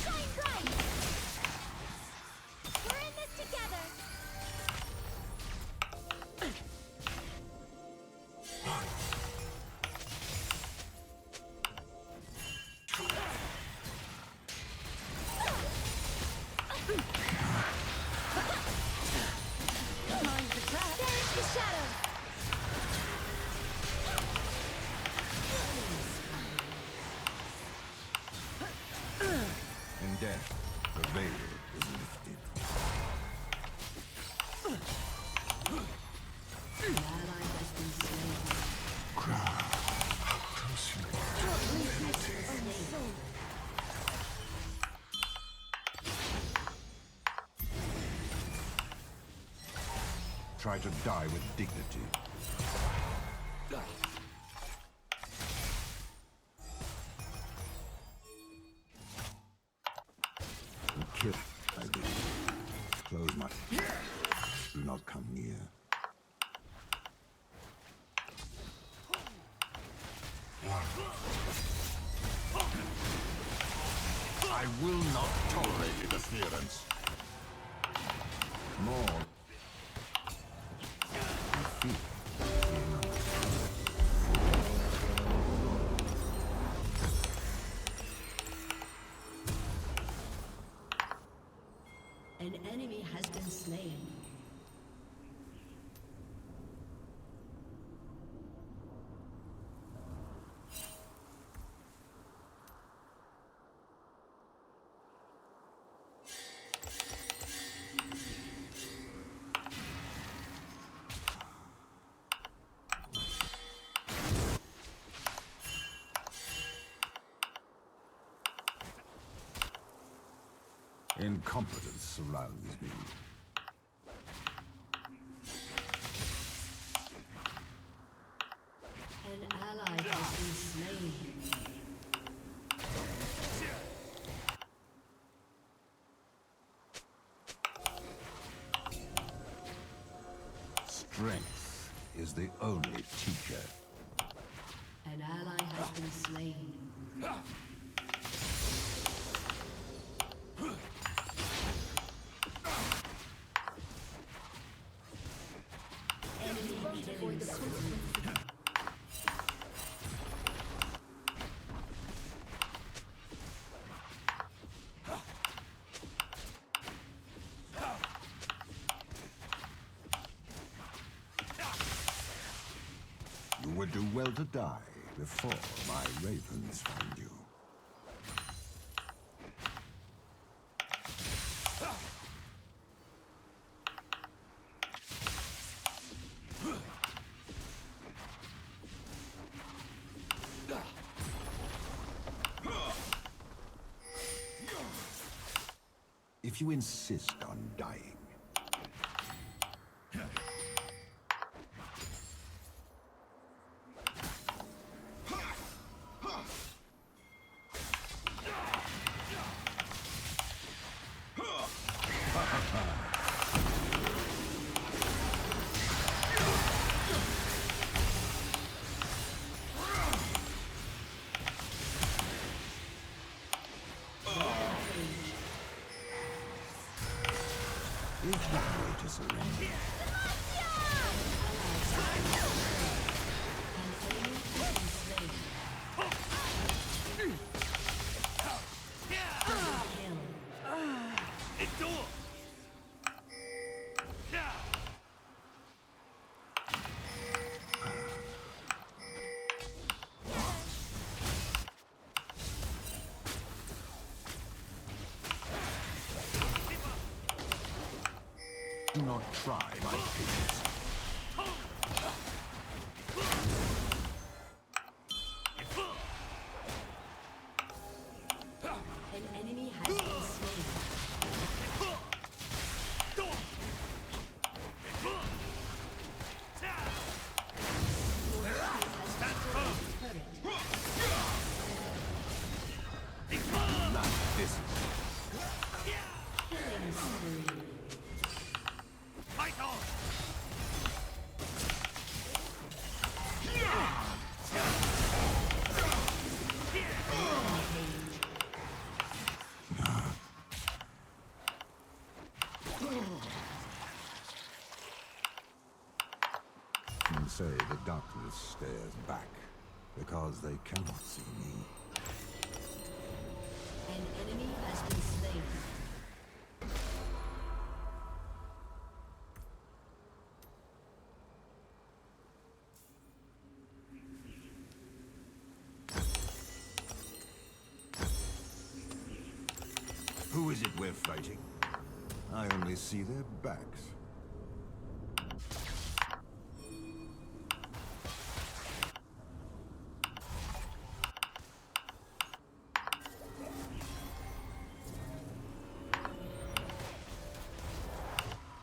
Shine bright. We're in this together. try to die with dignity. And kill, I do. Close my... Do not come near. I will not tolerate interference. More. An enemy has been slain. Incompetence surrounds me. An ally has been slain. Strength is the only teacher. An ally has been slain. Enemy killing spree. You would do well to die before my ravens find you. If you insist on dying, is that way to surrender? Do not try my patience. An enemy has been slain. Not this. Killing spree. Fight on! Some say the darkness stares back because they cannot see me. An enemy has been slain. Who is it we're fighting? I only see their backs.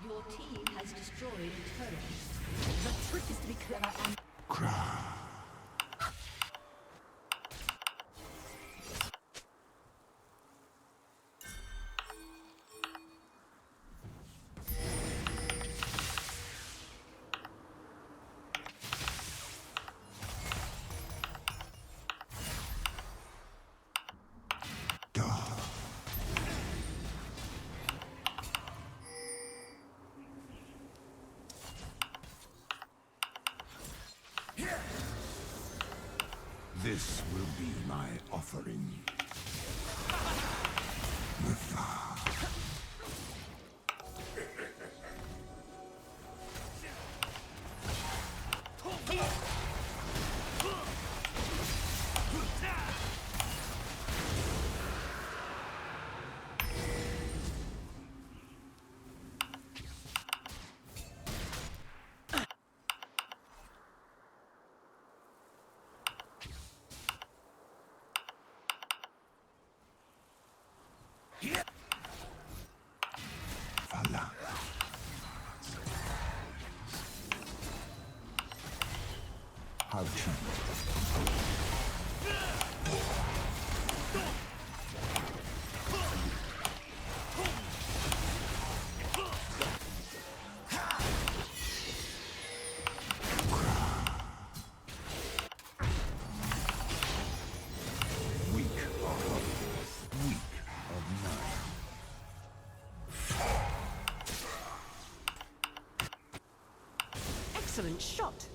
Your team has destroyed a turret. This will be my offering. Excellent shot.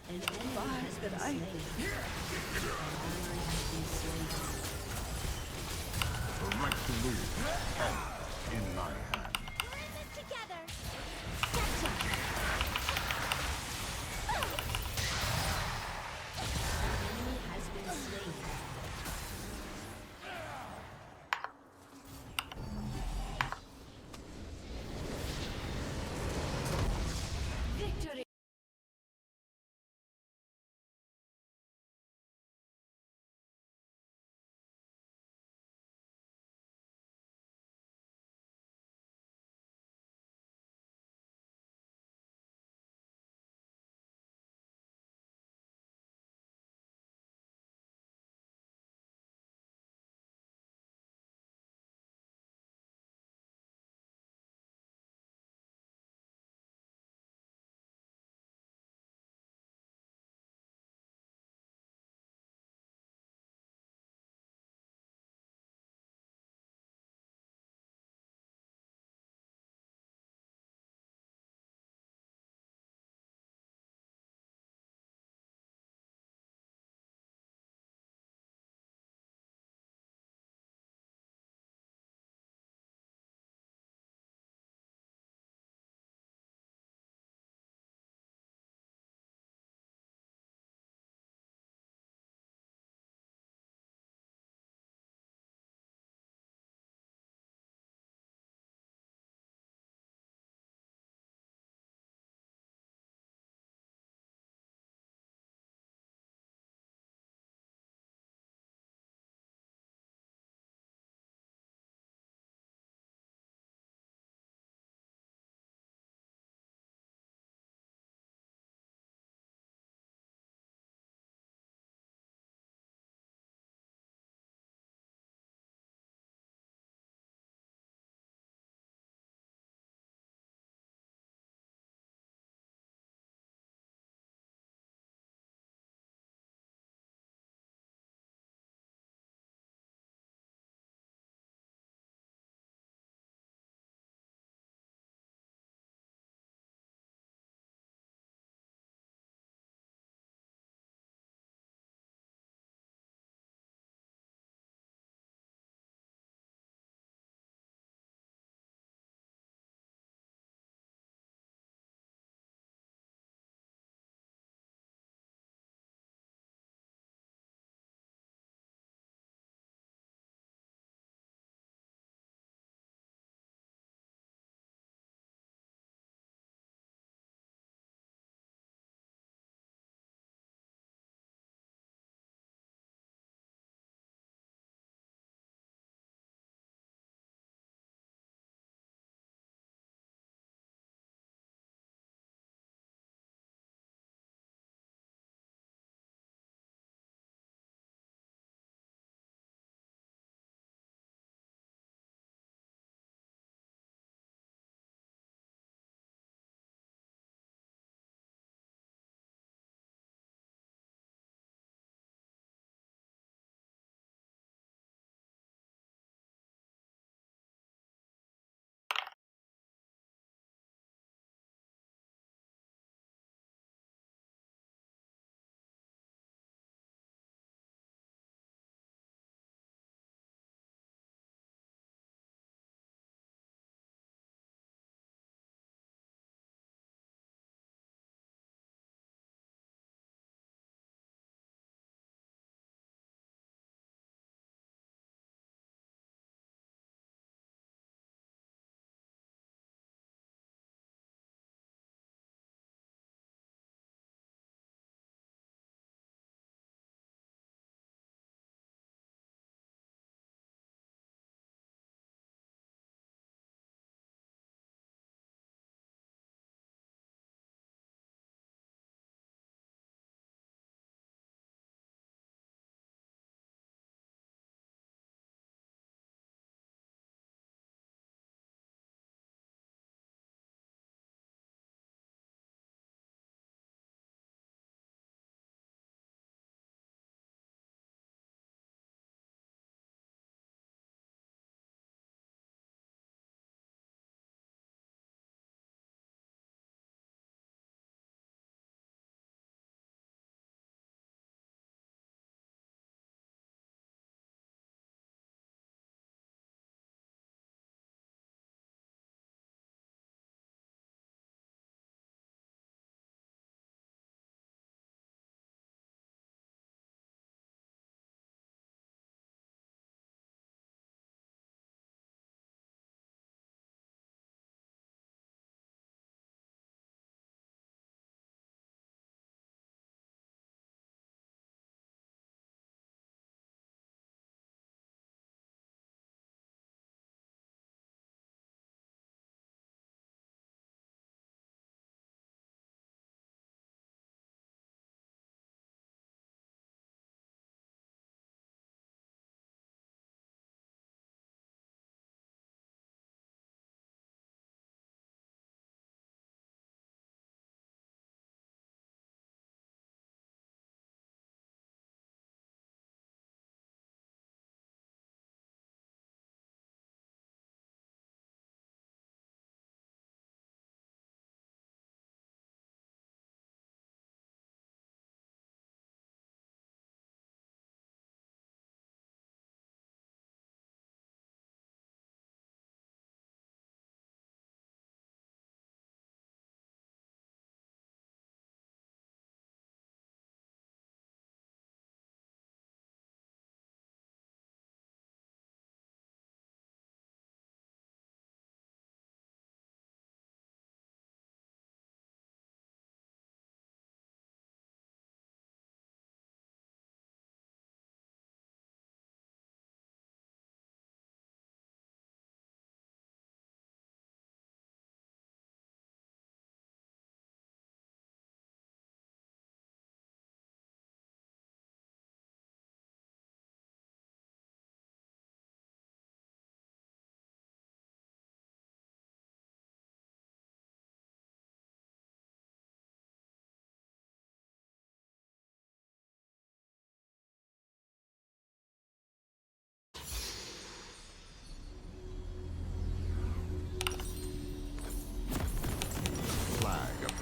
An enemy has been slain. The right to live in my hand. We're in this together. Enemy has been slain.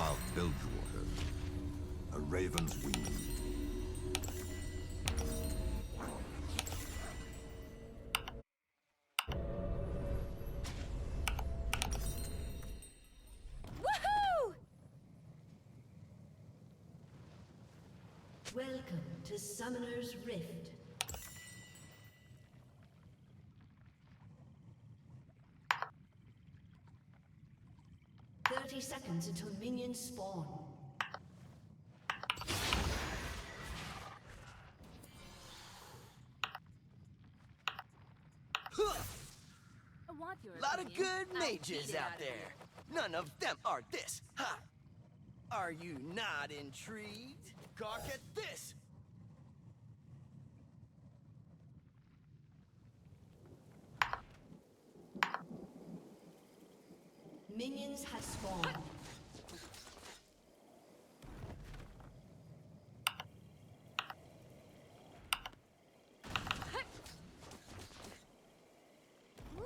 above Bilgewater, a raven's wing. Woohoo! Welcome to Summoner's Rift. "30 seconds until minions spawn. I want your Lot of opinion. good I'll mages beat it out of there. None of them are this. Ha! Are you not intrigued? Gawk at this! Minions have spawned. Woo!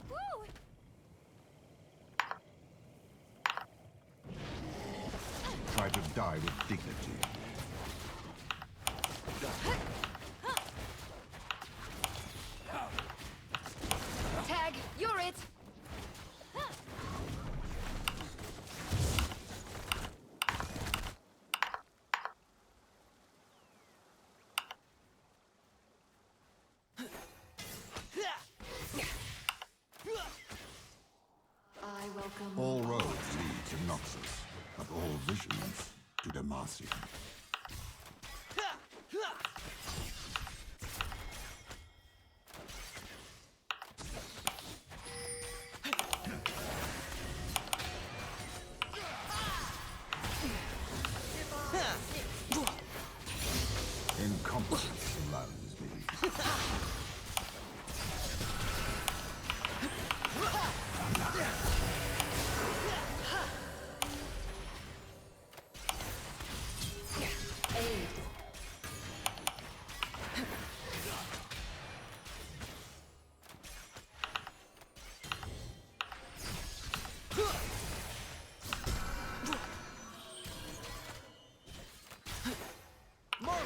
Woo! Try to die with dignity. Tag, you're it! I welcome All roads lead to Noxus, but all visions to Demacia. Incompetence surrounds me.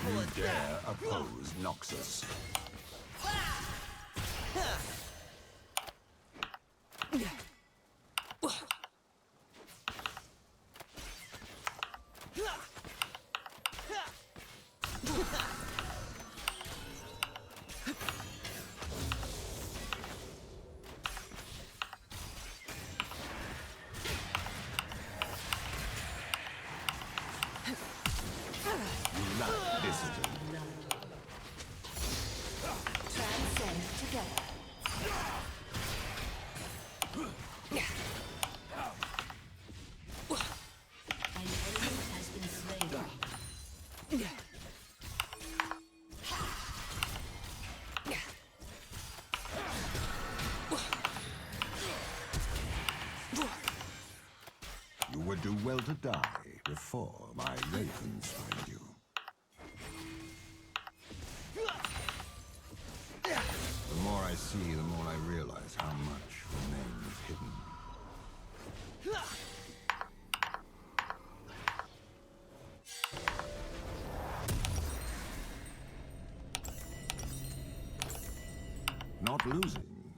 You dare oppose Noxus. You lack discipline. Transcend together. An enemy has been slain. You would do well to die before my ravens find you. The more I see, the more I realize how much remains hidden. Not losing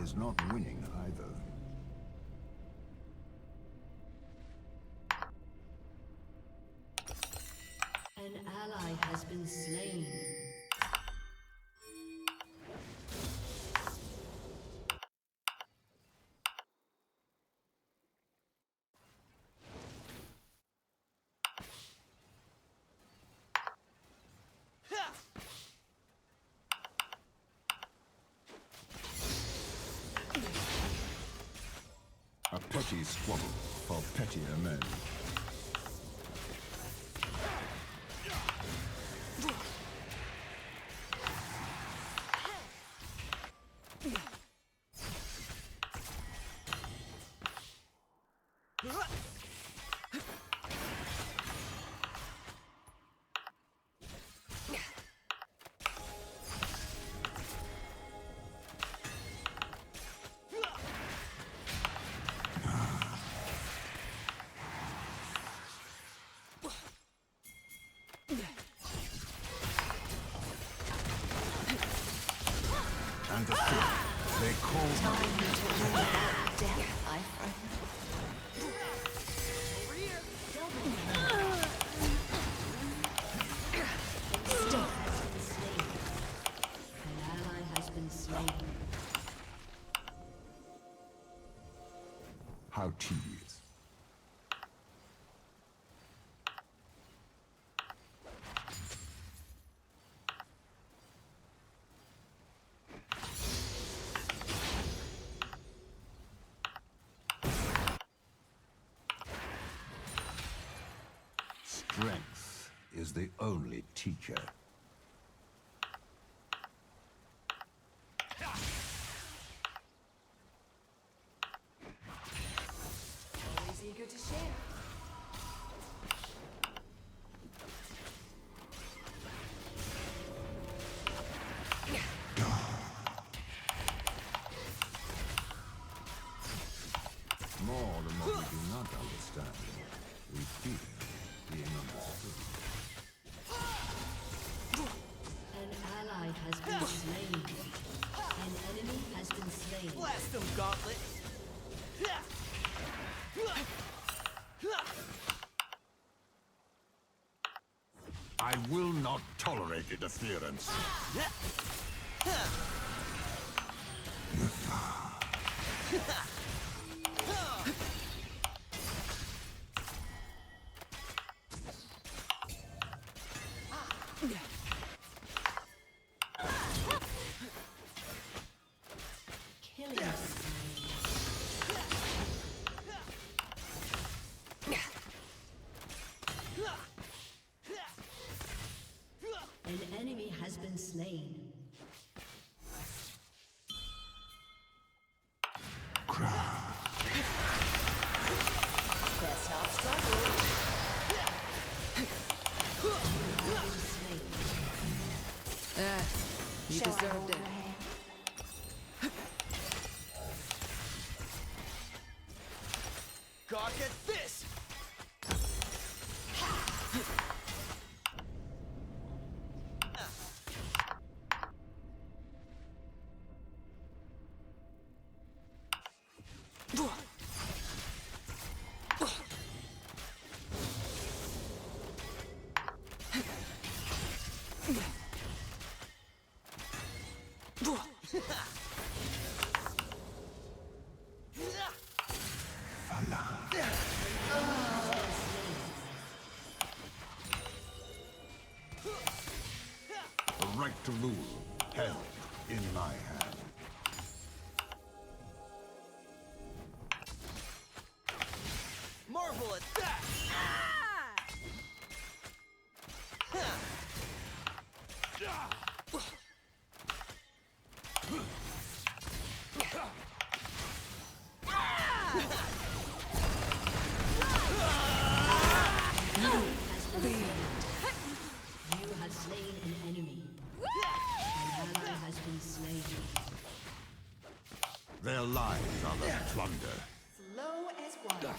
is not winning either. An ally has been slain. A petty squabble for pettier men. and the fear. They call me. An ally has been slain. How tedious. Strength is the only teacher. Always eager to share. More than what we do not understand. We fear being understood. An ally has been slain. An enemy has been slain. Blast them, Gauntlet! I will not tolerate interference. Killing An enemy has been slain. Best not struggle. You deserved it. Gawk at this! The right to rule held in my hand. Marvel at that! You have slain an enemy. An ally has been slain. Their lives are the plunder. Slow as water.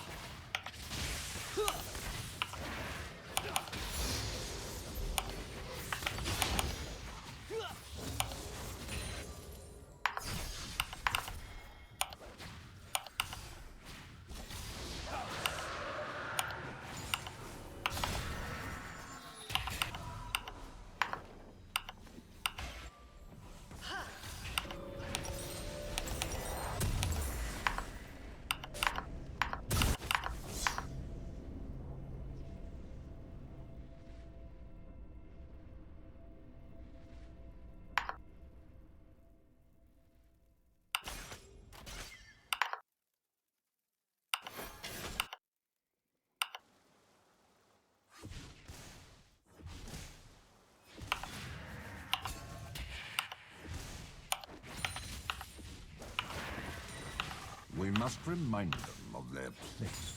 We must remind them of their place.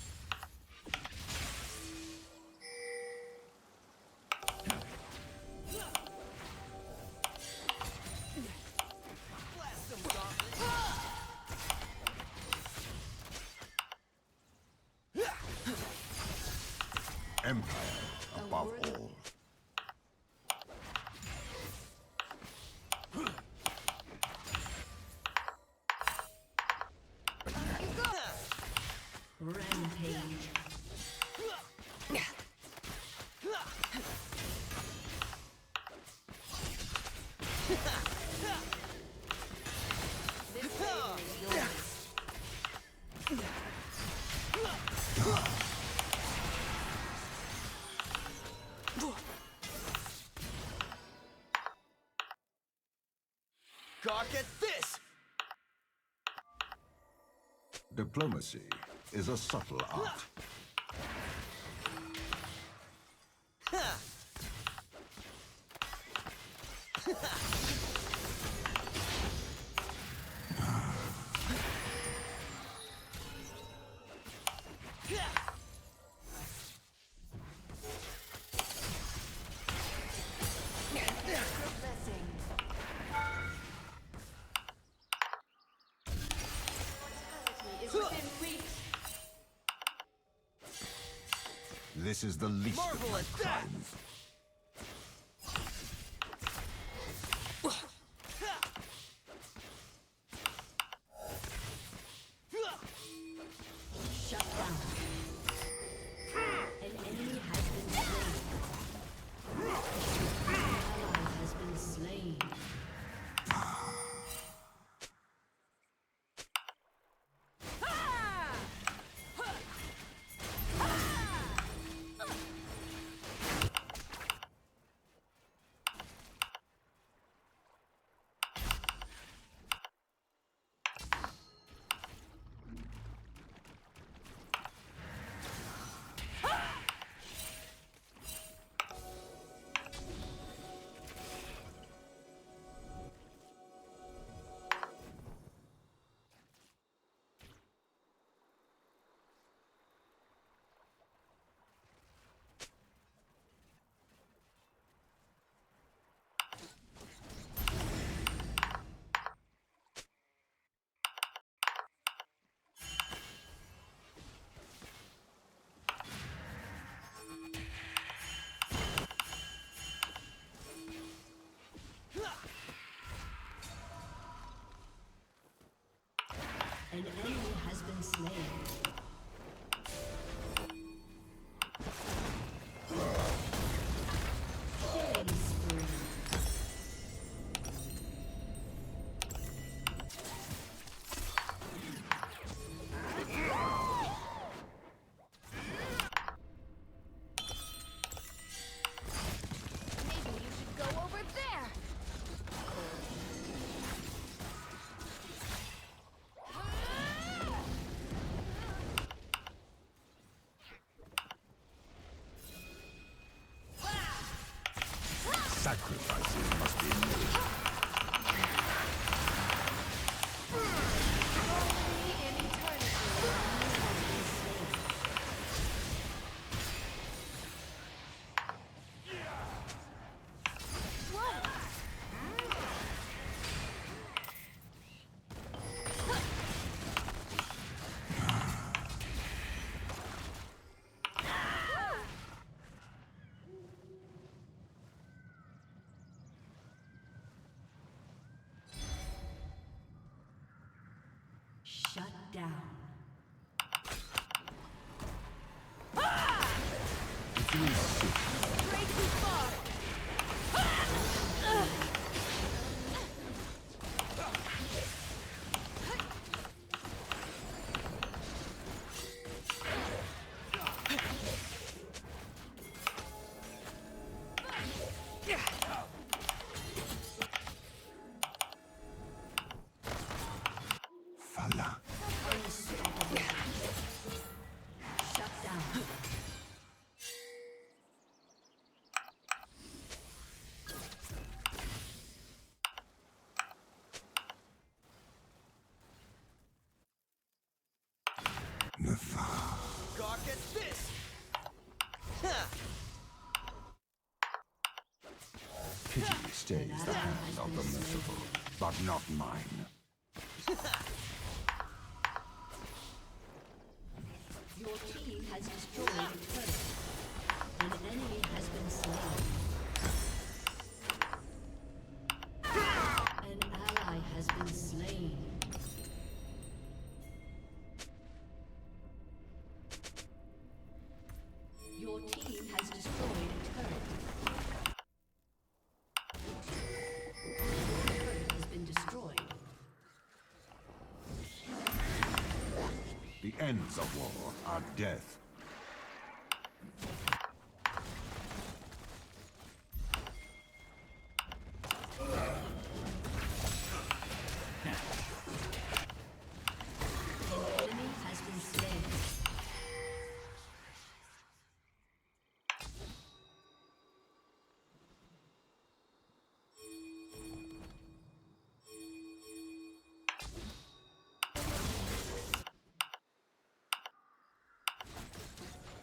Blast them, Gauntlet! Empire above all. Gawk at this! Diplomacy is a subtle art. This is the least of my crimes. Shut down. An enemy has been slain. An ally has been slain. An enemy has been slain. Killing spree. Maybe you should go over there. Sacrifices must be made. Shut down. Straight too far. Fala. Shut down. Gawk at this! Pity stays the hand of the merciful, but not mine. Your team has destroyed a turret. An enemy has been slain. An ally has been slain. Your team has destroyed a turret. ends of war are death. Enemy has been slain.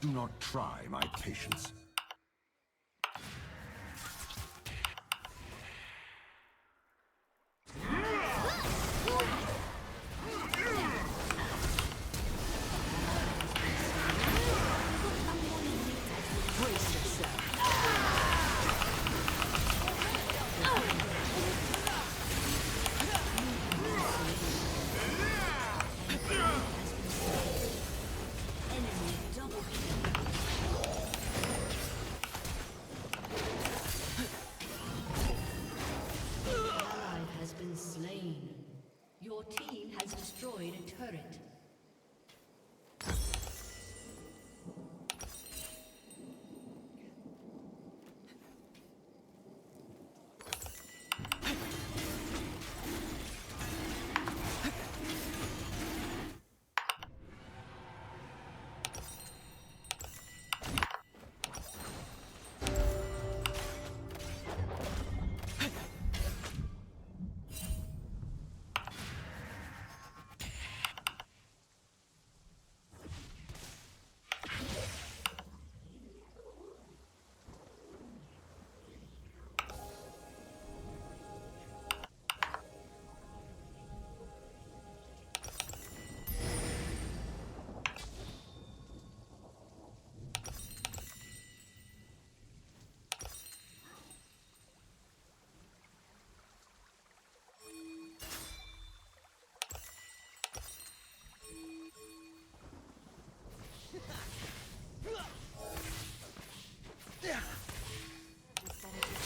Do not try my patience. Brace yourself. Enemy double ally has been slain. Your team has destroyed a turret.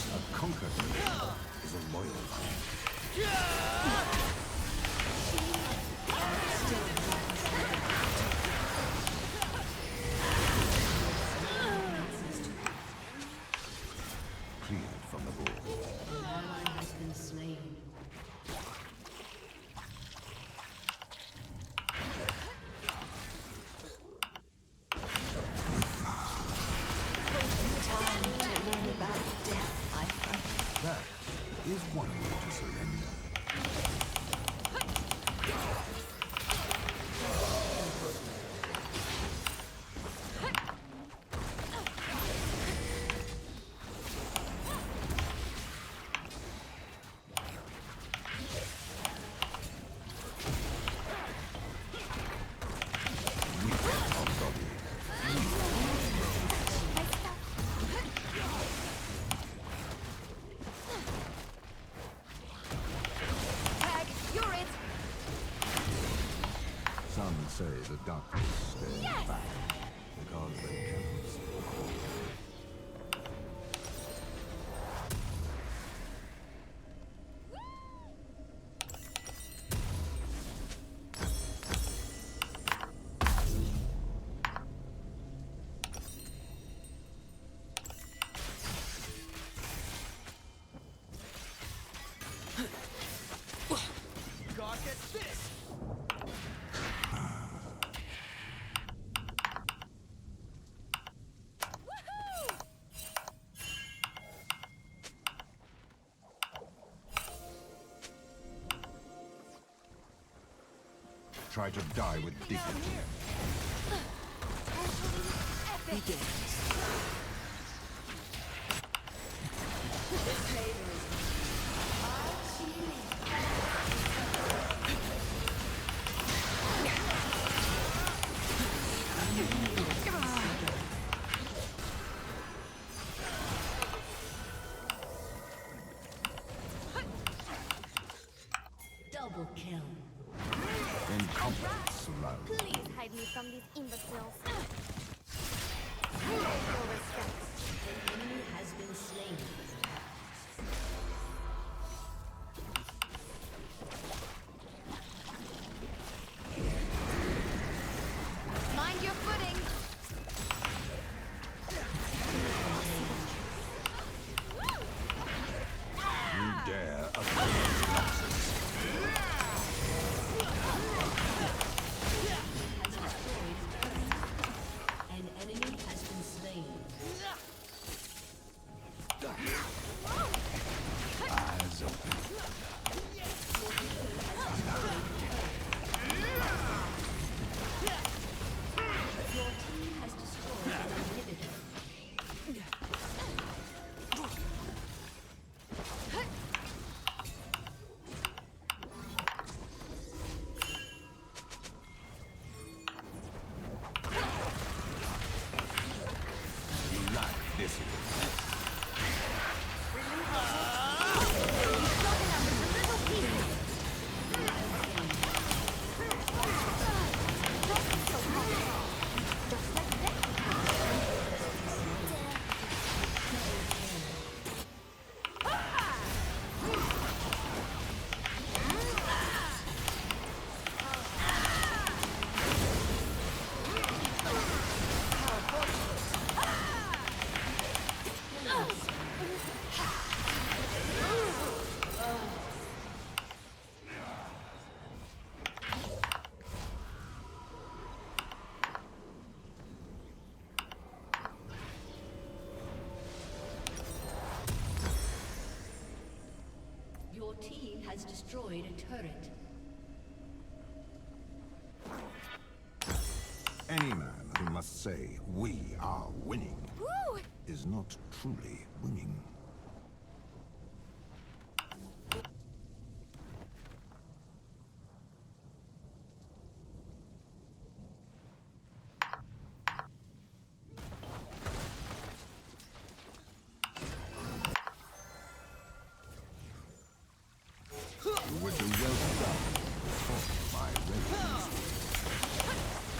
A conquered is a loyal one. Cleared from the bull. An ally has been slain. Time to learn about death, I fight. That is one way to surrender. Tag, you're it. Some say the darkness stays back because they cannot see. Gawk at this! Try to die with dignity. Double kill. Incompetence surrounds. Please hide me from these imbeciles. An enemy has been slain. dare oppose Noxus. An enemy has been slain. Eyes open. Your team has destroyed an inhibitor. You like this one. Your team has destroyed a turret. Any man who must say, "We are winning," Woo! is not truly winning. You would do well to die for my reverence.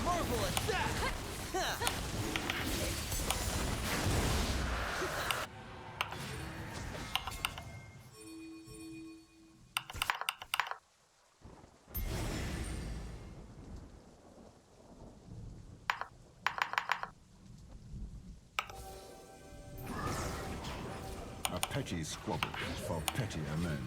Marvel attack! A petty squabble for pettier men.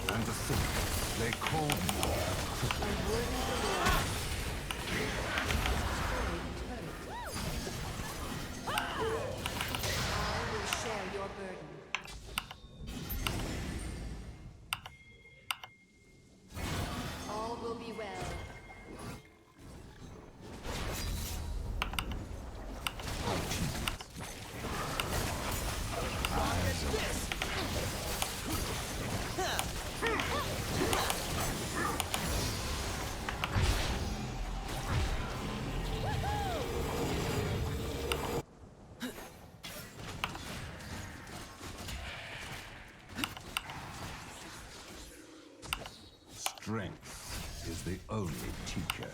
And to think, they called me a cripple. I will share your burden. All will be well. Strength is the only teacher.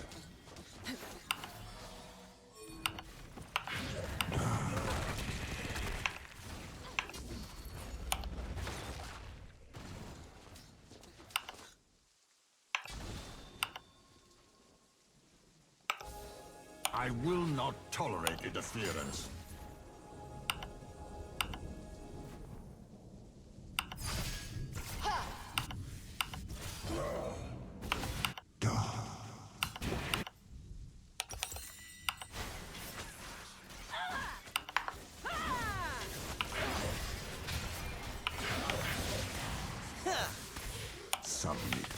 I will not tolerate interference. Submit.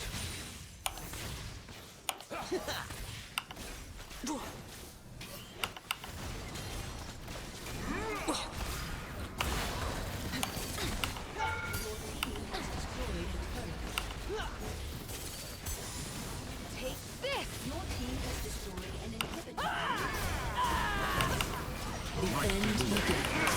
Take this! Your team has destroyed an inhibitor. The end begins.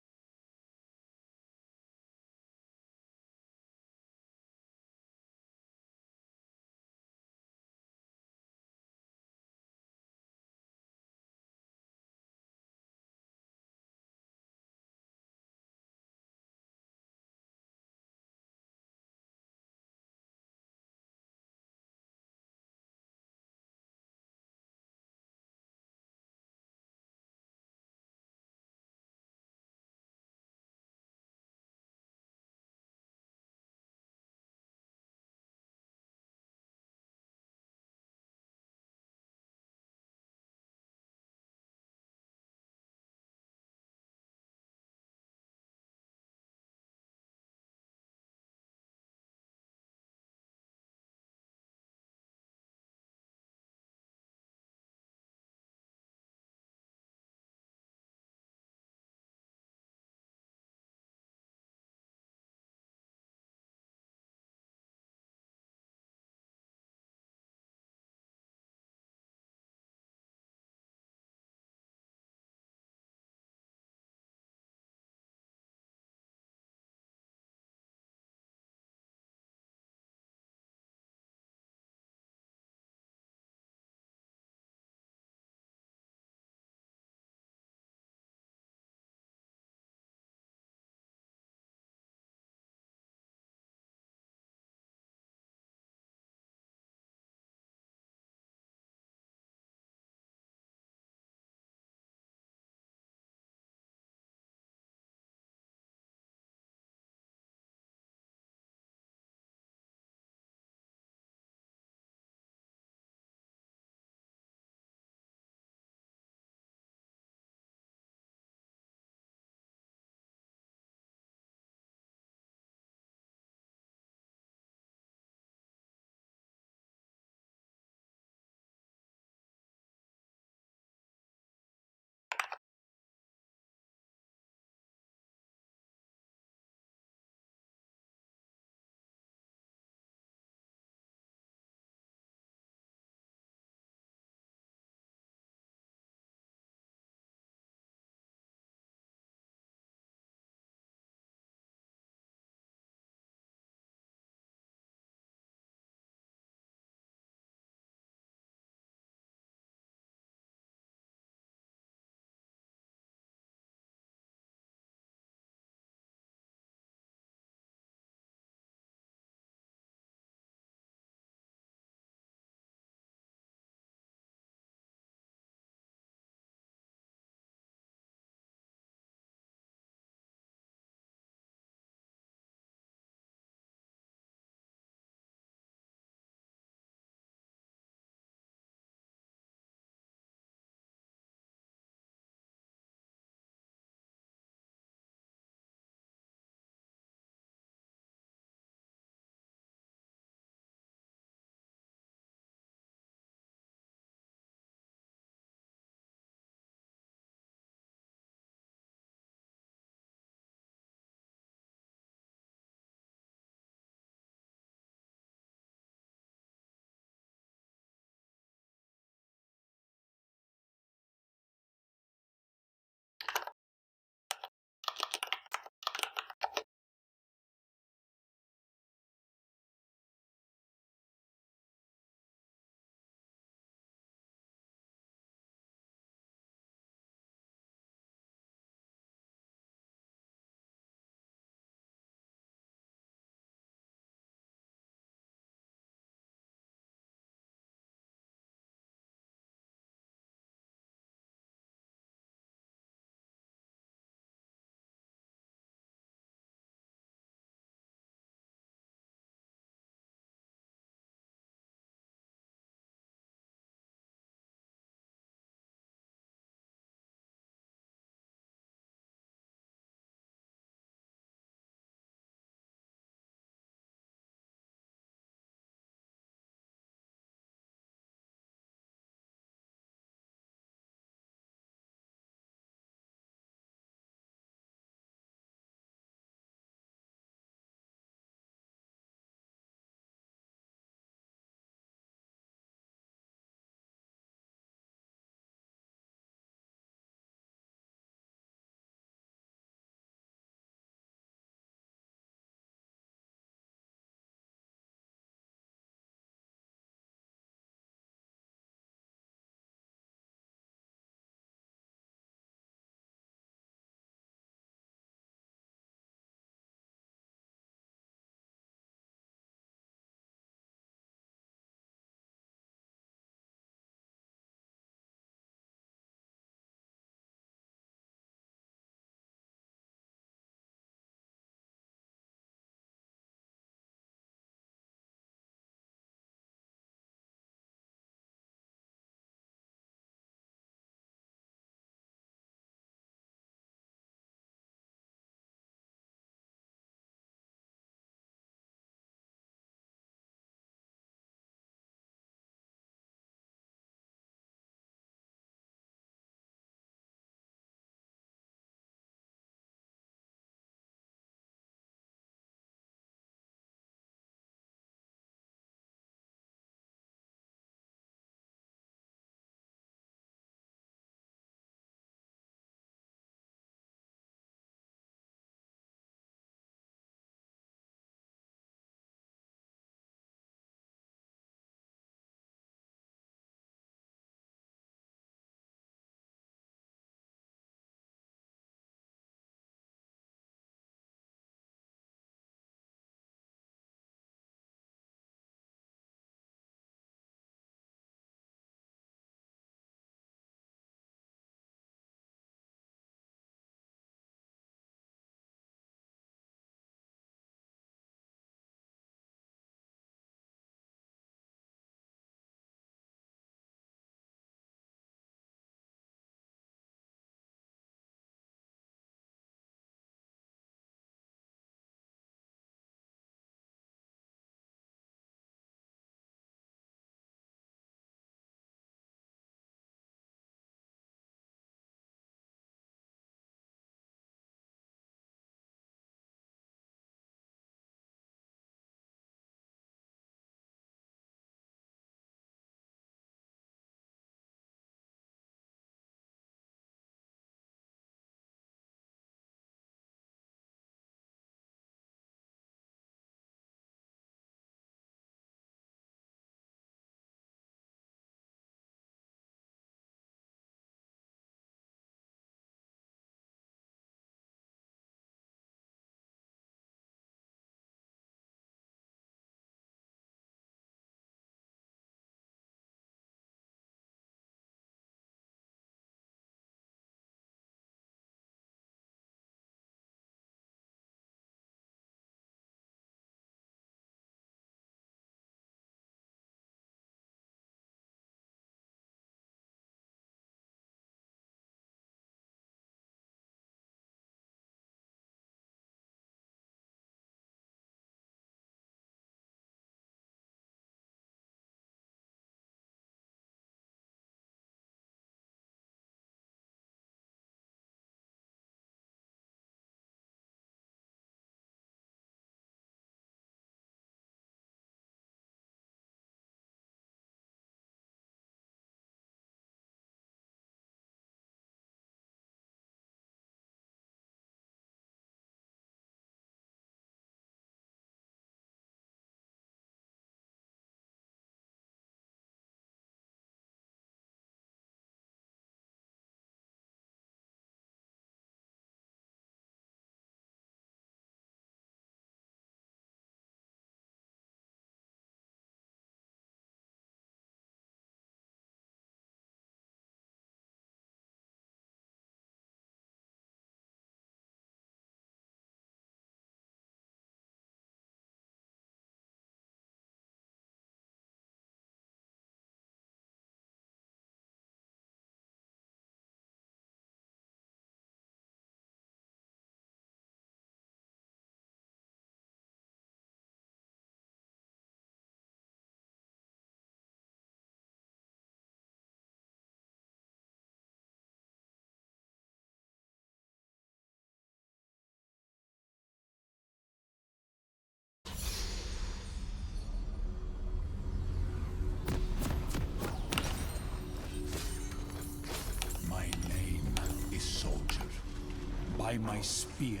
by my spear,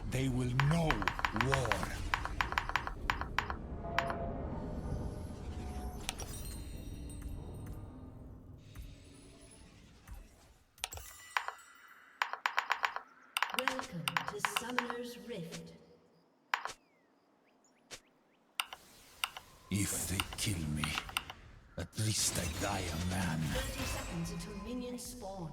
they will know war. Welcome to Summoner's Rift. If they kill me, at least I die a man. 30 seconds until minions spawn.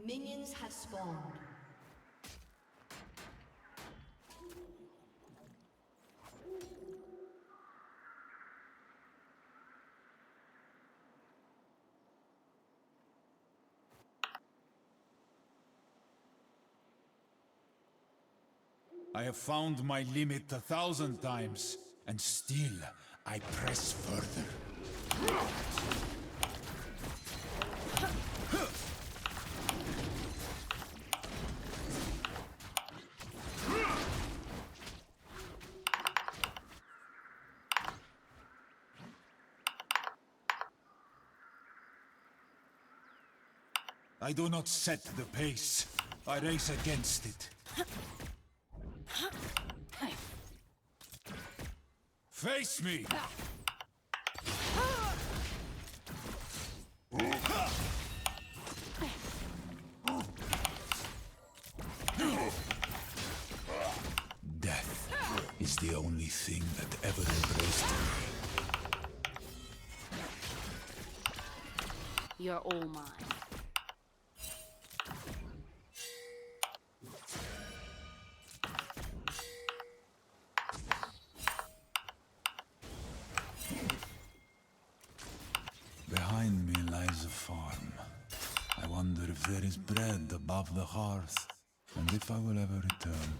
Minions have spawned. I have found my limit 1,000 times, and still I press further. I do not set the pace. I race against it. Face me! Death is the only thing that ever embraced me. You're all mine. Behind me lies a farm. I wonder if there is bread above the hearth, and if I will ever return.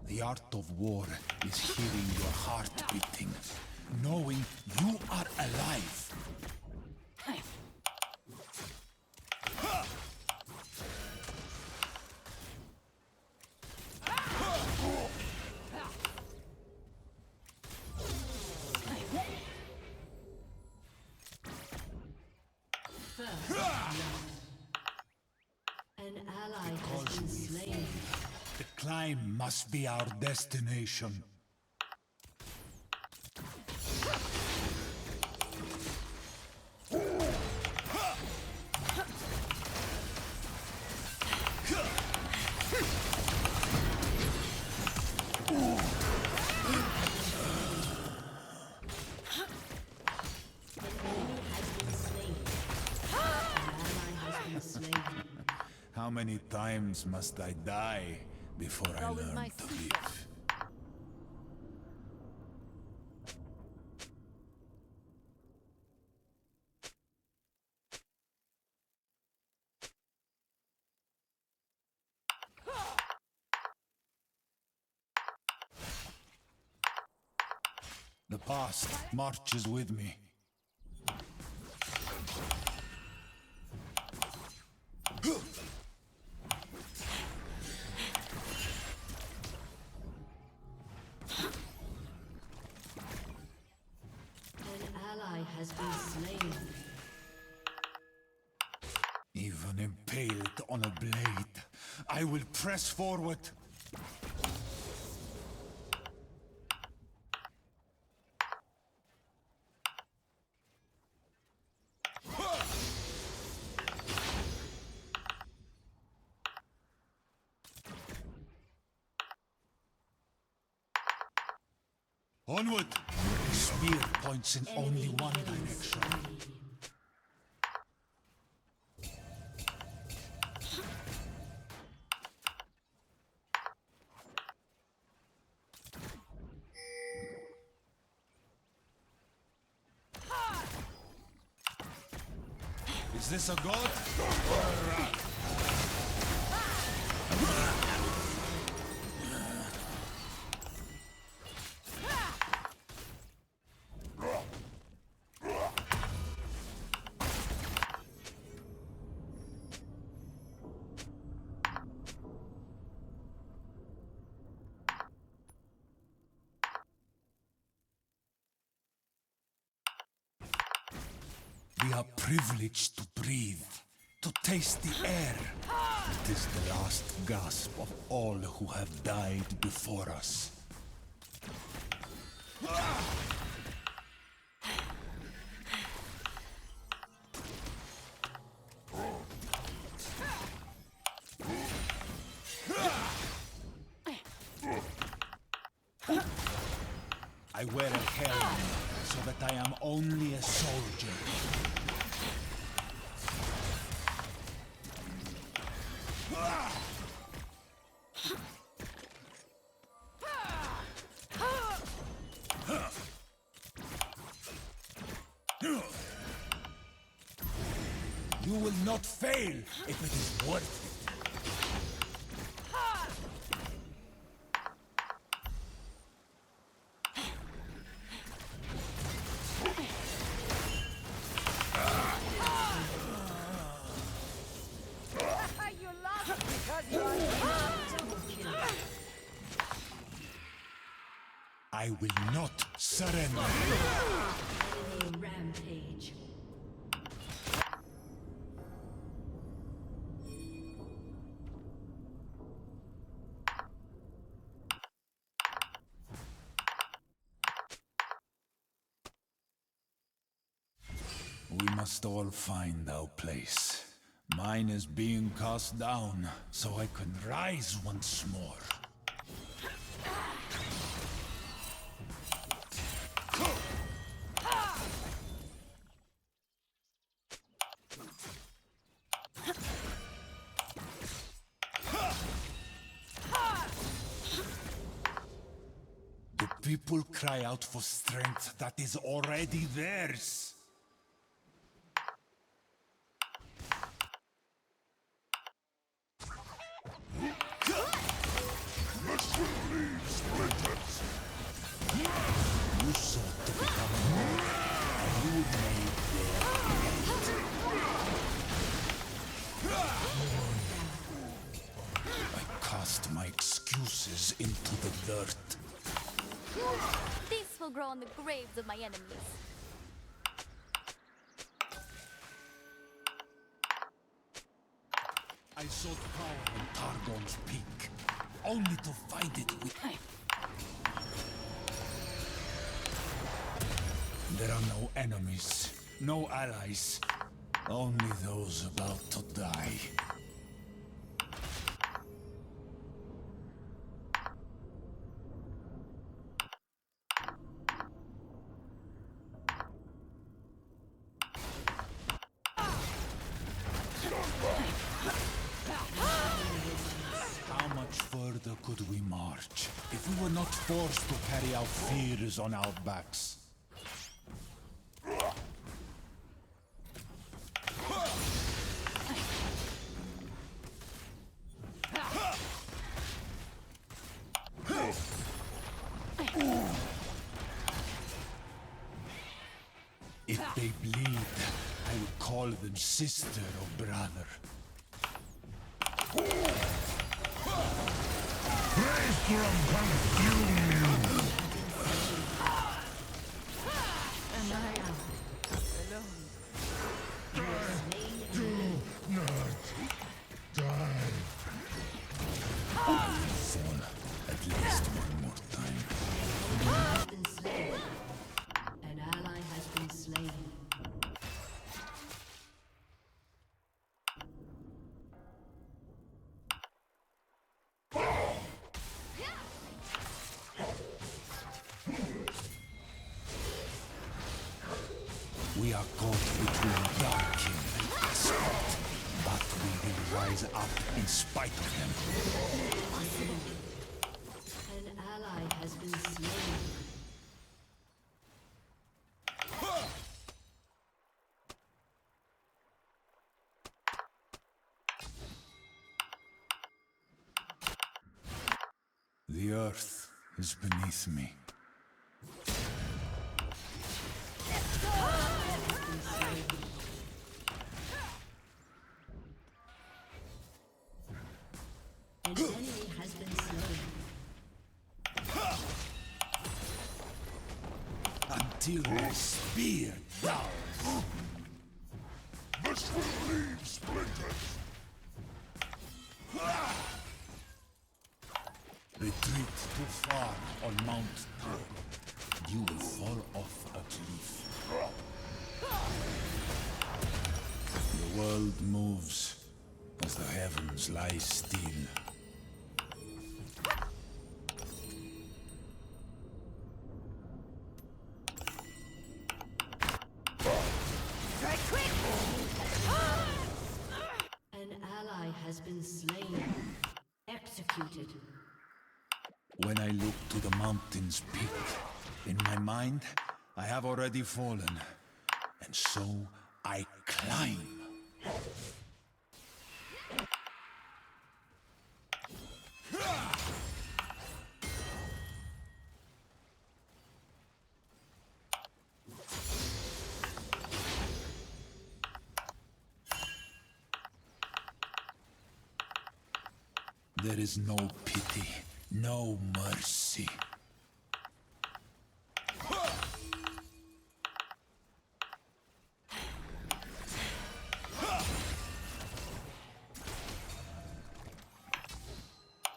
The art of war is hearing your heart beating, knowing you are alive. An ally has been slain. The climb must be our destination. How many times must I die before I learn to live? The past marches with me. An ally has been slain. Even impaled on a blade, I will press forward. Onward! The spear points in only one direction. Is this a goat or a rat? We are privileged to breathe, to taste the air. It is the last gasp of all who have died before us. I wear a helmet so that I am only a soldier. You will not fail if it is worth it. You lost because you are I will not surrender. Rampage. We must all find our place. Mine is being cast down, so I can rise once more. The people cry out for strength that is already theirs. You sought to become more, and you made their I cast my excuses into the dirt. This will grow on the graves of my enemies. I sought power in Targon's Peak, only to find it with... There are no enemies, no allies, only those about to die. How much further could we march if we were not forced to carry our fears on our backs? If they bleed, I will call them sister or brother. Maelstrom consume you! Am I out? Alone. Do not die. Fall at least one more time. Has been slain. An ally has been slain. We are caught between Darkin and Asphalt, but we will rise up in spite of them. An ally has been slain. The earth is beneath me. An enemy has been slain. Until my spear downs. This will leave splinters. Retreat too far on Mount Druid. You will fall off a cliff. The world moves as the heavens lie still. An ally has been slain. Executed. When I look to the mountain's peak, in my mind, I have already fallen. And so I climb. There is no pity, no mercy.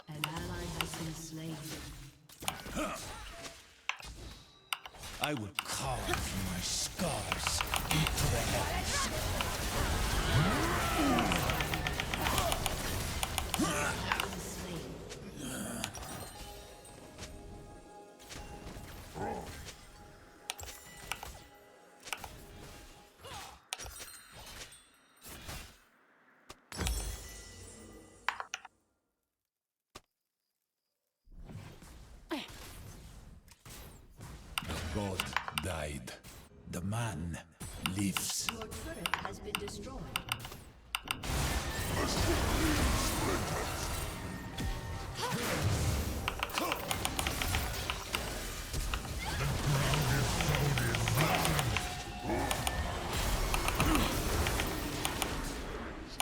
An ally has been slain. I will carve my scars into the heavens. The god died. The man lives. Your turret has been destroyed.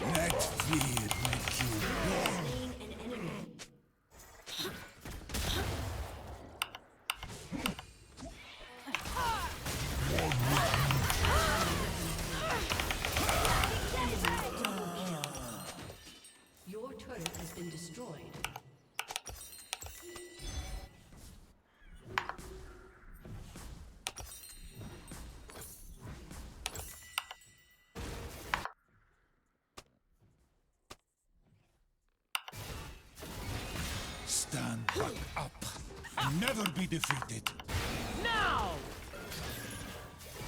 Let fear make you born. Slain an enemy. Your turret has been destroyed. Stand back up. Never be defeated. Now!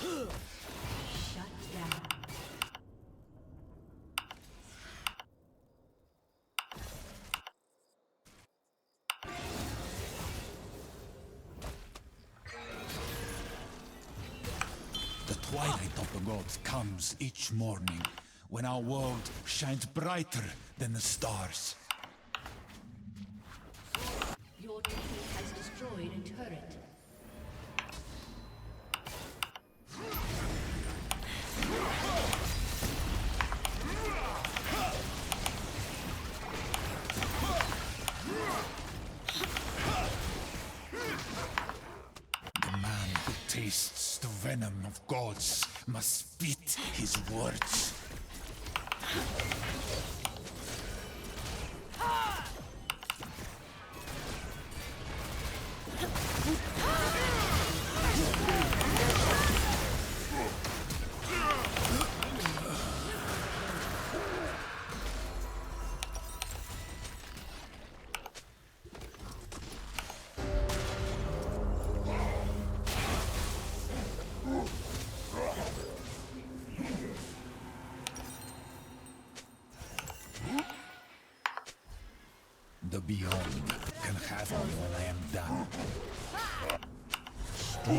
Shut down. The twilight of the gods comes each morning when our world shines brighter than the stars. Your team has destroyed a turret. The man who tastes the venom of gods must spit his words. The beyond can have me when I am done. Your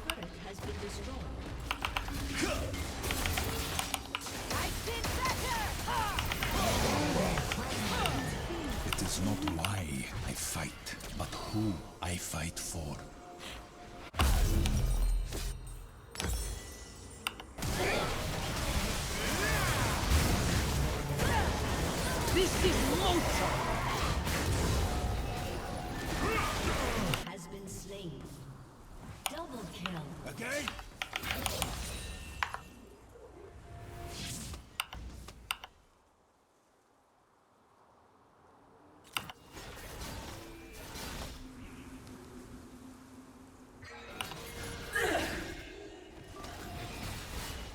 turret has been destroyed. not why I fight, but who I fight for. This is Mozart! Has been slain. Double kill. Okay?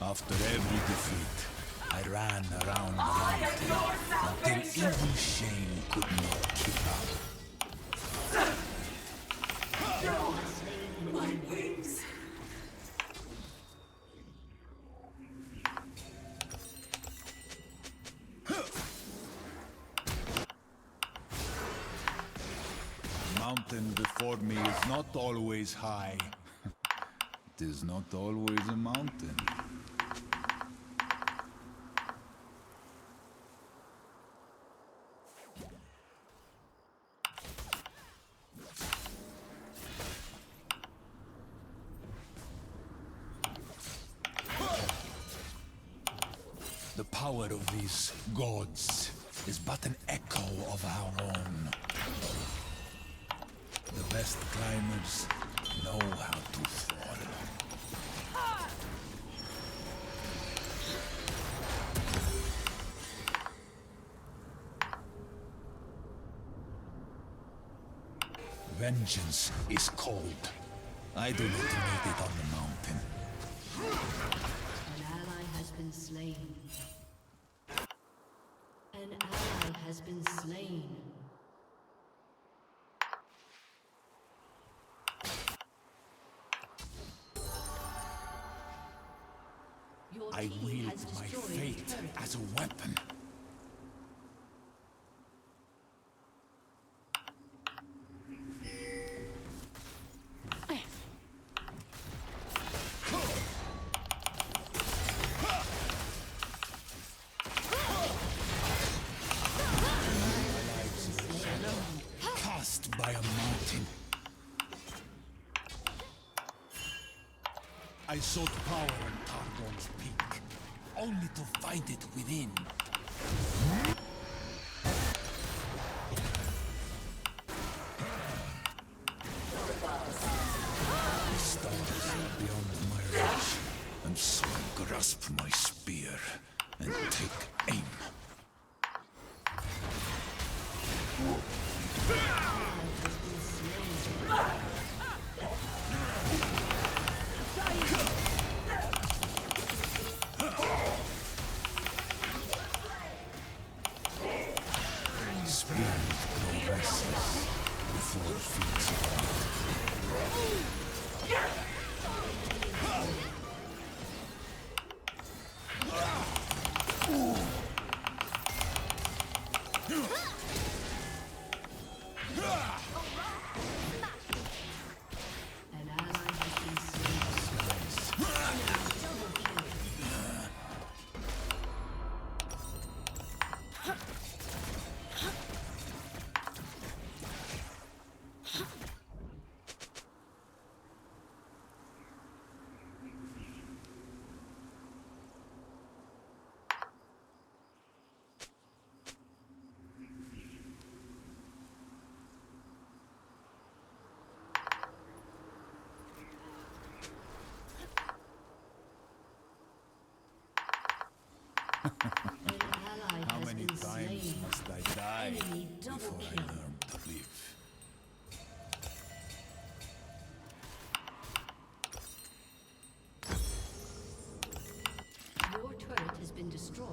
After every defeat, I ran around the mountain until even Shane could not keep up. My wings! The mountain before me is not always high. It is not always a mountain. The power of these gods is but an echo of our own. The best climbers know how to fall. Vengeance is cold. I do not need it on the mountain. An ally has been slain. An ally has been slain. Your I team wield has my destroyed fate a turret. as a weapon. Cast by a mountain. I sought power in Targon's peak, only to find it within. The stars are beyond my reach, and so I grasp my spear and take aim. Spirit grow restless before feats An ally has been slain. Double kill. How many times must I die Enemy double before I kill. learn to live? Your turret has been destroyed.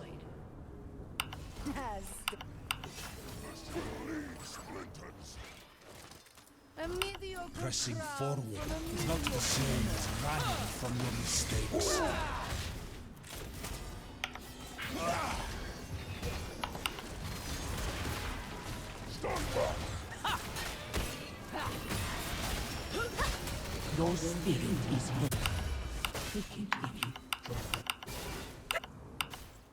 A mediocre Pressing crowd forward on a is not the same as running from your mistakes. Your spirit is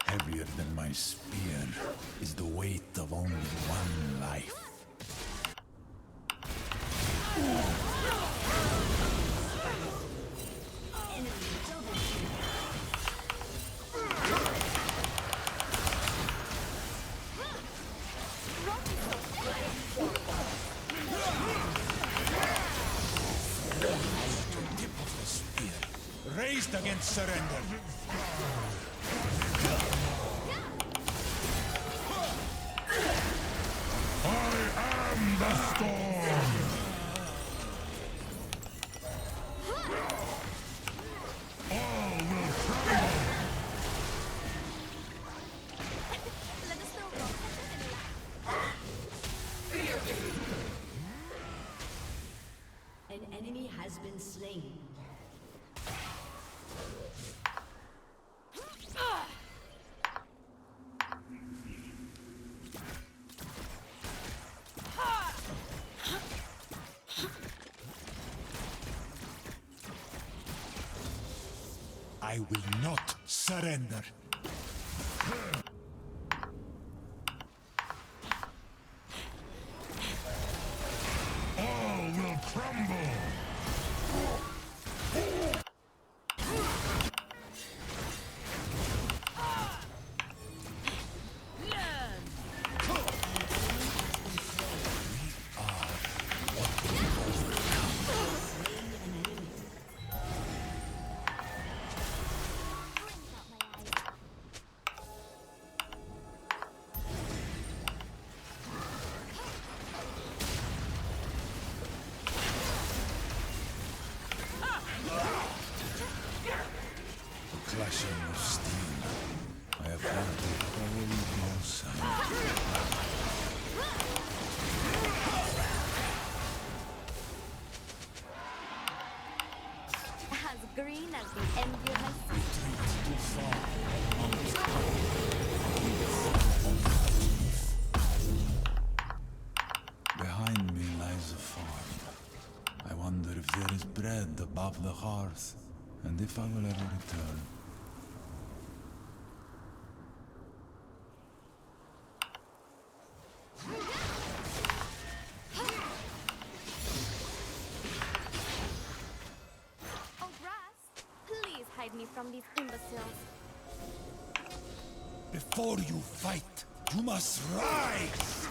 Heavier than my spear is the weight of only one life. Raised against surrender. I am the storm. All will tremble. An enemy has been slain. I will not surrender. All will crumble. Clashing of steel. I have heard it all no sound. As green as the end you have seen. Too far. Behind me lies a farm. I wonder if there is bread above the hearth, and if I will ever return. Oh, Brass, please hide me from these imbeciles. Before you fight, you must rise!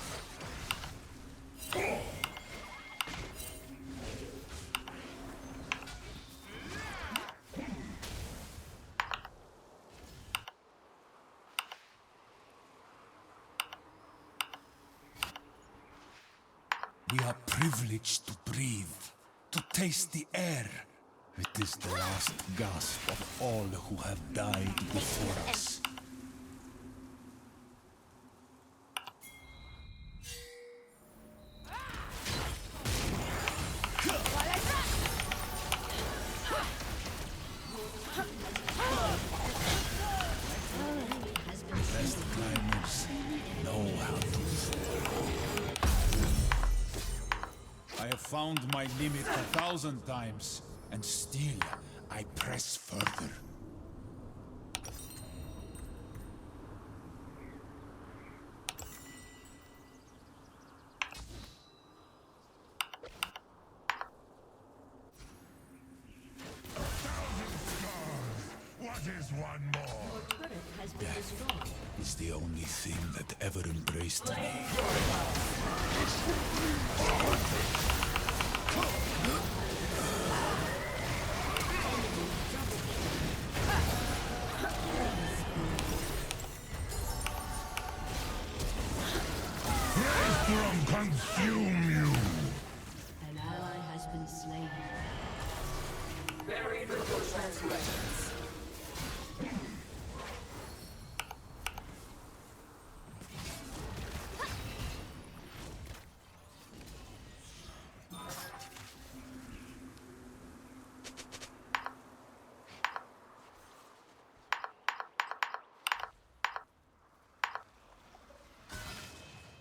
We are privileged to breathe, to taste the air. It is the last gasp of all who have died before us. Best climbers know how to fall. I have found my limit 1,000 times, and still I press further. What is one more? Death is the only thing that ever embraced me. From consume you. An ally has been slain. Very little transgressions.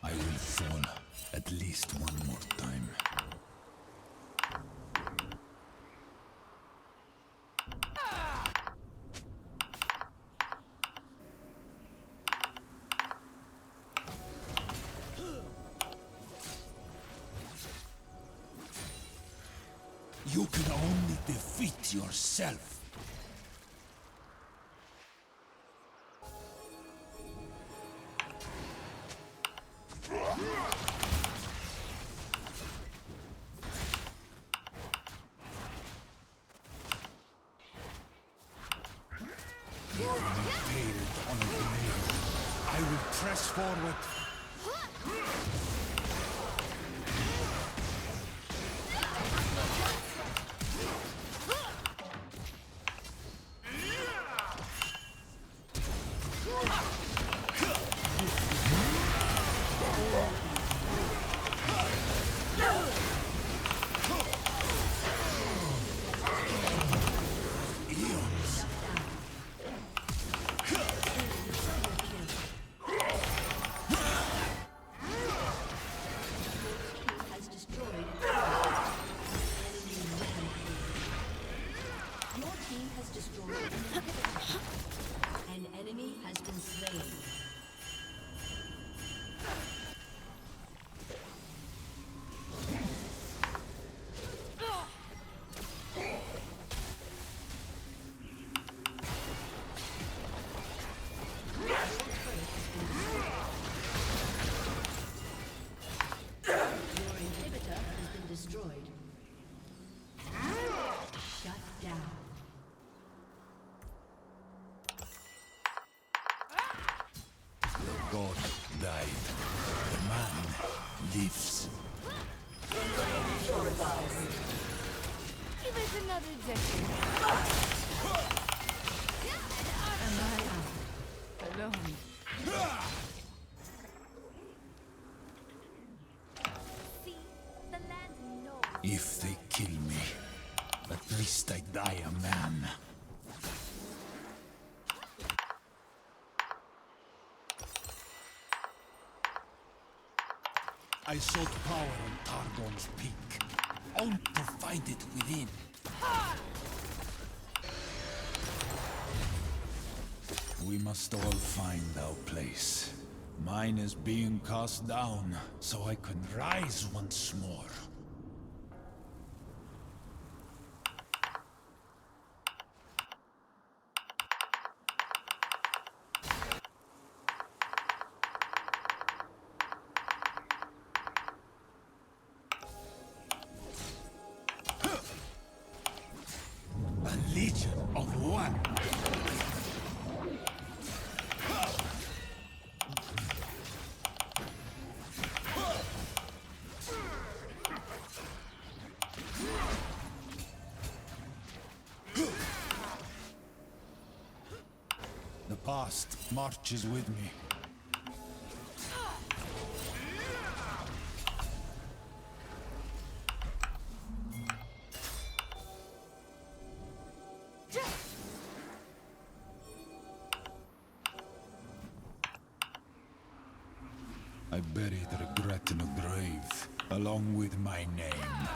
I will fall at least one more time. Protect yourself. Impaled on a blade, I will press forward. Has destroyed your team has destroyed an enemy has been slain. Your inhibitor has been destroyed. Shut down. The god died. The man lives. Give us another decade. Am I alone? See, the land knows. If they kill me, at least I die a man. I sought power on Targon's peak, only to find it within. We must all find our place. Mine is being cast down, so I can rise once more. A legion of one. The past marches with me. I buried regret in a grave, along with my name.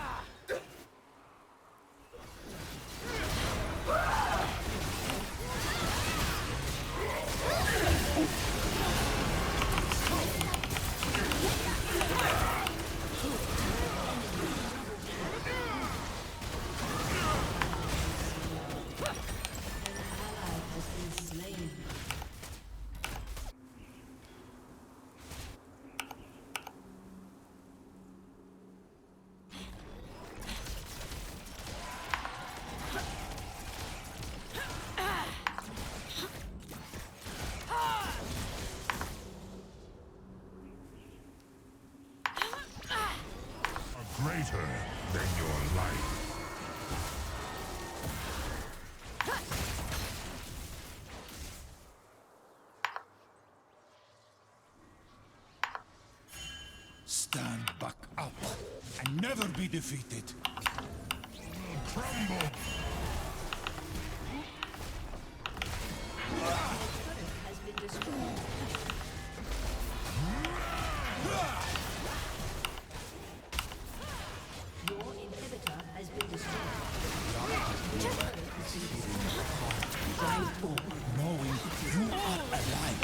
Greater than your life. Stand back up and never be defeated. Crumble. Has been destroyed. Your inhibitor has been destroyed. Die forward, knowing you are alive.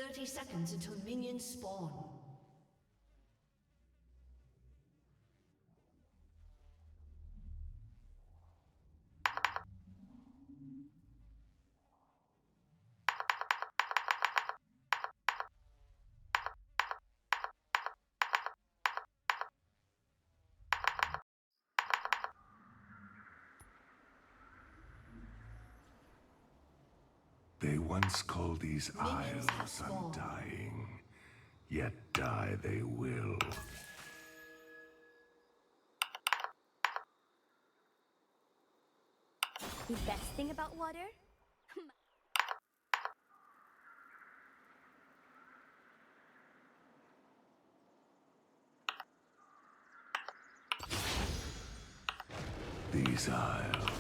30 seconds until minions spawn. They once called these Minions have isles spawned. undying, yet die they will. The best thing about water? These isles,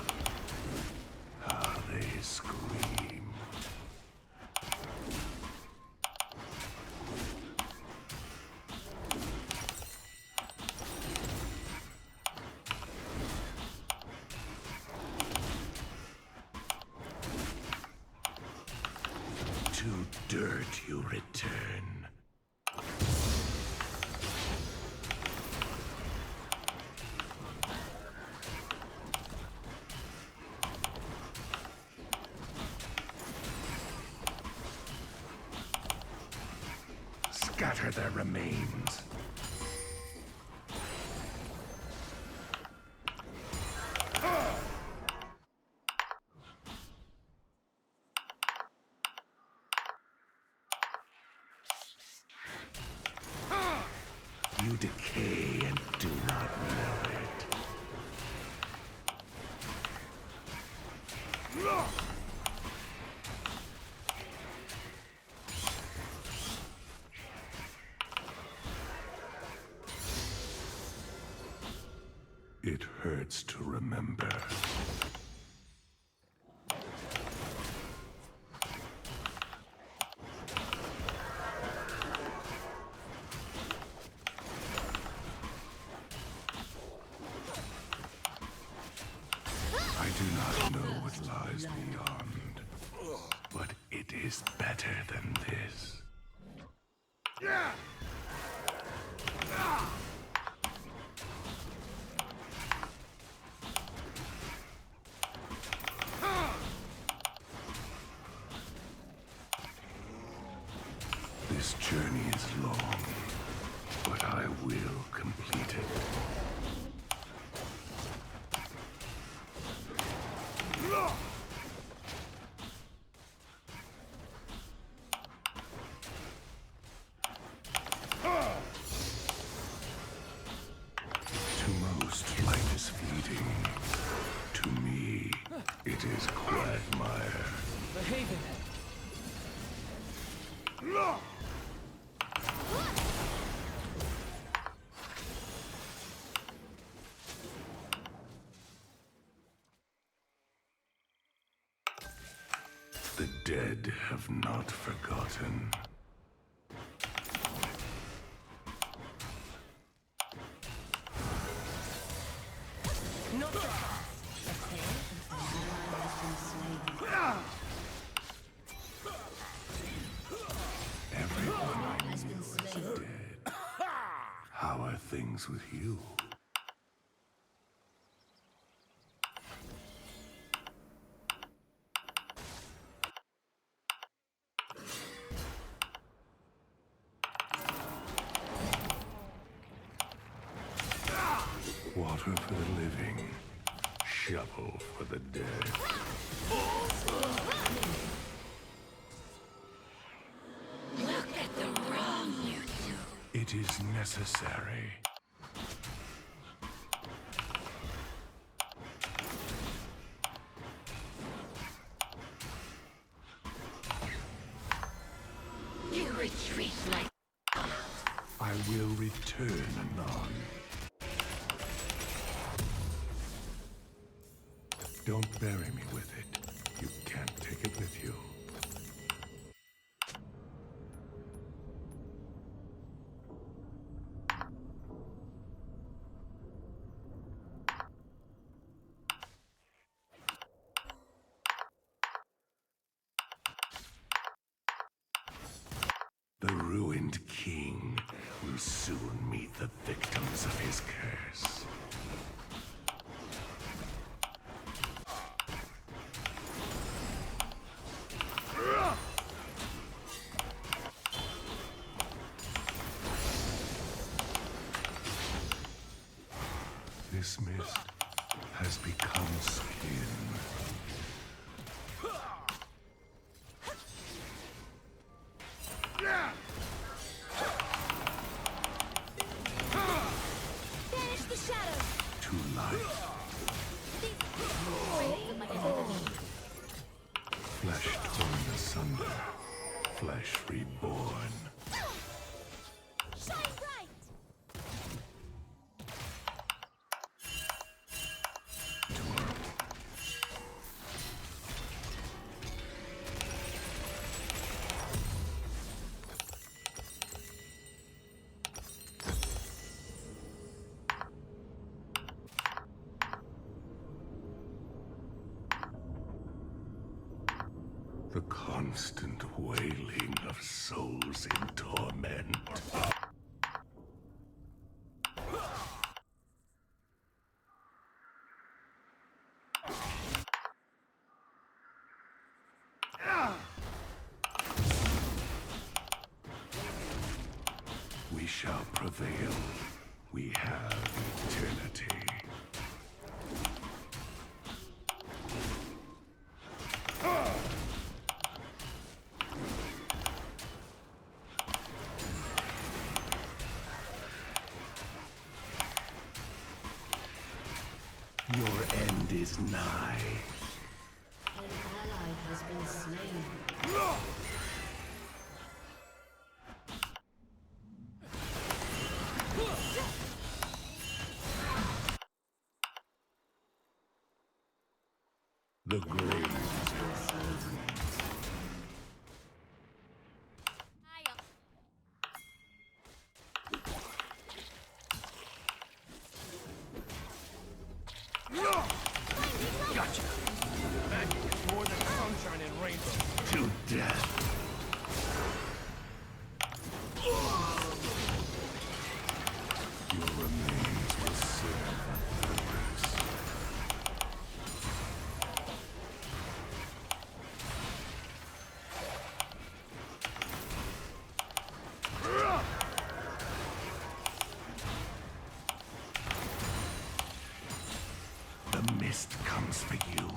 how they scream. To dirt you return. Scatter their remains. You decay and do not know it. It hurts to remember. I do not know what lies beyond, but it is better than this. This journey is long, but I will complete it. To most, life is fleeting. To me, it is quagmire. Behaving. The dead have not forgotten. Everyone I knew is dead. How are things with you? Water for the living, shovel for the dead. Look at the wrong you do. It is necessary. You retreat like I will return anon. Don't bury me with it. You can't take it with you. his curse. This mist has become skin. Banish the shadows. To life. Flesh torn asunder. Flesh reborn. Shine bright. The constant wailing of souls in torment. We shall prevail. We have eternity. Your end is nigh. An ally has been slain. The grave has been slain. Gotcha. Magic is more than sunshine and rainbow. To death. Your remains will serve a purpose. The mist comes for you.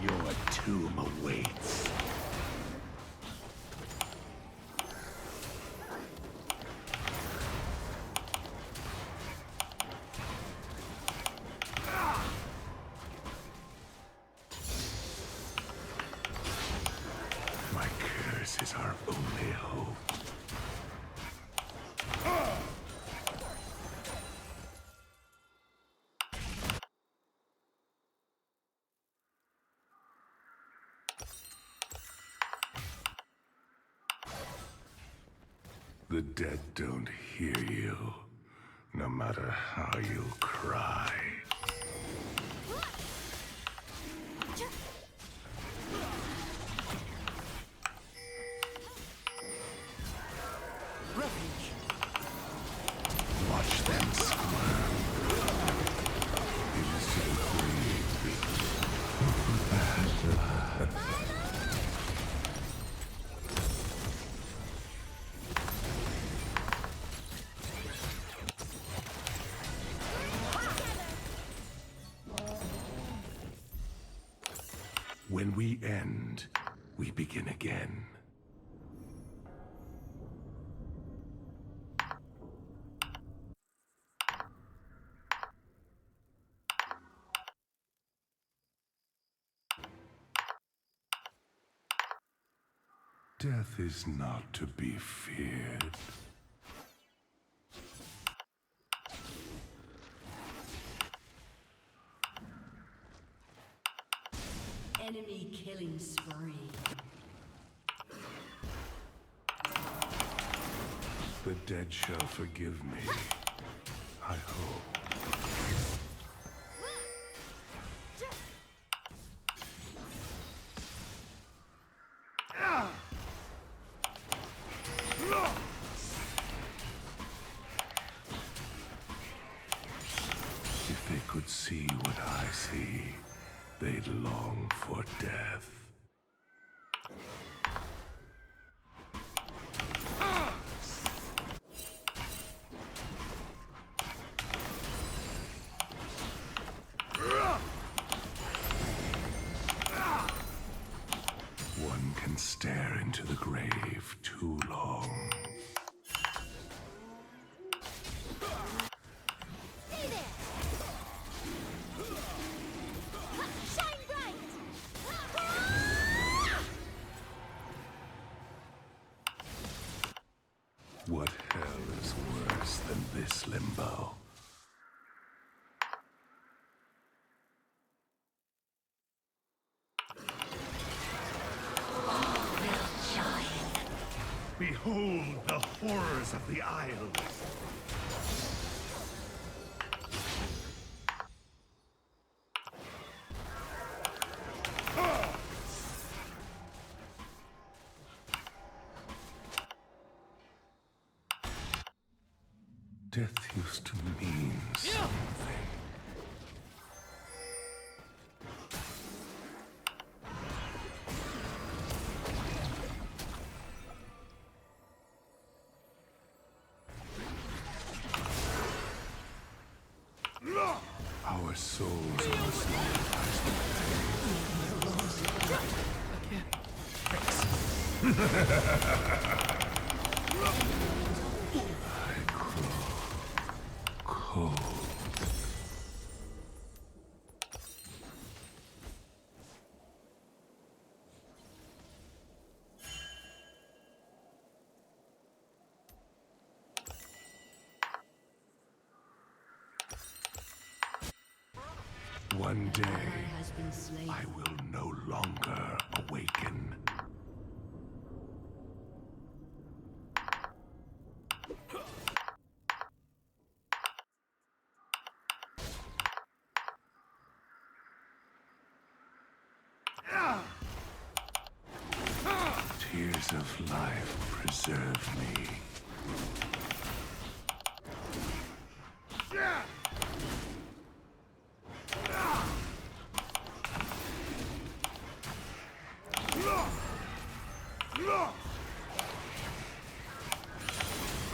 Your tomb awaits. My curse is our only hope. The dead don't hear you, no matter how you cry. Refuge. Watch them squirm. Innocent breathe. When we end, we begin again. Death is not to be feared. Enemy killing spree. The dead shall forgive me. I hope. If they could see what I see, they'd long for death. One can stare into the grave too long. Stay there! Shine bright! What hell is worse than this, Limbo? Behold the horrors of the Isles! Death used to mean something. Our souls must I grow cold. One day, I will no longer awaken. Tears of life preserve me.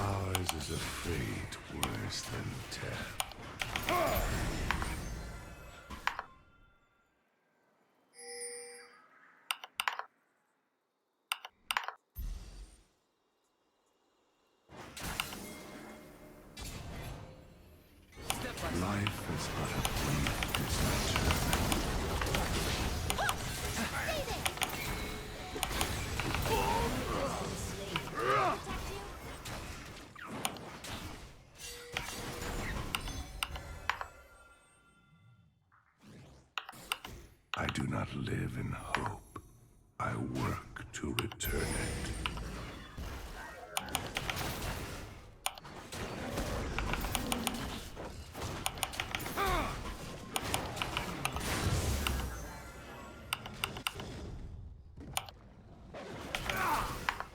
Ours is a fate worse than death. Life is but a brief disaster. I do not live in hope. I work to return it.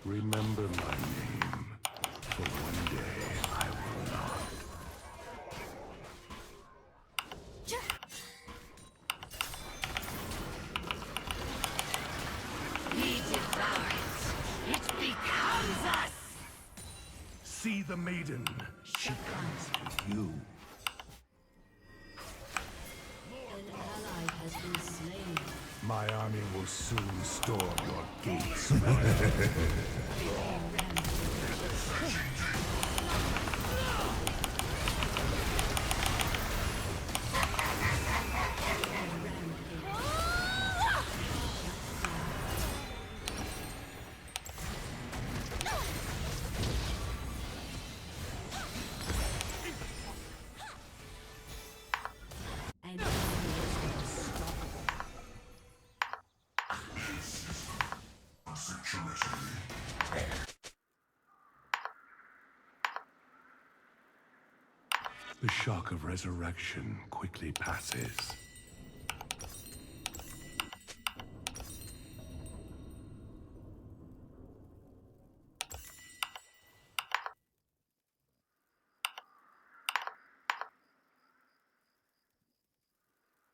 Remember my name, for one day I will not. We devour it. It becomes us. See the maiden. She comes for you. An ally has been slain. My army will soon storm your gates. The shock of resurrection quickly passes.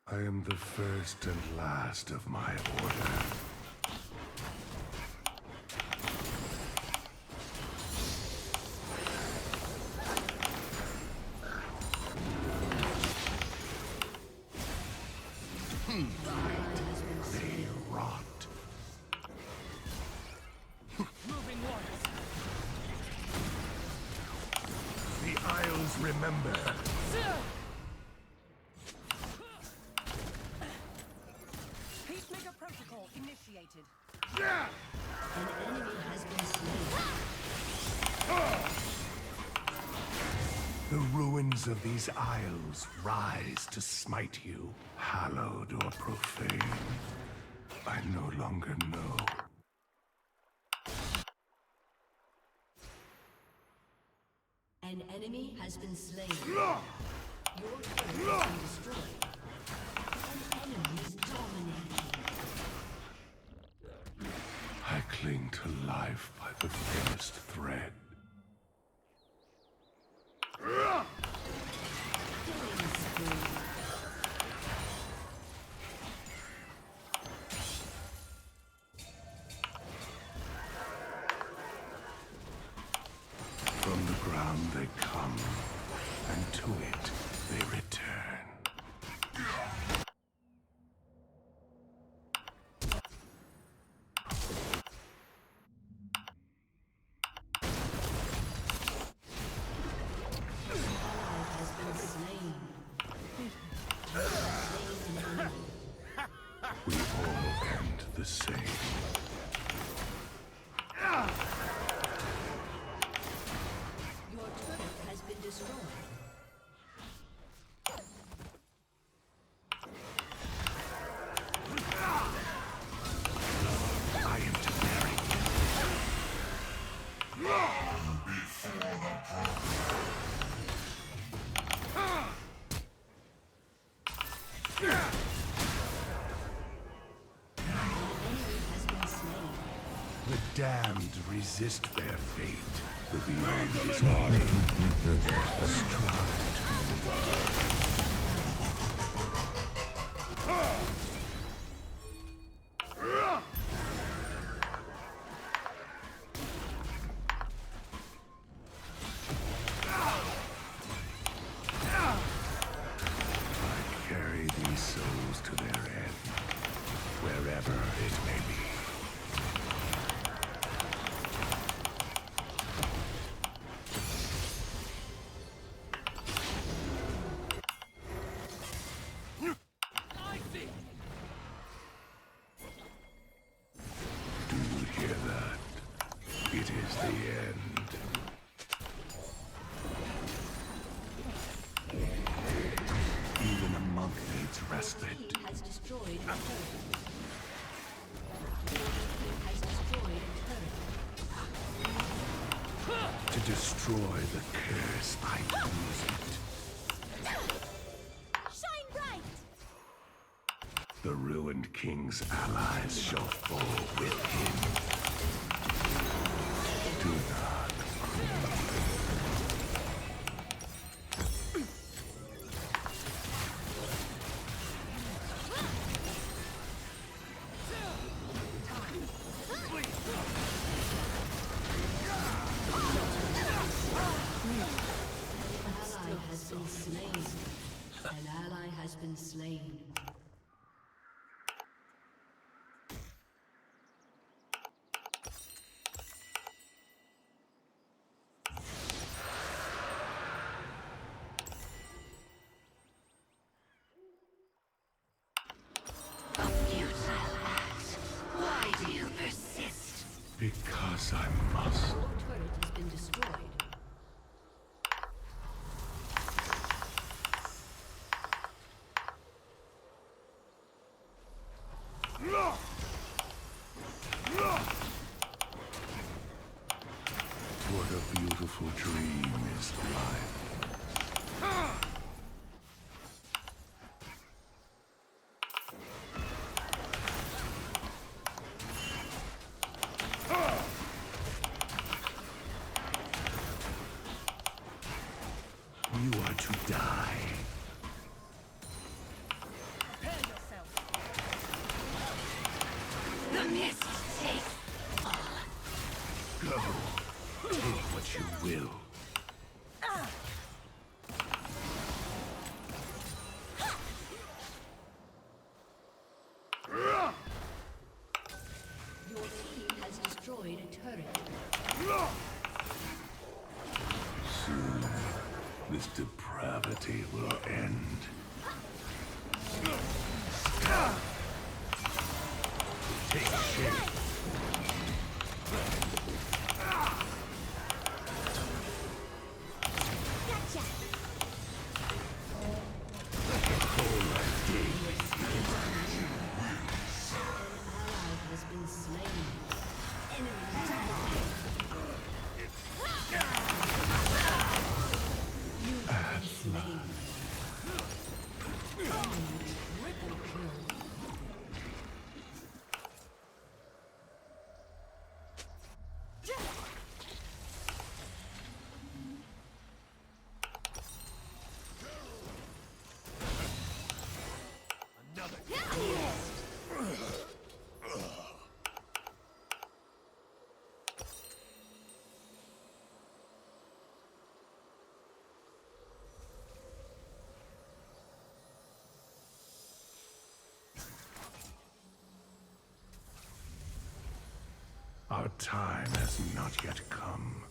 I am the first and last of my order. They rot. Moving waters. The Isles remember. Peacemaker protocol initiated. An enemy has been slain. The ruins of these isles rise to smite you, hallowed or profane. I no longer know. An enemy has been slain. Your turret has been destroyed. An enemy is dominating. I cling to life by the thinnest thread. Killing spree. From the ground they come, and to it they return. Has been slain. We all end the same. Your turret has been destroyed. I am to marry. The damned resist their fate. The beyond is hardened. I carry these souls to their end, wherever it may be. Do you hear that? It is the end. Even a monk needs respite. He has destroyed a turret. He has destroyed a turret. To destroy the curse, I use it. Shine bright! The ruined king's allies shall fall with him. Do not. An ally has been slain. An ally has been slain. Why do you persist? Because I must. Your turret has been destroyed. What a beautiful dream is life. Go. Take what you will. Your team has destroyed a turret. Soon, this depravity will end. Take shape. Gotcha. Has been slain. Our time has not yet come.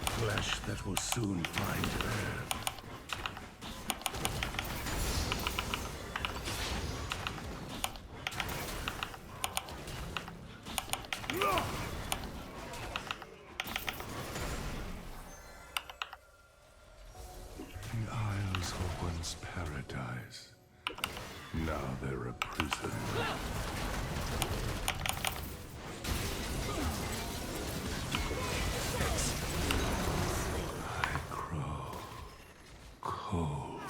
Flesh that will soon find earth. The Isles were once paradise. Now they're a prison. I grow cold.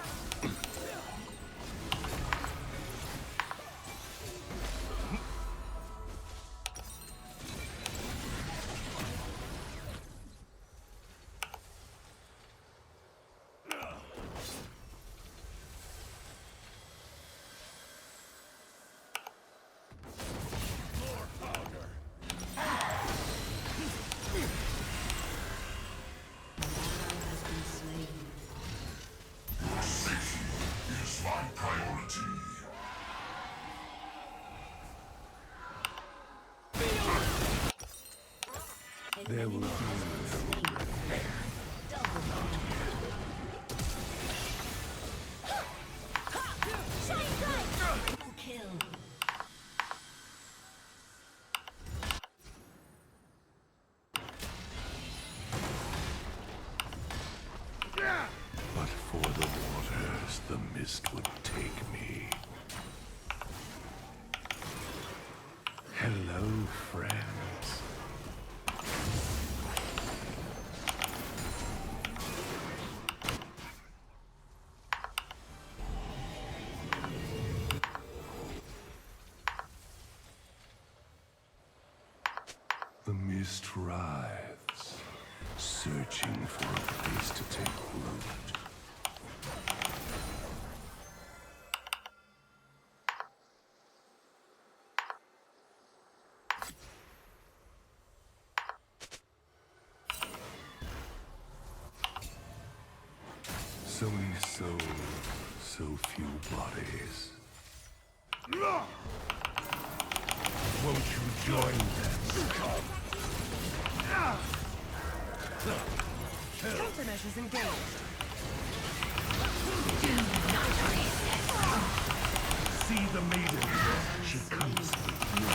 There will be no repair. Double kill. But for the waters, the mist would take me. Hello, friends. The mist writhes, searching for a place to take root. So many souls, so few bodies. Won't you join them? Countermeasures engaged. See the maiden. She comes with you.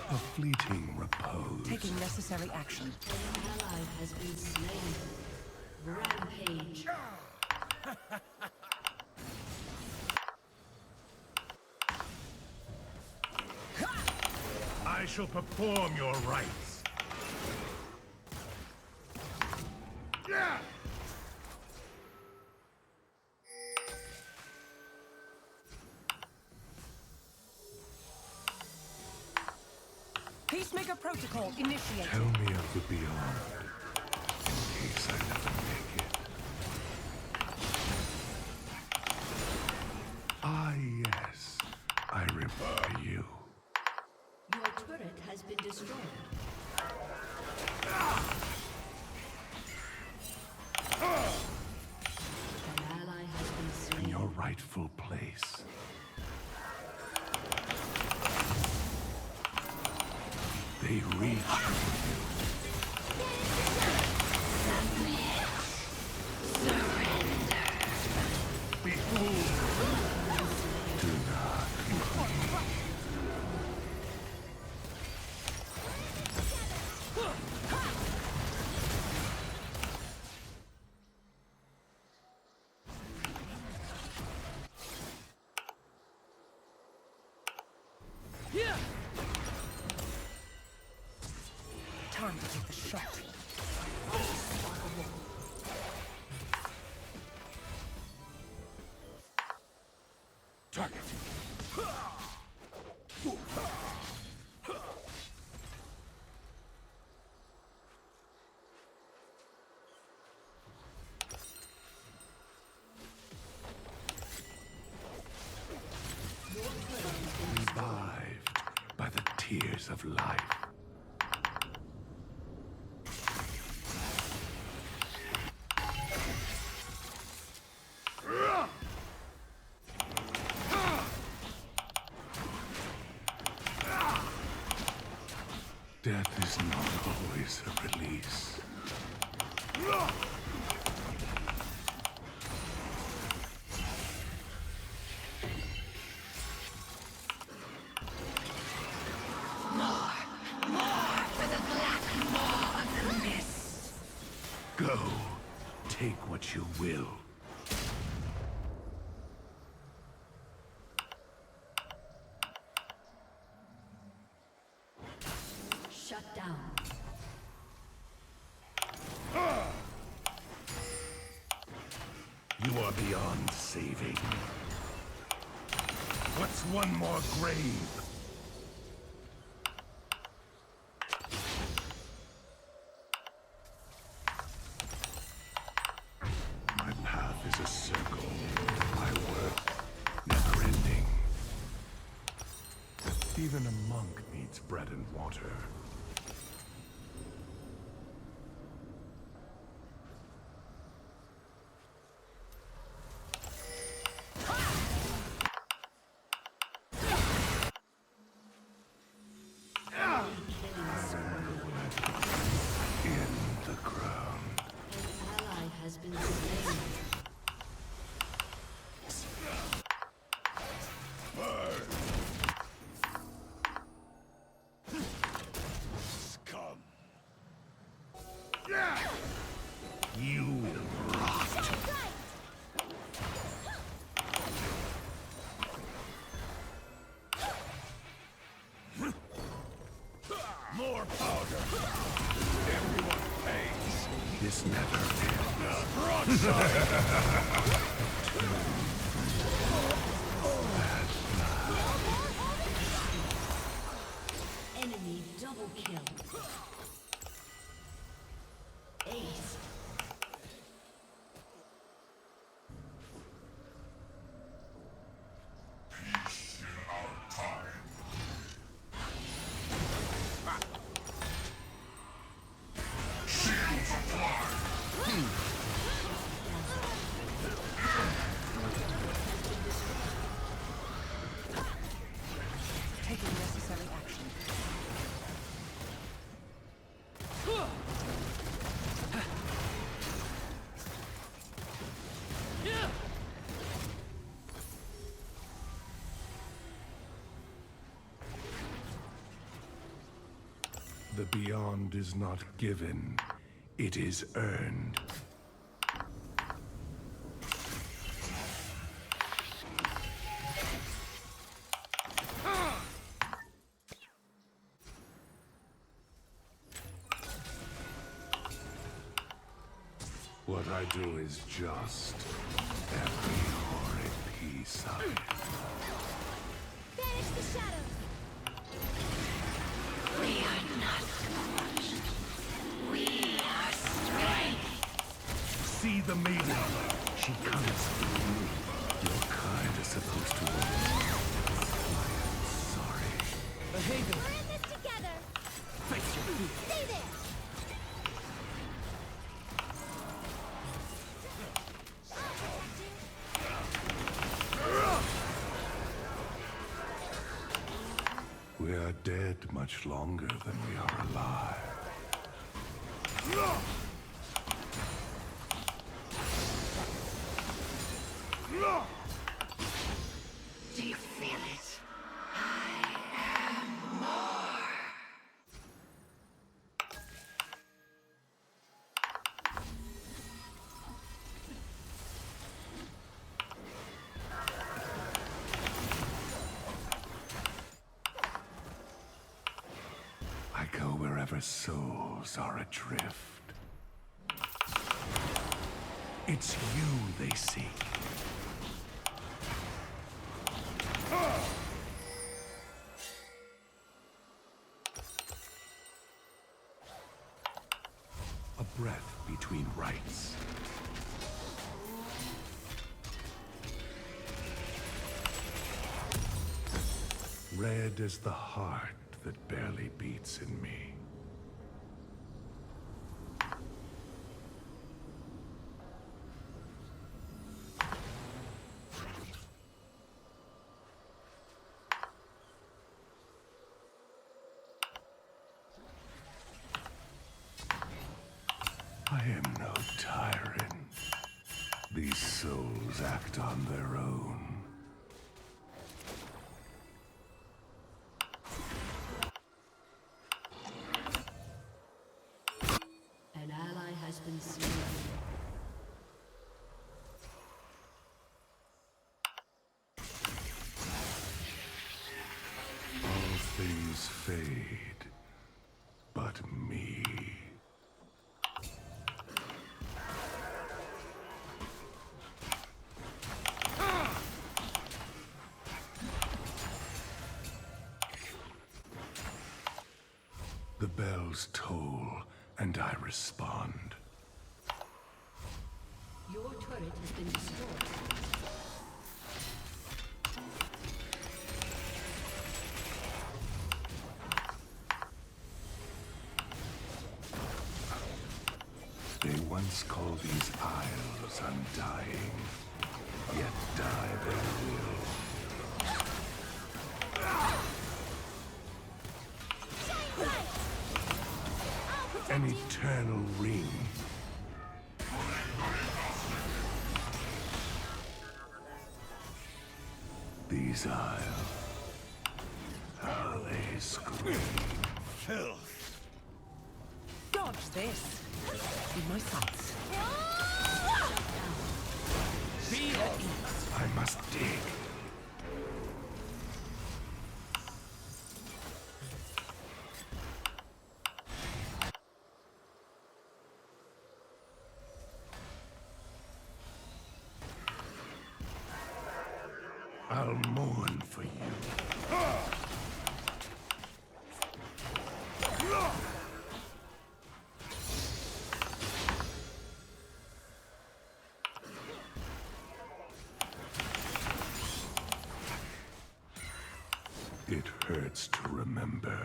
A fleeting repose. Taking necessary action. An ally has been slain. Rampage. I shall perform your rites. Yeah! Peacemaker protocol initiated. Tell me of the beyond, in case I never make it. Ah, yes. I remember you. Your turret has been destroyed. An ally has been slain. In your rightful place. They reach do not Time to take the shot. target. Revived by the tears of life. Death is not always a release. More for the black maw of the mist. Go. Take what you will. Shut down. You are beyond saving. What's one more grave? My path is a circle. My work never ending. Even a monk needs bread and water. In the ground. An ally has been slain. Scum. You will rot. More powder. Everyone pays. This never ends. Broadside. Enemy double kill. Ace. The beyond is not given, it is earned. What I do is just every horrid piece of it. Banish the shadows. We are not forged. We are strength. See the maiden. She comes for you. Your kind is supposed to win. I am sorry. We're in this together. Stay there. We are dead much longer than we are alive. Do you feel it? I am more. I go wherever souls are adrift. It's you they seek. A breath between rights. Red as the heart that barely beats in me. I am no tyrant. These souls act on their own. An ally has been slain. All things fade, but me. The bells toll, and I respond. Your turret has been destroyed. They once called these isles undying, yet die they will. An eternal ring. These isles, how they scream. Filth. Dodge this. In my sights. Be at ease. I must dig. I'll mourn for you. It hurts to remember.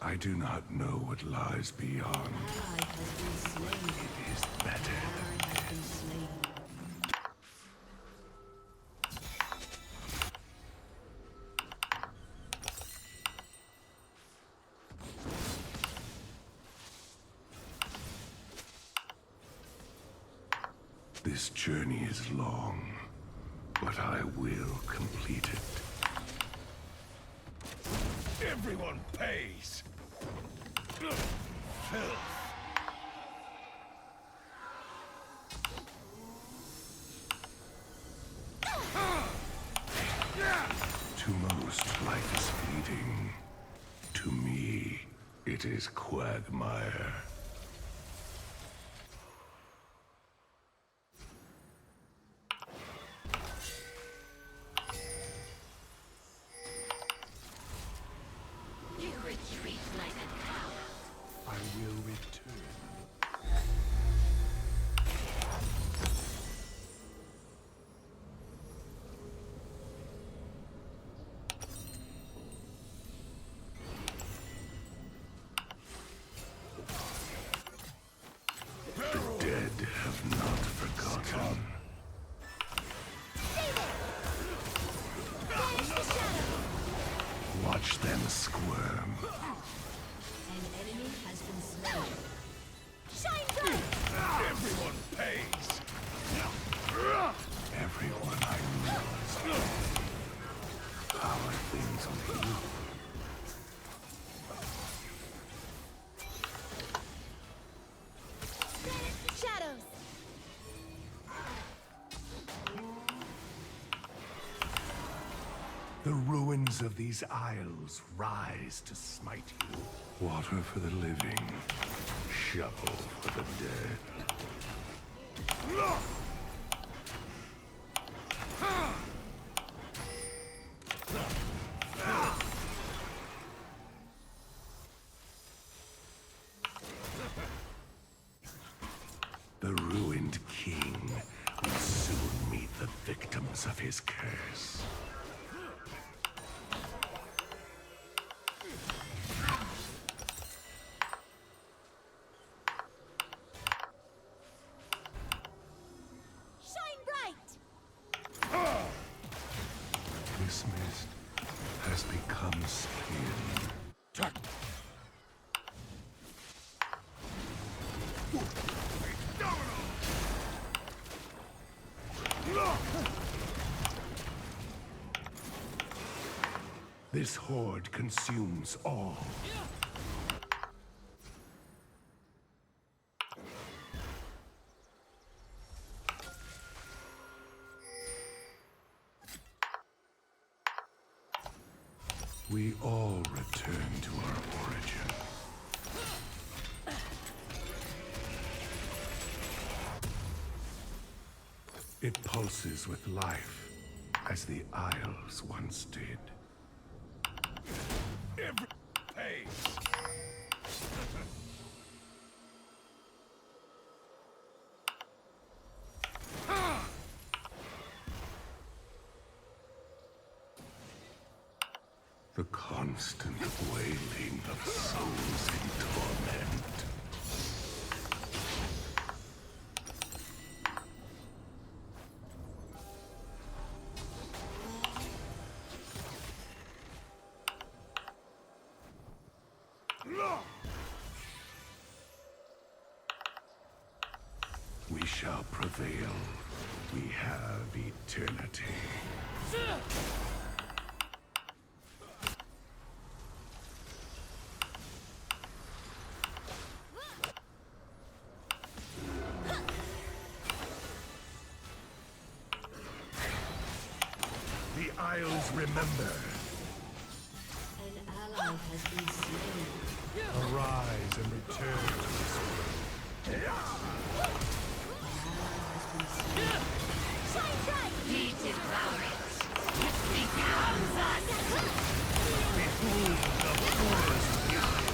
I do not know what lies beyond. It is better than this. This journey is long, but I will complete it. Everyone pays. Filth. To most, life is fleeting. To me, it is quagmire. You retreat like a coward. I will return. The dead have not forgotten. Watch them squirm. An enemy has been slain. Shine bright! Everyone pays. Everyone I love. How are things with you? Shadows! The ruins of these isles rise to smite you. Water for the living, shovel for the dead. The ruined king will soon meet the victims of his curse. Shine bright! This mist has become skin. This horde consumes all. We all return to our origin. It pulses with life, as the Isles once did. Every pays. The constant wailing of souls in torment. We shall prevail. We have eternity. The Isles remember. An ally has been slain. Arise and return to this world. Shine bright! He devours it. It becomes us. Behold the forest behind.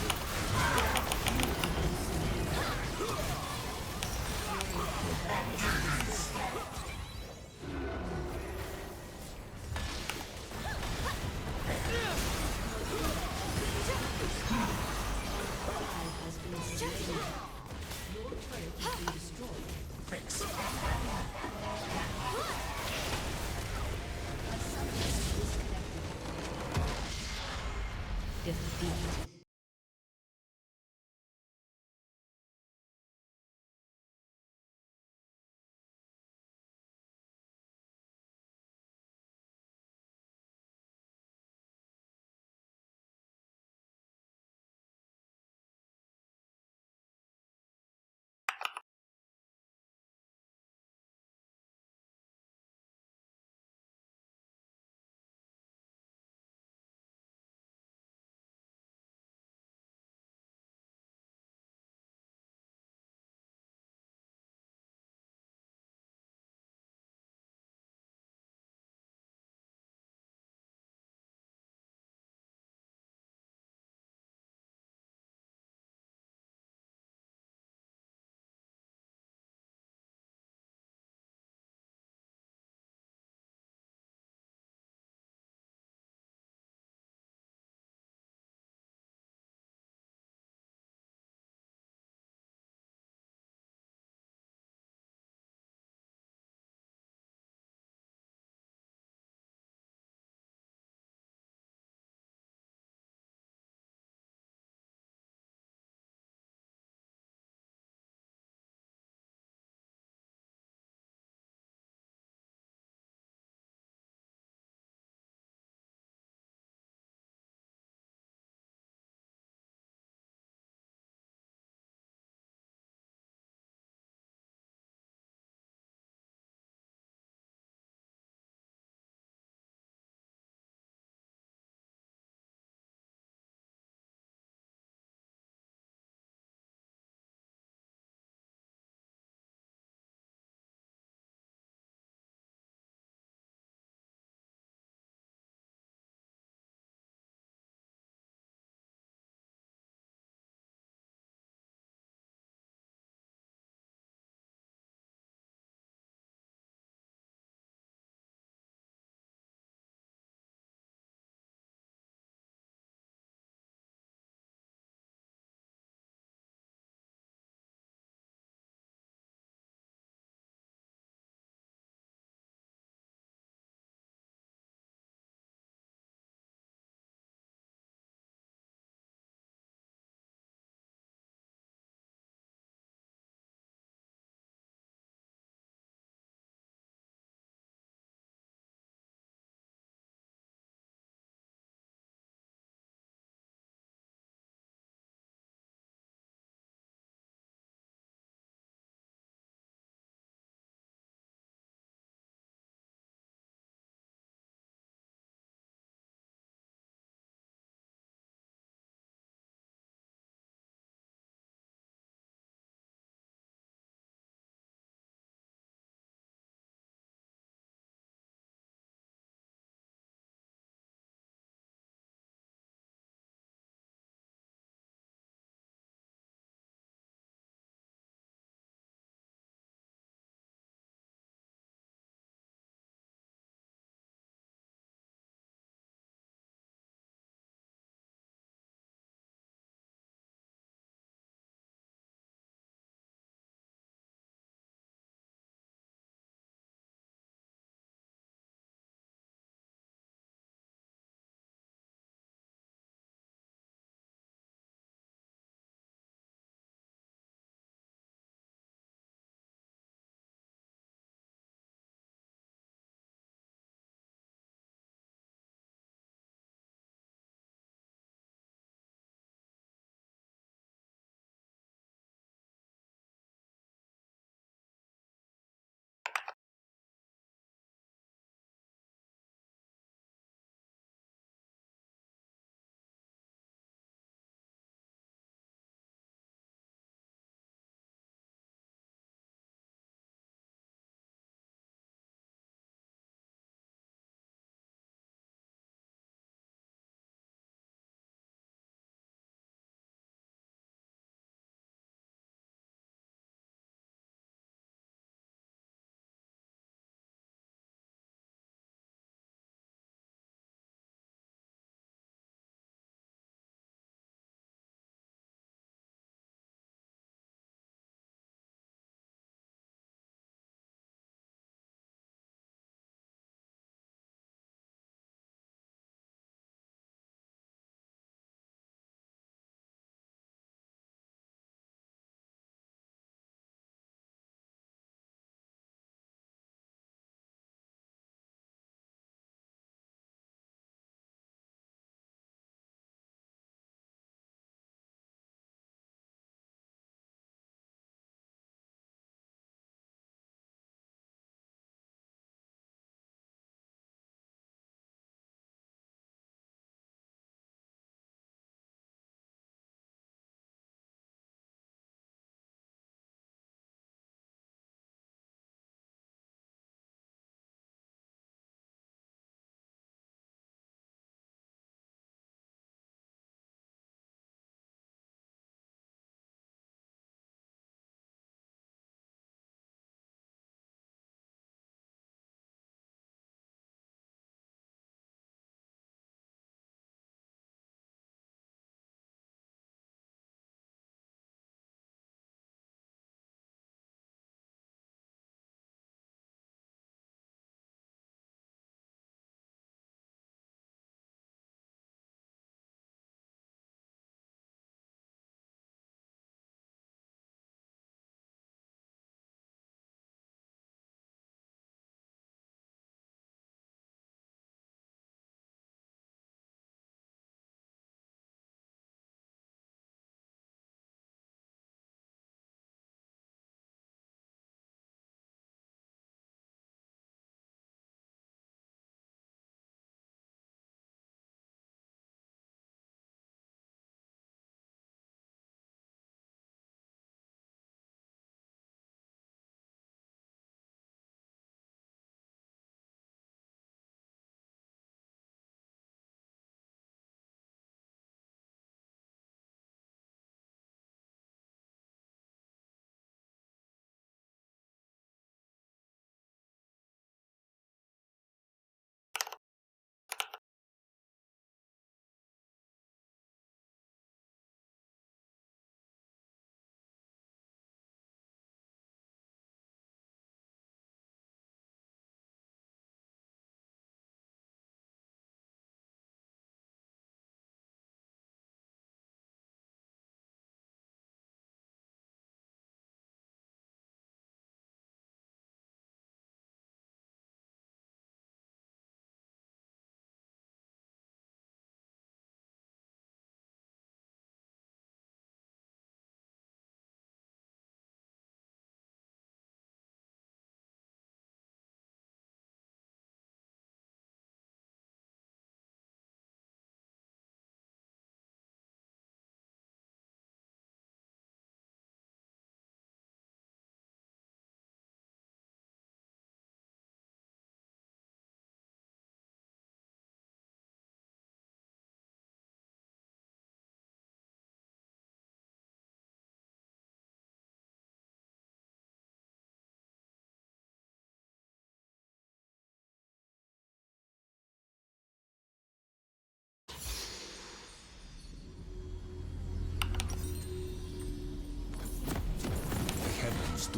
Has been slain. Your turret has been destroyed. Fix. Defeat.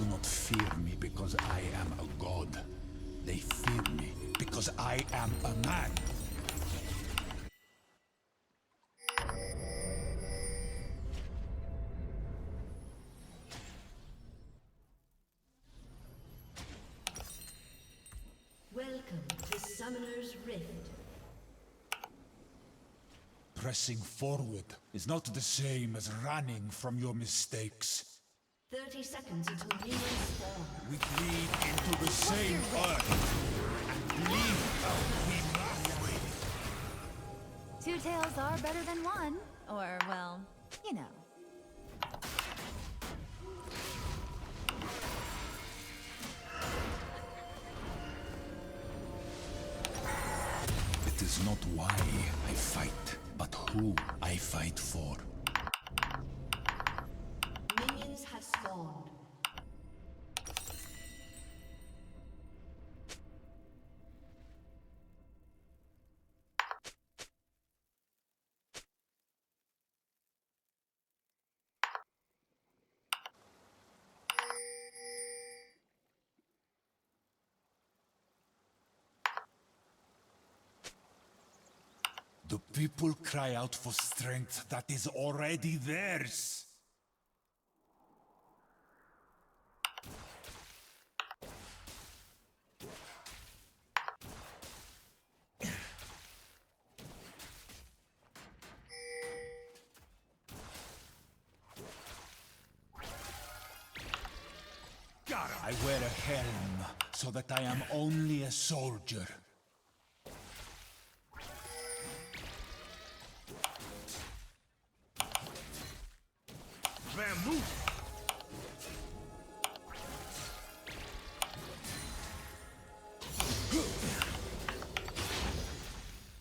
do not fear me because I am a god. They fear me because I am a man. Welcome to Summoner's Rift. Pressing forward is not the same as running from your mistakes. 30 seconds until minions spawn. We bleed into the same earth and bleed out we must. Two tails are better than one. Or, well, you know. It is not why I fight, but who I fight for. Minions have spawned. The people cry out for strength that is already theirs. I wear a helm so that I am only a soldier.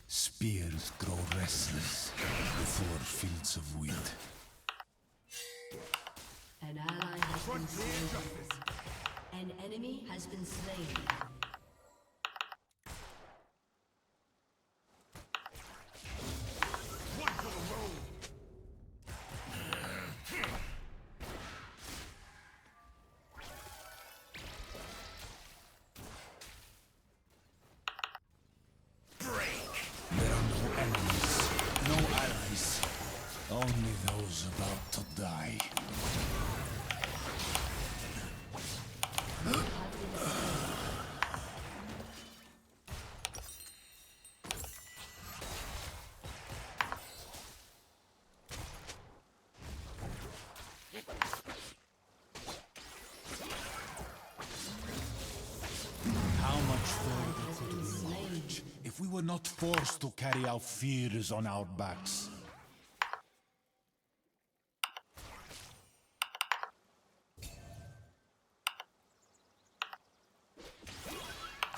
Spears grow restless before fields of wheat. An ally has been slain. An enemy has been slain. There are no enemies, no allies, only those about to die. How much further could we march if we were not forced to carry our fears on our backs?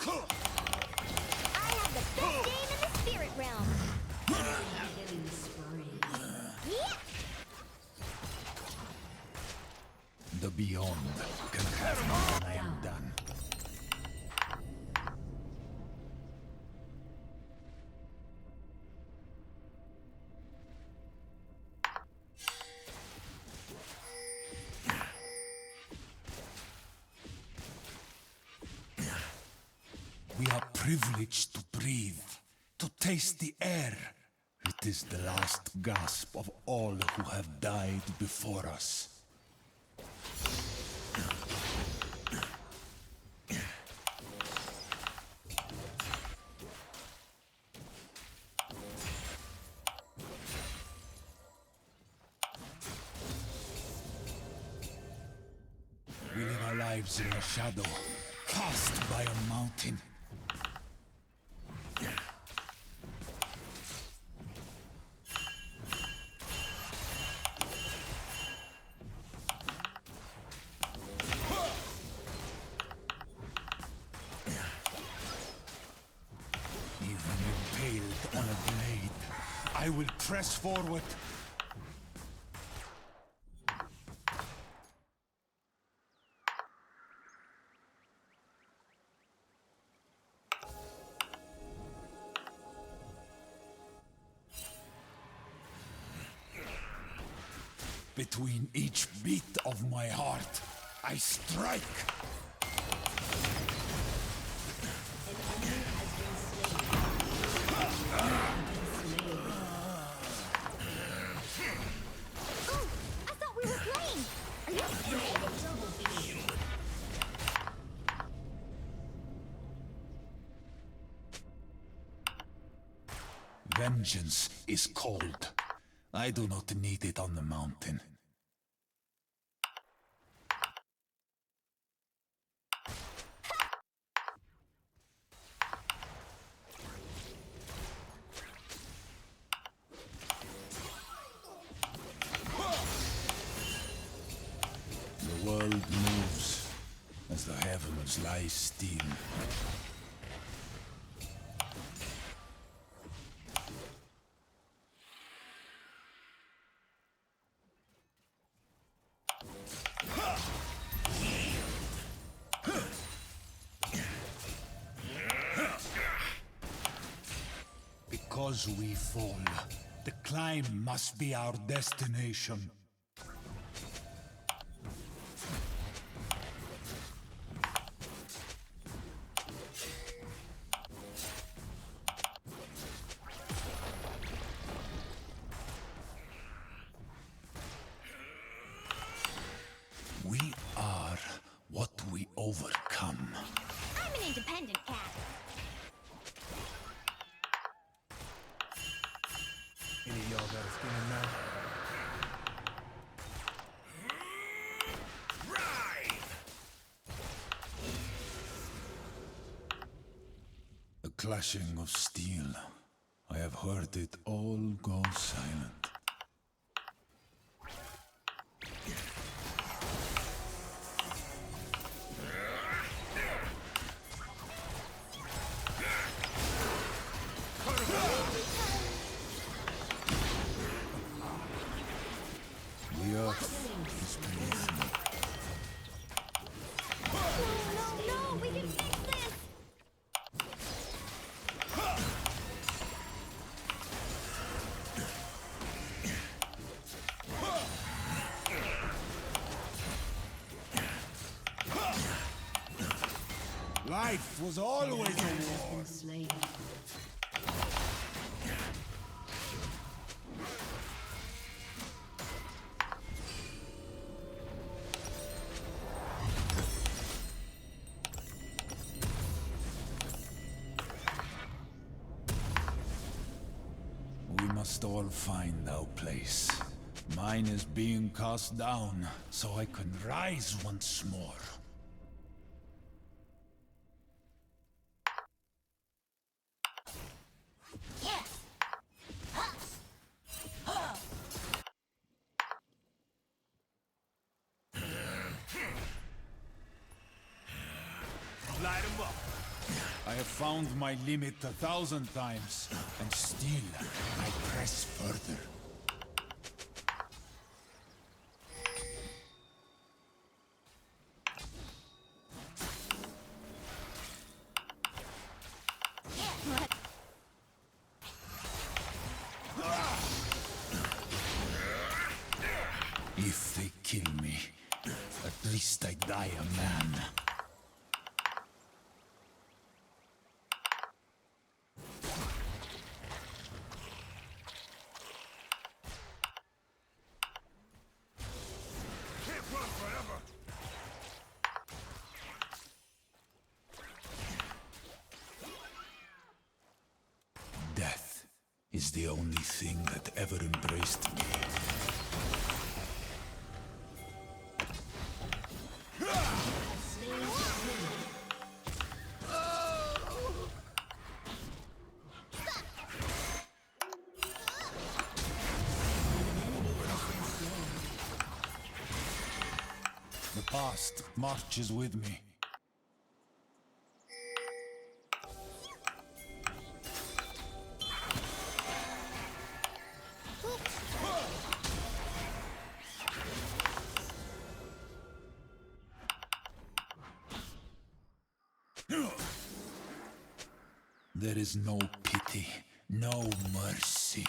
I have the best game in the spirit realm. Killing spree. Yeah. The beyond can have me when I am done. We are privileged to breathe, to taste the air. It is the last gasp of all who have died before us. We live our lives in the shadow, cast by a mountain. Even impaled on a blade, I will press forward. Between each beat of my heart, I strike. I thought we were playing. Are you serious? Vengeance is cold. I do not need it on the mountain. The world moves as the heavens lie still. Because we fall, the climb must be our destination. We are what we overcome. I'm an independent cat. Any of y'all got a skin in now? The clashing of steel. I have heard it all go silent. The earth is beneath me. No, we can fix this. Life was always a war. Slain. We must all find our place. Mine is being cast down, so I can rise once more. Light 'em up. I have found my limit 1,000 times, and still I press further. If they kill me, at least I die a man. Can't run forever. Death is the only thing that ever embraced me. The past marches with me. There is no pity, no mercy.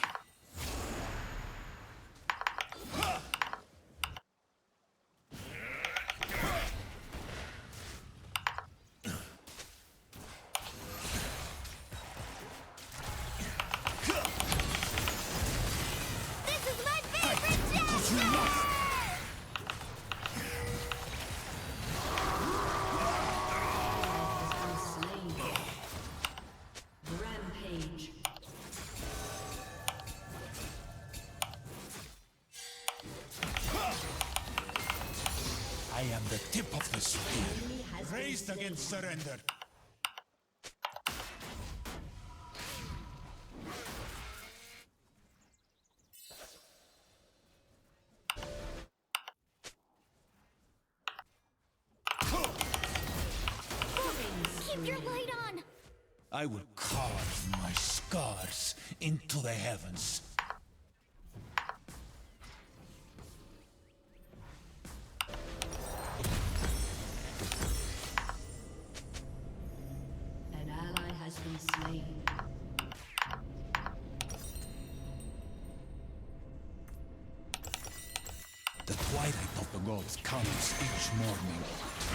I am the tip of the spear, raised against surrender. Keep your light on! I will carve my scars into the heavens. An ally has been slain. The twilight of the gods comes each morning,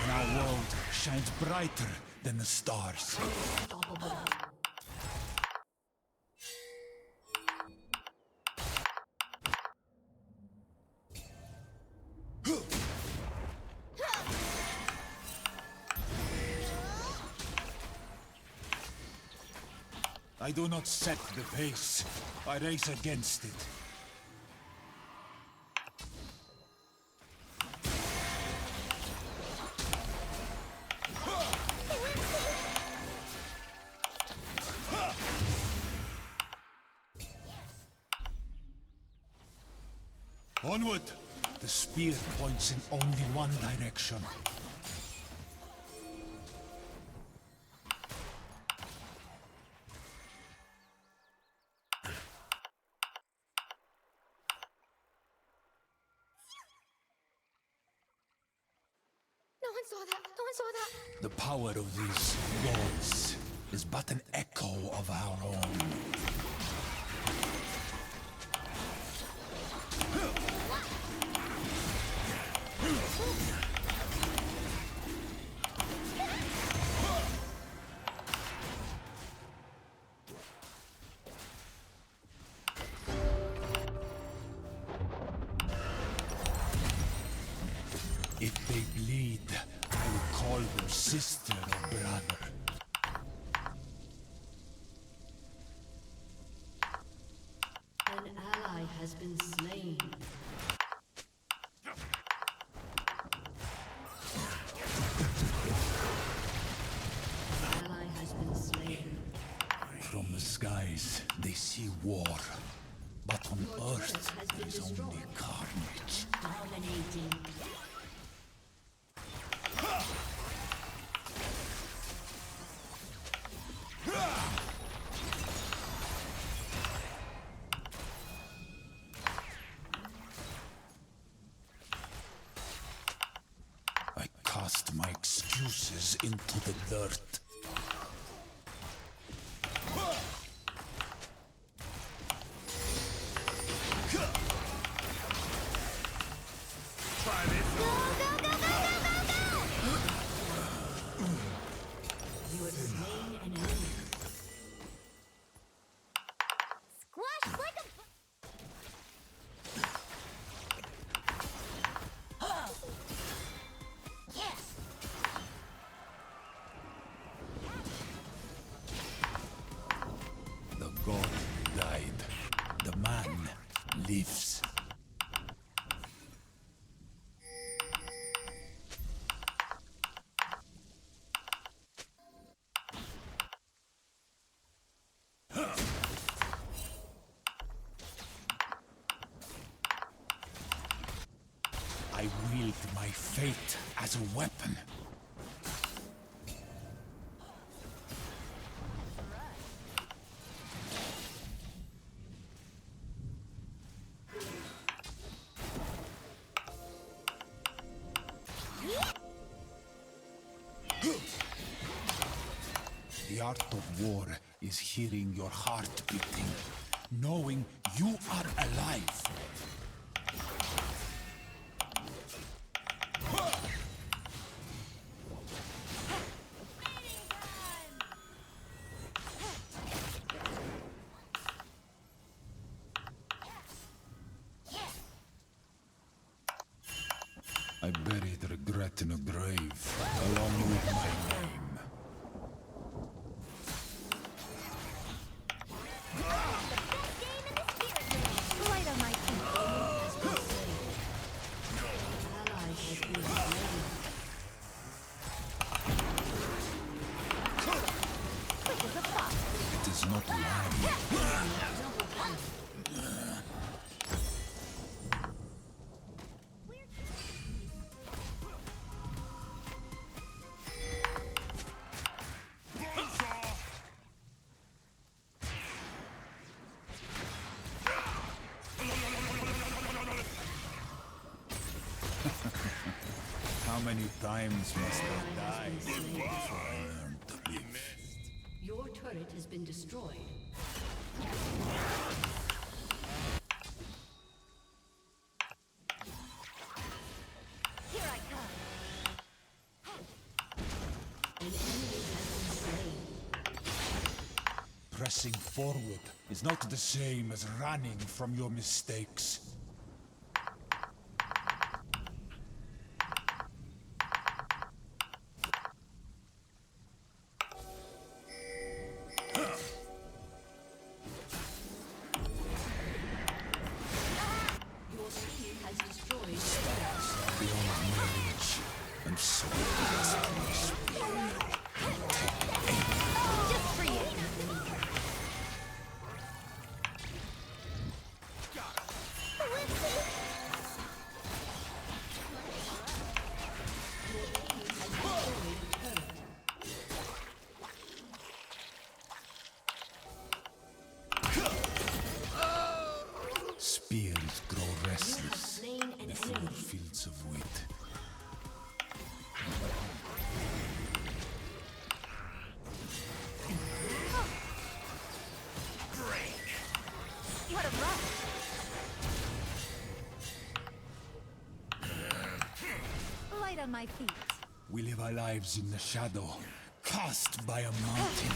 and our world shines brighter than the stars. I do not set the pace. I race against it. Onward! The spear points in only one direction. No one saw that. No one saw that. The power of these gods is but an echo of our own. If they bleed, I will call them sister or brother. An ally has been slain. An ally has been slain. From the skies, they see war. But on Earth, there is only carnage. Dominating. I cast my excuses into the dirt. Try this You have slain an enemy. Squash like a... Yes! The god died. The man lives. I wield my fate as a weapon. The art of war is hearing your heart beating, knowing you are alive. I buried regret in a grave, along with my name. Light on my feet. Ally has been slain. How many times must I die before I learn to live? Your turret has been destroyed. Here I come. An enemy has been slain. Pressing forward is not the same as running from your mistakes. Your team has destroyed. Beyond my reach, and so desperately. Just for you. Spears grow restless Slain an before enemy. fields of wheat. What a rush. Light on my feet. We live our lives in the shadow, cast by a mountain.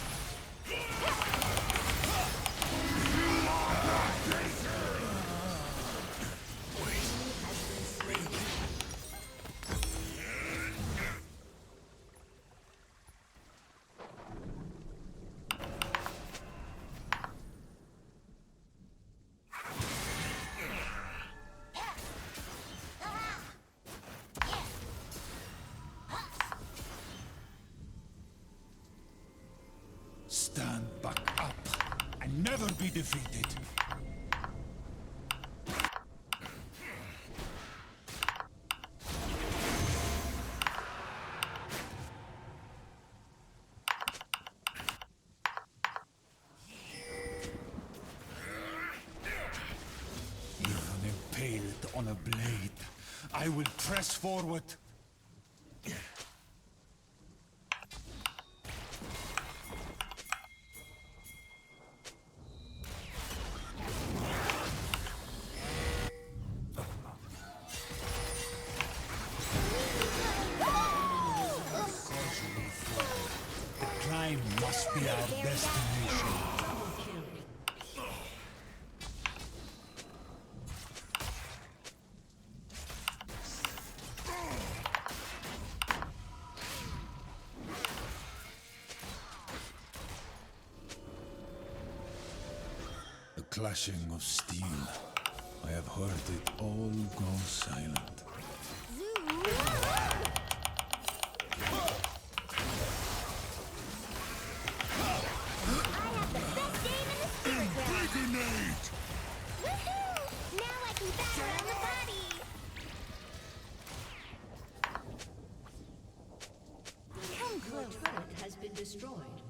Stand back up and never be defeated. Even impaled on a blade, I will press forward. The climb must be our destination. The clashing of steel. I have heard it all go silent. Woohoo! Now I can batter on the body. Come Your close. turret has been destroyed.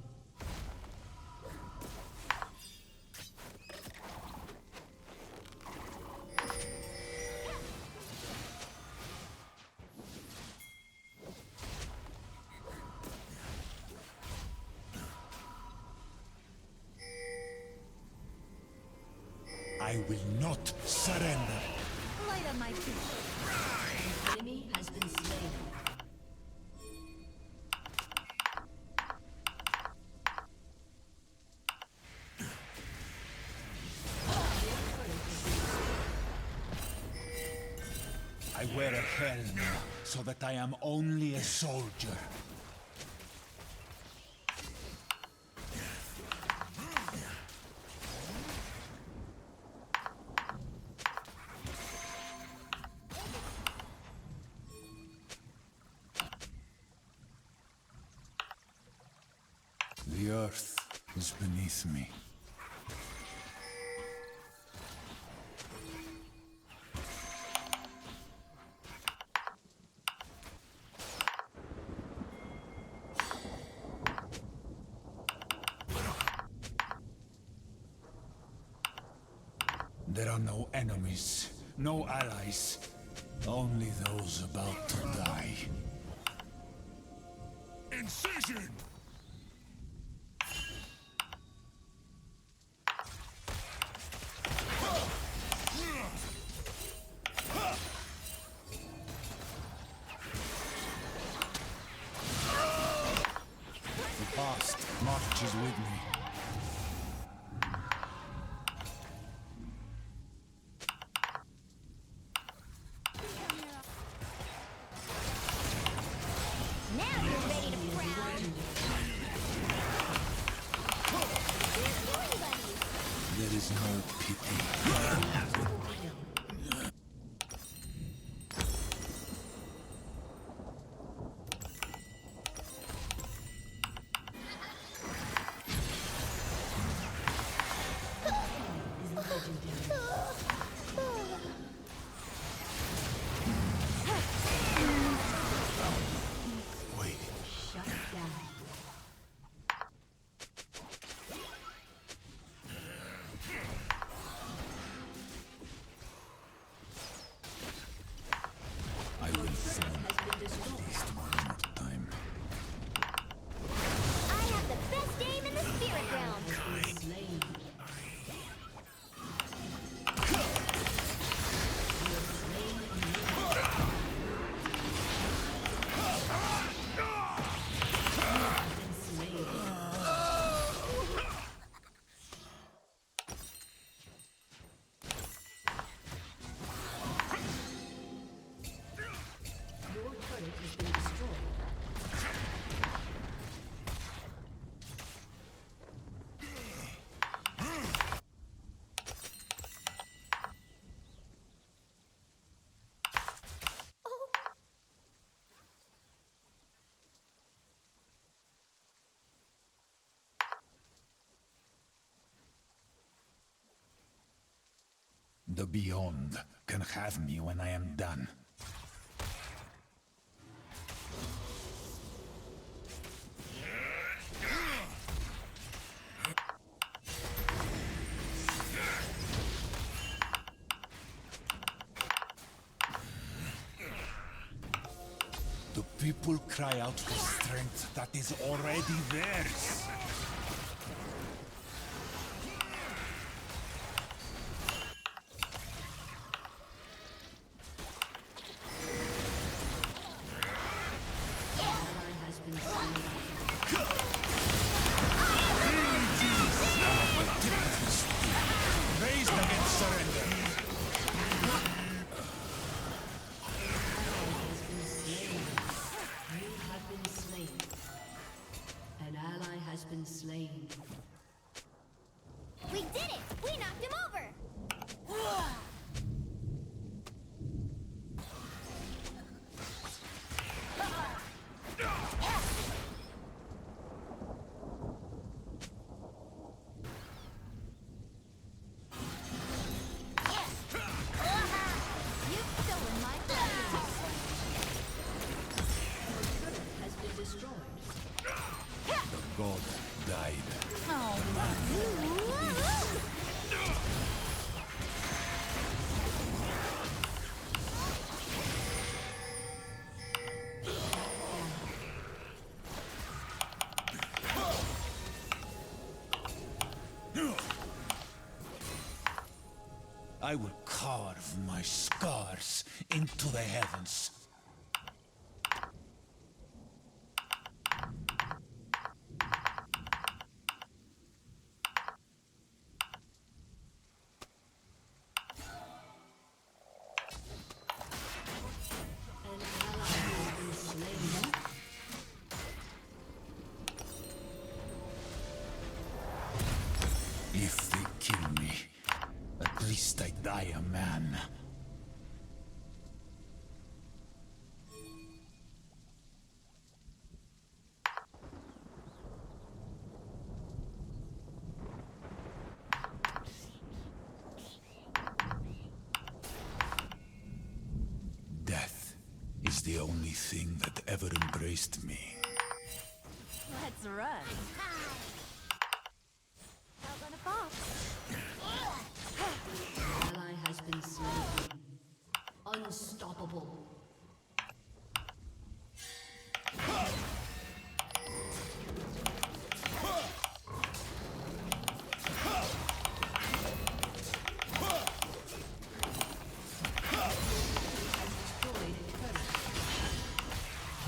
I will not surrender. Light on my feet. Enemy has been slain. I wear a helm so that I am only a soldier. The earth is beneath me. There are no enemies, no allies, Only those about to die. Incision! The past marches with me. Now you're ready to proud. There is no pity. Shut down. I will film at least one more time. I have the best aim in the spirit realm. Slain. Your turret has been destroyed. The Beyond can have me when I am done. The people cry out for strength that is already theirs. Raised against surrender. You have been slain. An ally has been slain. We did it! We knocked him over! You've stolen my place! Has been destroyed. The god died. I will carve my scars into the heavens. If they kill me, at least I die a man. Death is the only thing that ever embraced me. Let's run. How about a fox? Ally has been slain. Unstoppable.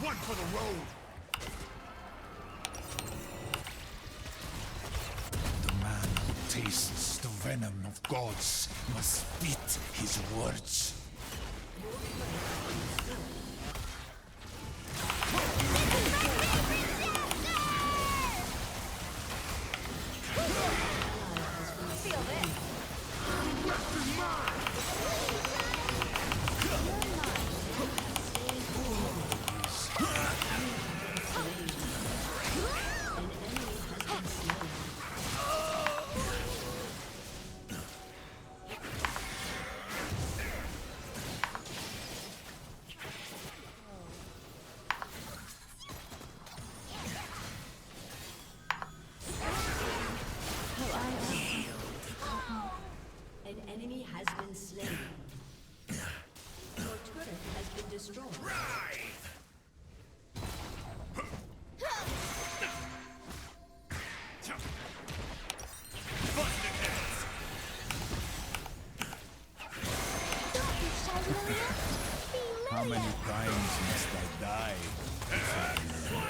One for the road. The man who tastes the venom of gods must spit his words. An enemy has been slain. Your turret has been destroyed. How many times must I die? Has been slain.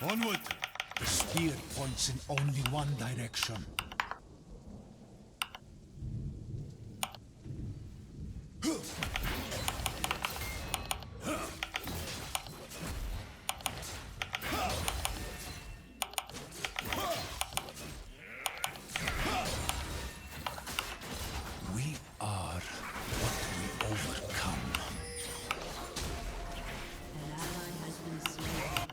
Onward! The spear points in only one direction. We are what we overcome. An ally has been slain.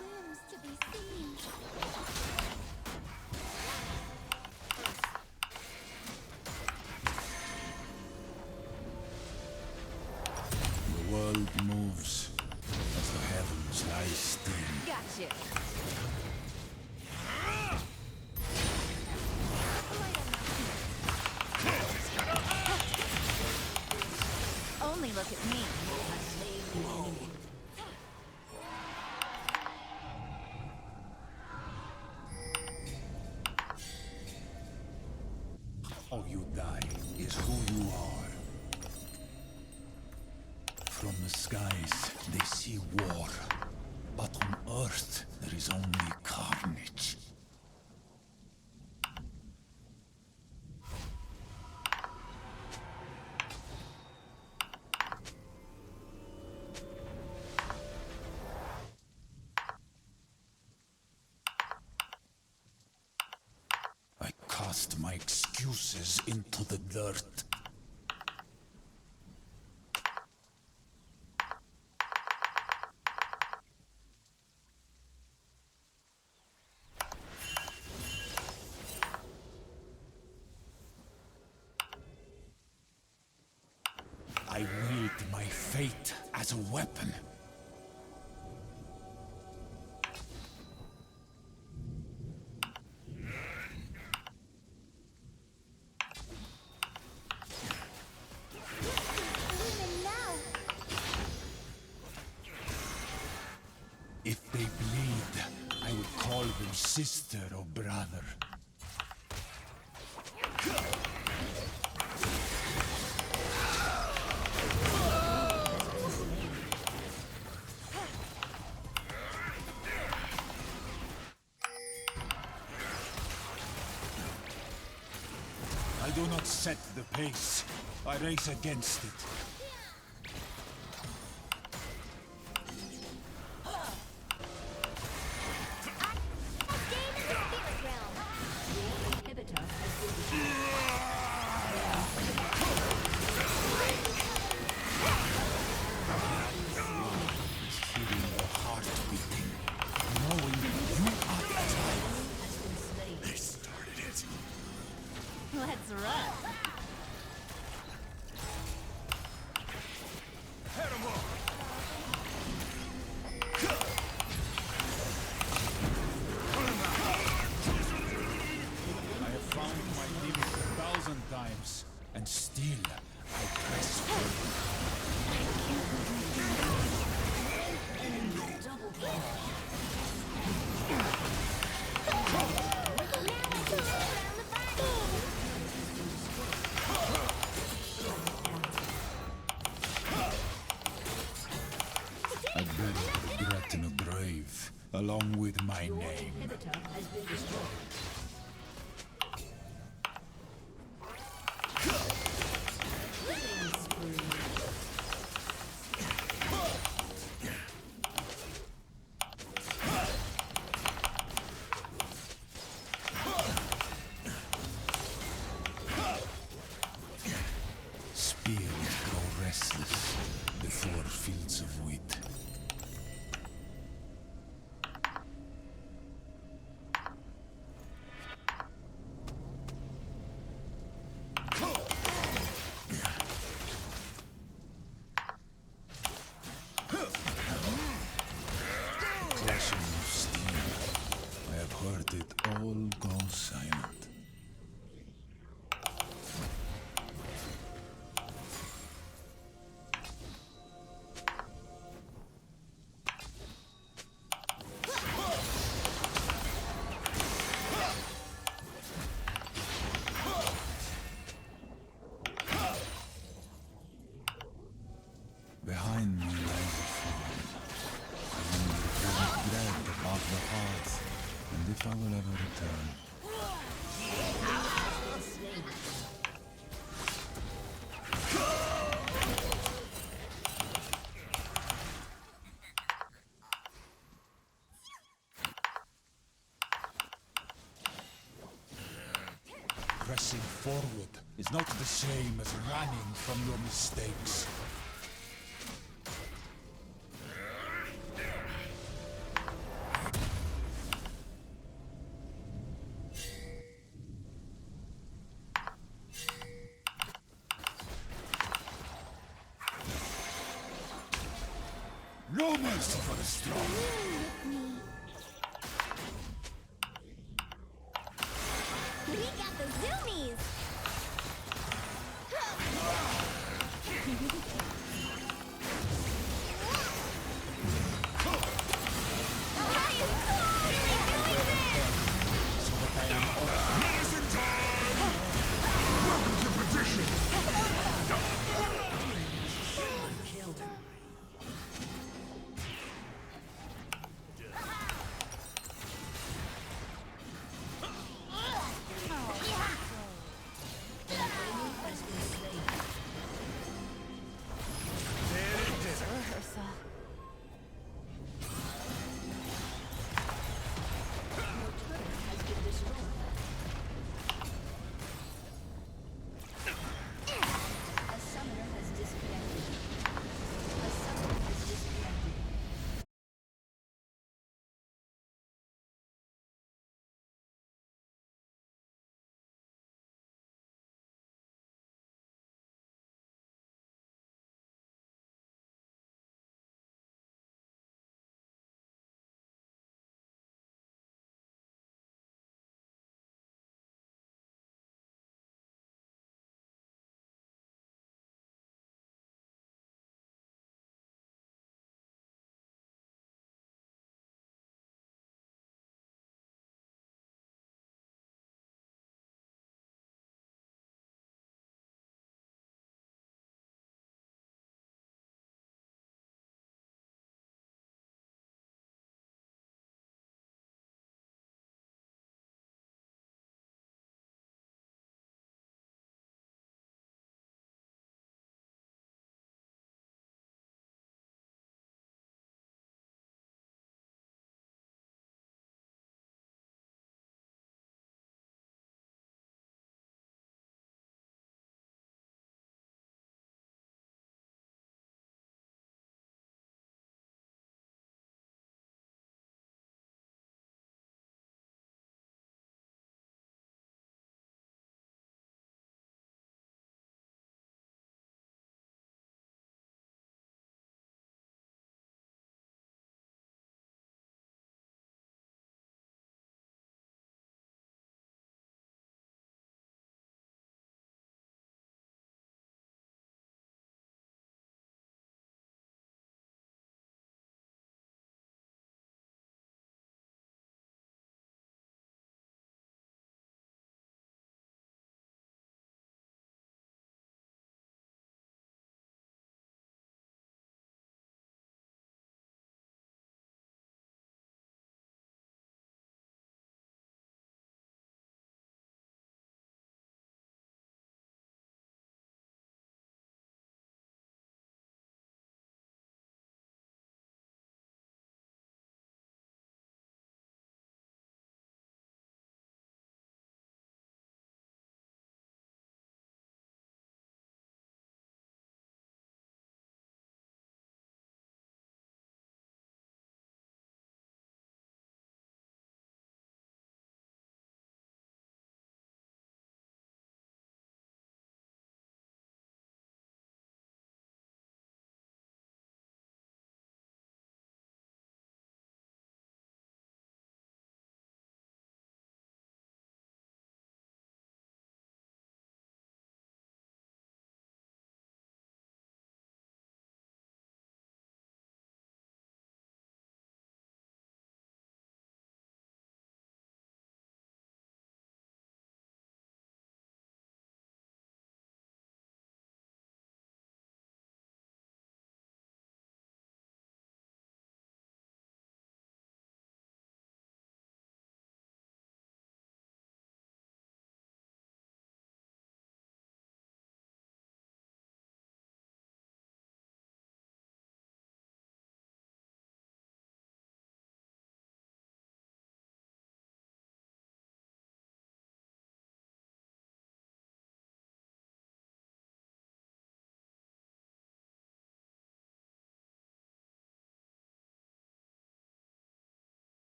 Limbs to be seen. The world moves as the heavens lie still. Gotcha. Only look at me. How you die is who you are. From the skies, they see war. But on Earth, there is only carnage. I cast my excuses into the dirt. I wield my fate as a weapon. Even now. If they bleed, I would call them sister or brother. I do not set the pace. I race against it. Feeling your heart beating, knowing you are alive. They started it. Let's run. I have found my limit 1,000 times, and still I press I buried regret in a grave, along with my name. Inhibitor has been destroyed. Spears grow restless before fields of wheat. Clashing of steel. I have heard it all go silent. Behind me lies a farm. I wonder if there is bread above the hearth, and if I will ever return. Pressing forward is not the same as running from your mistakes. No mercy for the strong. We got the zoomies!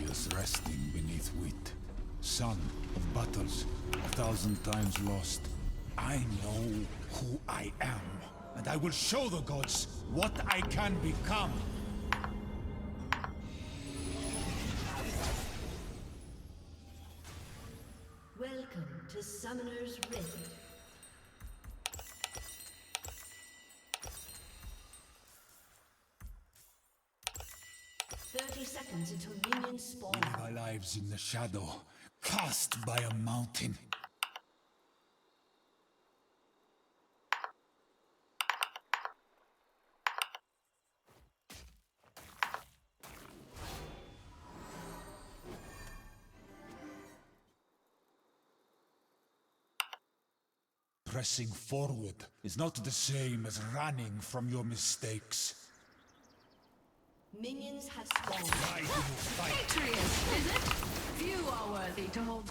glorious resting beneath wheat. Son of battles, 1,000 times lost. I know who I am, and I will show the gods what I can become. Welcome to Summoner's Rift. Seconds until minions spawn. We live our lives in the shadow, cast by a mountain. Pressing forward is not the same as running from your mistakes. Minions have spawned. Atreus, is it? Few are worthy to hold.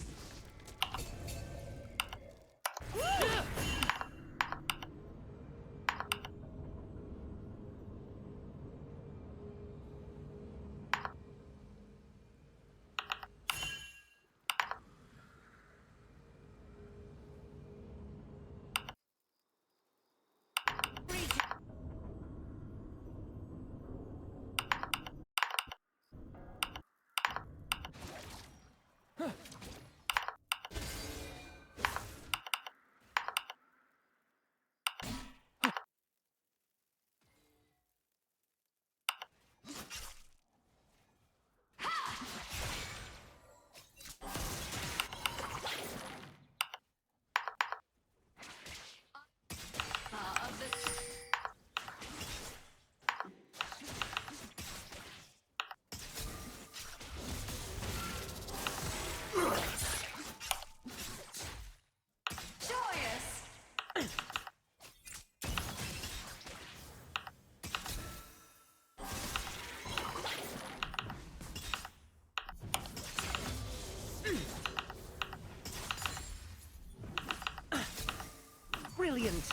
Brilliant.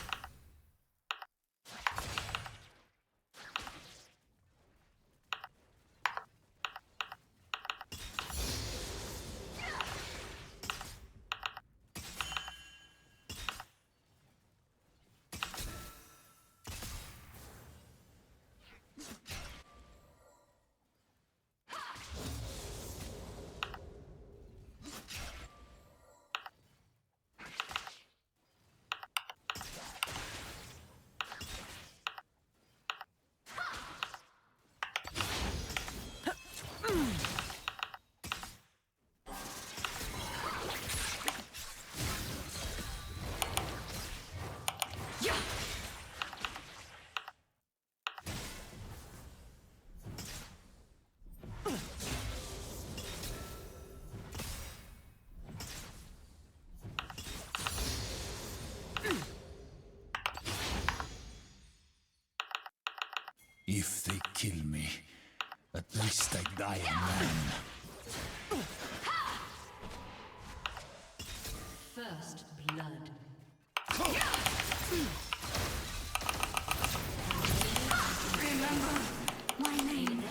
If they kill me, at least I die a man. First blood. Remember my name.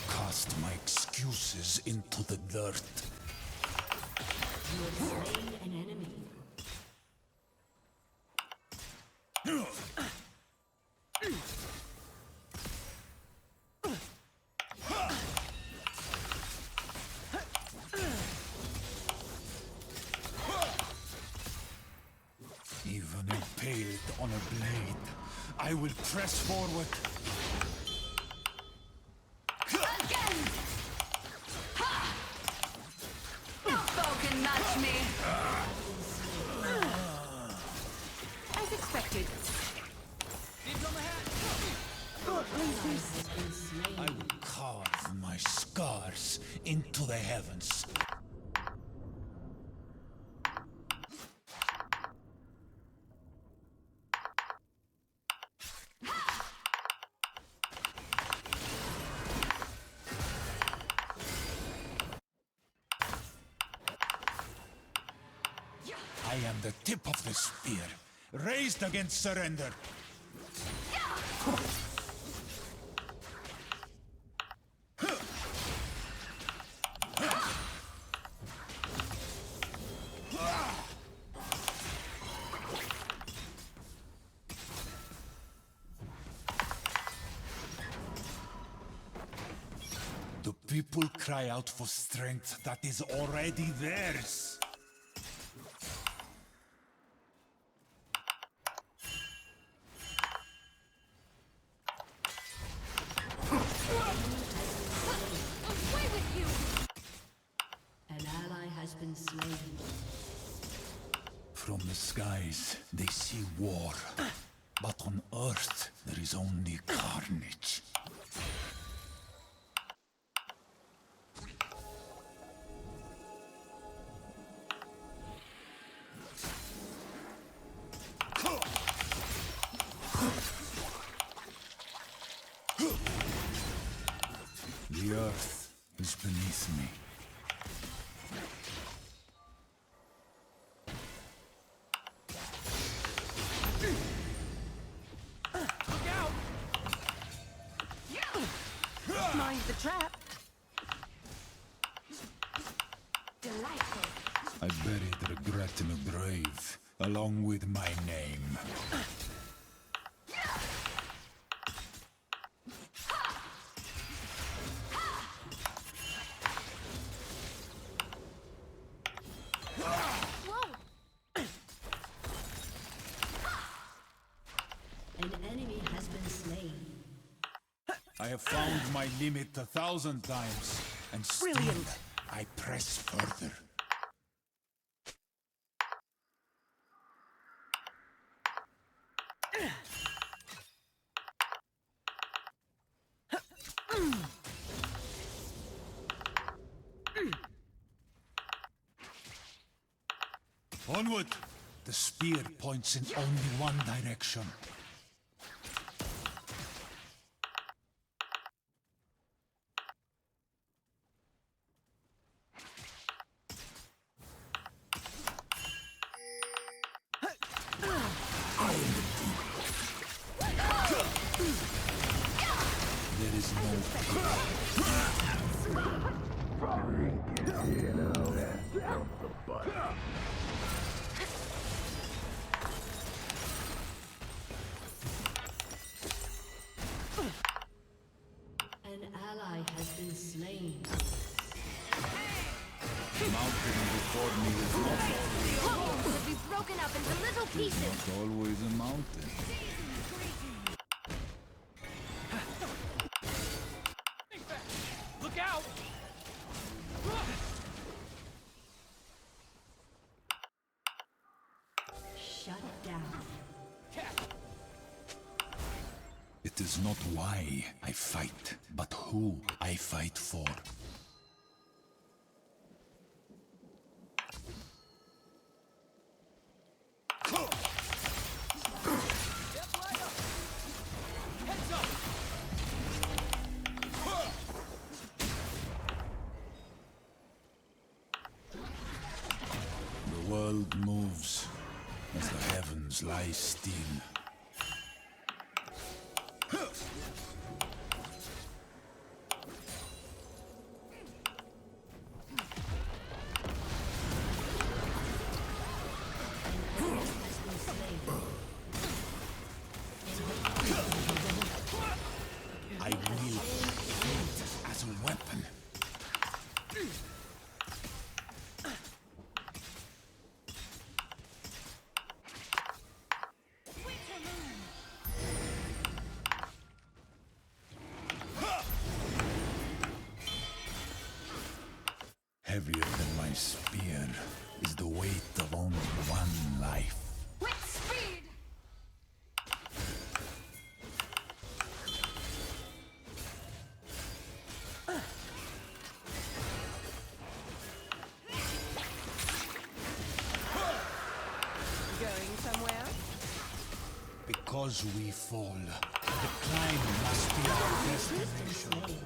Cast my excuses into the dirt. You have slain an enemy. Even impaled on a blade, I will press forward. Again! Ha! No foe can match me. As expected. I will carve my scars into the heavens. I am the tip of the spear, raised against surrender. people cry out for strength that is already theirs. Away with you! An ally has been slain. From the skies, they see war. But on Earth, there is only carnage. The Earth is beneath me. Mind the trap. Delightful. I buried regret in a grave, along with my name. An enemy has been slain. I have found my limit 1,000 times, and still Brilliant. I press further. Onward! The spear points in only one direction. There is An ally has been slain. mountain before me is not Homes will be broken up into little pieces. not always a mountain. Look out! Shut down. It is not why I fight, but who I fight for. The world moves as the heavens lie still. I will use it as a weapon. Heavier than my spear is the weight of only one life. With speed! Going somewhere? Because we fall, the climb must be our destination.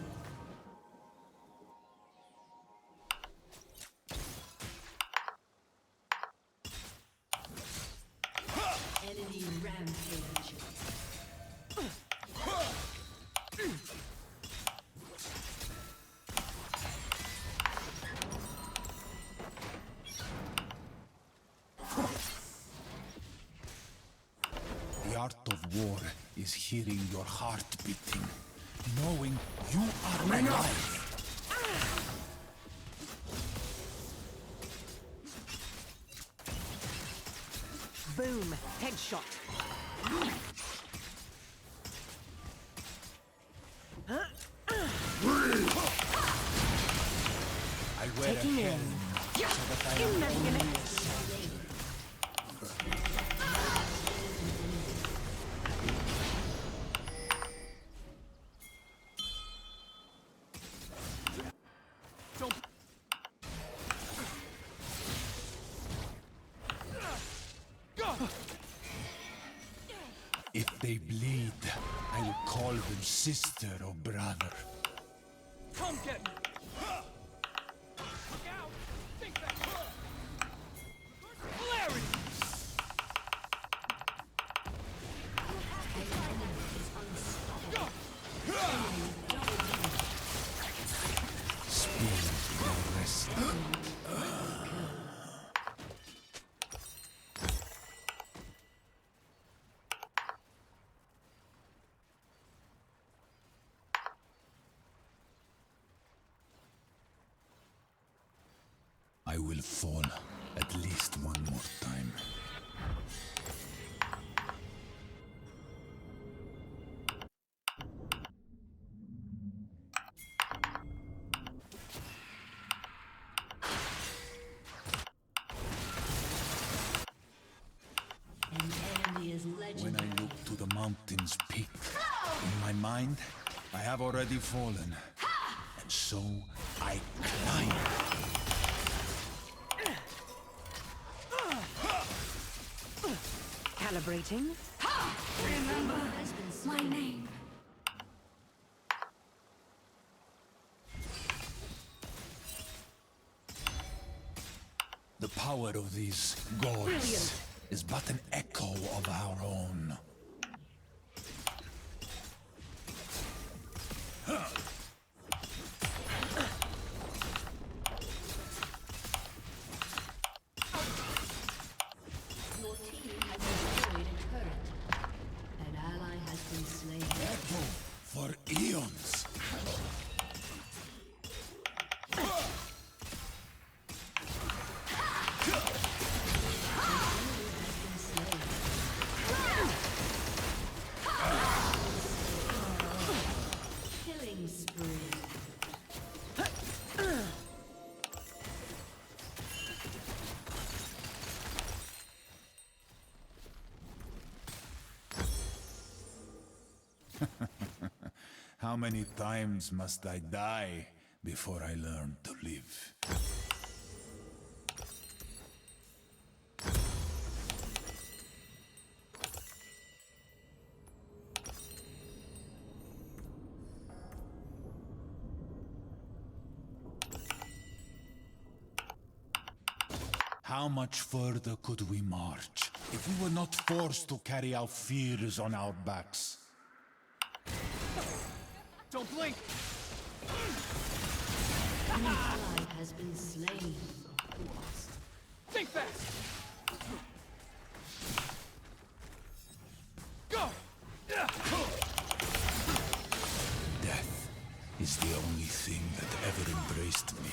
Enemy rampage. The art of war is hearing your heart beating, knowing you are alive. Boom. Headshot. I wear Taking a in. helm so that I am Immaculate. If they bleed, I will call them sister or brother. Come get me! Look out! Think back! Polarity! Spirit will rest. I will fall at least one more time. An enemy is When legendary. I look to the mountain's peak, in my mind, I have already fallen. And so I climb. Calibrating. Remember my name. The power of these gods Brilliant. is but an echo of our own. Your team has destroyed a turret. An ally has been slain. Echo for eons. Killing spree. How many times must I die before I learn to live? How much further could we march if we were not forced to carry our fears on our backs? Don't blink! An ally has been slain. Think fast! Go! Death is the only thing that ever embraced me.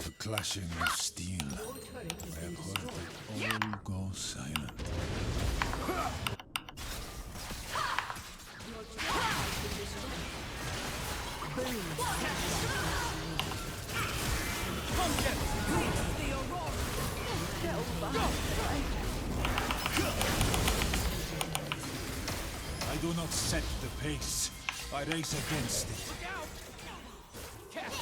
The clashing of steel. I have heard it all go silent. Come get the Aurora! I do not set the pace. I race against it. Look out! Catch!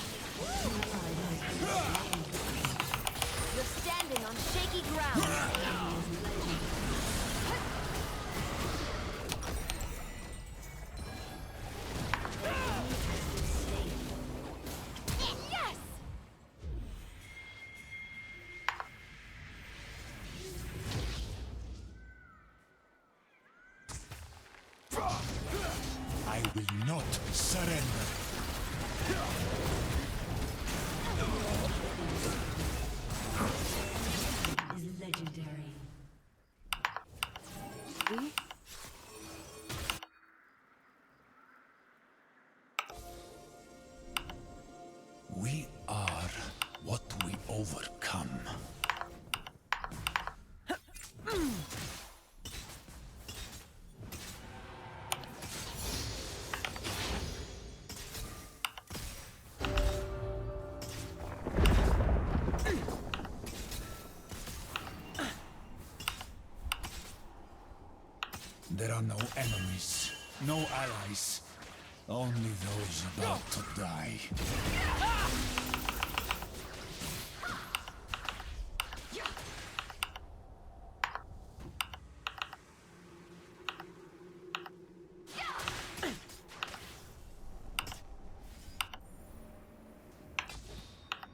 will not surrender. Is legendary. We are what we overcome. There are no enemies, no allies, only those about to die.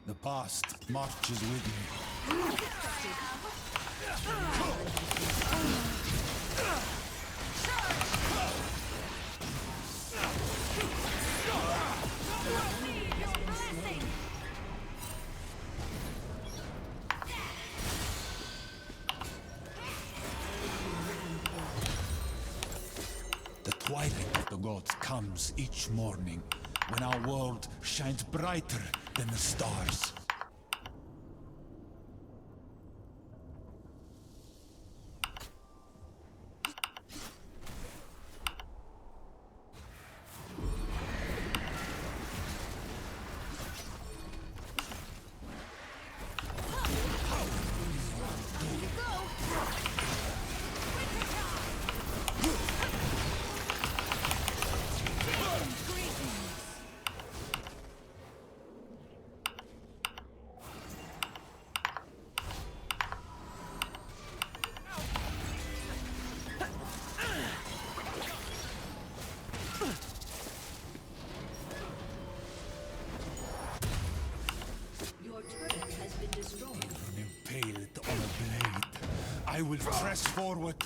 The past marches with me. The twilight of the gods comes each morning when our world shines brighter than the stars. Your turret has been destroyed. Impaled on a blade, I will press forward.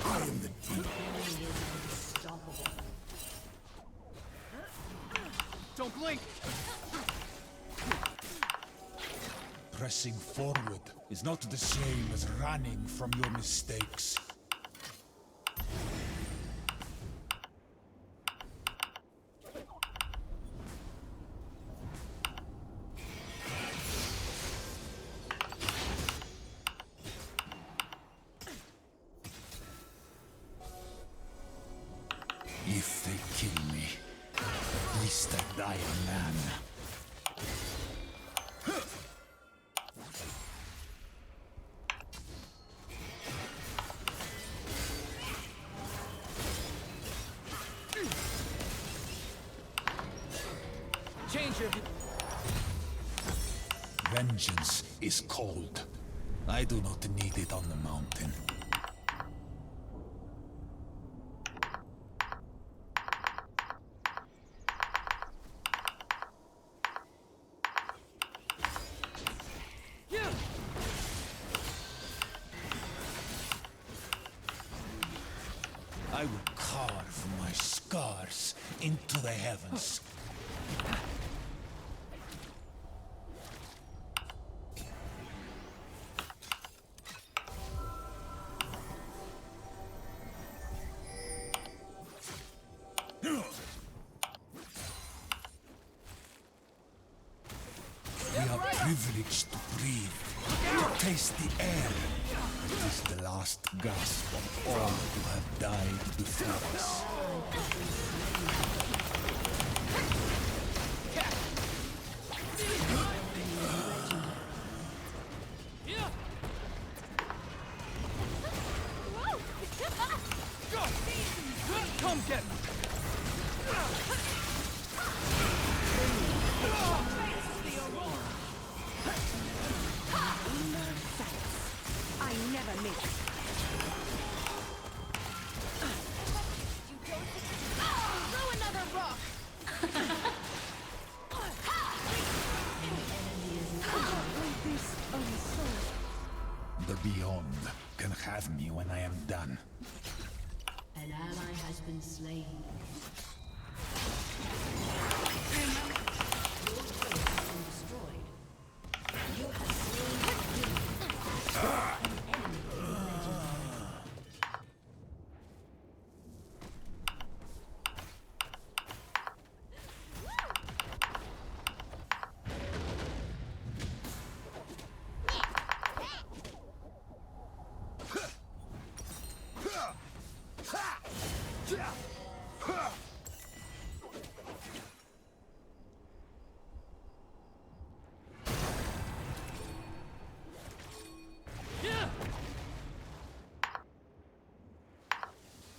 I am the deep. Unstoppable. Don't blink! Pressing forward is not the same as running from your mistakes. If they kill me, at least I die a man. Change your... Vengeance is cold. I do not need it on the mountain. I will carve my scars into the heavens. We are privileged to breathe, to taste the air. It is the last gasp of all who have died before us. Come get me! I never miss. Throw another rock. This, oh, so have me when I am done. An ally has been slain. Your turret has been destroyed. You have slain an enemy legendary.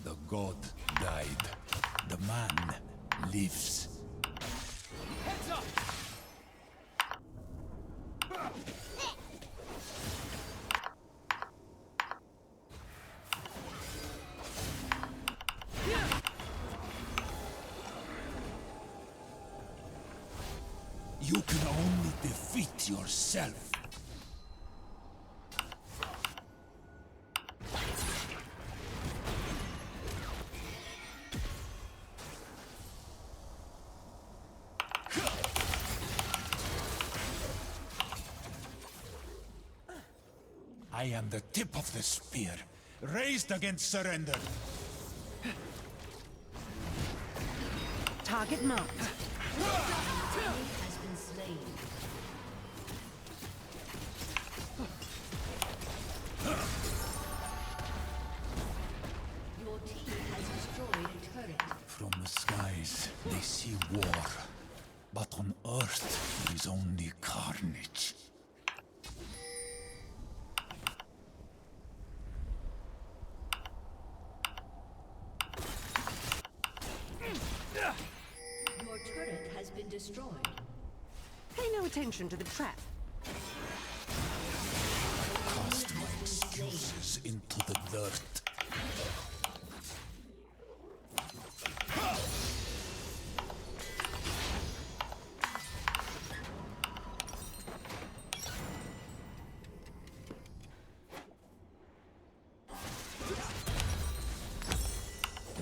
The god died. The man lives. Heads up! You can only defeat yourself. I am the tip of the spear, raised against surrender. Target marked. Has been slain. Your team has destroyed a turret. From the skies, they see war. But on Earth, there is only carnage. Your turret has been destroyed. Pay no attention to the trap. Cast my excuses into the dirt.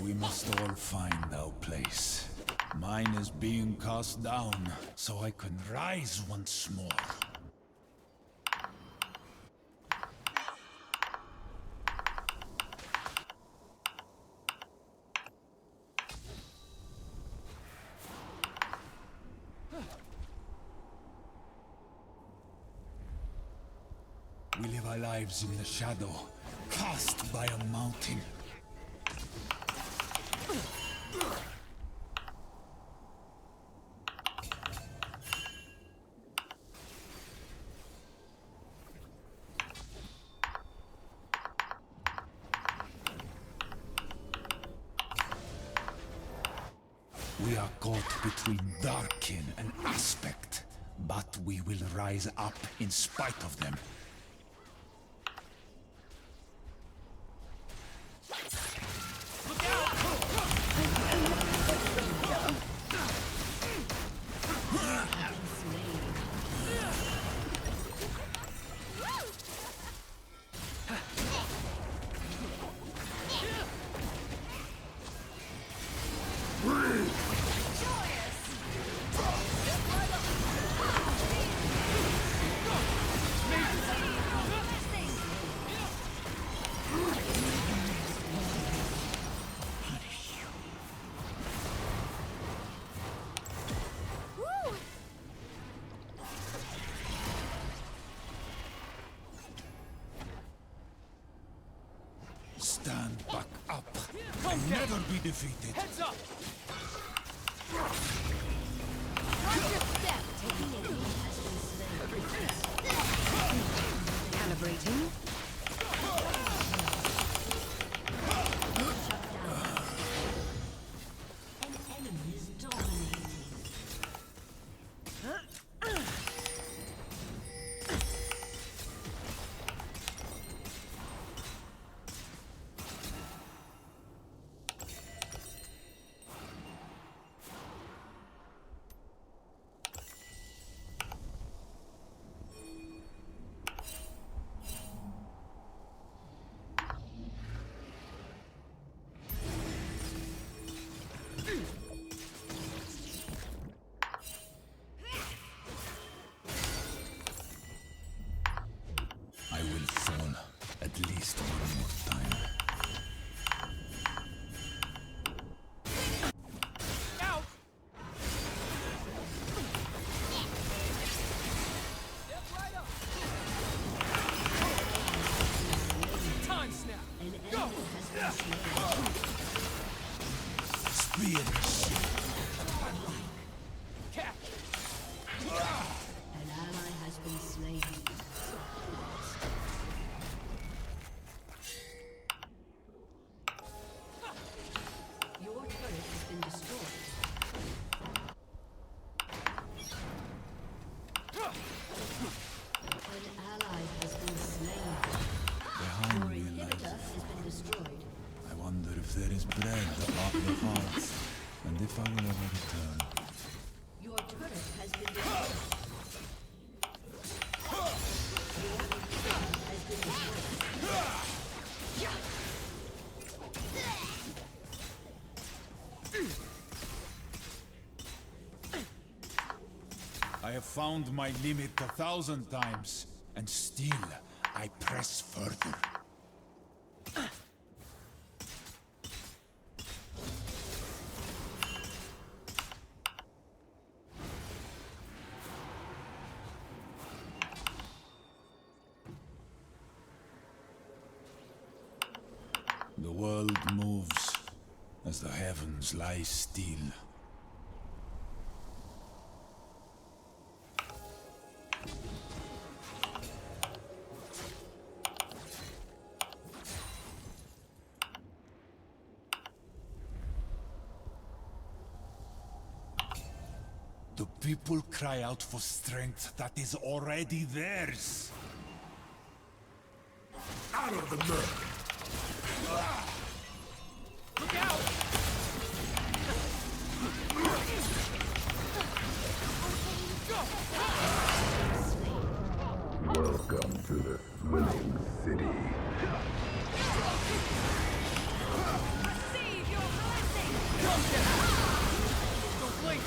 We must all find our place. Mine is being cast down, so I can rise once more. We live our lives in the shadow, cast by a mountain. We are caught between Darkin and Aspect, but we will rise up in spite of them. Stand back up. And never be defeated. Heads up! Calibrating. An enemy is dominating. be initiated. An ally has been slain. Your turret has been destroyed. An ally has been slain. Behind Your me inhibitor lies has been destroyed. I wonder if there is bread about the hearts, and if I will ever return. Your turret has been destroyed. I have found my limit 1,000 times, and still I press further. The world moves as the heavens lie still. The people cry out for strength that is already theirs. Out of the mud! Look out! Welcome to the Swilling City. Receive your blessing! Don't blink!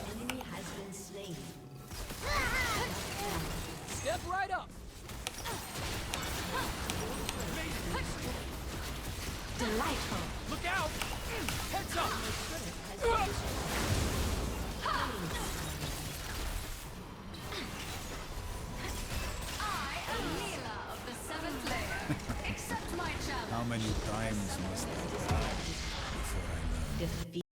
Enemy has been slain. Step right up! Delightful. Look out! Heads up! I am Mila of the Seventh Layer. Accept my challenge. How many times must I die before I learn? Defeat.